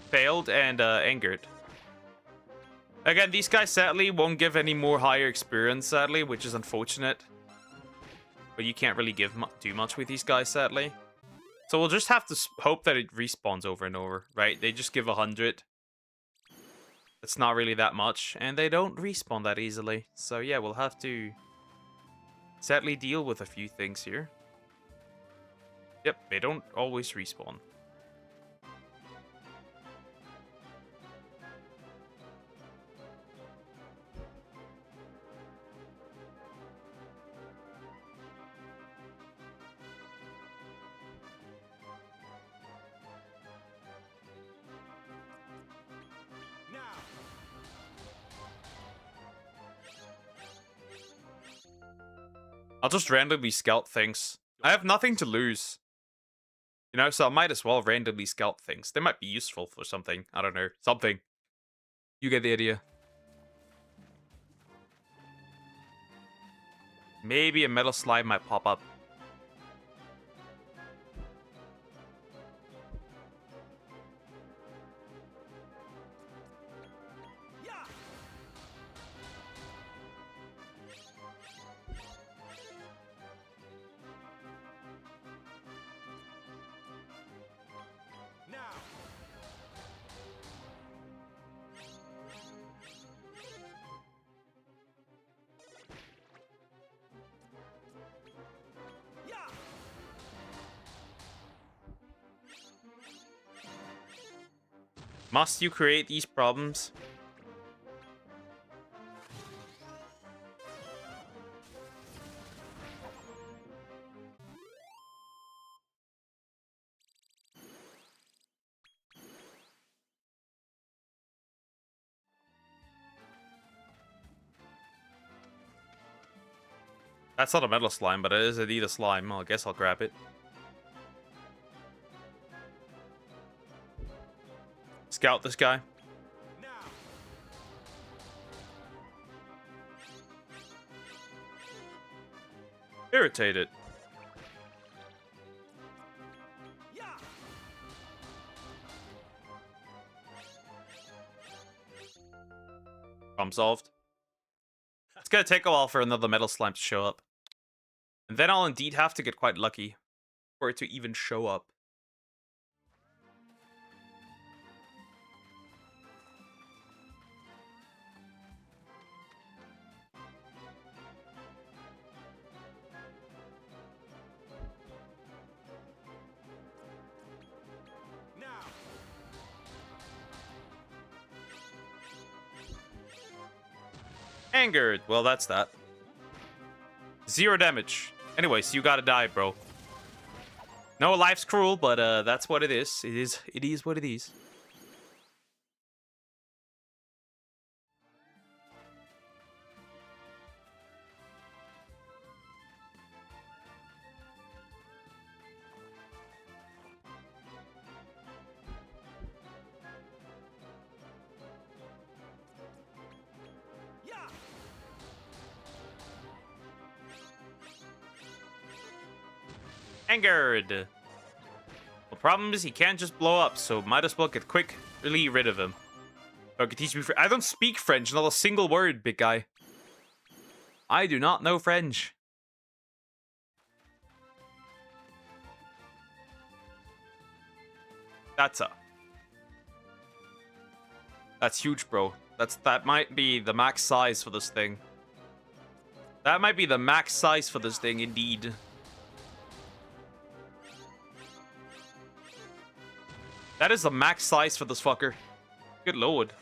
[SPEAKER 1] Failed and angered. Again, these guys sadly won't give any more higher experience, sadly, which is unfortunate. But you can't really do much with these guys, sadly. So we'll just have to hope that it respawns over and over, right? They just give 100. It's not really that much, and they don't respawn that easily. So yeah, we'll have to sadly deal with a few things here. Yep, they don't always respawn. I'll just randomly scout things. I have nothing to lose. You know, so I might as well randomly scout things. They might be useful for something. I don't know. Something. You get the idea. Maybe a metal slime might pop up. Must you create these problems? That's not a metal slime, but it is indeed a slime. I guess I'll grab it. Scout this guy. Irritated. Problem solved. It's gonna take a while for another metal slime to show up. And then I'll indeed have to get quite lucky for it to even show up. Angered. Well, that's that. 0 damage. Anyways, you gotta die, bro. No, life's cruel, but that's what it is. It is what it is. Angered. The problem is he can't just blow up, so might as well get quickly rid of him. Okay, teach me. I don't speak French. Not a single word, big guy. I do not know French. That's huge, bro. That might be the max size for this thing. That might be the max size for this thing, indeed. That is the max size for this fucker. Good lord.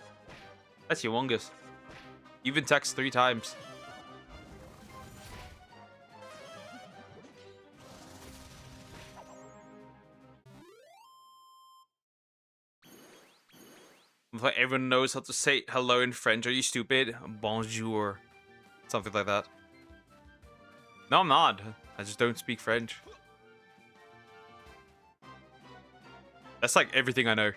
[SPEAKER 1] That's humongous. Even text 3 times. Like everyone knows how to say hello in French. Are you stupid? Bonjour. Something like that. No, I'm not. I just don't speak French. That's like everything I know.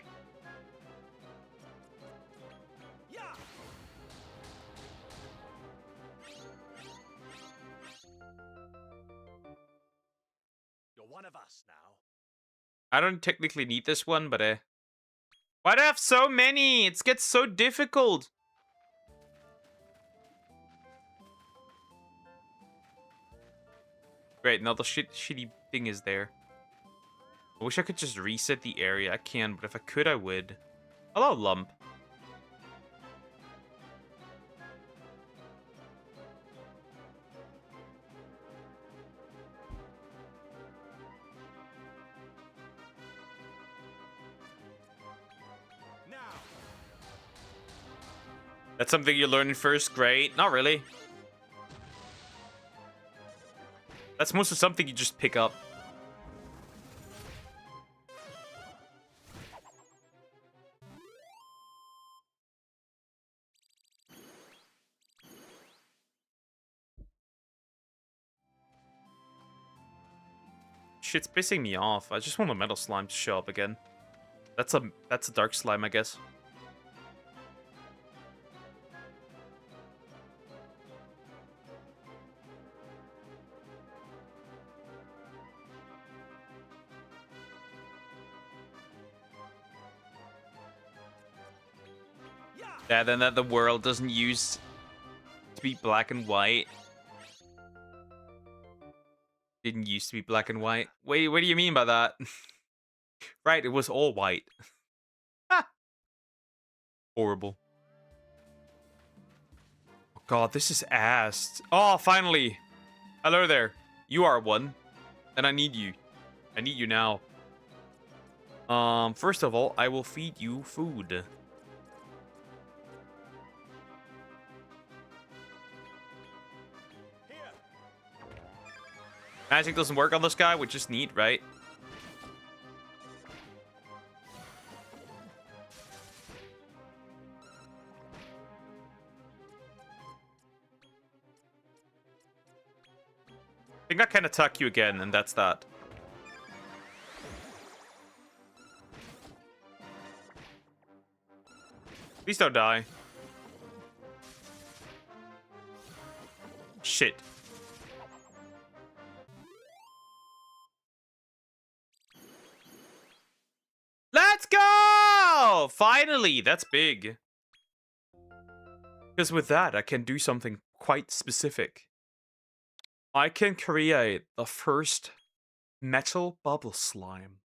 [SPEAKER 8] You're one of us now.
[SPEAKER 1] I don't technically need this one, but why do I have so many? It gets so difficult. Great, now the shitty thing is there. I wish I could just reset the area. I can, but if I could, I would. Hello, Lump.
[SPEAKER 8] Now.
[SPEAKER 1] That's something you learn in first grade? Not really. That's mostly something you just pick up. Shit's pissing me off. I just want the metal slime to show up again. That's a dark slime, I guess. Yeah, then that the world doesn't use to be black and white. Didn't used to be black and white. Wait, what do you mean by that? Right, it was all white. Horrible. Oh god, this is ass. Oh, finally. Hello there. You are one. And I need you. I need you now. First of all, I will feed you food. Magic doesn't work on this guy, which is neat, right? I think I can attack you again, and that's that. Please don't die. Shit. Let's go! Finally, that's big. Because with that, I can do something quite specific. I can create the first metal bubble slime.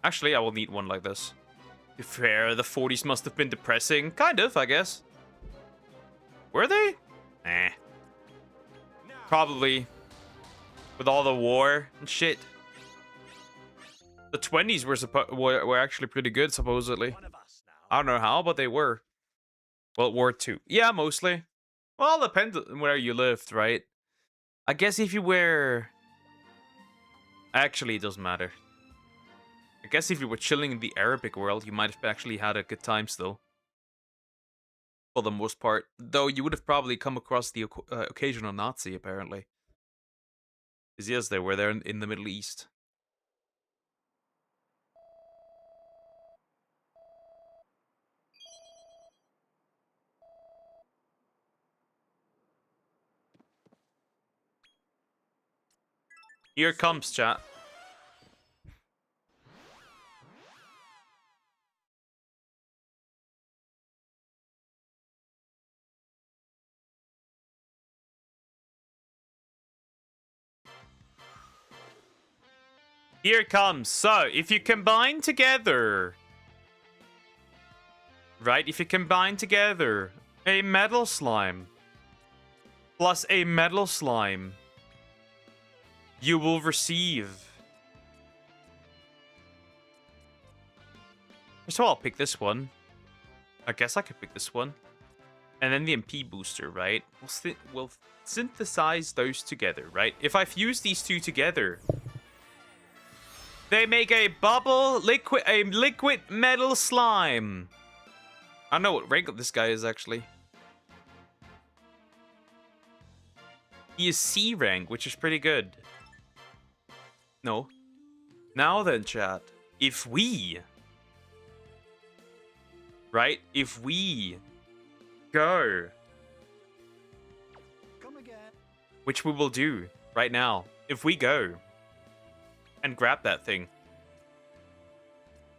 [SPEAKER 1] Actually, I will need one like this. To be fair, the 40s must have been depressing. Kind of, I guess. Were they? Eh. Probably. With all the war and shit. The 20s were actually pretty good, supposedly. I don't know how, but they were. World War II. Yeah, mostly. Well, depends on where you lived, right? I guess if you were... Actually, it doesn't matter. I guess if you were chilling in the Arabic world, you might have actually had a good time still. For the most part. Though you would have probably come across the occasional Nazi, apparently. Because yes, they were there in the Middle East. Here comes, chat. Here it comes. So, if you combine together... Right? If you combine together a metal slime plus a metal slime, you will receive... First of all, I'll pick this one. I guess I could pick this one. And then the MP booster, right? We'll synthesize those together, right? If I fuse these two together... They make a liquid metal slime. I don't know what rank this guy is, actually. He is C rank, which is pretty good. No. Now then, chat. If we... Right? If we... Go...
[SPEAKER 5] Come again.
[SPEAKER 1] Which we will do right now. If we go... And grab that thing.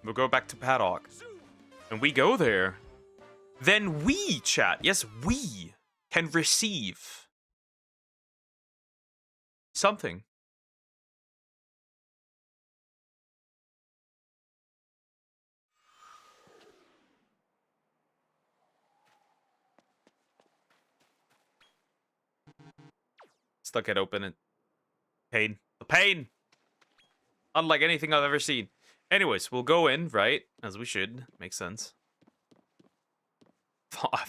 [SPEAKER 1] We'll go back to Paddock. And we go there. Then we, chat, yes, we can receive something. Stuck it open and pain. The pain! Unlike anything I've ever seen. Anyways, we'll go in, right? As we should. Makes sense. I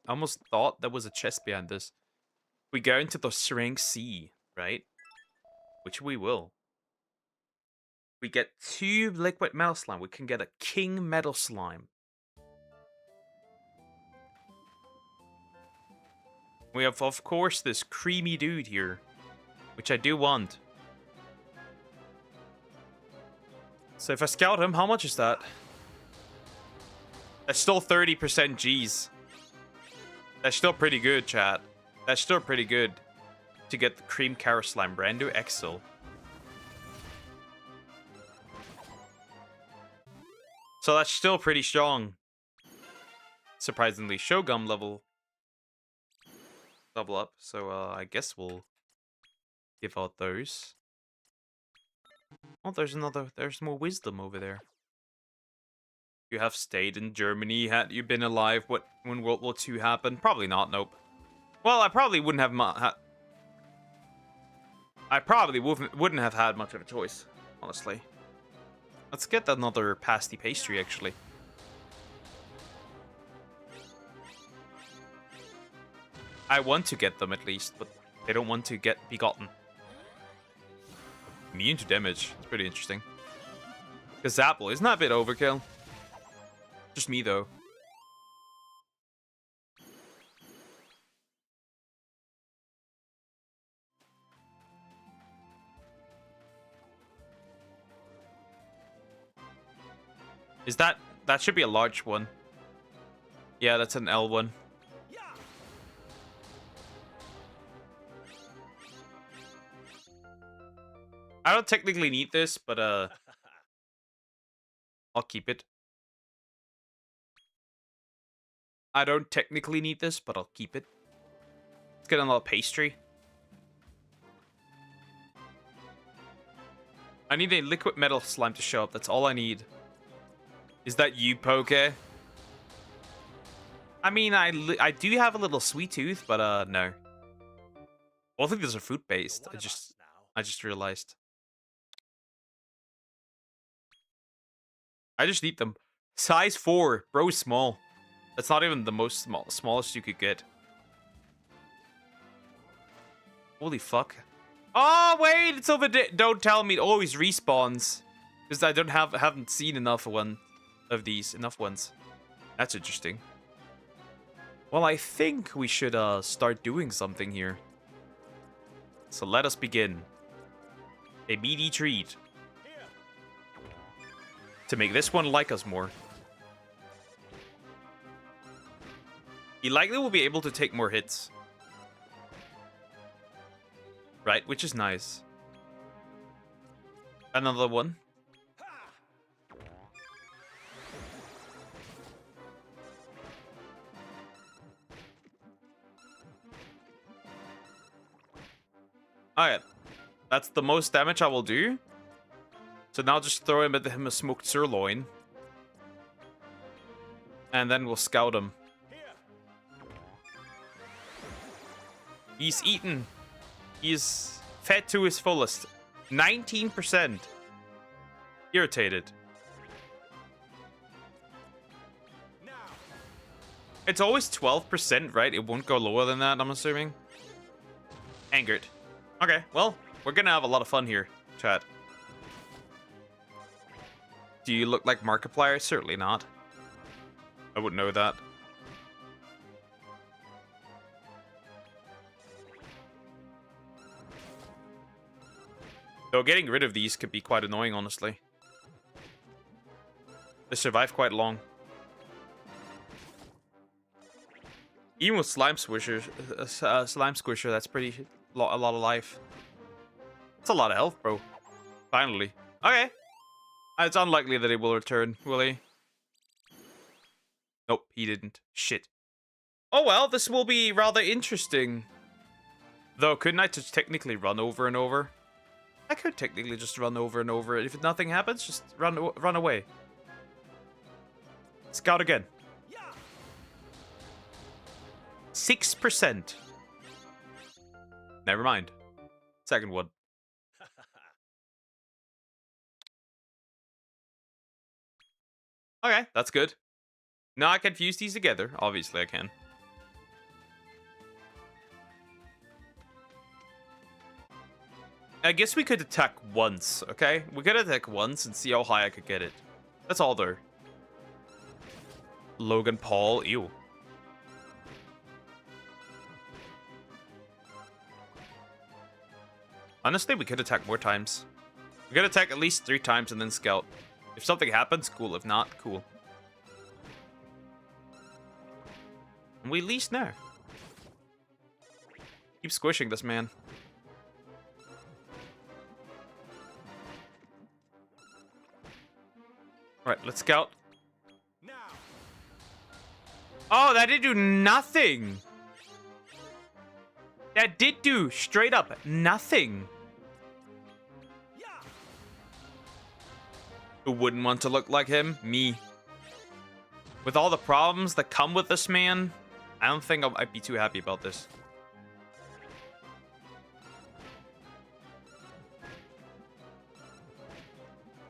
[SPEAKER 1] almost thought there was a chest behind this. We go into the rank C, right? Which we will. We get 2 liquid metal slime. We can get a king metal slime. We have, of course, this creamy dude here. Which I do want. So if I scout him, how much is that? That's still 30% G's. That's still pretty good, chat. That's still pretty good. To get the cream carrot slime. Brand new Excel. So that's still pretty strong. Surprisingly, Shogun level up. So I guess we'll give out those. Oh, there's more wisdom over there. You have stayed in Germany. Had you been alive when World War II happened? Probably not, nope. Well, I probably wouldn't have I probably wouldn't have had much of a choice, honestly. Let's get another pasty pastry, actually. I want to get them, at least, but they don't want to get begotten. Immune to damage. It's pretty interesting. Because Apple, isn't that a bit overkill? Just me, though. Is that... That should be a large one. Yeah, that's an L one. I don't technically need this, but I'll keep it. I don't technically need this, but I'll keep it. Let's get another pastry. I need a liquid metal slime to show up. That's all I need. Is that you, Poke? I mean, I do have a little sweet tooth, but no. Both of these are fruit-based. I just realized. I just need them. Size 4. Bro, small. That's not even the smallest you could get. Holy fuck. Oh, wait! It's over there. Don't tell me it always respawns. Because I haven't seen enough of these. Enough ones. That's interesting. Well, I think we should start doing something here. So let us begin. A meaty treat. To make this one like us more. He likely will be able to take more hits. Right, which is nice. Another one. Alright. That's the most damage I will do. So now just throw him at him a smoked sirloin. And then we'll scout him. He's eaten. He's fed to his fullest. 19%. Irritated. It's always 12%, right? It won't go lower than that, I'm assuming. Angered. Okay, well, we're gonna have a lot of fun here, chat. Do you look like Markiplier? Certainly not. I wouldn't know that. Though getting rid of these could be quite annoying, honestly. They survive quite long. Even with Slime Squisher, that's pretty a lot of life. That's a lot of health, bro. Finally. Okay. It's unlikely that he will return, will he? Nope, he didn't. Shit. Oh well, this will be rather interesting. Though, couldn't I just technically run over and over? I could technically just run over and over. If nothing happens, just run away. Scout again. 6%. Never mind. Second one. Okay, that's good. Now I can fuse these together. Obviously I can. I guess we could attack once, okay? We could attack once and see how high I could get it. That's all there. Logan Paul, ew. Honestly, we could attack more times. We could attack at least 3 times and then scout. If something happens, cool. If not, cool. And we least now. Keep squishing this man. Alright, let's scout. Oh, that did do nothing. That did do straight up nothing. Who wouldn't want to look like him? Me. With all the problems that come with this man, I don't think I'd be too happy about this.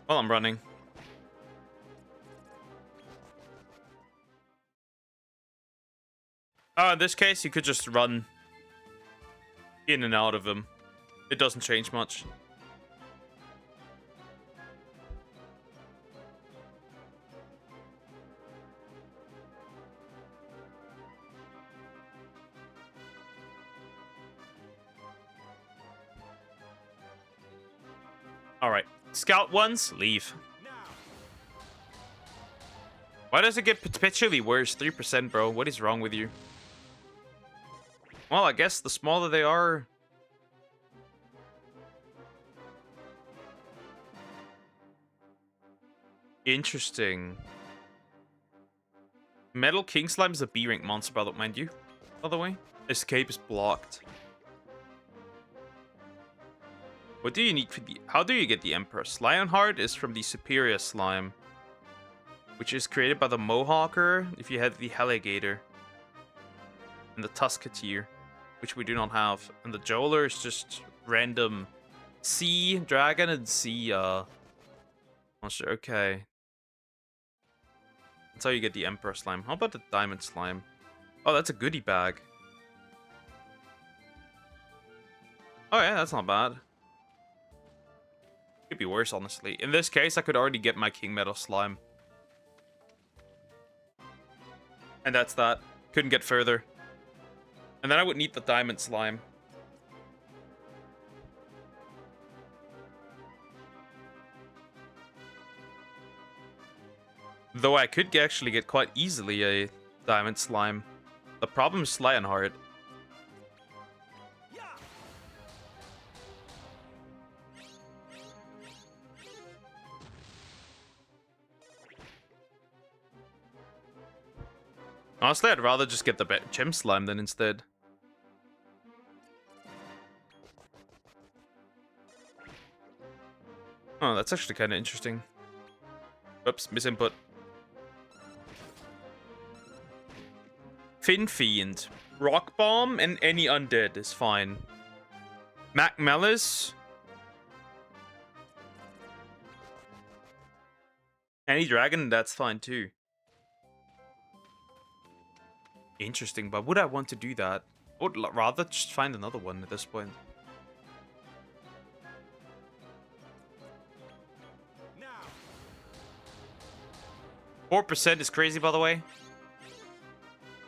[SPEAKER 1] Well, I'm running. In this case, you could just run in and out of him. It doesn't change much. Alright. Scout once, leave. Why does it get perpetually worse? 3%, bro. What is wrong with you? Well, I guess the smaller they are... Interesting. Metal King Slime is a B-rank monster, mind you. By the way. Escape is blocked. What do you need for the... How do you get the Empress? Lionheart is from the Superior Slime, which is created by the Mohawker if you have the Heligator. And the Tusketeer, which we do not have. And the Joler is just random sea dragon and sea monster. Okay. That's how you get the Emperor Slime. How about the Diamond Slime? Oh, that's a goodie bag. Oh yeah, that's not bad. Could be worse, honestly. In this case, I could already get my King Metal Slime. And that's that. Couldn't get further. And then I would need the Diamond Slime. Though I could actually get quite easily a Diamond Slime. The problem is Lionheart. Honestly, I'd rather just get the Gem Slime then instead. Oh, that's actually kind of interesting. Oops, misinput. Fin Fiend. Rock Bomb and any undead is fine. Mac Mellis. Any dragon, that's fine too. Interesting, but would I want to do that? I would rather just find another one at this point.
[SPEAKER 2] Now,
[SPEAKER 1] 4% is crazy, by the way.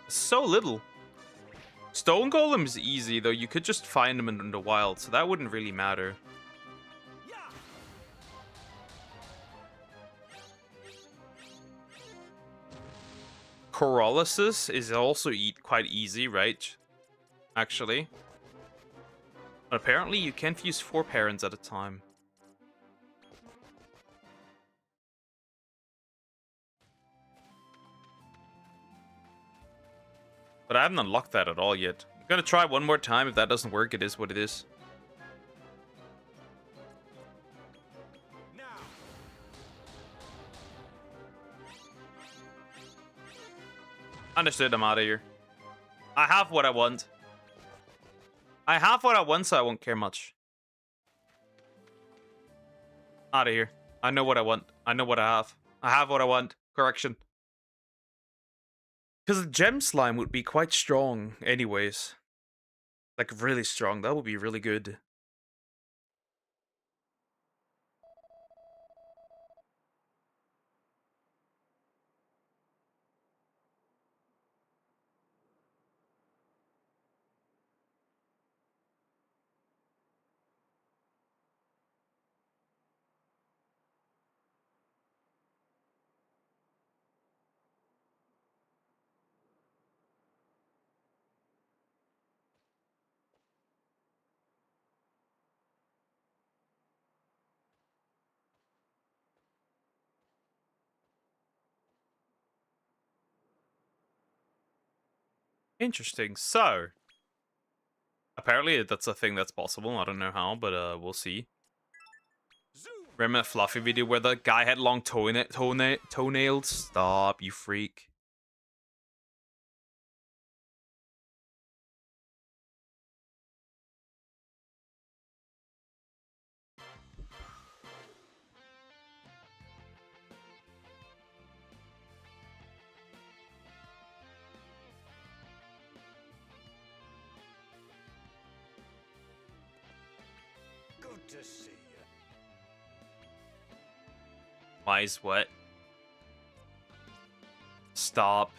[SPEAKER 1] So little. Stone Golem is easy, though. You could just find them in the wild, so that wouldn't really matter.
[SPEAKER 2] yeah.
[SPEAKER 1] Corollysis is also quite easy, right? Actually. But apparently you can fuse 4 parents at a time. But I haven't unlocked that at all yet. I'm gonna try one more time. If that doesn't work, it is what it is.
[SPEAKER 2] Now,
[SPEAKER 1] Understood, I'm out of here. I have what I want. I have what I want, so I won't care much. Out of here. I know what I want. I know what I have. I have what I want. Correction. Because the gem slime would be quite strong anyways. Like, really strong. That would be really good. Interesting. So, apparently that's a thing that's possible. I don't know how, but we'll see.
[SPEAKER 2] zoom.
[SPEAKER 1] Remember that Fluffy video where the guy had long toenails? Stop, you freak.
[SPEAKER 2] Good to see you.
[SPEAKER 1] Wise what? Stop.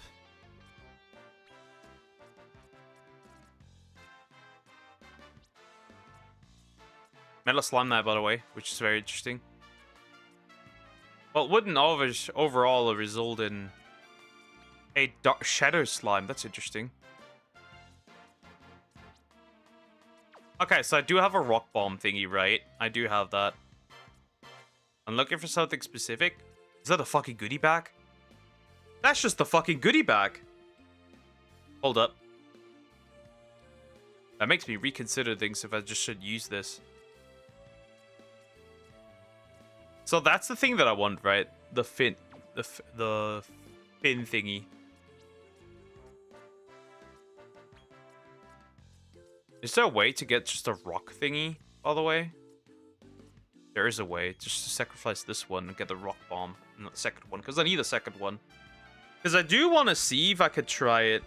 [SPEAKER 1] Metal Slime Knight, by the way, which is very interesting. Well, it wouldn't always overall result in a dark shadow slime. That's interesting. Okay, so I do have a rock bomb thingy, right? I do have that. I'm looking for something specific. Is that a fucking goodie bag? That's just the fucking goodie bag. Hold up. That makes me reconsider things if I just should use this. So that's the thing that I want, right? The fin thingy. Is there a way to get just a rock thingy all the way? There is a way. Just to sacrifice this one and get the rock bomb. Not the second one, because I need a second one. Because I do want to see if I could try it.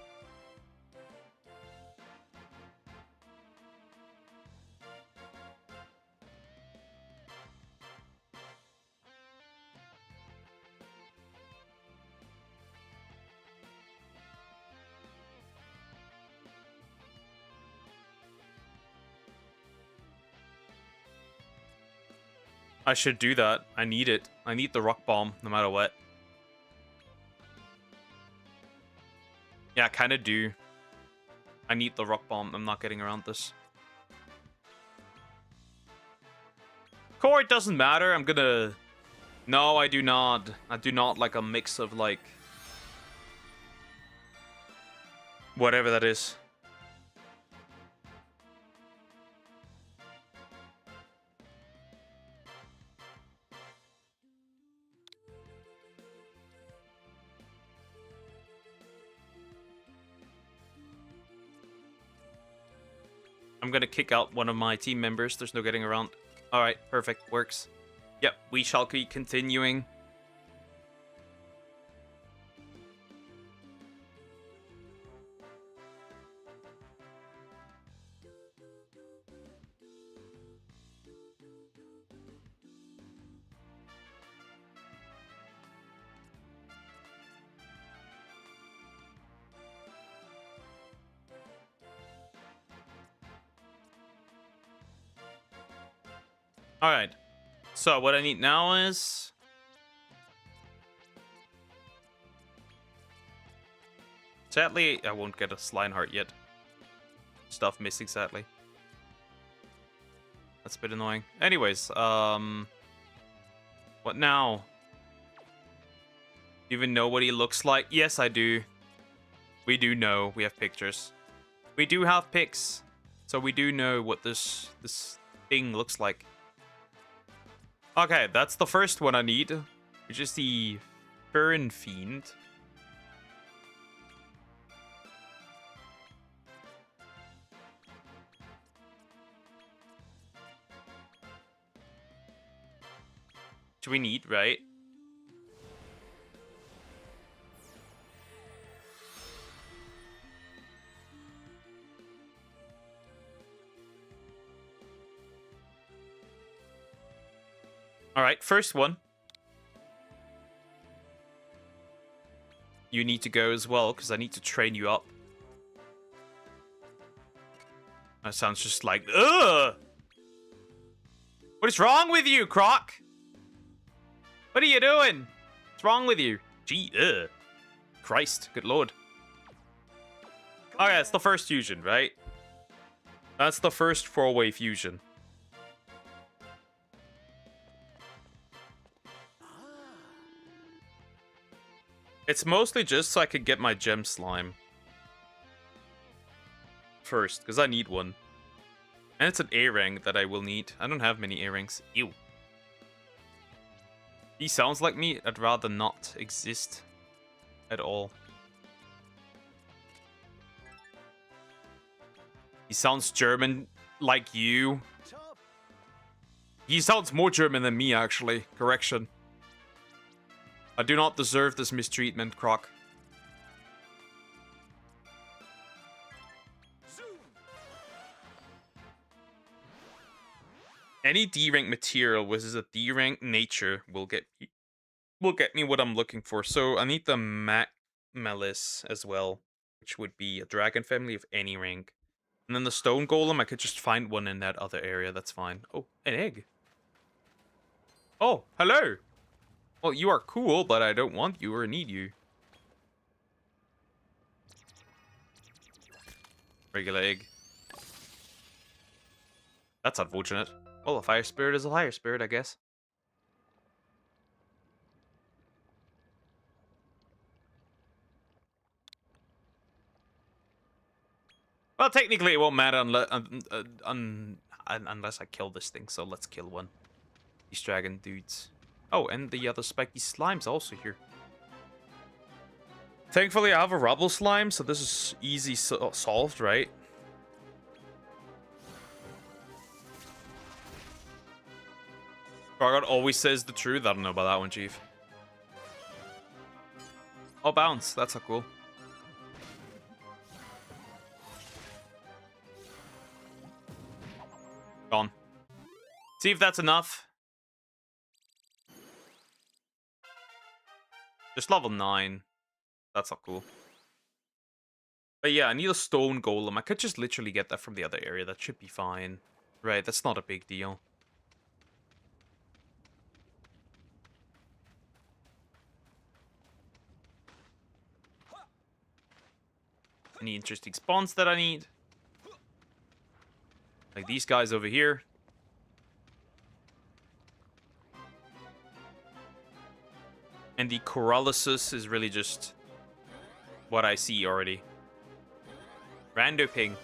[SPEAKER 1] I should do that. I need it. I need the rock bomb, no matter what. Yeah, I kind of do. I need the rock bomb. I'm not getting around this. Core, it doesn't matter. I'm gonna... No, I do not. I do not like a mix of, like... whatever that is. I'm gonna kick out one of my team members. There's no getting around. Alright, perfect. Works. Yep, we shall be continuing. Alright. So what I need now is... Sadly, I won't get a Slime Heart yet. Stuff missing, sadly. That's a bit annoying. Anyways, what now? Even know what he looks like? Yes, I do. We do know. We have pictures. We do have pics. So we do know what this thing looks like. Okay, that's the first one I need, which is the Fern Fiend. Which we need, right? Alright, first one. You need to go as well, because I need to train you up. That sounds just like, ugh! What is wrong with you, Croc? What are you doing? What's wrong with you? Gee, ugh. Christ, good lord. Okay, it's the first fusion, right? That's the first 4-way fusion. It's mostly just so I could get my gem slime first, because I need one. And it's an A-ring that I will need. I don't have many A-rings. Ew. He sounds like me. I'd rather not exist at all. He sounds German like you. He sounds more German than me, actually. Correction. I do not deserve this mistreatment, Croc. Any D-rank material which is a D-rank nature will get me what I'm looking for. So I need the Malice as well, which would be a dragon family of any rank. And then the stone golem, I could just find one in that other area. That's fine. Oh, an egg. Oh, hello. Well, you are cool, but I don't want you or need you. Regular egg. That's unfortunate. Well, a fire spirit is a fire spirit, I guess. Well, technically it won't matter unless I kill this thing, so let's kill one. These dragon dudes. Oh, and the other spiky slime's also here. Thankfully, I have a rubble slime, so this is easy solved, right? Gargot always says the truth. I don't know about that one, Chief. Oh, bounce. That's so cool. Gone. See if that's enough. Just level 9. That's not cool. But yeah, I need a stone golem. I could just literally get that from the other area. That should be fine. Right, that's not a big deal. Any interesting spawns that I need? Like these guys over here. And the Corollusus is really just what I see already. Rando ping.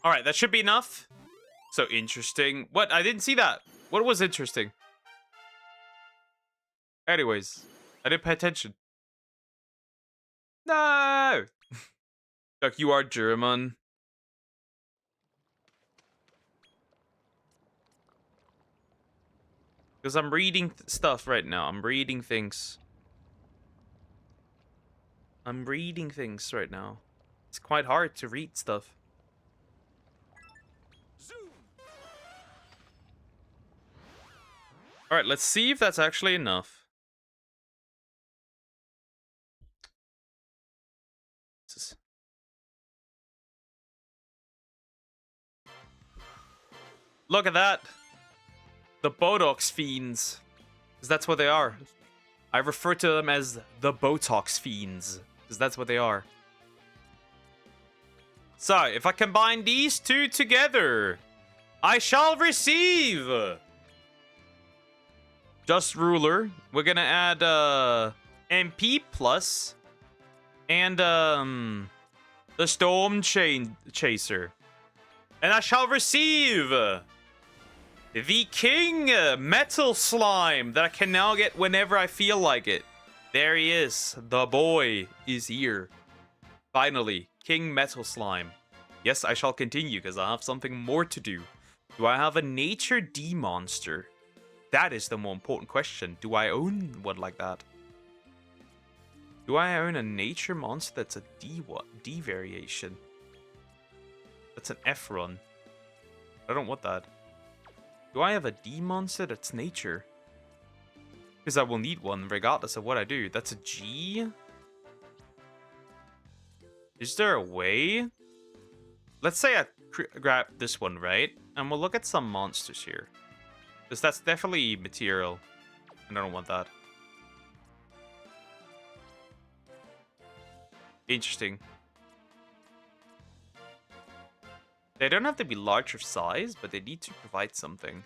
[SPEAKER 1] Alright, that should be enough. So interesting. What? I didn't see that. What was interesting? Anyways, I didn't pay attention. No! Look, you are German. Because I'm reading stuff right now. I'm reading things. I'm reading things right now. It's quite hard to read stuff. Alright, let's see if that's actually enough. Look at that. The Botox fiends. Because that's what they are. I refer to them as the Botox fiends. Because that's what they are. So, if I combine these two together, I shall receive Just Ruler. We're gonna add MP Plus and the Storm Chaser. And I shall receive the King Metal Slime that I can now get whenever I feel like it. There he is. The boy is here. Finally, King Metal Slime. Yes, I shall continue because I have something more to do. Do I have a Nature D monster? That is the more important question. Do I own one like that? Do I own a Nature monster that's a D variation? That's an F run. I don't want that. Do I have a D monster that's Nature? Because I will need one regardless of what I do. That's a G? Is there a way? Let's say I grab this one, right? And we'll look at some monsters here. Because that's definitely material. And I don't want that. Interesting. They don't have to be larger size, but they need to provide something.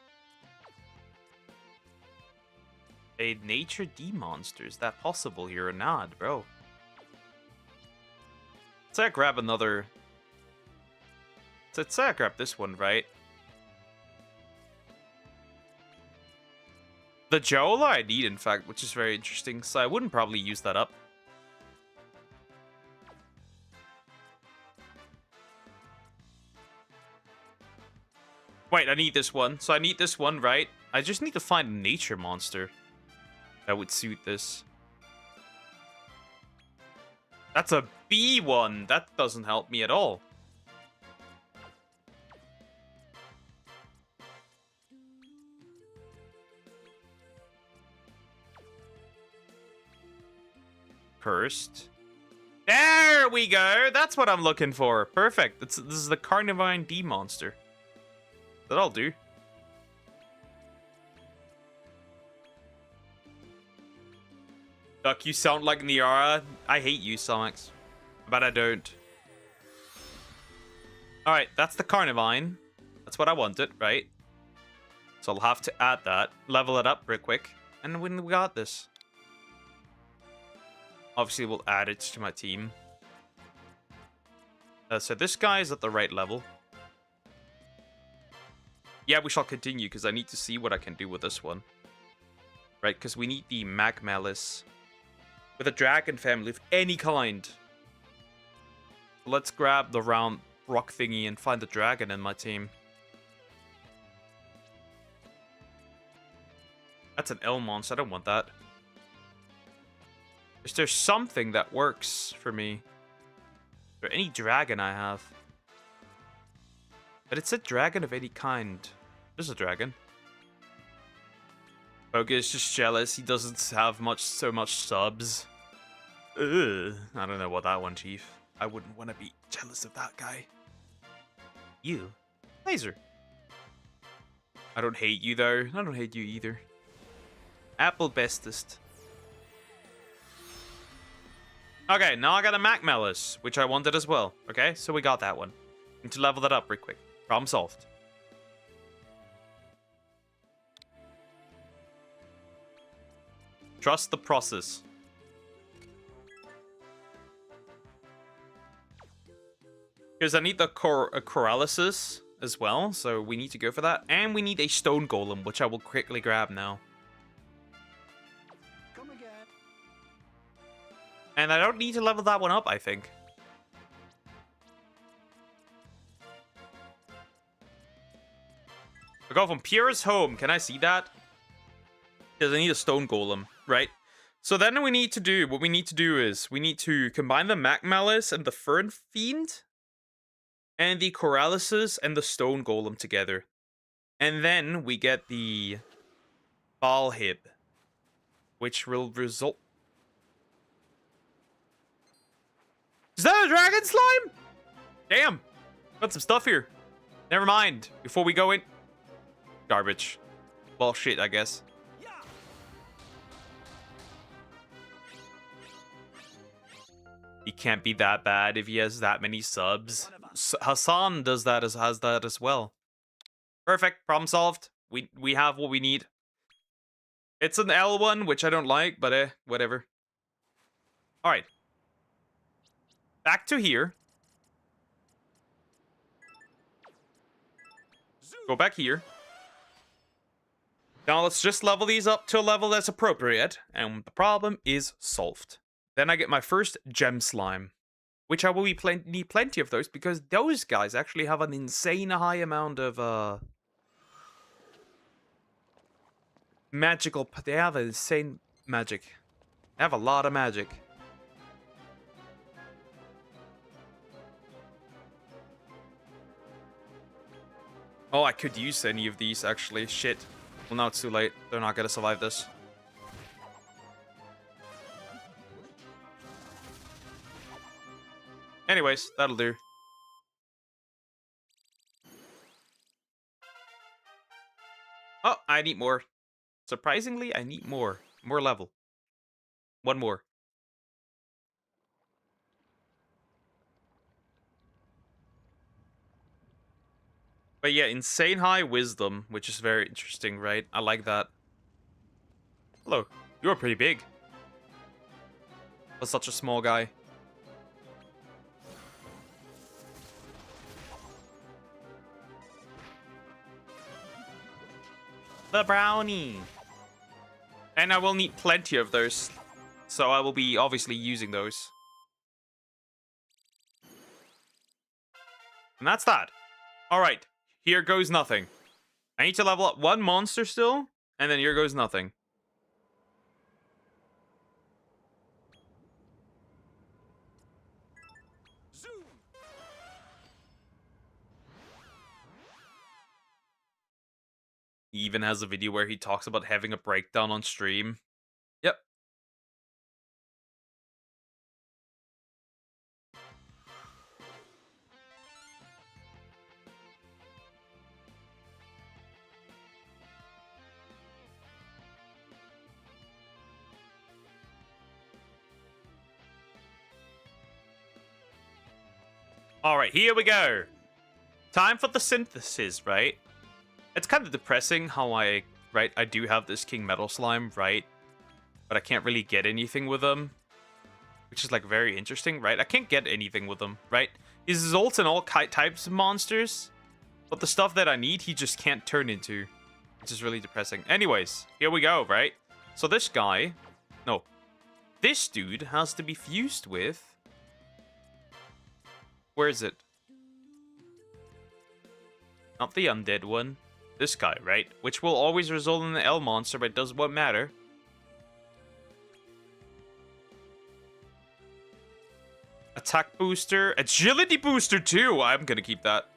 [SPEAKER 1] A Nature D monster. Is that possible here or not, bro? Let's say I grab another. Let's say I grab this one, right? The Jola I need, in fact, which is very interesting. So I wouldn't probably use that up. Wait, I need this one. So I need this one, right? I just need to find a Nature monster that would suit this. That's a B one. That doesn't help me at all. Cursed. There we go. That's what I'm looking for. Perfect. This is the Carnivine D monster. That'll do. Duck, you sound like Niara. I hate you, Somax. But I don't. Alright, that's the Carnivine. That's what I wanted, right? So I'll have to add that. Level it up real quick. And when we got this. Obviously, we'll add it to my team. So this guy is at the right level. Yeah, we shall continue, because I need to see what I can do with this one. Right, because we need the Mag Malice with a dragon family of any kind. Let's grab the round rock thingy and find the dragon in my team. That's an L monster. I don't want that. Is there something that works for me? Is there any dragon I have? But it's a dragon of any kind. There's a dragon. Boga is just jealous. He doesn't have so much subs. Ugh. I don't know what that one, Chief. I wouldn't want to be jealous of that guy. You? Laser. I don't hate you, though. I don't hate you either. Apple bestest. Okay, now I got a Mac Malice, which I wanted as well. Okay, so we got that one. Need to level that up real quick. Problem solved. Trust the process. Because I need the Coralysis as well, so we need to go for that. And we need a Stone Golem, which I will quickly grab now.
[SPEAKER 5] Come again.
[SPEAKER 1] And I don't need to level that one up, I think. I go from Purest Home. Can I see that? Because I need a Stone Golem, right? So then what we need to do is we need to combine the Mac Malice and the Fern Fiend and the Coralysis and the Stone Golem together. And then we get the Balhib, which will result... Is that a dragon slime? Damn. Got some stuff here. Never mind. Before we go in... Garbage. Well, shit, I guess. He can't be that bad if he has that many subs. Hassan has that as well. Perfect. Problem solved. We have what we need. It's an L one, which I don't like, but whatever. Alright. Back to here. Go back here. Now let's just level these up to a level that's appropriate, and the problem is solved. Then I get my first gem slime, which I will need plenty of those, because those guys actually have an insane high amount of magical. They have an insane magic. They have a lot of magic. Oh, I could use any of these actually. Shit. Well, now it's too late. They're not gonna survive this. Anyways, that'll do. Oh, I need more. Surprisingly, I need more. More level. One more. But yeah, insane high wisdom, which is very interesting, right? I like that. Hello. You're pretty big. For such a small guy. The brownie. And I will need plenty of those. So I will be obviously using those. And that's that. Alright. Here goes nothing. I need to level up one monster still. And then here goes nothing.
[SPEAKER 2] Zoom.
[SPEAKER 1] He even has a video where he talks about having a breakdown on stream. Yep. Alright, here we go. Time for the synthesis, right? It's kind of depressing how I do have this King Metal Slime, right? But I can't really get anything with him. Which is, like, very interesting, right? I can't get anything with him, right? He results in all types of monsters. But the stuff that I need, he just can't turn into. Which is really depressing. Anyways, here we go, right? So this guy... No. This dude has to be fused with... Where is it? Not the undead one. This guy, right? Which will always result in an L monster, but it won't matter. Attack booster. Agility booster too! I'm gonna keep that.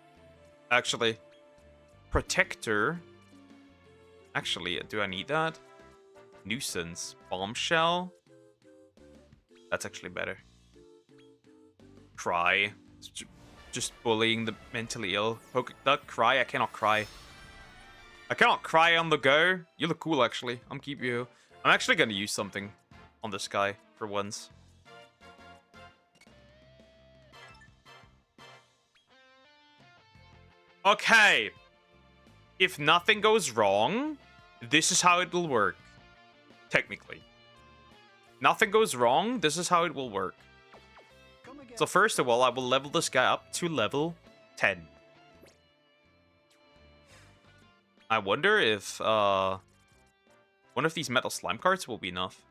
[SPEAKER 1] Actually. Protector. Actually, do I need that? Nuisance. Bombshell. That's actually better. Cry. Just bullying the mentally ill. Poke duck, cry. I cannot cry. I cannot cry on the go. You look cool, actually. I'm keep you. I'm actually gonna use something on this guy for once. Okay. If nothing goes wrong, this is how it will work. Technically. Nothing goes wrong, this is how it will work.
[SPEAKER 5] Come again.
[SPEAKER 1] So first of all, I will level this guy up to level 10. I wonder if one of these metal slime cards will be enough.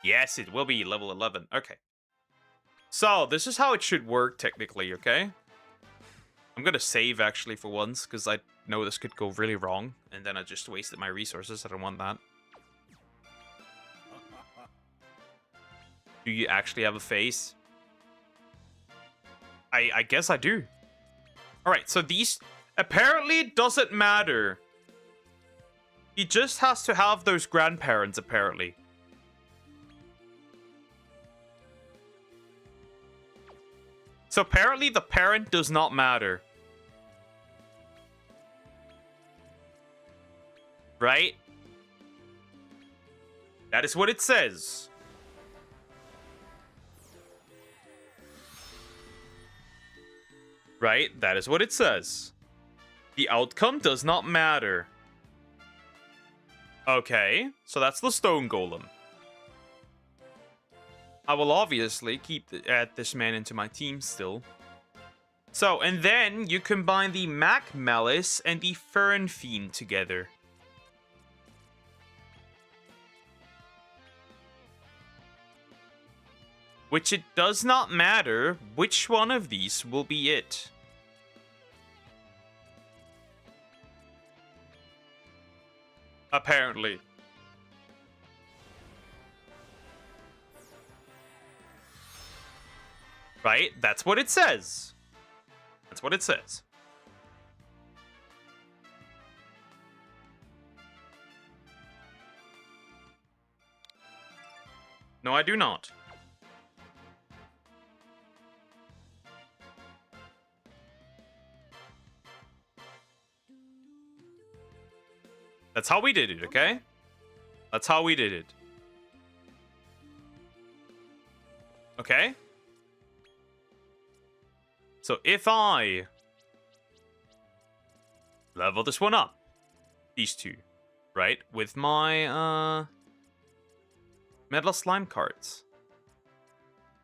[SPEAKER 1] Yes, it will be level 11. Okay. So this is how it should work technically, okay? I'm gonna save actually for once, because I know this could go really wrong, and then I just wasted my resources. I don't want that. Do you actually have a face? I guess I do. Alright, so these apparently doesn't matter. He just has to have those grandparents, apparently. So apparently the parent does not matter. Right? That is what it says. Right? That is what it says. The outcome does not matter. Okay, so that's the stone golem. I will obviously add this man into my team still. So, and then you combine the Mac Malice and the Fern Fiend together. Which it does not matter which one of these will be it. Apparently. Right? That's what it says. That's what it says. No, I do not. That's how we did it, okay? That's how we did it. Okay? So if I level this one up, these two, right, with my metal slime cards.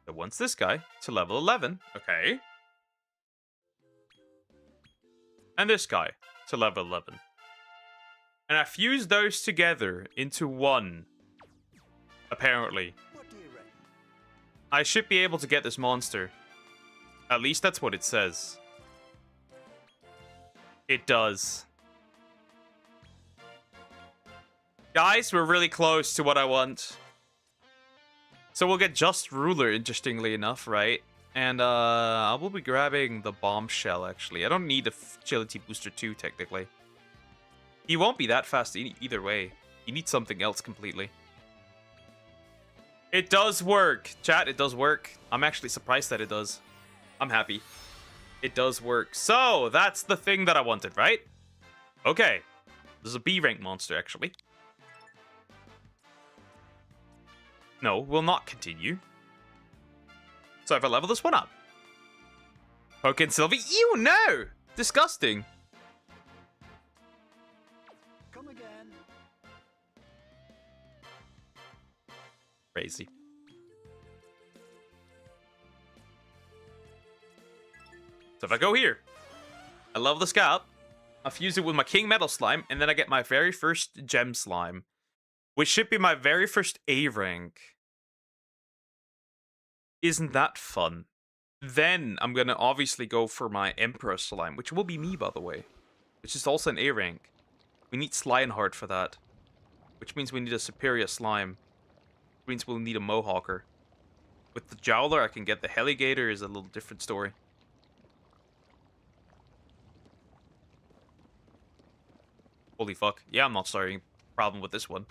[SPEAKER 1] So once this guy to level 11, okay. And this guy to level 11. And I fuse those together into one, apparently.
[SPEAKER 8] What do you reckon?
[SPEAKER 1] I should be able to get this monster. At least that's what it says. It does. Guys, we're really close to what I want. So we'll get Just Ruler, interestingly enough, right? And I will be grabbing the Bombshell, actually. I don't need the Agility Booster 2, technically. He won't be that fast either way. You need something else completely. It does work. Chat, it does work. I'm actually surprised that it does. I'm happy. It does work. So, that's the thing that I wanted, right? Okay. This is a B rank monster, actually. No, we'll not continue. So if I level this one up. Poke and Sylvie. Ew, no! Disgusting.
[SPEAKER 8] Come again.
[SPEAKER 1] Crazy. So if I go here, I level this guy up, I fuse it with my King Metal Slime, and then I get my very first Gem Slime, which should be my very first A rank. Isn't that fun? Then I'm gonna obviously go for my Emperor Slime, which will be me, by the way, which is also an A rank. We need Slimeheart for that, which means we need a Superior Slime, which means we'll need a Mohawker. With the Jowler, I can get the Heligator, is a little different story. Holy fuck. Yeah, I'm not starting a problem with this one.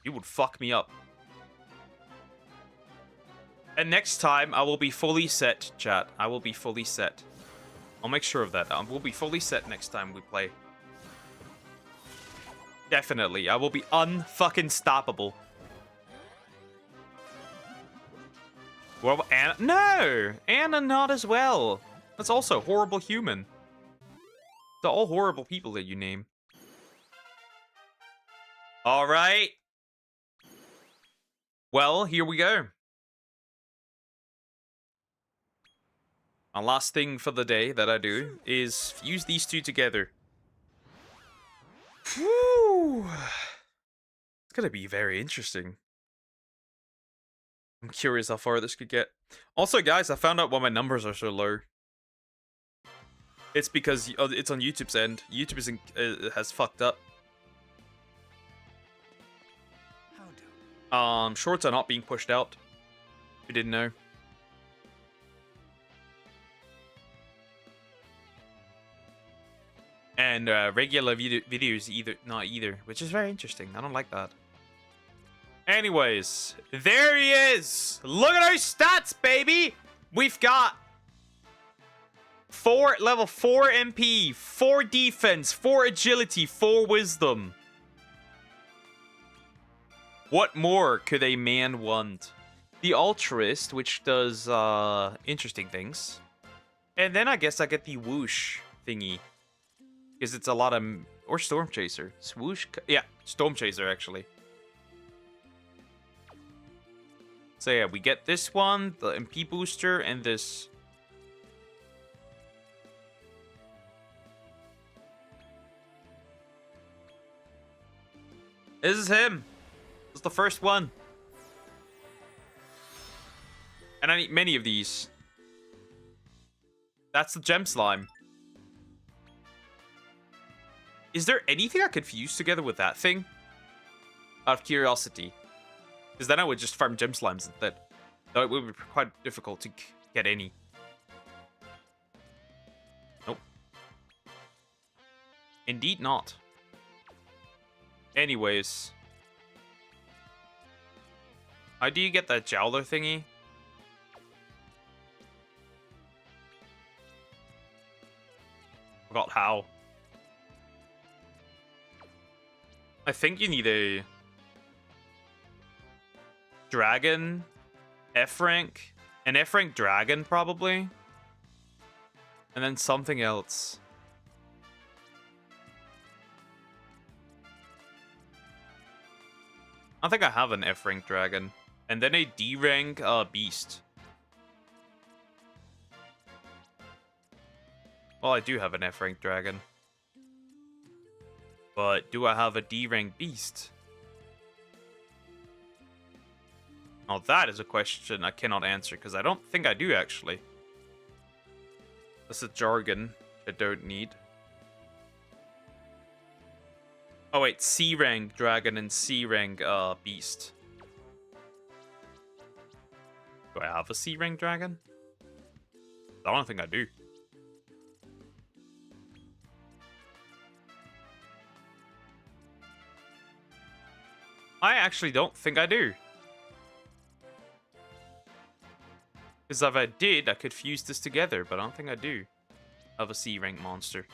[SPEAKER 1] You would fuck me up. And next time, I will be fully set, chat. I will be fully set. I'll make sure of that. I will be fully set next time we play. Definitely. I will be unfucking stoppable. Well, Anna... No! Anna not as well. That's also horrible human. They're all horrible people that you name. Alright. Well, here we go. My last thing for the day that I do is fuse these two together. Whew. It's gonna be very interesting. I'm curious how far this could get. Also, guys, I found out why my numbers are so low. It's because it's on YouTube's end. YouTube has fucked up. Shorts are not being pushed out. If you didn't know. And regular videos not either, which is very interesting. I don't like that. Anyways, there he is. Look at our stats, baby. We've got level 4 MP, 4 defense, 4 agility, 4 wisdom. What more could a man want? The altruist, which does interesting things. And then I guess I get the whoosh thingy. Because it's a lot of... Or Storm Chaser. Swoosh? Yeah, Storm Chaser, actually. So yeah, we get this one, the MP booster, and this. This is him. This is the first one. And I need many of these. That's the gem slime. Is there anything I could fuse together with that thing? Out of curiosity. Because then I would just farm gem slimes instead. Though it would be quite difficult to get any. Nope. Indeed not. Anyways. How do you get that Jowler thingy? Forgot how. I think you need a... Dragon, F rank, an F rank dragon probably, and then something else. I think I have an F rank dragon, and then a D rank beast. Well, I do have an F rank dragon, but do I have a D rank beast? Now that is a question I cannot answer, because I don't think I do, actually. That's a jargon I don't need. Oh wait, C rank dragon and C rank beast. Do I have a C rank dragon? I don't think I do. I actually don't think I do. Because if I did, I could fuse this together, but I don't think I do. Of a C rank monster.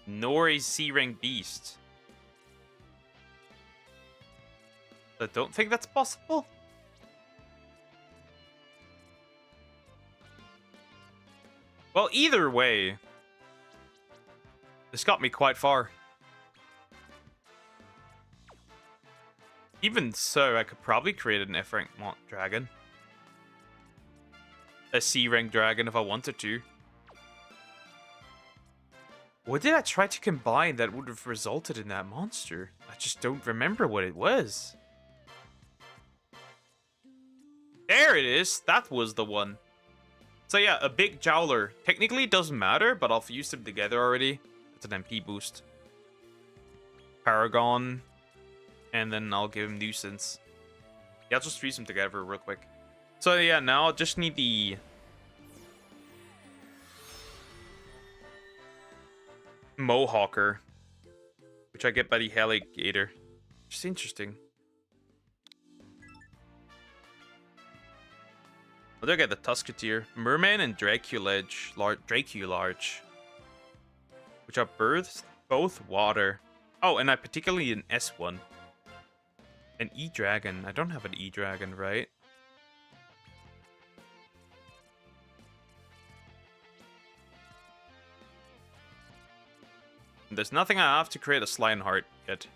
[SPEAKER 1] Nor a C rank beast. I don't think that's possible. Well, either way, this got me quite far. Even so, I could probably create an F rank dragon. A C rank dragon if I wanted to. What did I try to combine that would have resulted in that monster? I just don't remember what it was. There it is. That was the one. So yeah, a big Jowler. Technically it doesn't matter, but I'll fuse them together already. It's an MP boost. Paragon. And then I'll give him Nuisance. Yeah, I'll just fuse them together real quick. So yeah, now I just need the... Mohawker. Which I get by the Heligator. Which is interesting. What do I get? The Tusketeer. Merman and Dracularge. Dracularge. Which are birds, both water. Oh, and I particularly need an S1. An E-Dragon. I don't have an E-Dragon, right? There's nothing I have to create a Slimeheart yet.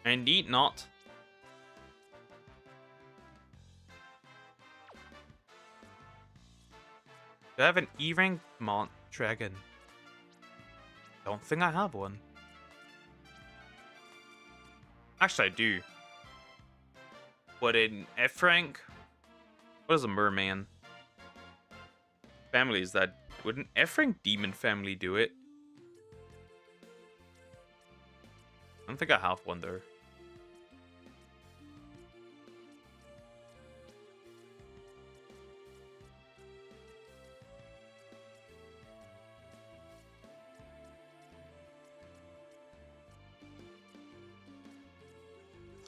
[SPEAKER 1] Indeed not. Do I have an E-rank dragon? Don't think I have one. Actually, I do. What, in F rank? What is a merman? Family is that? Would an F rank demon family do it? I don't think I have one there.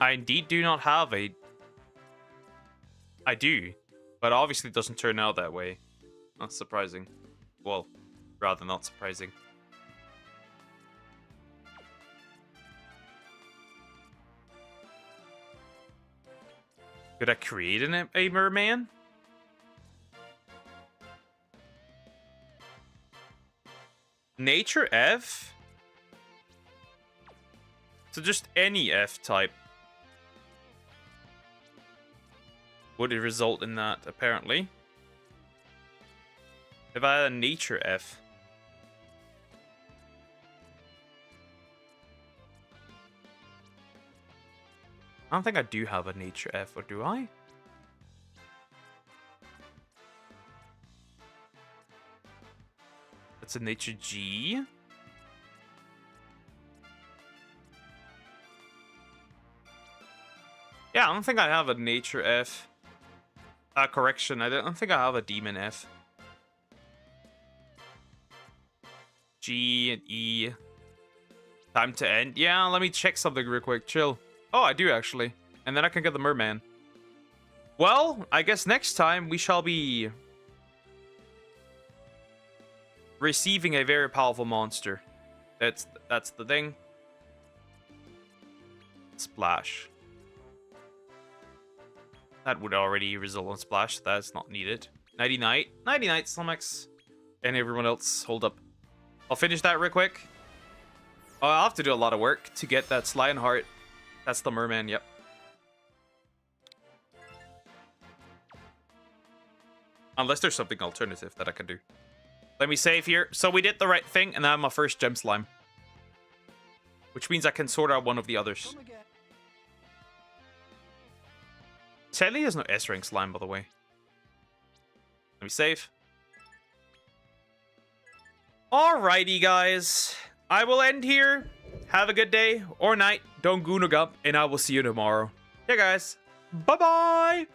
[SPEAKER 1] I indeed do not have a... I do, but obviously it doesn't turn out that way. Not surprising. Well, rather not surprising. Could I create a merman? Nature F? So just any F type would result in that, apparently. If I had a nature F. I don't think I do have a nature F, or do I? That's a nature G. Yeah, I don't think I have a nature F. Correction, I don't think I have a demon F. G and E. Time to end. Yeah, let me check something real quick. Chill. Oh, I do actually. And then I can get the merman. Well, I guess next time we shall be receiving a very powerful monster. That's the thing. Splash. That would already result in splash. That's not needed. Nighty night. Nighty night, Slummix. And everyone else, hold up. I'll finish that real quick. Oh, I'll have to do a lot of work to get that Slion Heart. That's the merman, yep. Unless there's something alternative that I can do. Let me save here. So we did the right thing, and I have my first gem slime. Which means I can sort out one of the others. Sadly, there's no S-rank slime, by the way. Let me save. Alrighty, guys. I will end here. Have a good day or night. Don't goon up, and I will see you tomorrow. Yeah, guys. Bye-bye.